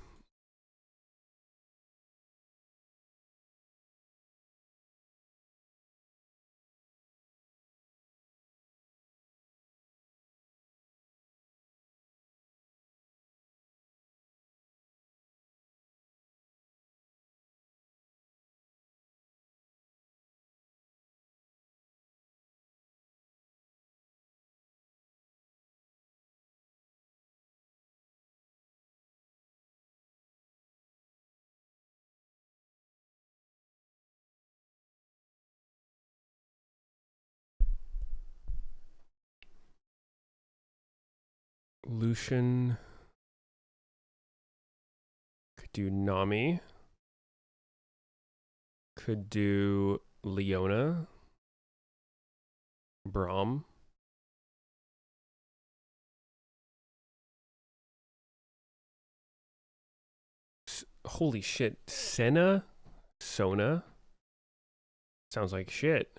Lucian. Could do Nami. Could do Leona. Braum. Holy shit. Senna? Sona? Sounds like shit.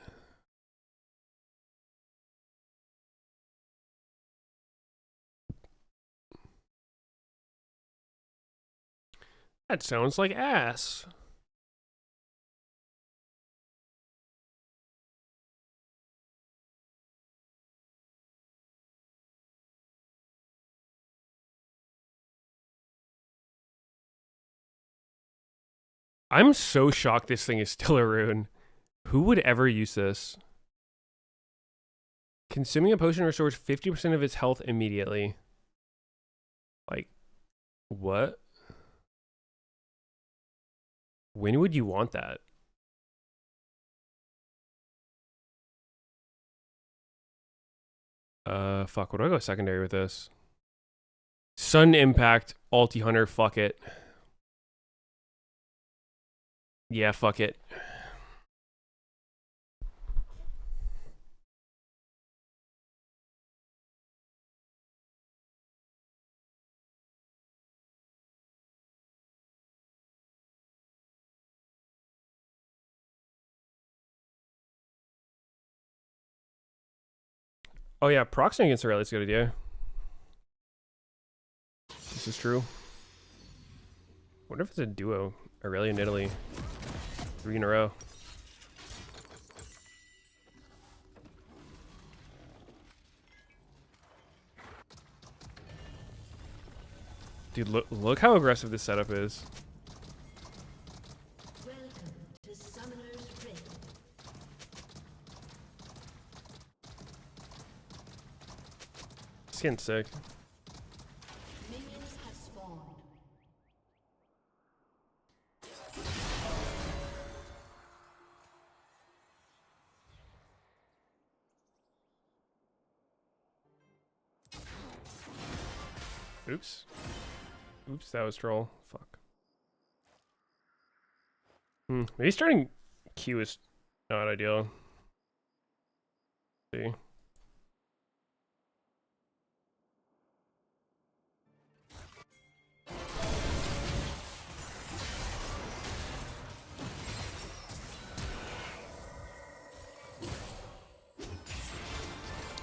That sounds like ass. I'm so shocked this thing is still a rune. Who would ever use this? Consuming a potion restores 50% of its health immediately. Like, what? When would you want that? Fuck, what do I go secondary with this? Sun Impact, Ulti Hunter, fuck it. Yeah, fuck it. Oh yeah, proxying against Aurelia is a good idea. This is true. Wonder if it's a duo. Aurelia and Italy. 3 in a row. Dude, look how aggressive this setup is. Welcome to Summoner's Rift. It's getting sick. Minions have spawned. Oops. Oops, that was troll. Fuck. Maybe starting Q is not ideal. Let's see.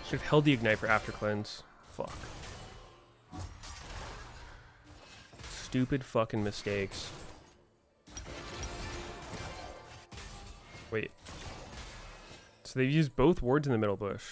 Should have held the ignite for after cleanse. Fuck. Stupid fucking mistakes. Wait. So they've used both wards in the middle bush.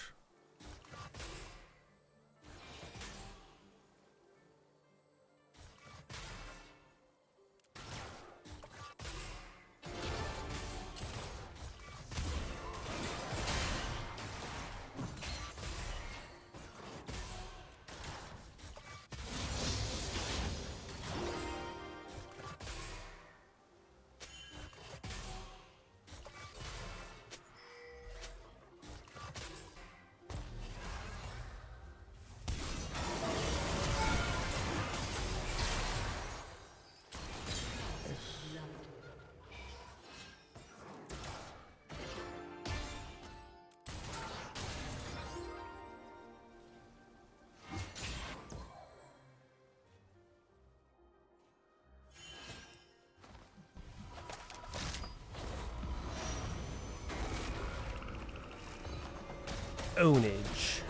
ownage.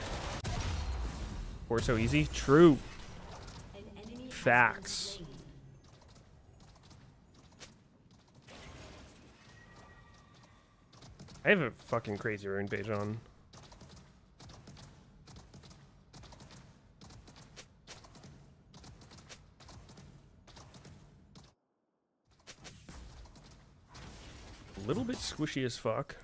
Or so easy? True. An enemy has Facts. been slain. I have a fucking crazy rune page on. A little bit squishy as fuck.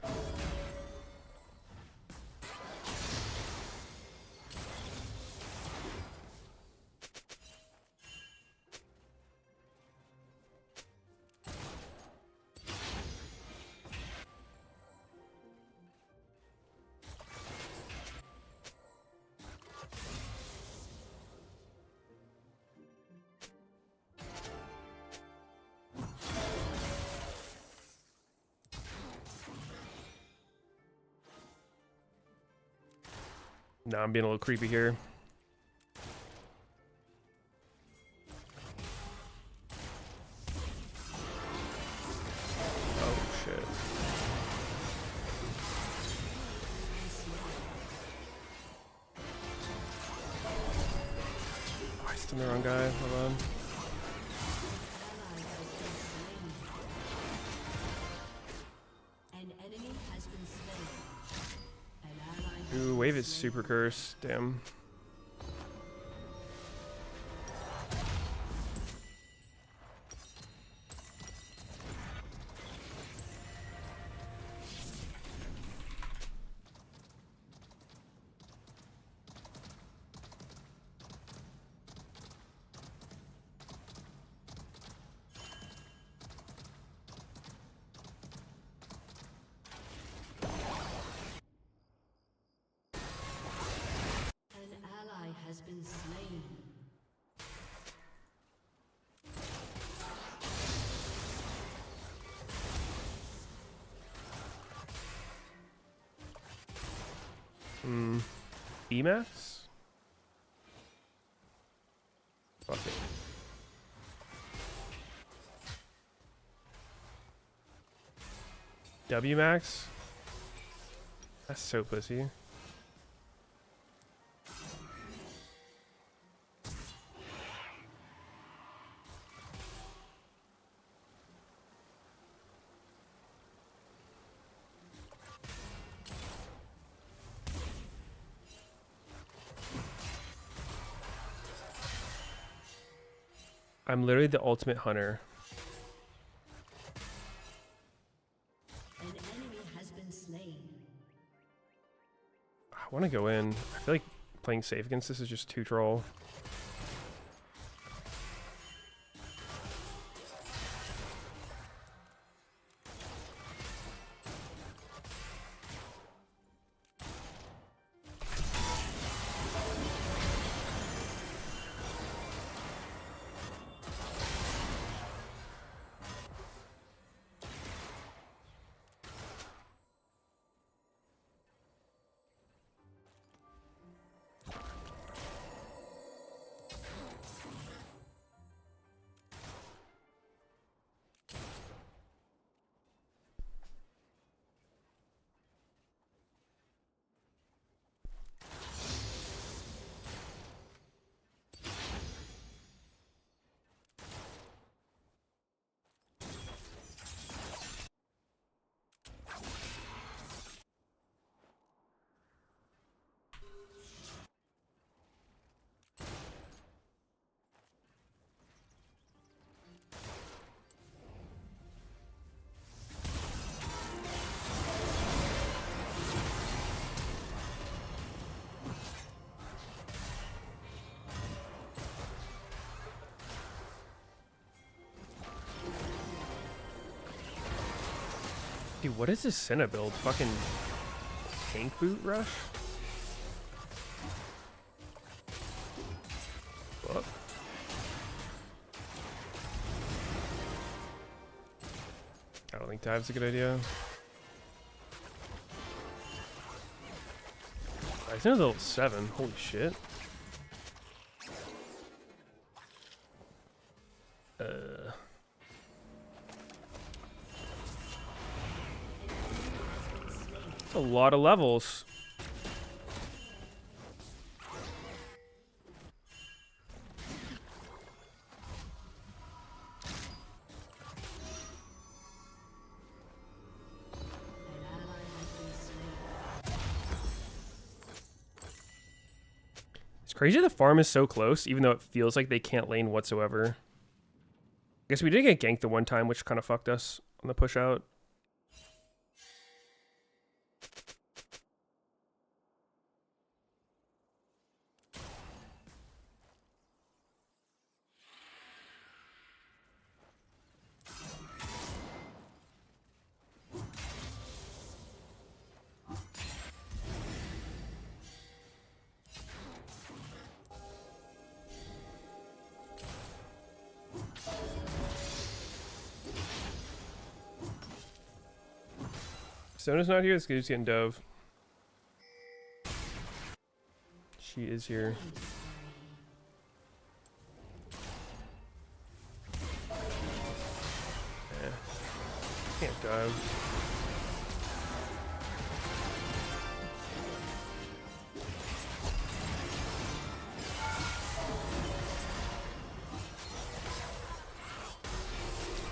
Nah, I'm being a little creepy here. Oh, shit. Oh, I stunned the wrong guy. Hold on. An enemy has been slain. An ally has Ooh, wave is super cursed. Damn. An ally has been slain. Emax? Fuck it. WMAX? That's so pussy. I'm literally the ultimate hunter. An enemy has been slain. I want to go in. I feel like playing safe against this is just too troll. Dude, what is this Senna build? Fucking tank boot rush? Fuck. I don't think dive's a good idea. He's in level 7. Holy shit. That's a lot of levels. Crazy the farm is so close, even though it feels like they can't lane whatsoever. I guess we did get ganked the one time, which kind of fucked us on the push out. Sona's not here. This guy's getting dove. She is here. Yeah. Can't dive.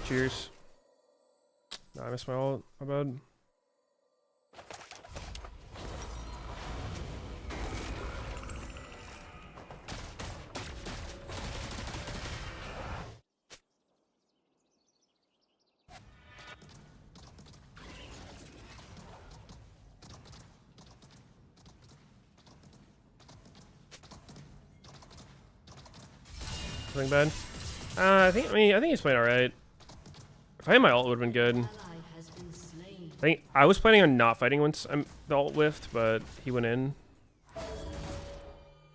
Cheers. No, I missed my ult. My bad. Something bad. I think he's playing all right. If I had my ult, it would have been good. I think I was planning on not fighting once the ult whiffed, but he went in.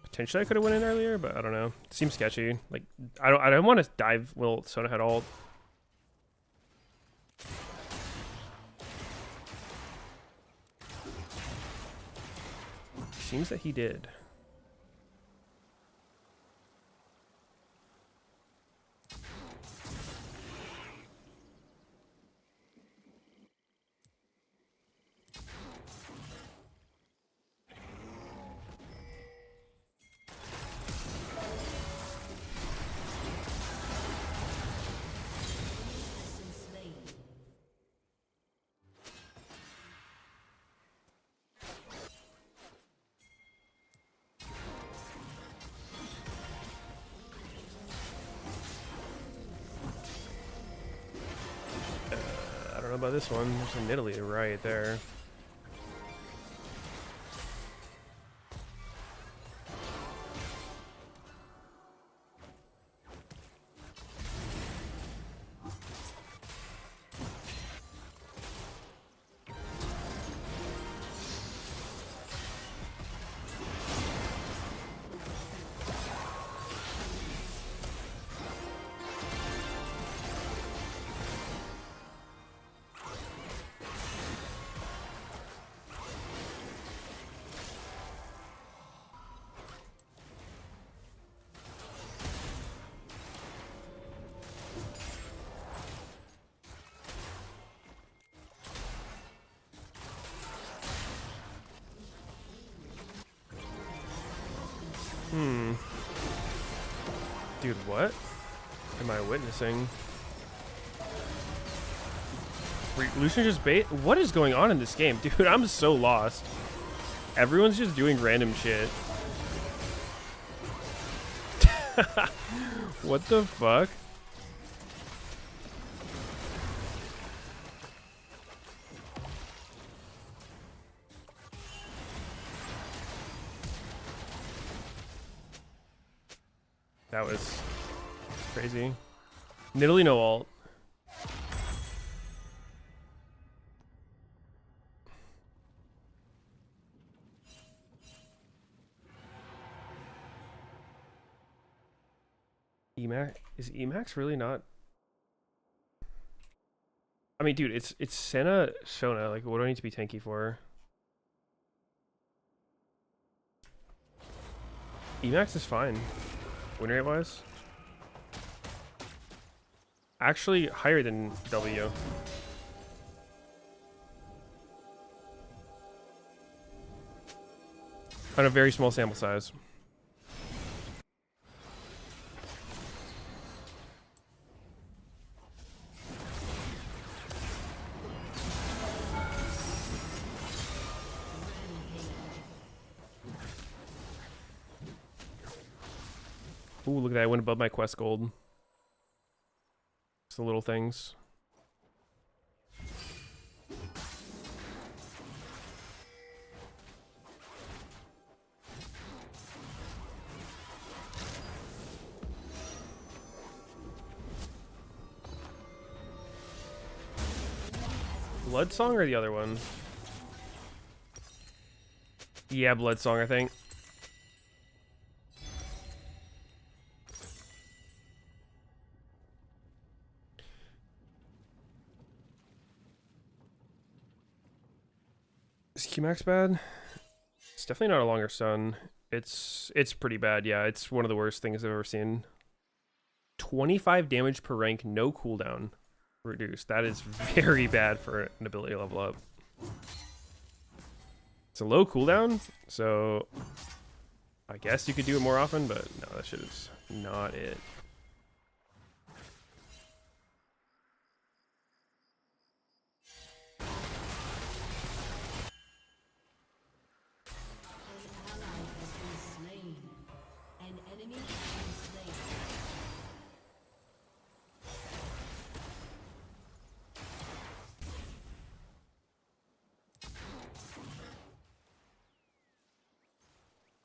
Potentially I could have went in earlier, but I don't know. It seems sketchy. Like I don't want to dive while Sona had ult. Seems that he did. I don't know about this one. There's an Italy right there. Dude, what am I witnessing? Lucian just bait? What is going on in this game? Dude, I'm so lost. Everyone's just doing random shit. What the fuck? That was crazy. Literally no ult. Emax is Emax really not? I mean, dude, it's Senna Sona. Like, what do I need to be tanky for? Emax is fine. Win rate wise, actually higher than W. On a very small sample size. Ooh, look at that. I went above my quest gold. It's the little things. Blood Song or the other one? Yeah, Blood Song, I think. Is Qmax bad? It's definitely not a longer sun. It's pretty bad, yeah. It's one of the worst things I've ever seen. 25 damage per rank, no cooldown reduced. That is very bad for an ability level up. It's a low cooldown, so I guess you could do it more often, but no, that shit is not it.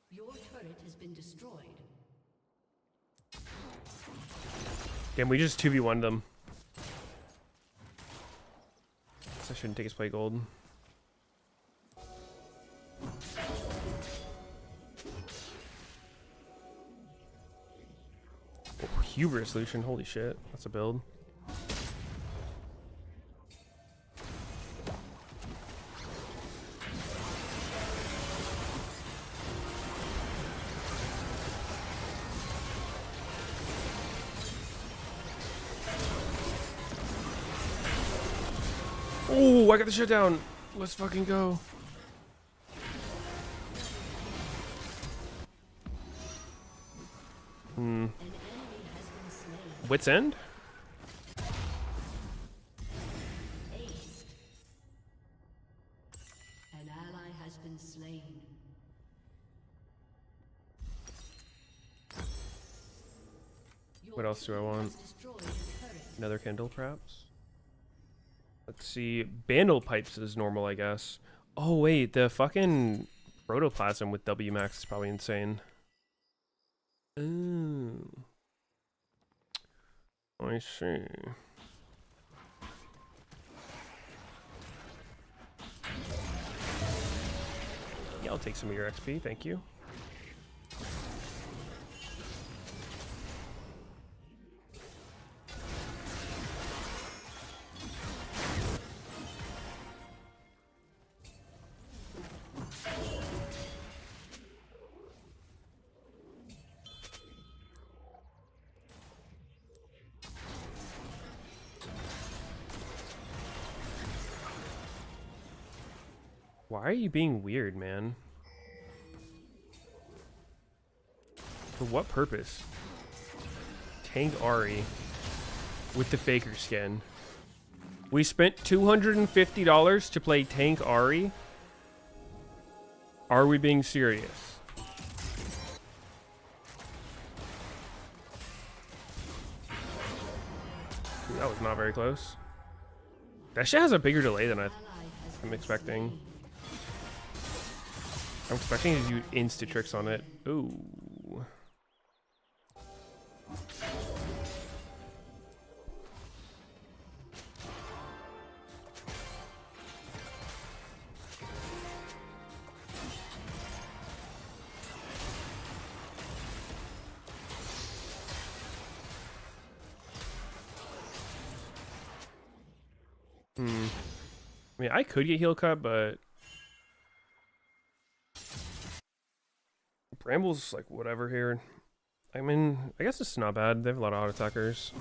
Your turret has been destroyed. Damn, we just 2v1'd them. So I shouldn't take his play gold. Oh, hubris solution, holy shit. That's a build. Oh, I got the shit down. Let's fucking go. Wit's End? Ace. An ally has been slain. What else do I want? Another Kindle, perhaps? Let's see. Bandle Pipes is normal, I guess. Oh, wait. The fucking Protoplasm with WMAX is probably insane. Ooh. I see. Yeah, I'll take some of your XP. Thank you. Why are you being weird, man? For what purpose? Tank Ari with the Faker skin. We spent $250 to play Tank Ari? Are we being serious? Ooh, that was not very close. That shit has a bigger delay than I'm expecting. I'm expecting to do insta tricks on it. Ooh. I mean, I could get heal cut, but Bramble's like whatever here. I mean, I guess it's not bad. They have a lot of auto attackers.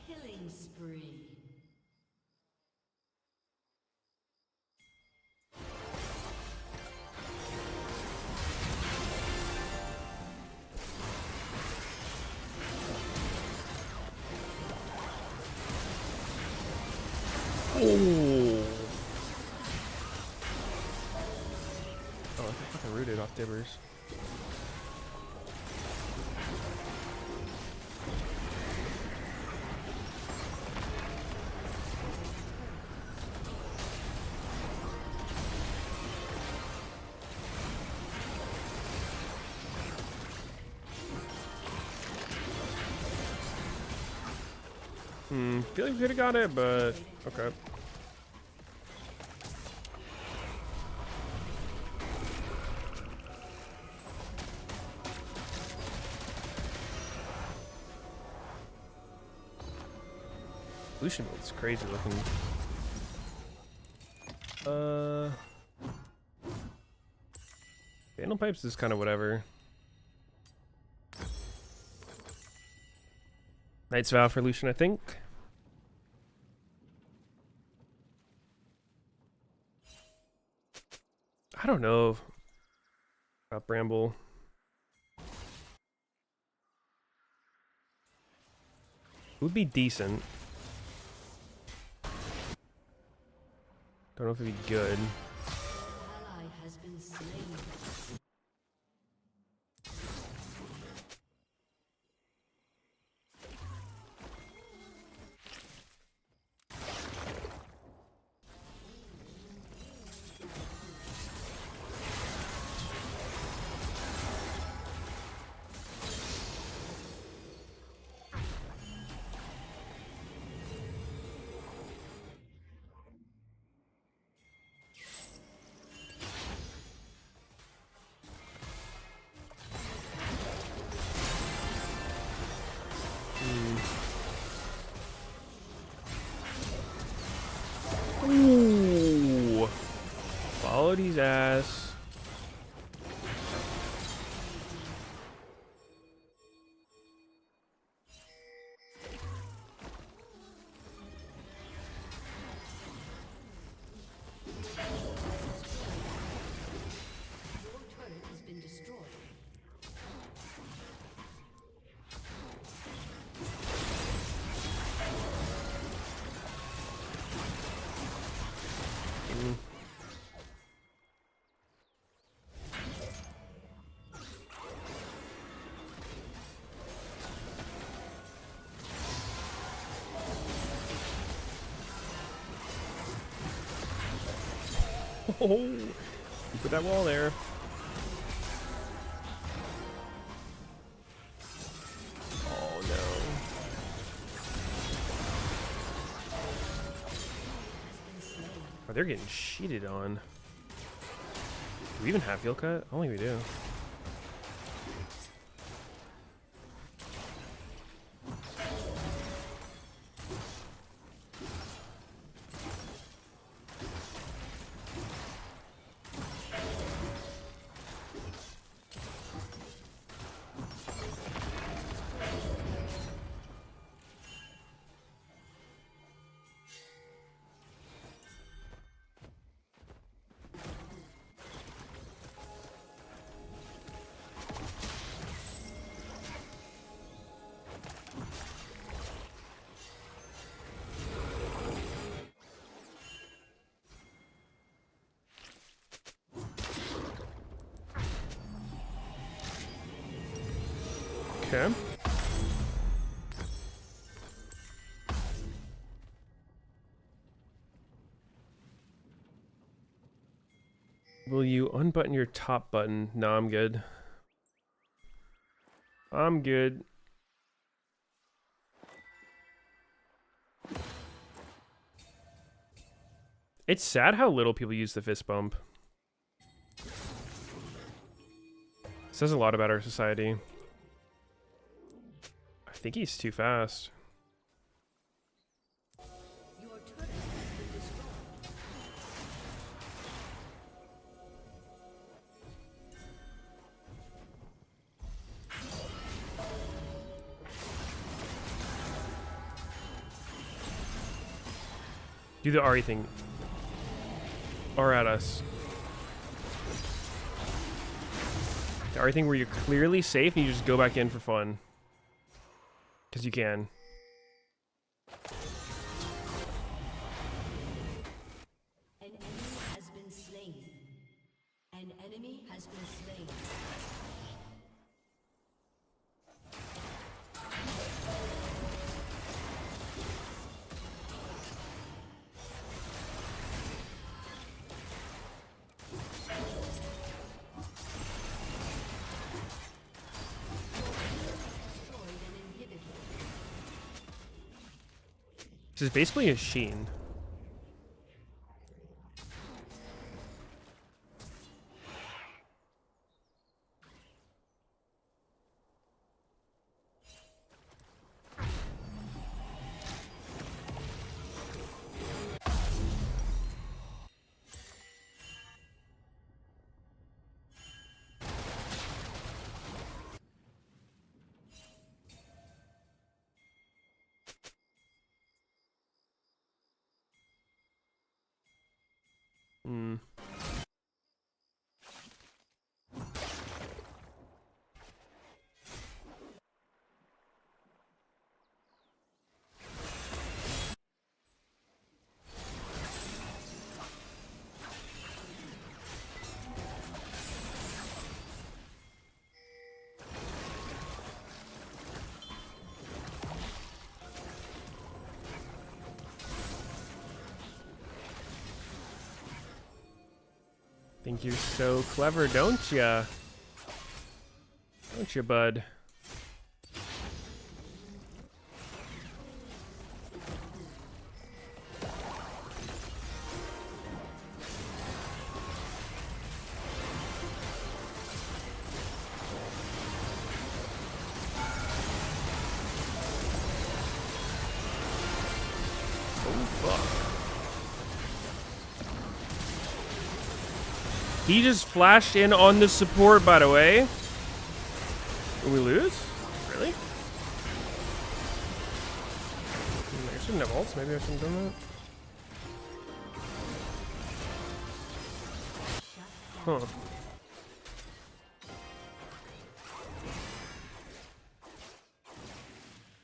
Killing spree. Oh. Oh, I fucking rooted off Dibbers. Feel like we could have got it, but okay. Lucian build's crazy looking. Vandal Pipes is kind of whatever. Knight's Vow for Lucian, I think. I don't know about Bramble. It would be decent. Don't know if it'd be good. Ally has been slain. Ooh. Followed his ass. Your turret has been destroyed. Oh, you put that wall there. Oh no. Oh, they're getting cheated on. Do we even have heal cut? I don't think we do. Okay. Will you unbutton your top button? No, I'm good. I'm good. It's sad how little people use the fist bump. Says a lot about our society. I think he's too fast. Your turret has been destroyed. Do the Ari thing. Or at us. The Ari thing where you're clearly safe and you just go back in for fun. Because you can. An enemy has been slain. This is basically a Sheen. Hmm. Think you're so clever, don't ya? Don't ya, bud? Oh, fuck. He just flashed in on the support, by the way. Will we lose? Really? I shouldn't have ults. Maybe I shouldn't have done that.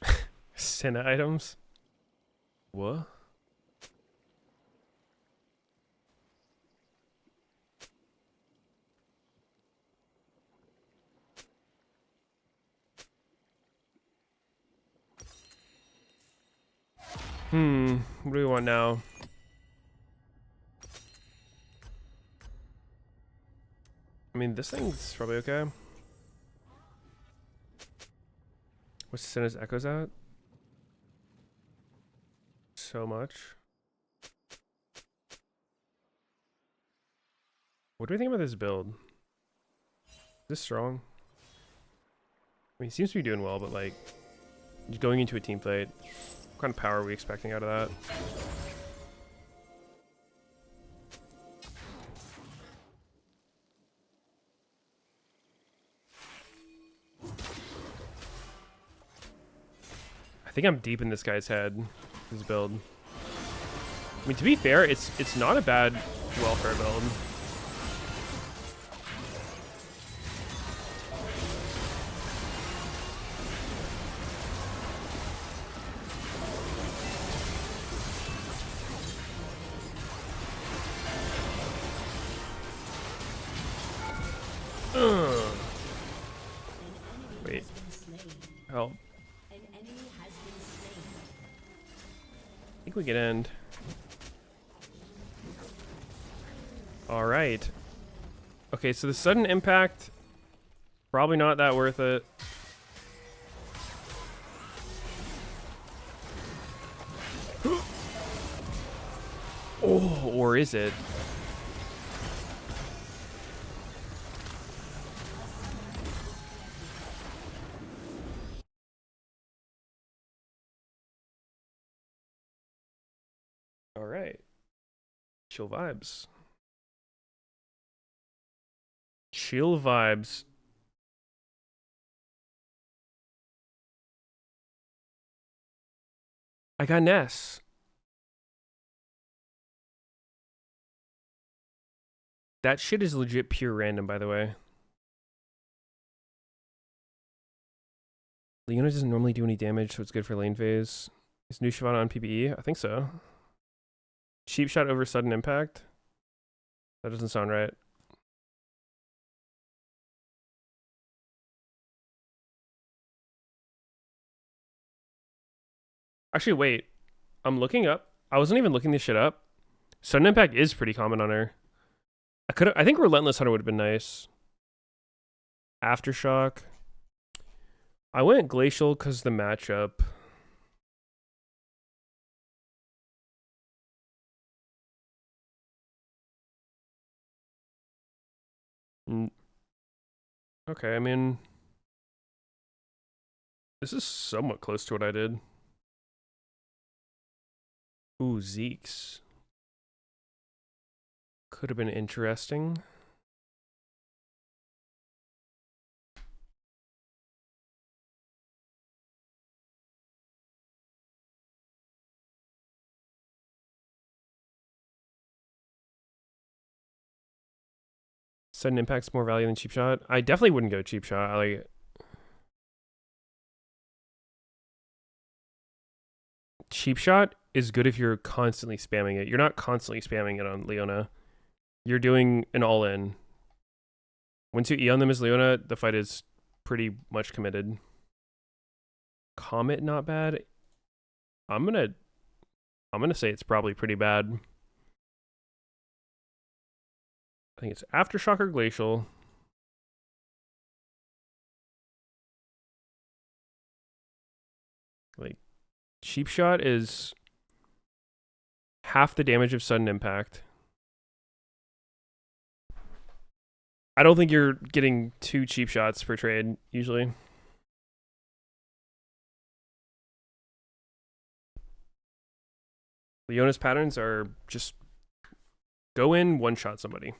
Huh. SEN items? What? What do we want now? I mean, this thing's probably okay. What's the SEN echoes at? So much. What do we think about this build? Is this strong? I mean, he seems to be doing well, but like, going into a team fight, what kind of power are we expecting out of that? I think I'm deep in this guy's head, his build. I mean, to be fair, it's not a bad welfare build. Wait. Help. I think we can end. All right. Okay, so the sudden impact, probably not that worth it. Oh, or is it? All right. Chill vibes. Chill vibes. I got Ness. That shit is legit pure random, by the way. Leona doesn't normally do any damage, so it's good for lane phase. Is new Shyvana on PBE? I think so. Cheap shot over sudden impact? That doesn't sound right. Actually, wait. I'm looking up. I wasn't even looking this shit up. Sudden Impact is pretty common on her. I think Relentless Hunter would have been nice. Aftershock. I went Glacial because the matchup. Okay, I mean, this is somewhat close to what I did. Ooh, Zeke's. Could have been interesting. Sudden Impact's more value than Cheap Shot. I definitely wouldn't go Cheap Shot. I like Cheap Shot is good if you're constantly spamming it. You're not constantly spamming it on Leona. You're doing an all-in. Once you E on them as Leona, the fight is pretty much committed. Comet not bad. I'm gonna say it's probably pretty bad. I think it's Aftershock or Glacial. Like, Cheap Shot is half the damage of Sudden Impact. I don't think you're getting 2 Cheap Shots per trade, usually. Leona's patterns are just go in, one-shot somebody.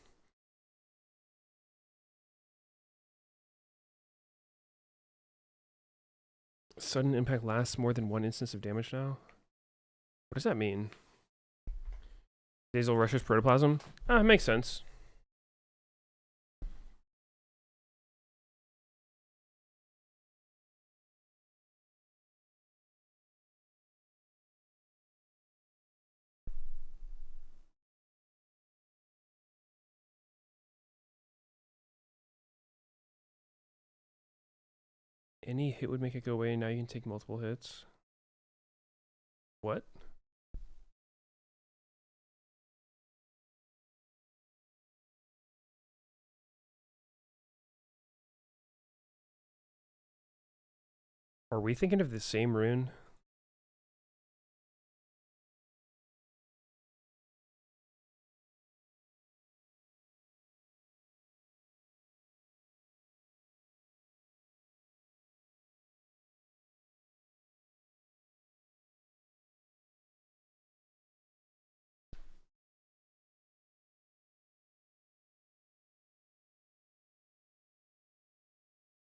Sudden Impact lasts more than 1 instance of damage now? What does that mean? Dazzle rushes Protoplasm? Ah, makes sense. Any hit would make it go away. Now you can take multiple hits. What? Are we thinking of the same rune?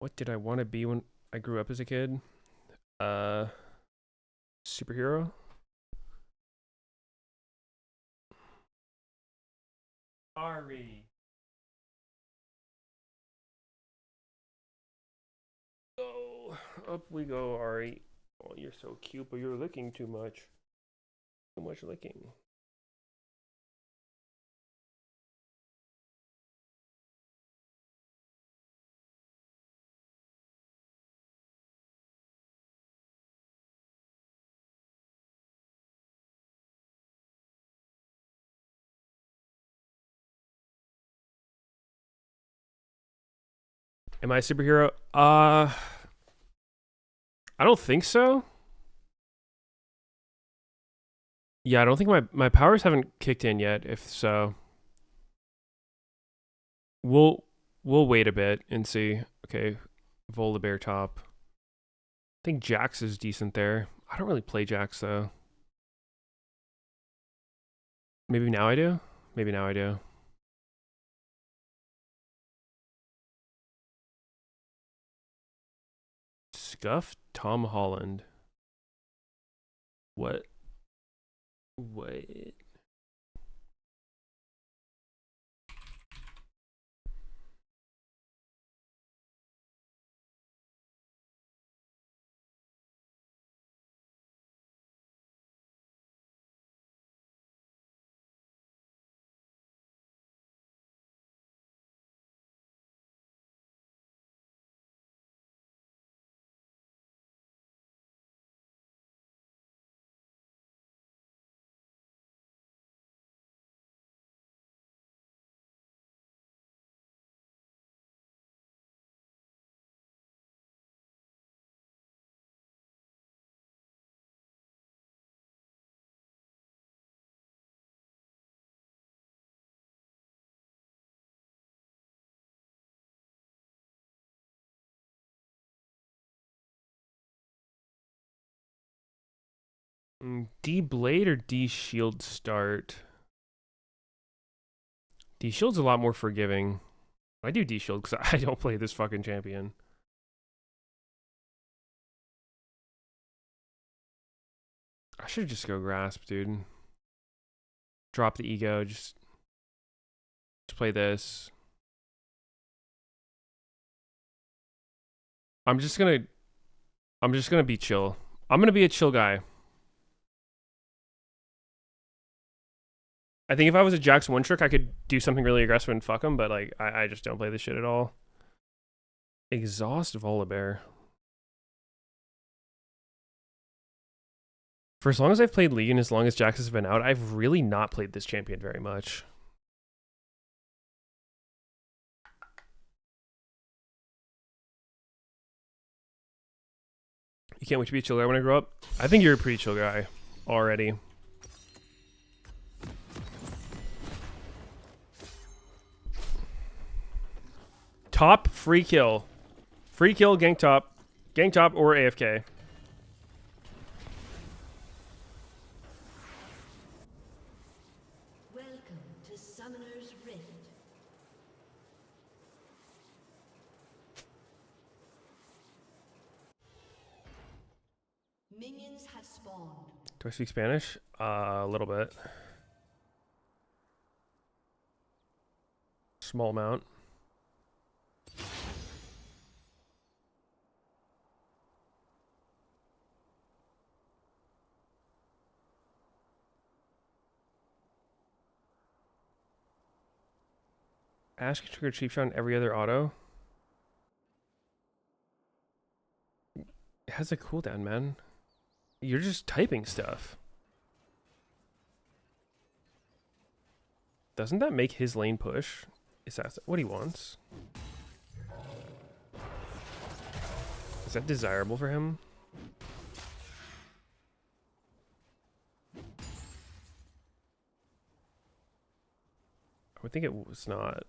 What did I want to be when I grew up as a kid? Superhero? Ari. Oh, up we go, Ari. Oh, you're so cute, but you're licking too much. Too much licking. Am I a superhero? I don't think so. Yeah, I don't think my powers haven't kicked in yet. If so, we'll wait a bit and see. Okay, Volibear top. I think Jax is decent there. I don't really play Jax though. Maybe now I do. Maybe now I do. Scuff Tom Holland. What? What? D Blade or D Shield start? D Shield's a lot more forgiving. I do D Shield because I don't play this fucking champion. I should just go Grasp, dude. Drop the ego, just play this. I'm just gonna be chill. I'm gonna be a chill guy. I think if I was a Jax one trick, I could do something really aggressive and fuck him, but like I just don't play this shit at all. Exhaust Volibear. For as long as I've played League and as long as Jax has been out, I've really not played this champion very much. You can't wait to be a chill guy when I grow up? I think you're a pretty chill guy already. Top free kill. Free kill, gank top. Gank top or AFK. Welcome to Summoner's Rift. Minions have spawned. Do I speak Spanish? A little bit. Small amount. Ash can trigger cheap shot on every other auto. It has a cooldown, man. You're just typing stuff. Doesn't that make his lane push? Is that what he wants? Is that desirable for him? I would think it was not.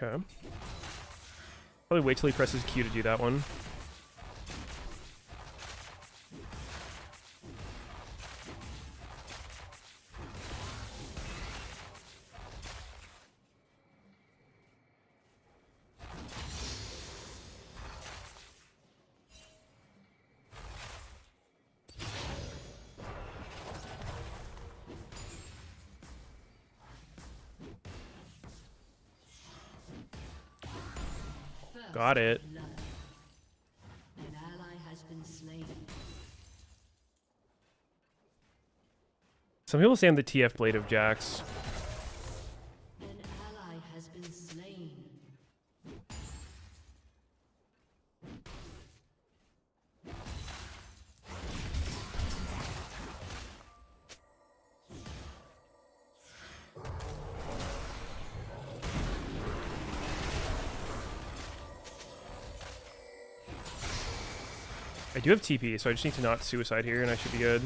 Okay. Probably wait till he presses Q to do that one. Got it. An ally has been slain. Some people say I'm the TF Blade of Jax. An ally has been slain. I do have TP, so I just need to not suicide here and I should be good.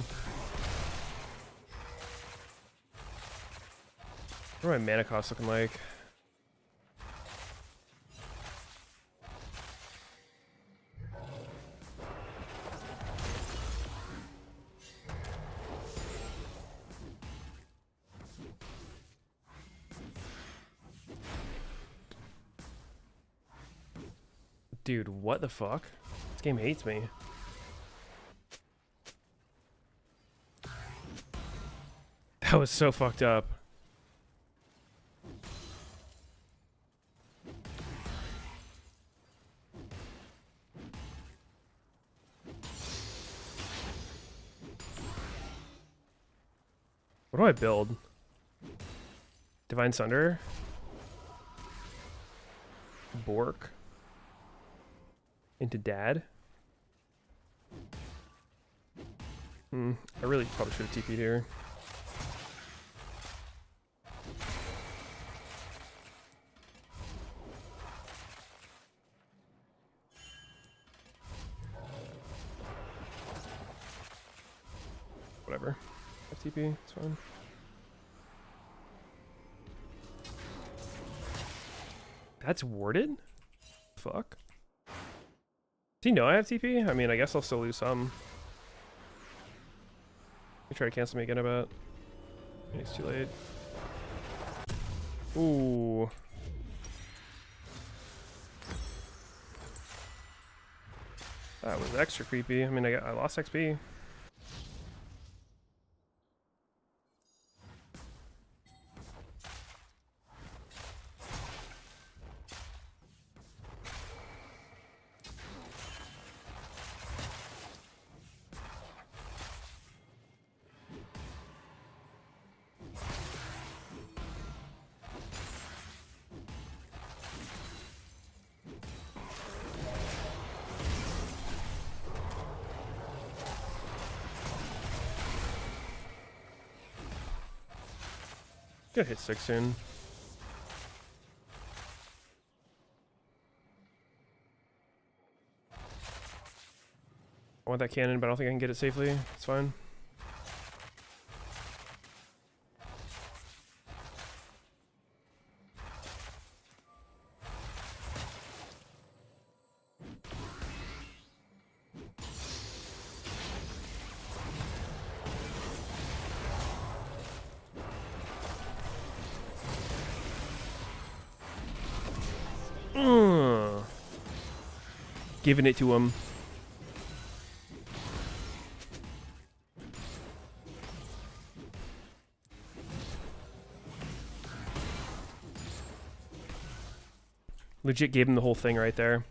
What are my mana costs looking like? Dude, what the fuck? This game hates me. That was so fucked up. What do I build? Divine Sunder? Bork? Into Dad? I really probably should have TP'd here. whatever. FTP, it's fine. That's warded? Fuck. Does he know I have TP? I mean, I guess I'll still lose some. Let me try to cancel me again about. It's too late. Ooh. That was extra creepy. I mean, I lost XP. Gonna hit 6 soon. I want that cannon, but I don't think I can get it safely. It's fine. Giving it to him. Legit gave him the whole thing right there.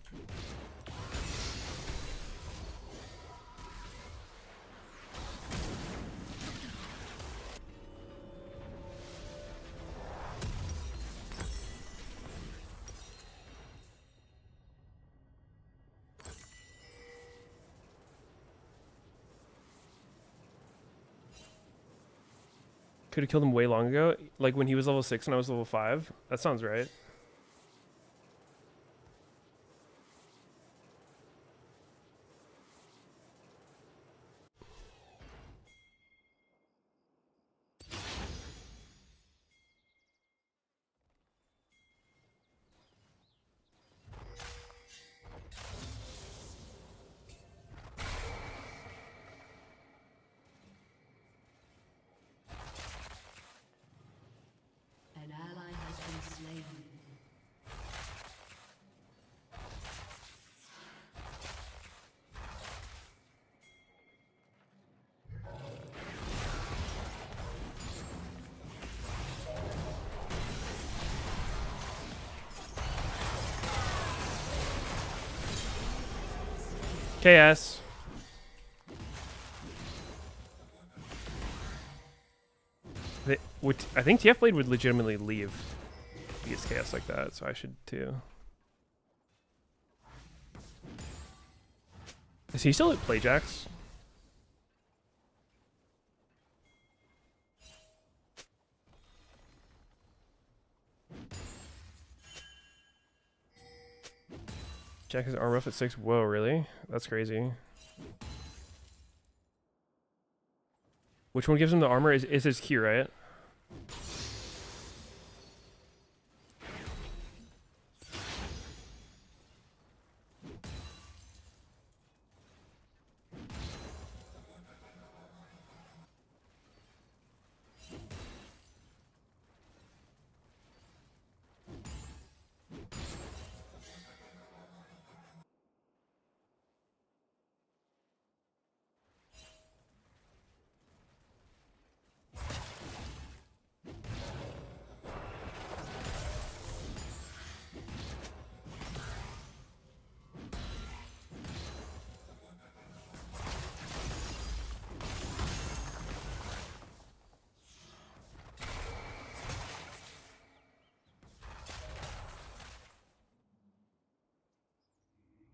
Could have killed him way long ago, like when he was level 6 and I was level 5. That sounds right. An ally has been slain. KS. I think TF Blade would legitimately leave against KS like that, so I should too. Is he still at Playjax? Jack his armor up at 6. Whoa, really? That's crazy. Which one gives him the armor? Is his Q, right?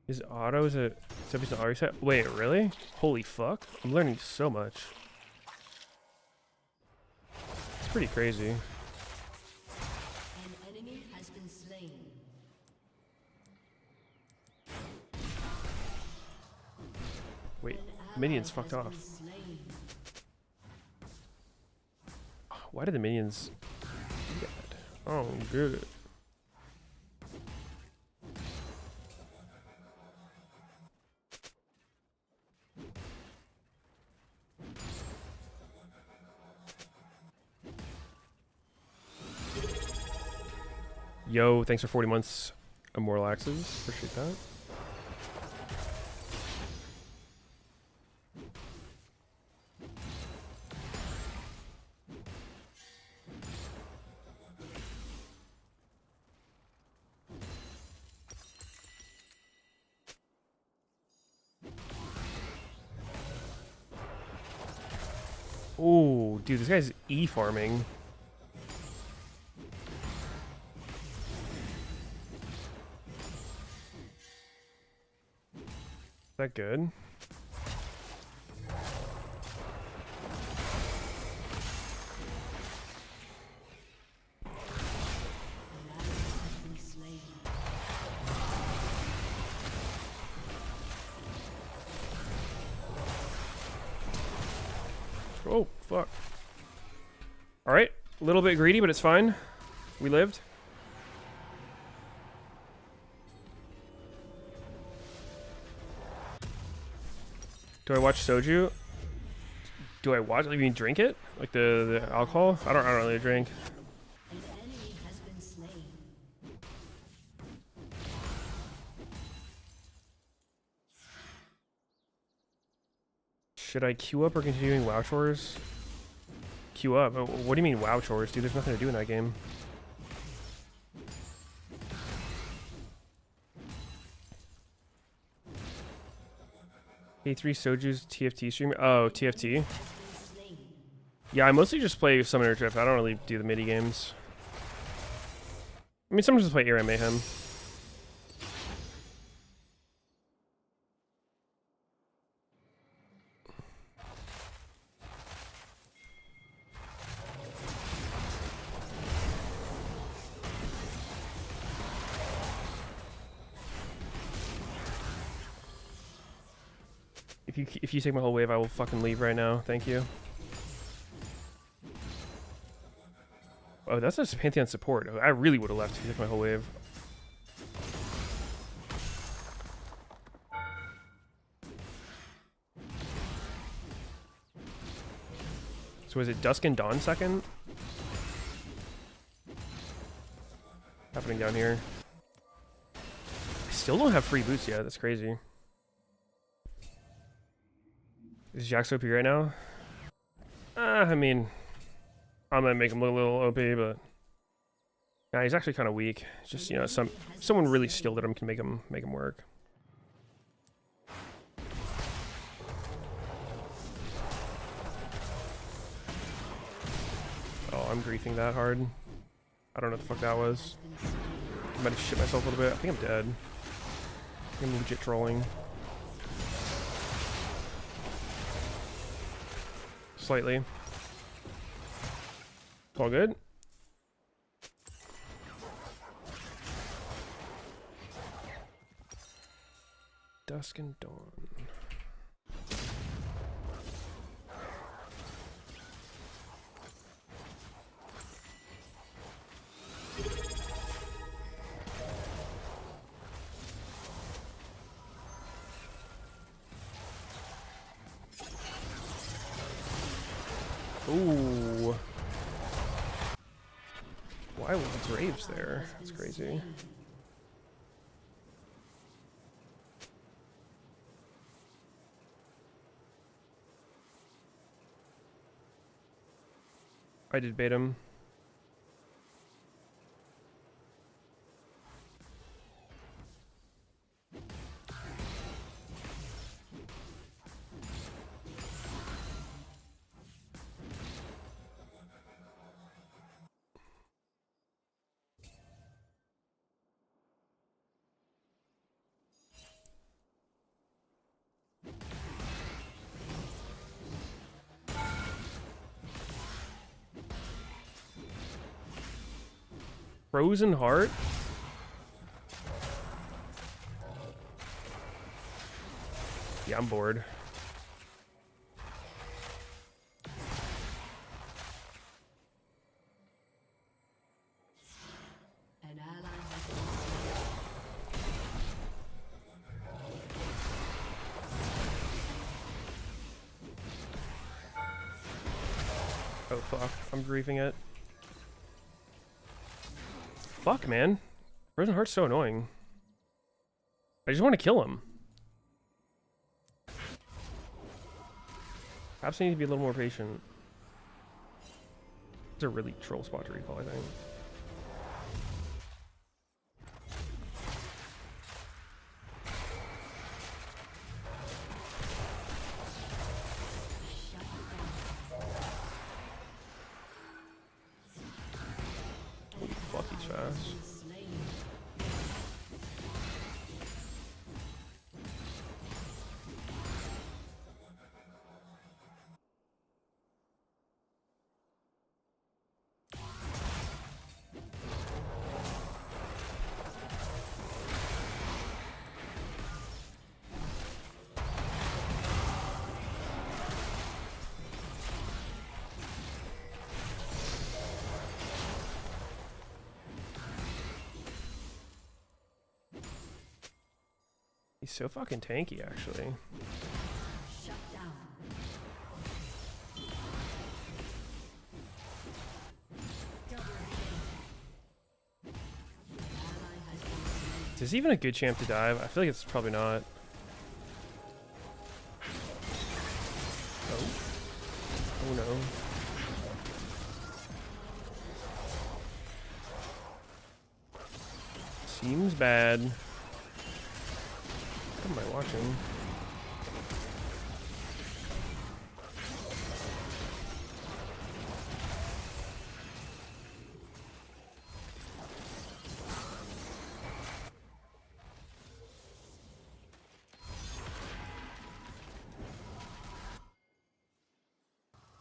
His auto is a 70% auto reset? Wait, really? Holy fuck. I'm learning so much. It's pretty crazy. An enemy has been slain. Wait, minions fucked off. Why did the minions... Oh, good. Yo, thanks for 40 months. Immortal Axes. Appreciate that. Oh, dude, this guy's E-farming. Is that good? Oh, fuck. Alright, a little bit greedy, but it's fine. We lived. Do I watch soju? Do I watch? Like, you mean drink it? Like the alcohol? I don't really drink. An enemy has been slain. Should I queue up or continuing WoW chores? Queue up? What do you mean WoW chores, dude? There's nothing to do in that game. A3 Soju's TFT stream. Oh, TFT. Yeah, I mostly just play Summoner Drift. I don't really do the midi games. I mean, sometimes just play Era Mayhem. If you take my whole wave, I will fucking leave right now. Thank you. Oh, that's just Pantheon support. I really would have left if you took my whole wave. So is it Dusk and Dawn second? Happening down here. I still don't have free boots yet. That's crazy. Is Jax OP right now? I mean, I'm gonna make him look a little OP, but yeah, he's actually kind of weak. It's just, you know, someone really skilled at him can make him work. Oh, I'm griefing that hard. I don't know what the fuck that was. I might have shit myself a little bit. I think I'm dead. I think I'm legit trolling. Slightly. It's all good. Dusk and Dawn. Ooh. Why was the Graves there? That's crazy. I did bait him. Frozen Heart? Yeah, I'm bored. Oh fuck, I'm griefing it. Fuck, man. Frozen Heart's so annoying. I just want to kill him. Perhaps I need to be a little more patient. It's a really troll spot to recall, I think. Holy fuck, he's fast. He's so fucking tanky, actually. Shut down. Is this even a good champ to dive? I feel like it's probably not. Oh. Oh no. Seems bad. What am I watching?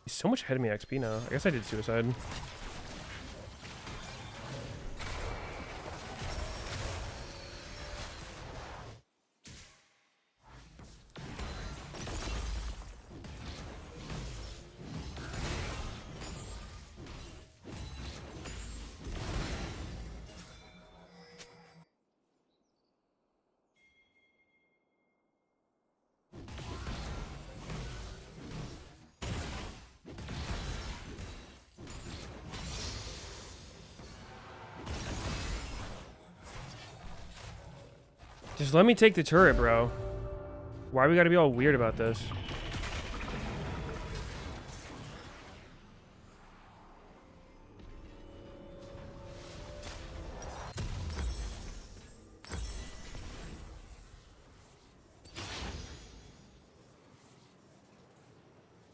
He's so much ahead of me XP now. I guess I did suicide. Just let me take the turret, bro. Why we gotta be all weird about this?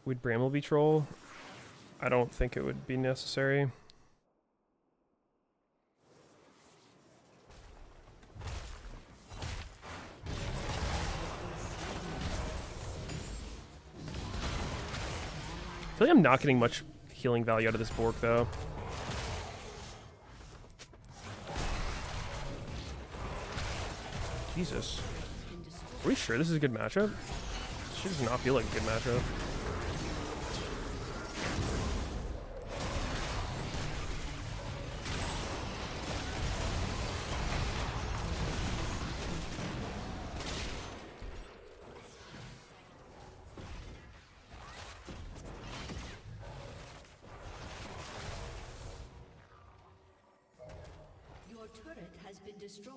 Would Bramble be troll? I don't think it would be necessary. I feel like I'm not getting much healing value out of this Bork, though. Jesus. Are we sure this is a good matchup? This shit does not feel like a good matchup. Your turret has been destroyed.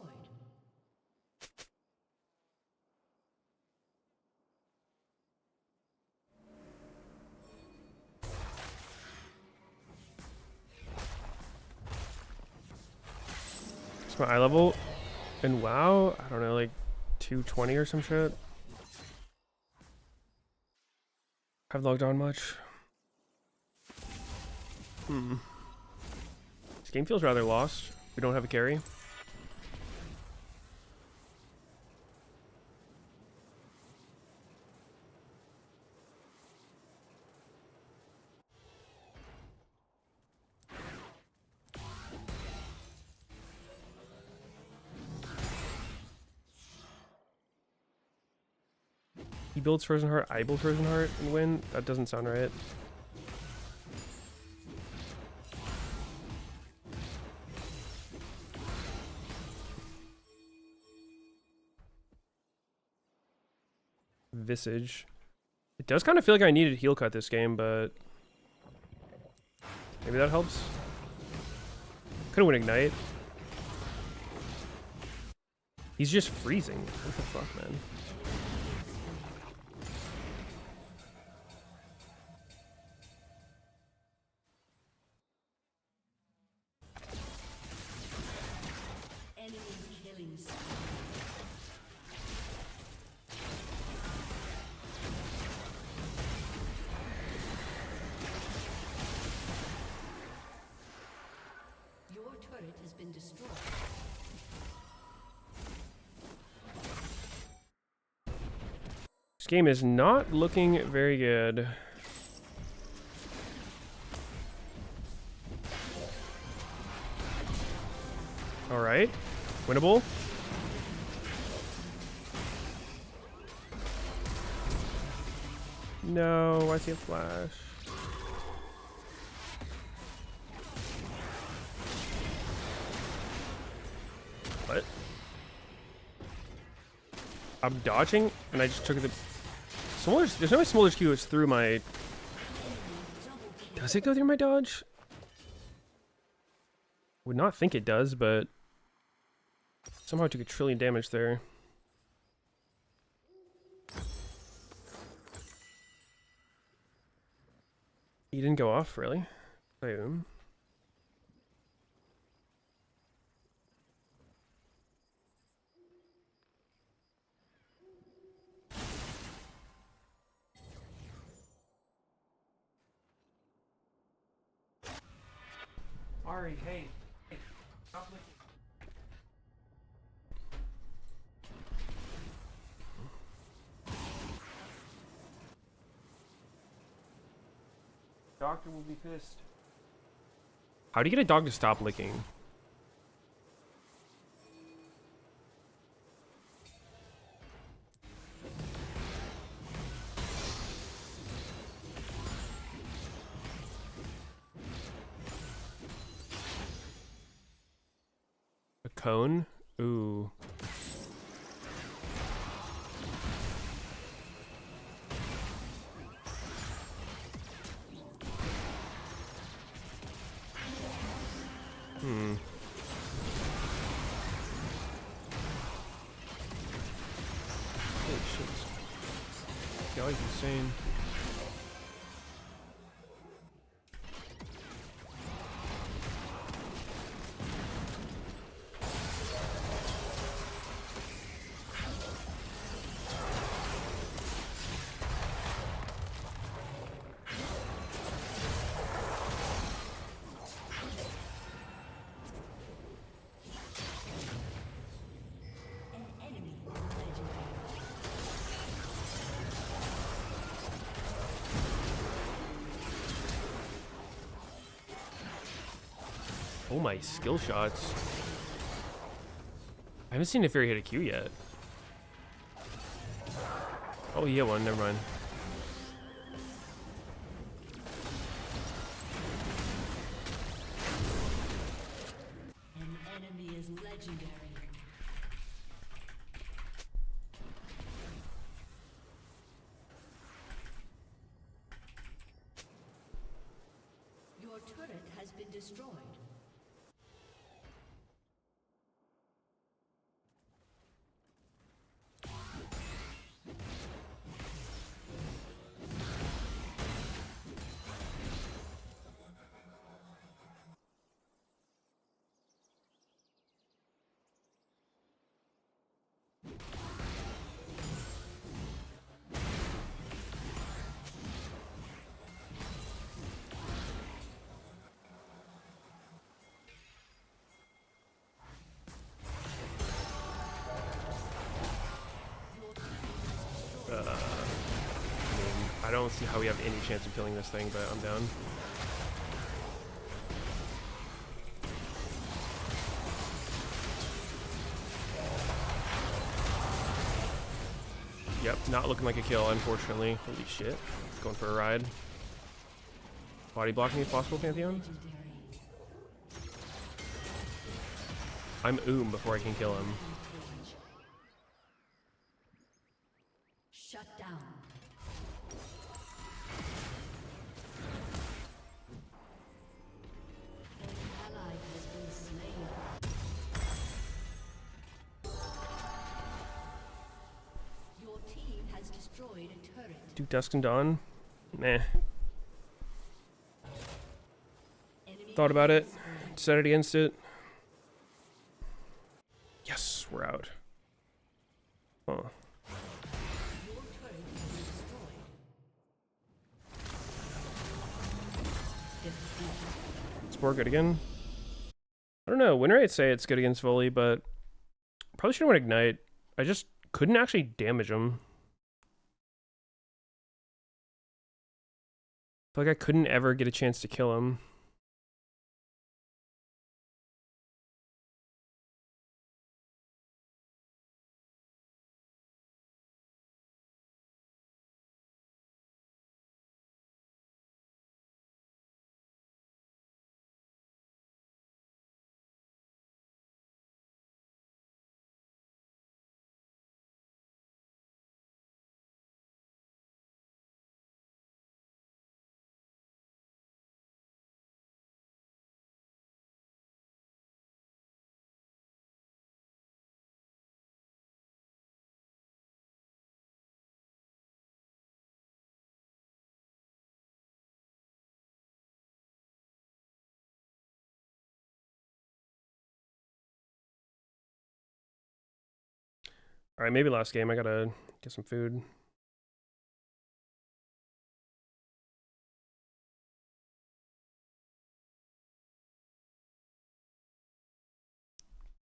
It's my eye level. And WoW, I don't know, like 220 or some shit. I've logged on much. This game feels rather lost. We don't have a carry. He builds Frozen Heart, I build Frozen Heart and win? That doesn't sound right. Visage. It does kind of feel like I needed a heal cut this game, but Maybe that helps. Could've went Ignite. He's just freezing. What the fuck, man? Enemy killing spree. Your turret has been destroyed. This game is not looking very good. All right, winnable. No, I see a flash. What? I'm dodging, and I just took the Smolder's. There's no way Smolder's Q is through my. Does it go through my dodge? Would not think it does, but somehow I took 1 trillion damage there. He didn't go off, really? Boom. Ari, hey. Stop looking. Doctor will be pissed. How do you get a dog to stop licking? A cone? Ooh. Holy shit. This guy's insane. Oh my skill shots. I haven't seen a Fairy hit a Q yet. Oh, he hit one, never mind. An enemy is legendary. Your turret has been destroyed. I don't see how we have any chance of killing this thing, but I'm down. Yep, not looking like a kill, unfortunately. Holy shit. Going for a ride. Body blocking if possible, Pantheon? I'm before I can kill him. Shut down. Do Dusk and Dawn? Meh. Thought about it. Decided against it. Yes, we're out. Huh. Spore good again? I don't know. Win rates say it's good against volley, but probably should have went ignite. I just couldn't actually damage him. I feel like I couldn't ever get a chance to kill him. All right, maybe last game. I gotta get some food.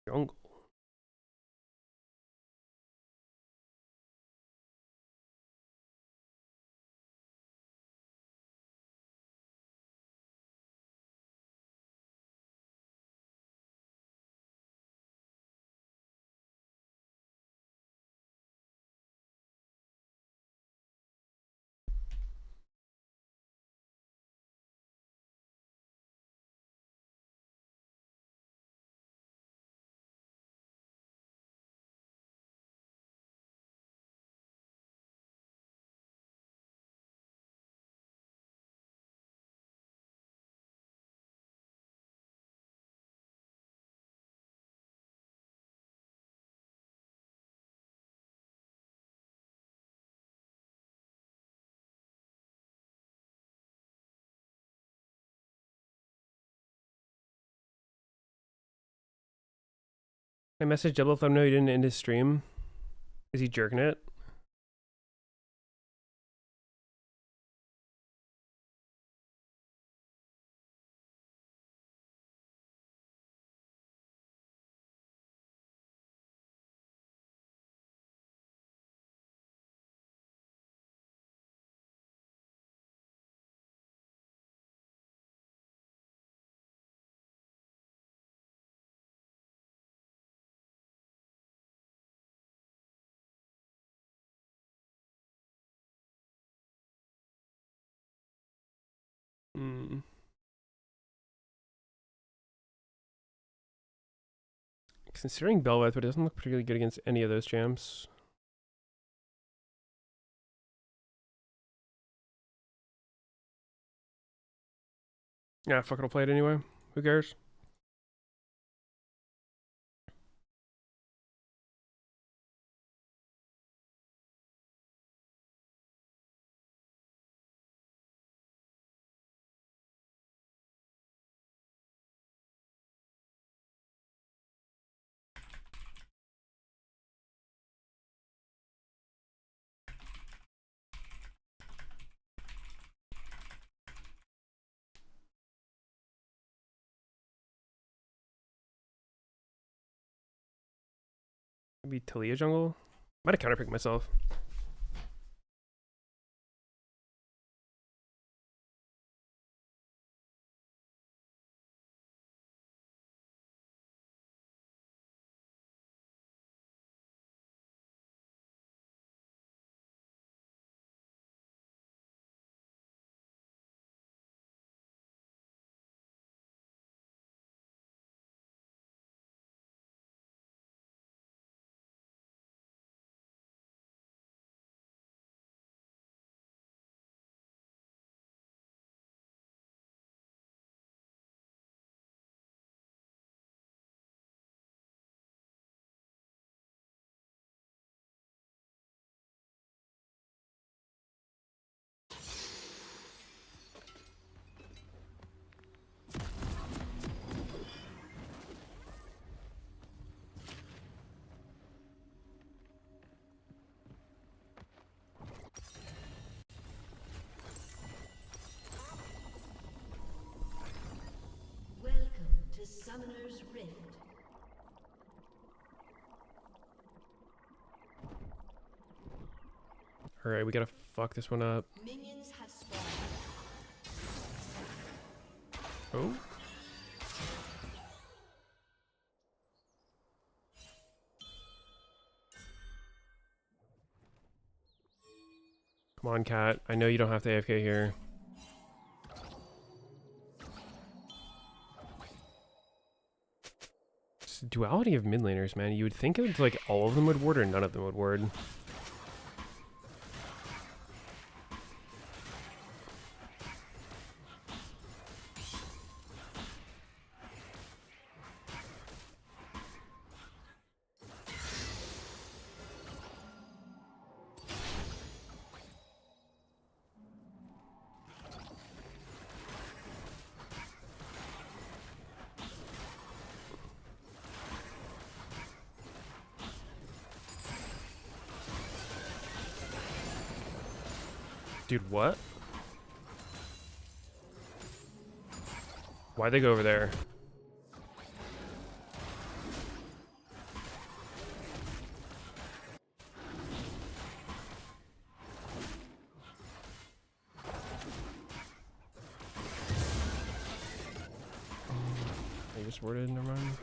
Jungle. I messaged Double if I know he didn't end his stream. Is he jerking it? Hmm. Considering Belveth, but it doesn't look particularly good against any of those champs. Yeah, fuck it, I'll play it anyway. Who cares? Maybe Talia jungle? Might have counterpicked myself. Summoner's Rift. All right, we gotta fuck this one up. Minions have spawned. Oh. Come on, cat. I know you don't have to AFK here. It's the duality of mid laners, man. You would think it's like all of them would ward or none of them would ward. Dude, what? Why'd they go over there? I just worded, never mind.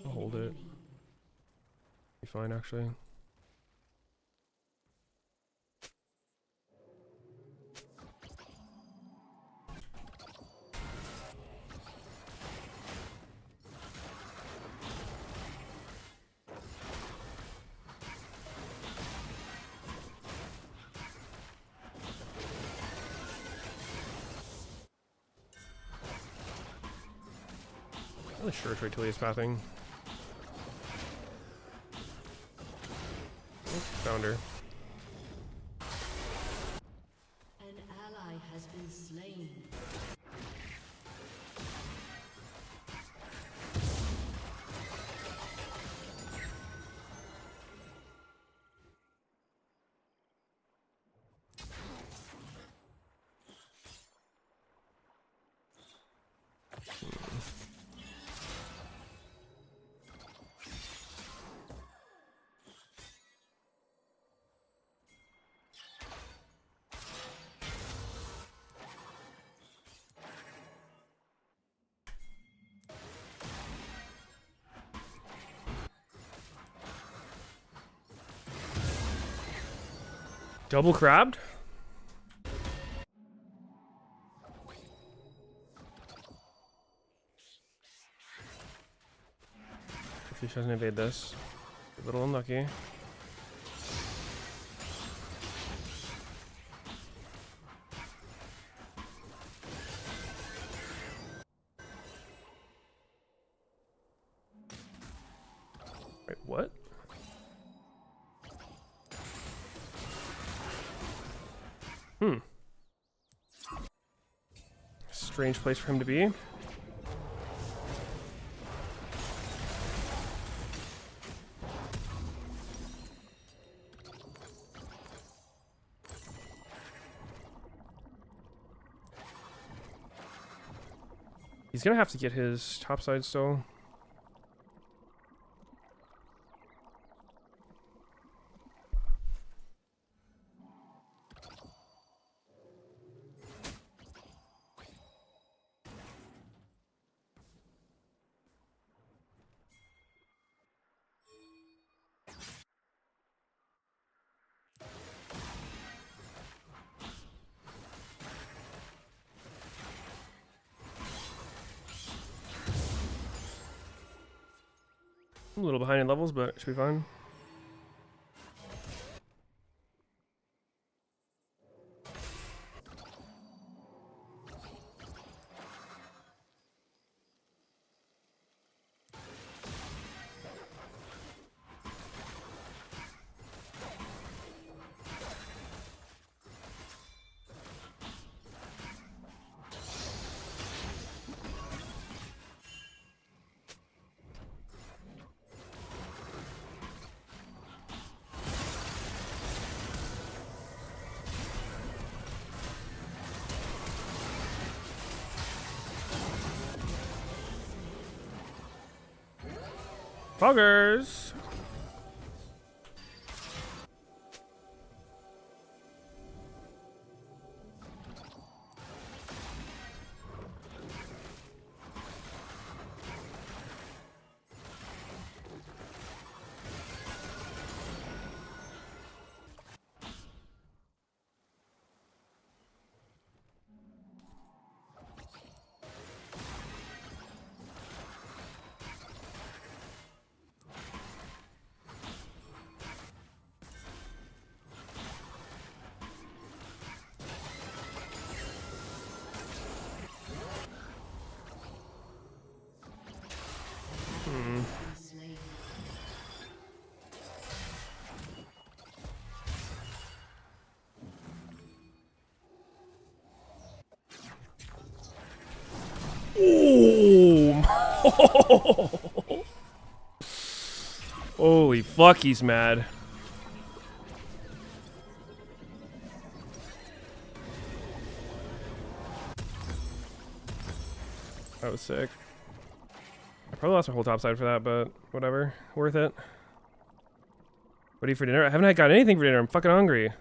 I'll hold it. Be fine, actually. I'm not sure which way is pathing. Oh, found her. An ally has been slain. Double crabbed? If he doesn't evade this. A little unlucky. Wait, what? Strange place for him to be. He's gonna have to get his top side still. I'm a little behind in levels, but it should be fine. Poggers. Oh. Holy fuck, he's mad. That was sick. I probably lost my whole top side for that, but whatever. Worth it. What do you eat for dinner? I haven't got anything for dinner. I'm fucking hungry.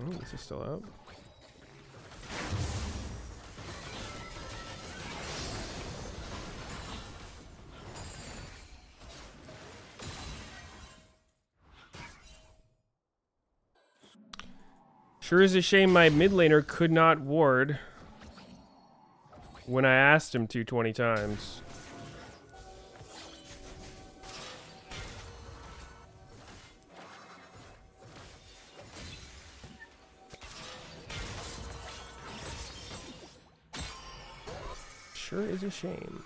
Oh, this is still up. Sure is a shame my mid laner could not ward when I asked him to 20 times. Sure is a shame.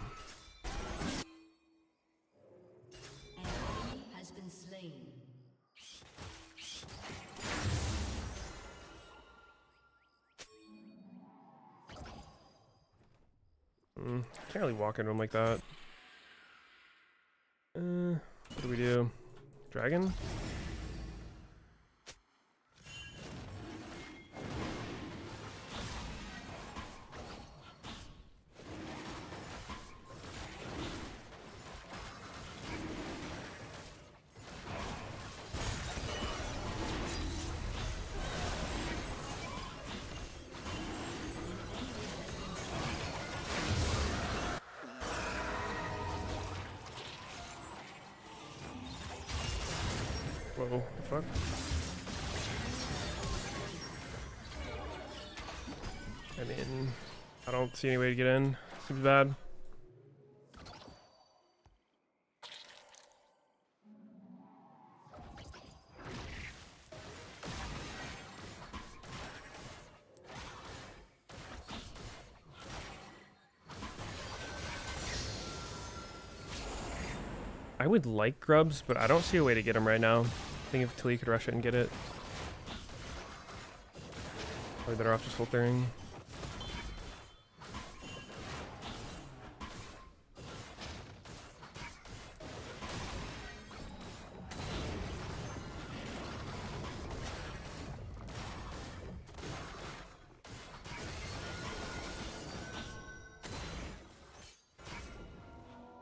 Has been slain. Can't really walk into him like that. What do we do? Dragon? Whoa, fuck. I mean, I don't see any way to get in. Seems bad. I would like grubs, but I don't see a way to get them right now. I think if Tilly could rush it and get it. Probably better off just filtering.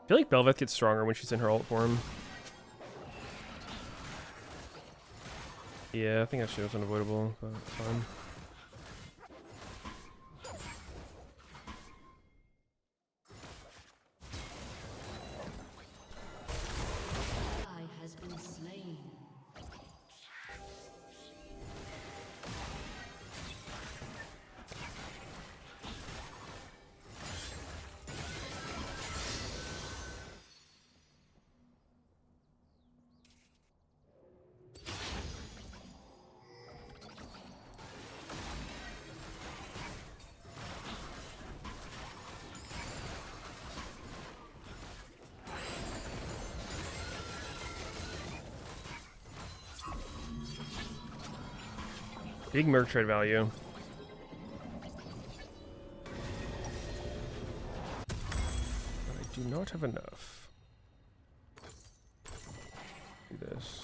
I feel like Belveth gets stronger when she's in her ult form. Yeah, I think that shit was unavoidable, but it's fine. Has been slain. Big merc trade value. But I do not have enough. Do this.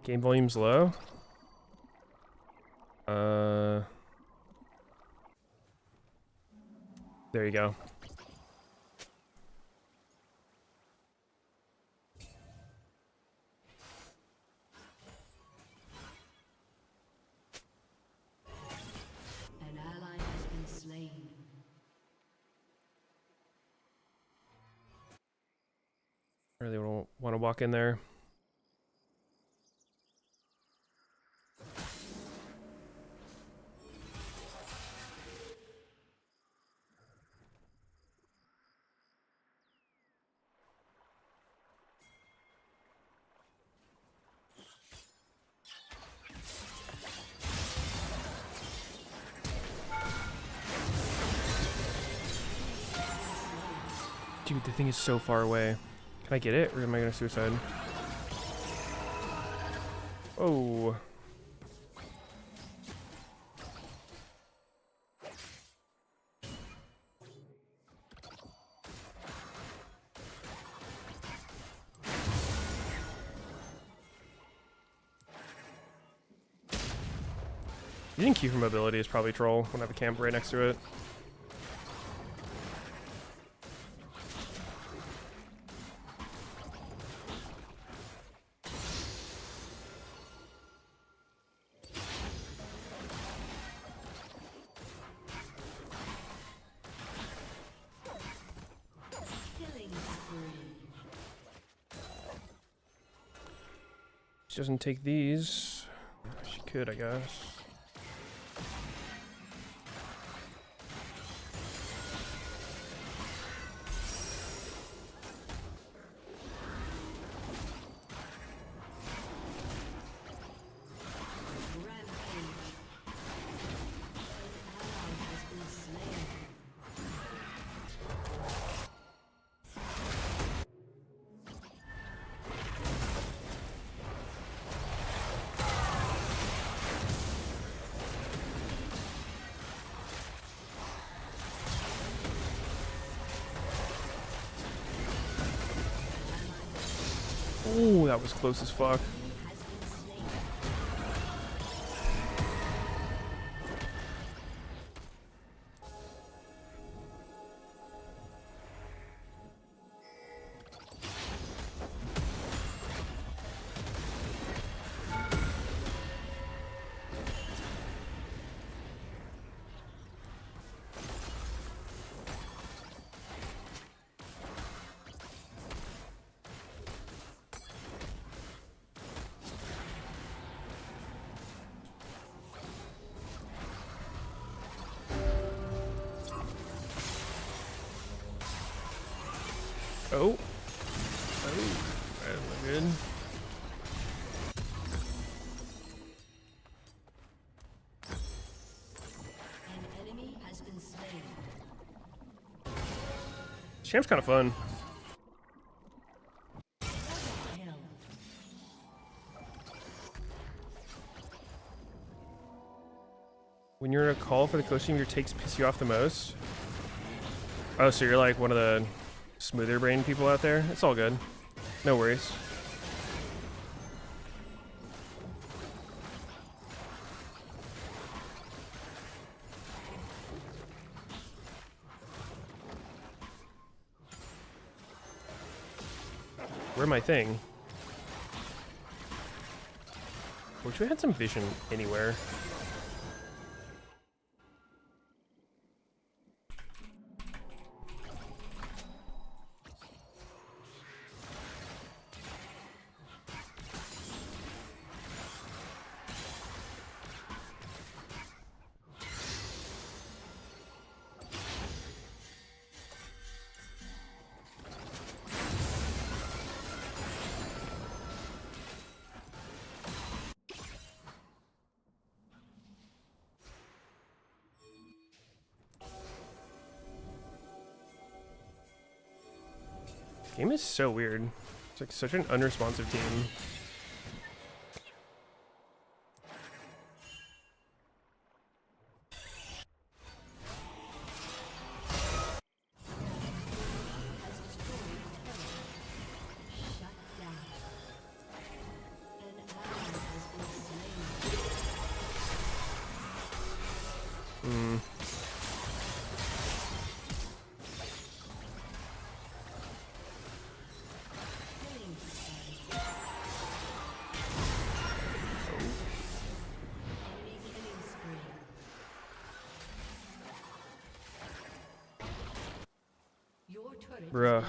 Game volume's low. There you go. An ally has been slain. I really don't want to walk in there. Dude, the thing is so far away. Can I get it, or am I gonna suicide? Oh. Using Q for mobility is probably troll when I have a camp right next to it. Killing spree. She doesn't take these. She could, I guess. Ooh, that was close as fuck. Oh. Oh. That's not good. An enemy has been slain. This champ's kind of fun. Kill. When you're in a call for the coaching, your takes piss you off the most. Oh, so you're like one of the smoother brain people out there? It's all good. No worries. Where my thing? Wish we had some vision anywhere. Game is so weird. It's like such an unresponsive team. Shut down. An ally Bruh.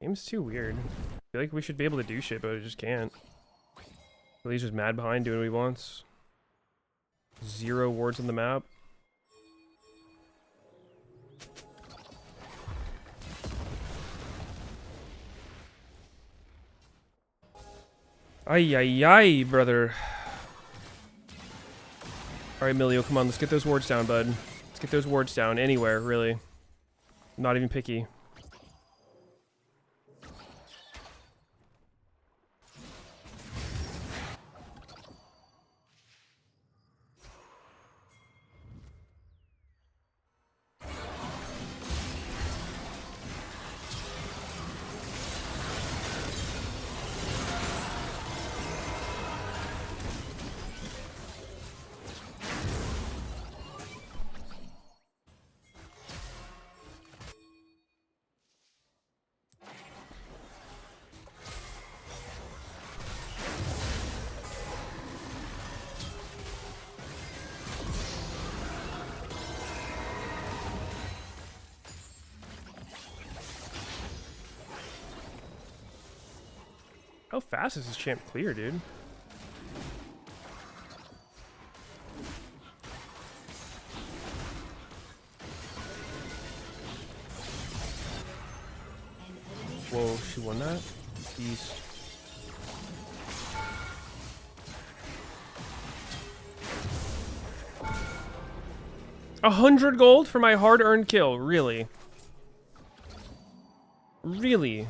Game's too weird. I feel like we should be able to do shit, but I just can't. He's just mad behind doing what he wants. 0 wards on the map. Ay, ay, ay, brother. Alright, Milio, come on. Let's get those wards down, bud. Let's get those wards down. Anywhere, really. I'm not even picky. How fast is this champ clear, dude? Whoa, she won that? Beast. $100 gold for my hard-earned kill. Really? Really?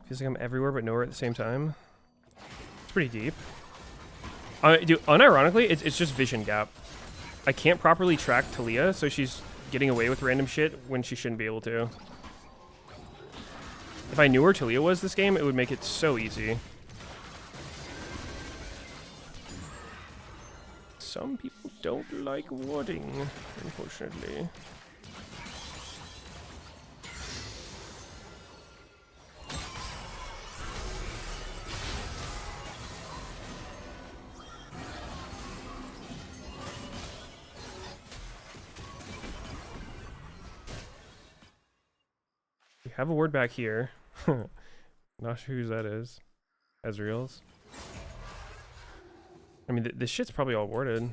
Feels like I'm everywhere but nowhere at the same time. It's pretty deep. Dude, unironically, it's just vision gap. I can't properly track Talia, so she's getting away with random shit when she shouldn't be able to. If I knew where Talia was this game, it would make it so easy. Some people don't like warding, unfortunately. We have a ward back here. Not sure whose that is. Ezreal's. I mean, this shit's probably all warded.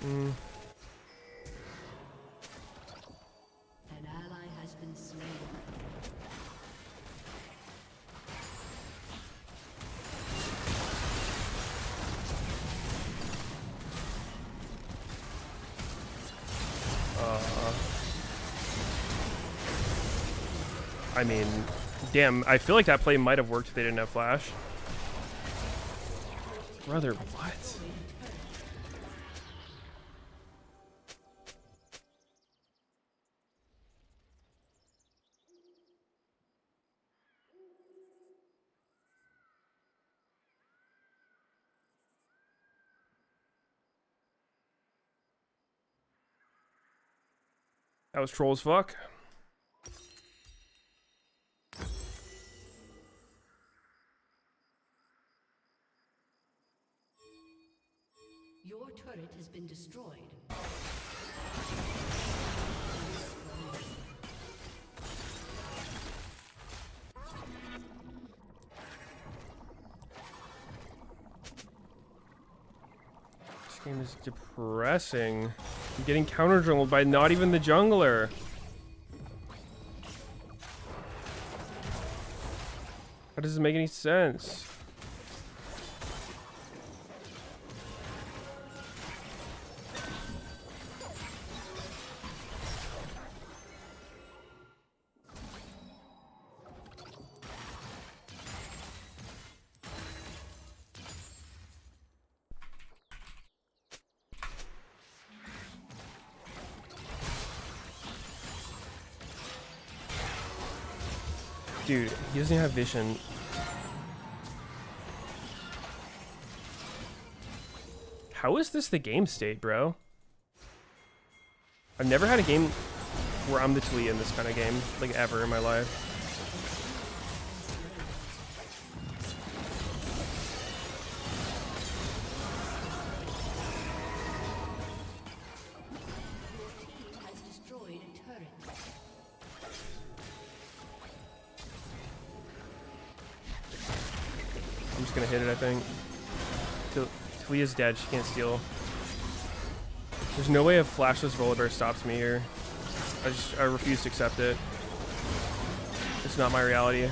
An ally has been slain. I mean, damn, I feel like that play might have worked if they didn't have flash. Brother, what? That was troll as fuck. Your turret has been destroyed. This game is depressing. I'm getting counter jungled by not even the jungler. How does this make any sense? Dude, he doesn't have vision. How is this the game state, bro? I've never had a game where I'm the Twee in this kind of game, like ever in my life. I'm just gonna hit it, I think. Twee is dead, she can't steal. There's no way a flashless Volibear stops me here. I refuse to accept it. It's not my reality.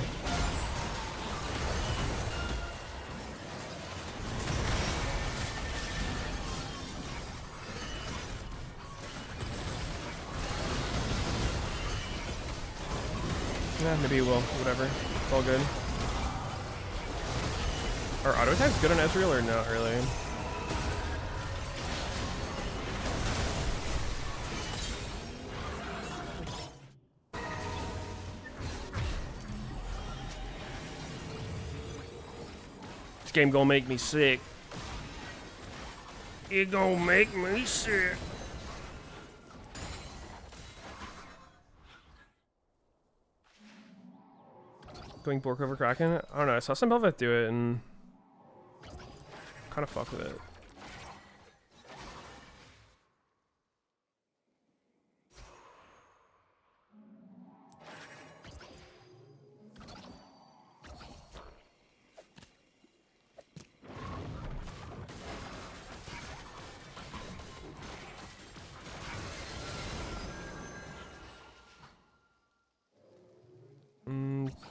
Yeah, maybe he will. Whatever. It's all good. Are auto attacks good on Ezreal or not really? This game gonna make me sick. It gonna make me sick. Going Bork over Kraken? I don't know. I saw some Velvet do it and kind of fuck with it.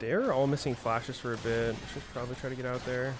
They're all missing flashes for a bit. Should probably try to get out there.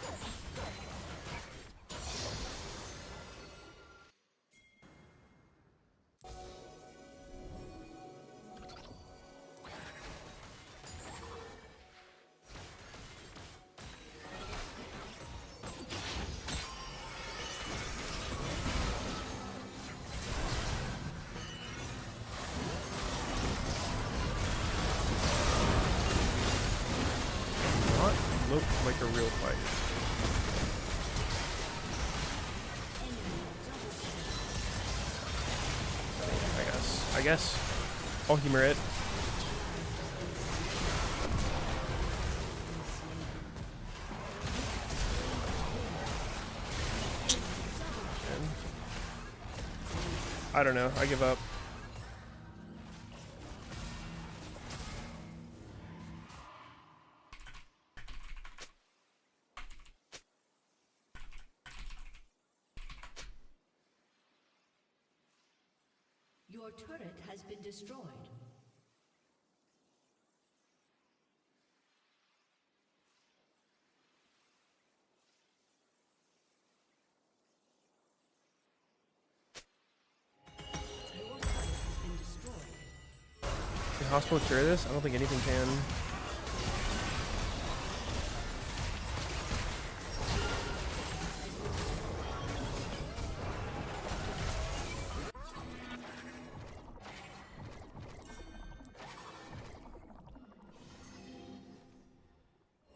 Look like a real fight. I guess. I'll humor it. I don't know. I give up. Your turret has been destroyed. Can hospital cure this? I don't think anything can.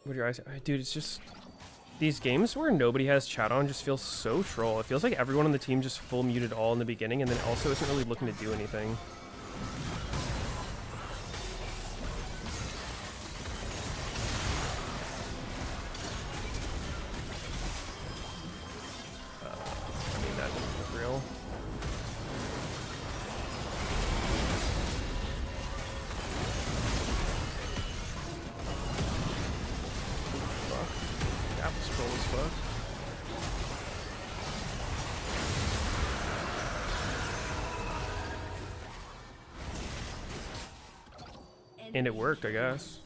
What are your eyes? Dude, it's just these games where nobody has chat on just feels so troll. It feels like everyone on the team just full muted all in the beginning and then also isn't really looking to do anything. I mean, that doesn't look real. That was troll as fuck. And it worked, I guess.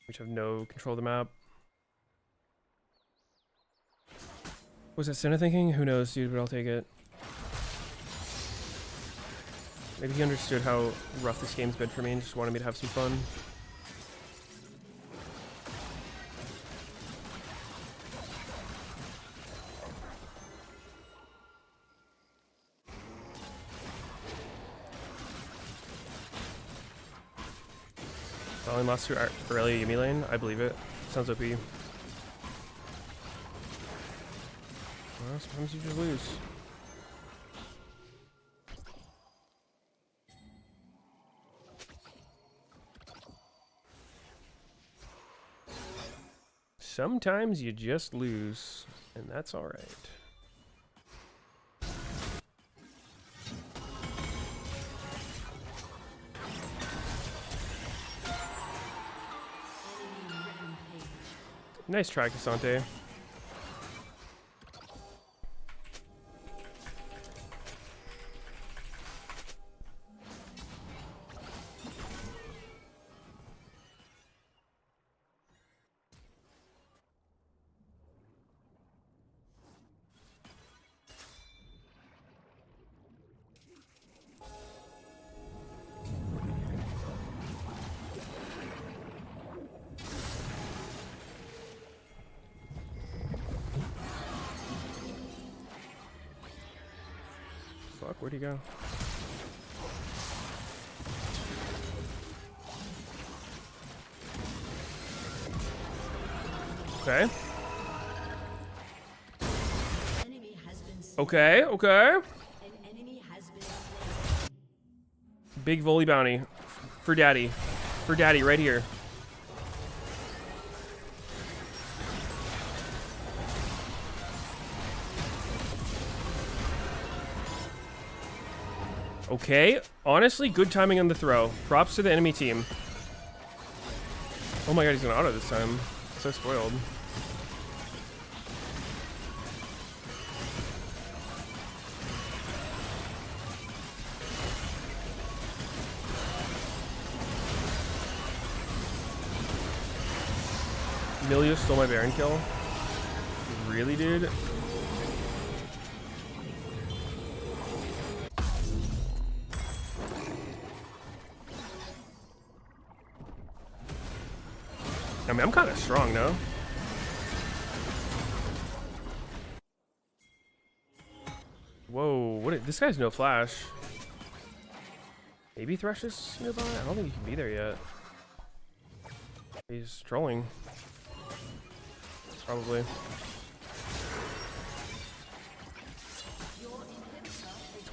which have no control of the map. Was that Senna thinking? Who knows, dude, but I'll take it. Maybe he understood how rough this game's been for me and just wanted me to have some fun. I only lost to early Yumi lane. I believe it. Sounds OP. Well, sometimes you just lose. Sometimes you just lose, and that's all right. Nice try, Cassante. Fuck, where'd he go? Okay. Okay, okay. Big volley bounty. For daddy. For daddy, right here. Okay, honestly, good timing on the throw. Props to the enemy team. Oh my god, he's gonna auto this time. So spoiled. Meteos stole my Baron kill. Really, dude? I mean, I'm kind of strong, no? Whoa, this guy's no flash. Maybe Thresh is nearby? I don't think he can be there yet. He's trolling. Probably.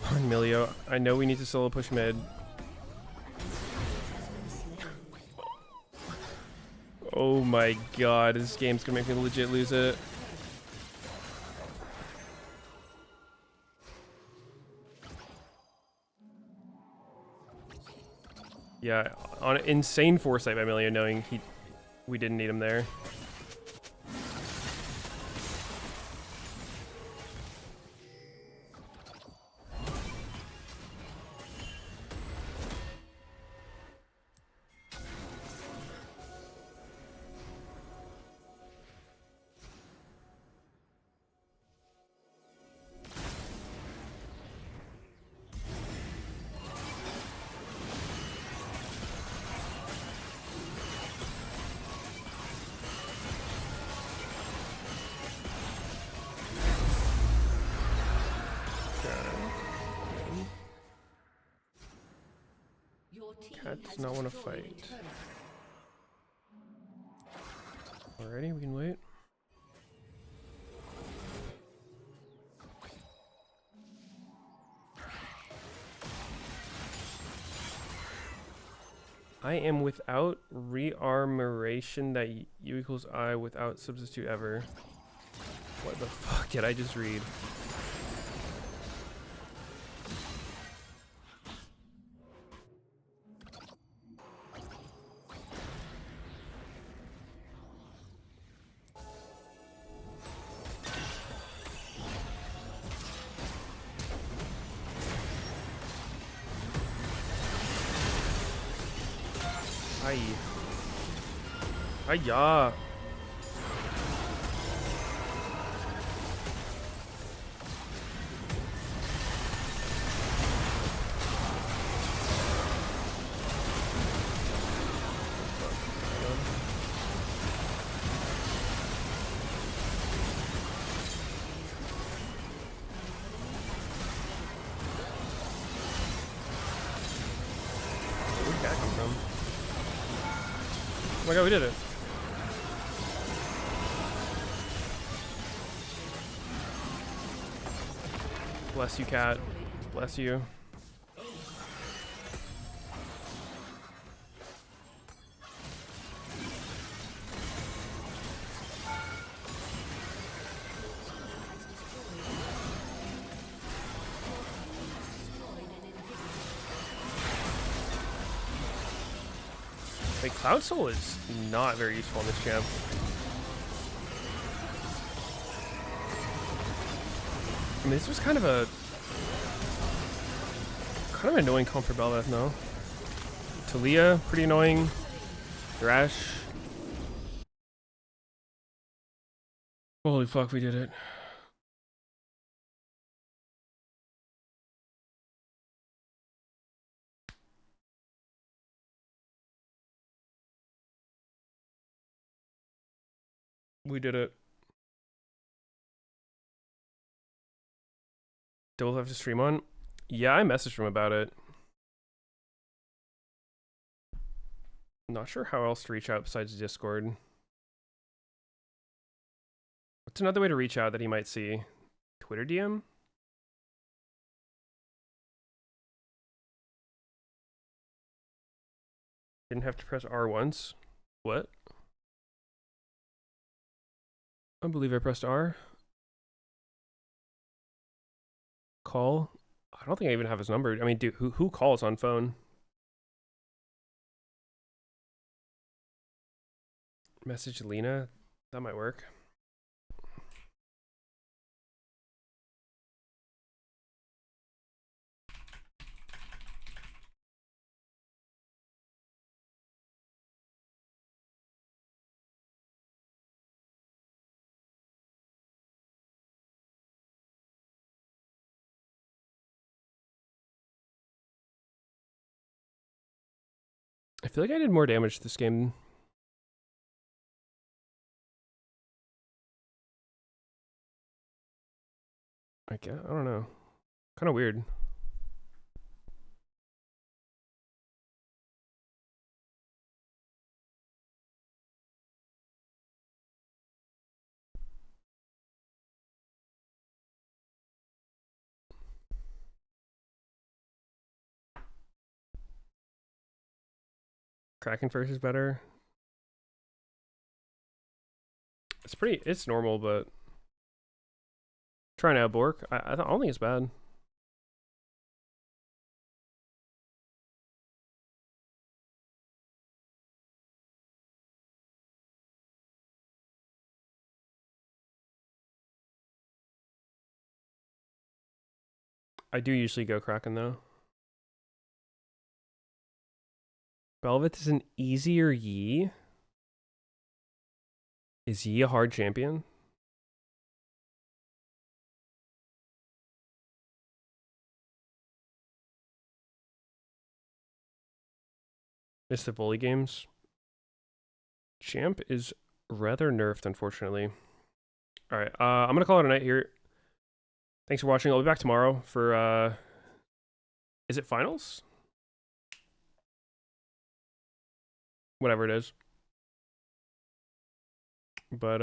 Come on, Milio. I know we need to solo push mid. Oh my god, this game's gonna make me legit lose it. Yeah, on insane foresight by Milio, knowing we didn't need him there. Cat does not want to fight. Alrighty, we can wait. I am without rearmoration that U equals I without substitute ever. What the fuck did I just read? Hi. Hiya. Where'd that come from? Oh my god, we did it. Bless you, cat. Bless you. Like, Cloud Soul is not very useful in this champ. I mean, this was kind of an annoying comp for Belveth, no? Talia, pretty annoying. Thresh. Holy fuck, we did it. We did it. Double have to stream on? Yeah, I messaged him about it. Not sure how else to reach out besides Discord. What's another way to reach out that he might see? Twitter DM? Didn't have to press R once. What? I believe I pressed R. Call? I don't think I even have his number. I mean, dude, who calls on phone? Message Lena? That might work. I feel like I did more damage this game. I don't know. Kind of weird. Kraken first is better. It's normal, but trying out Bork. I don't think it's bad. I do usually go Kraken though. Belveth is an easier Yi. Is Yi a hard champion? Miss the bully games. Champ is rather nerfed, unfortunately. All right, I'm gonna call it a night here. Thanks for watching. I'll be back tomorrow for is it finals? Whatever it is. But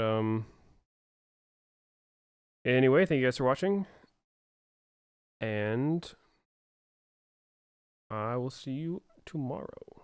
anyway, thank you guys for watching. And I will see you tomorrow.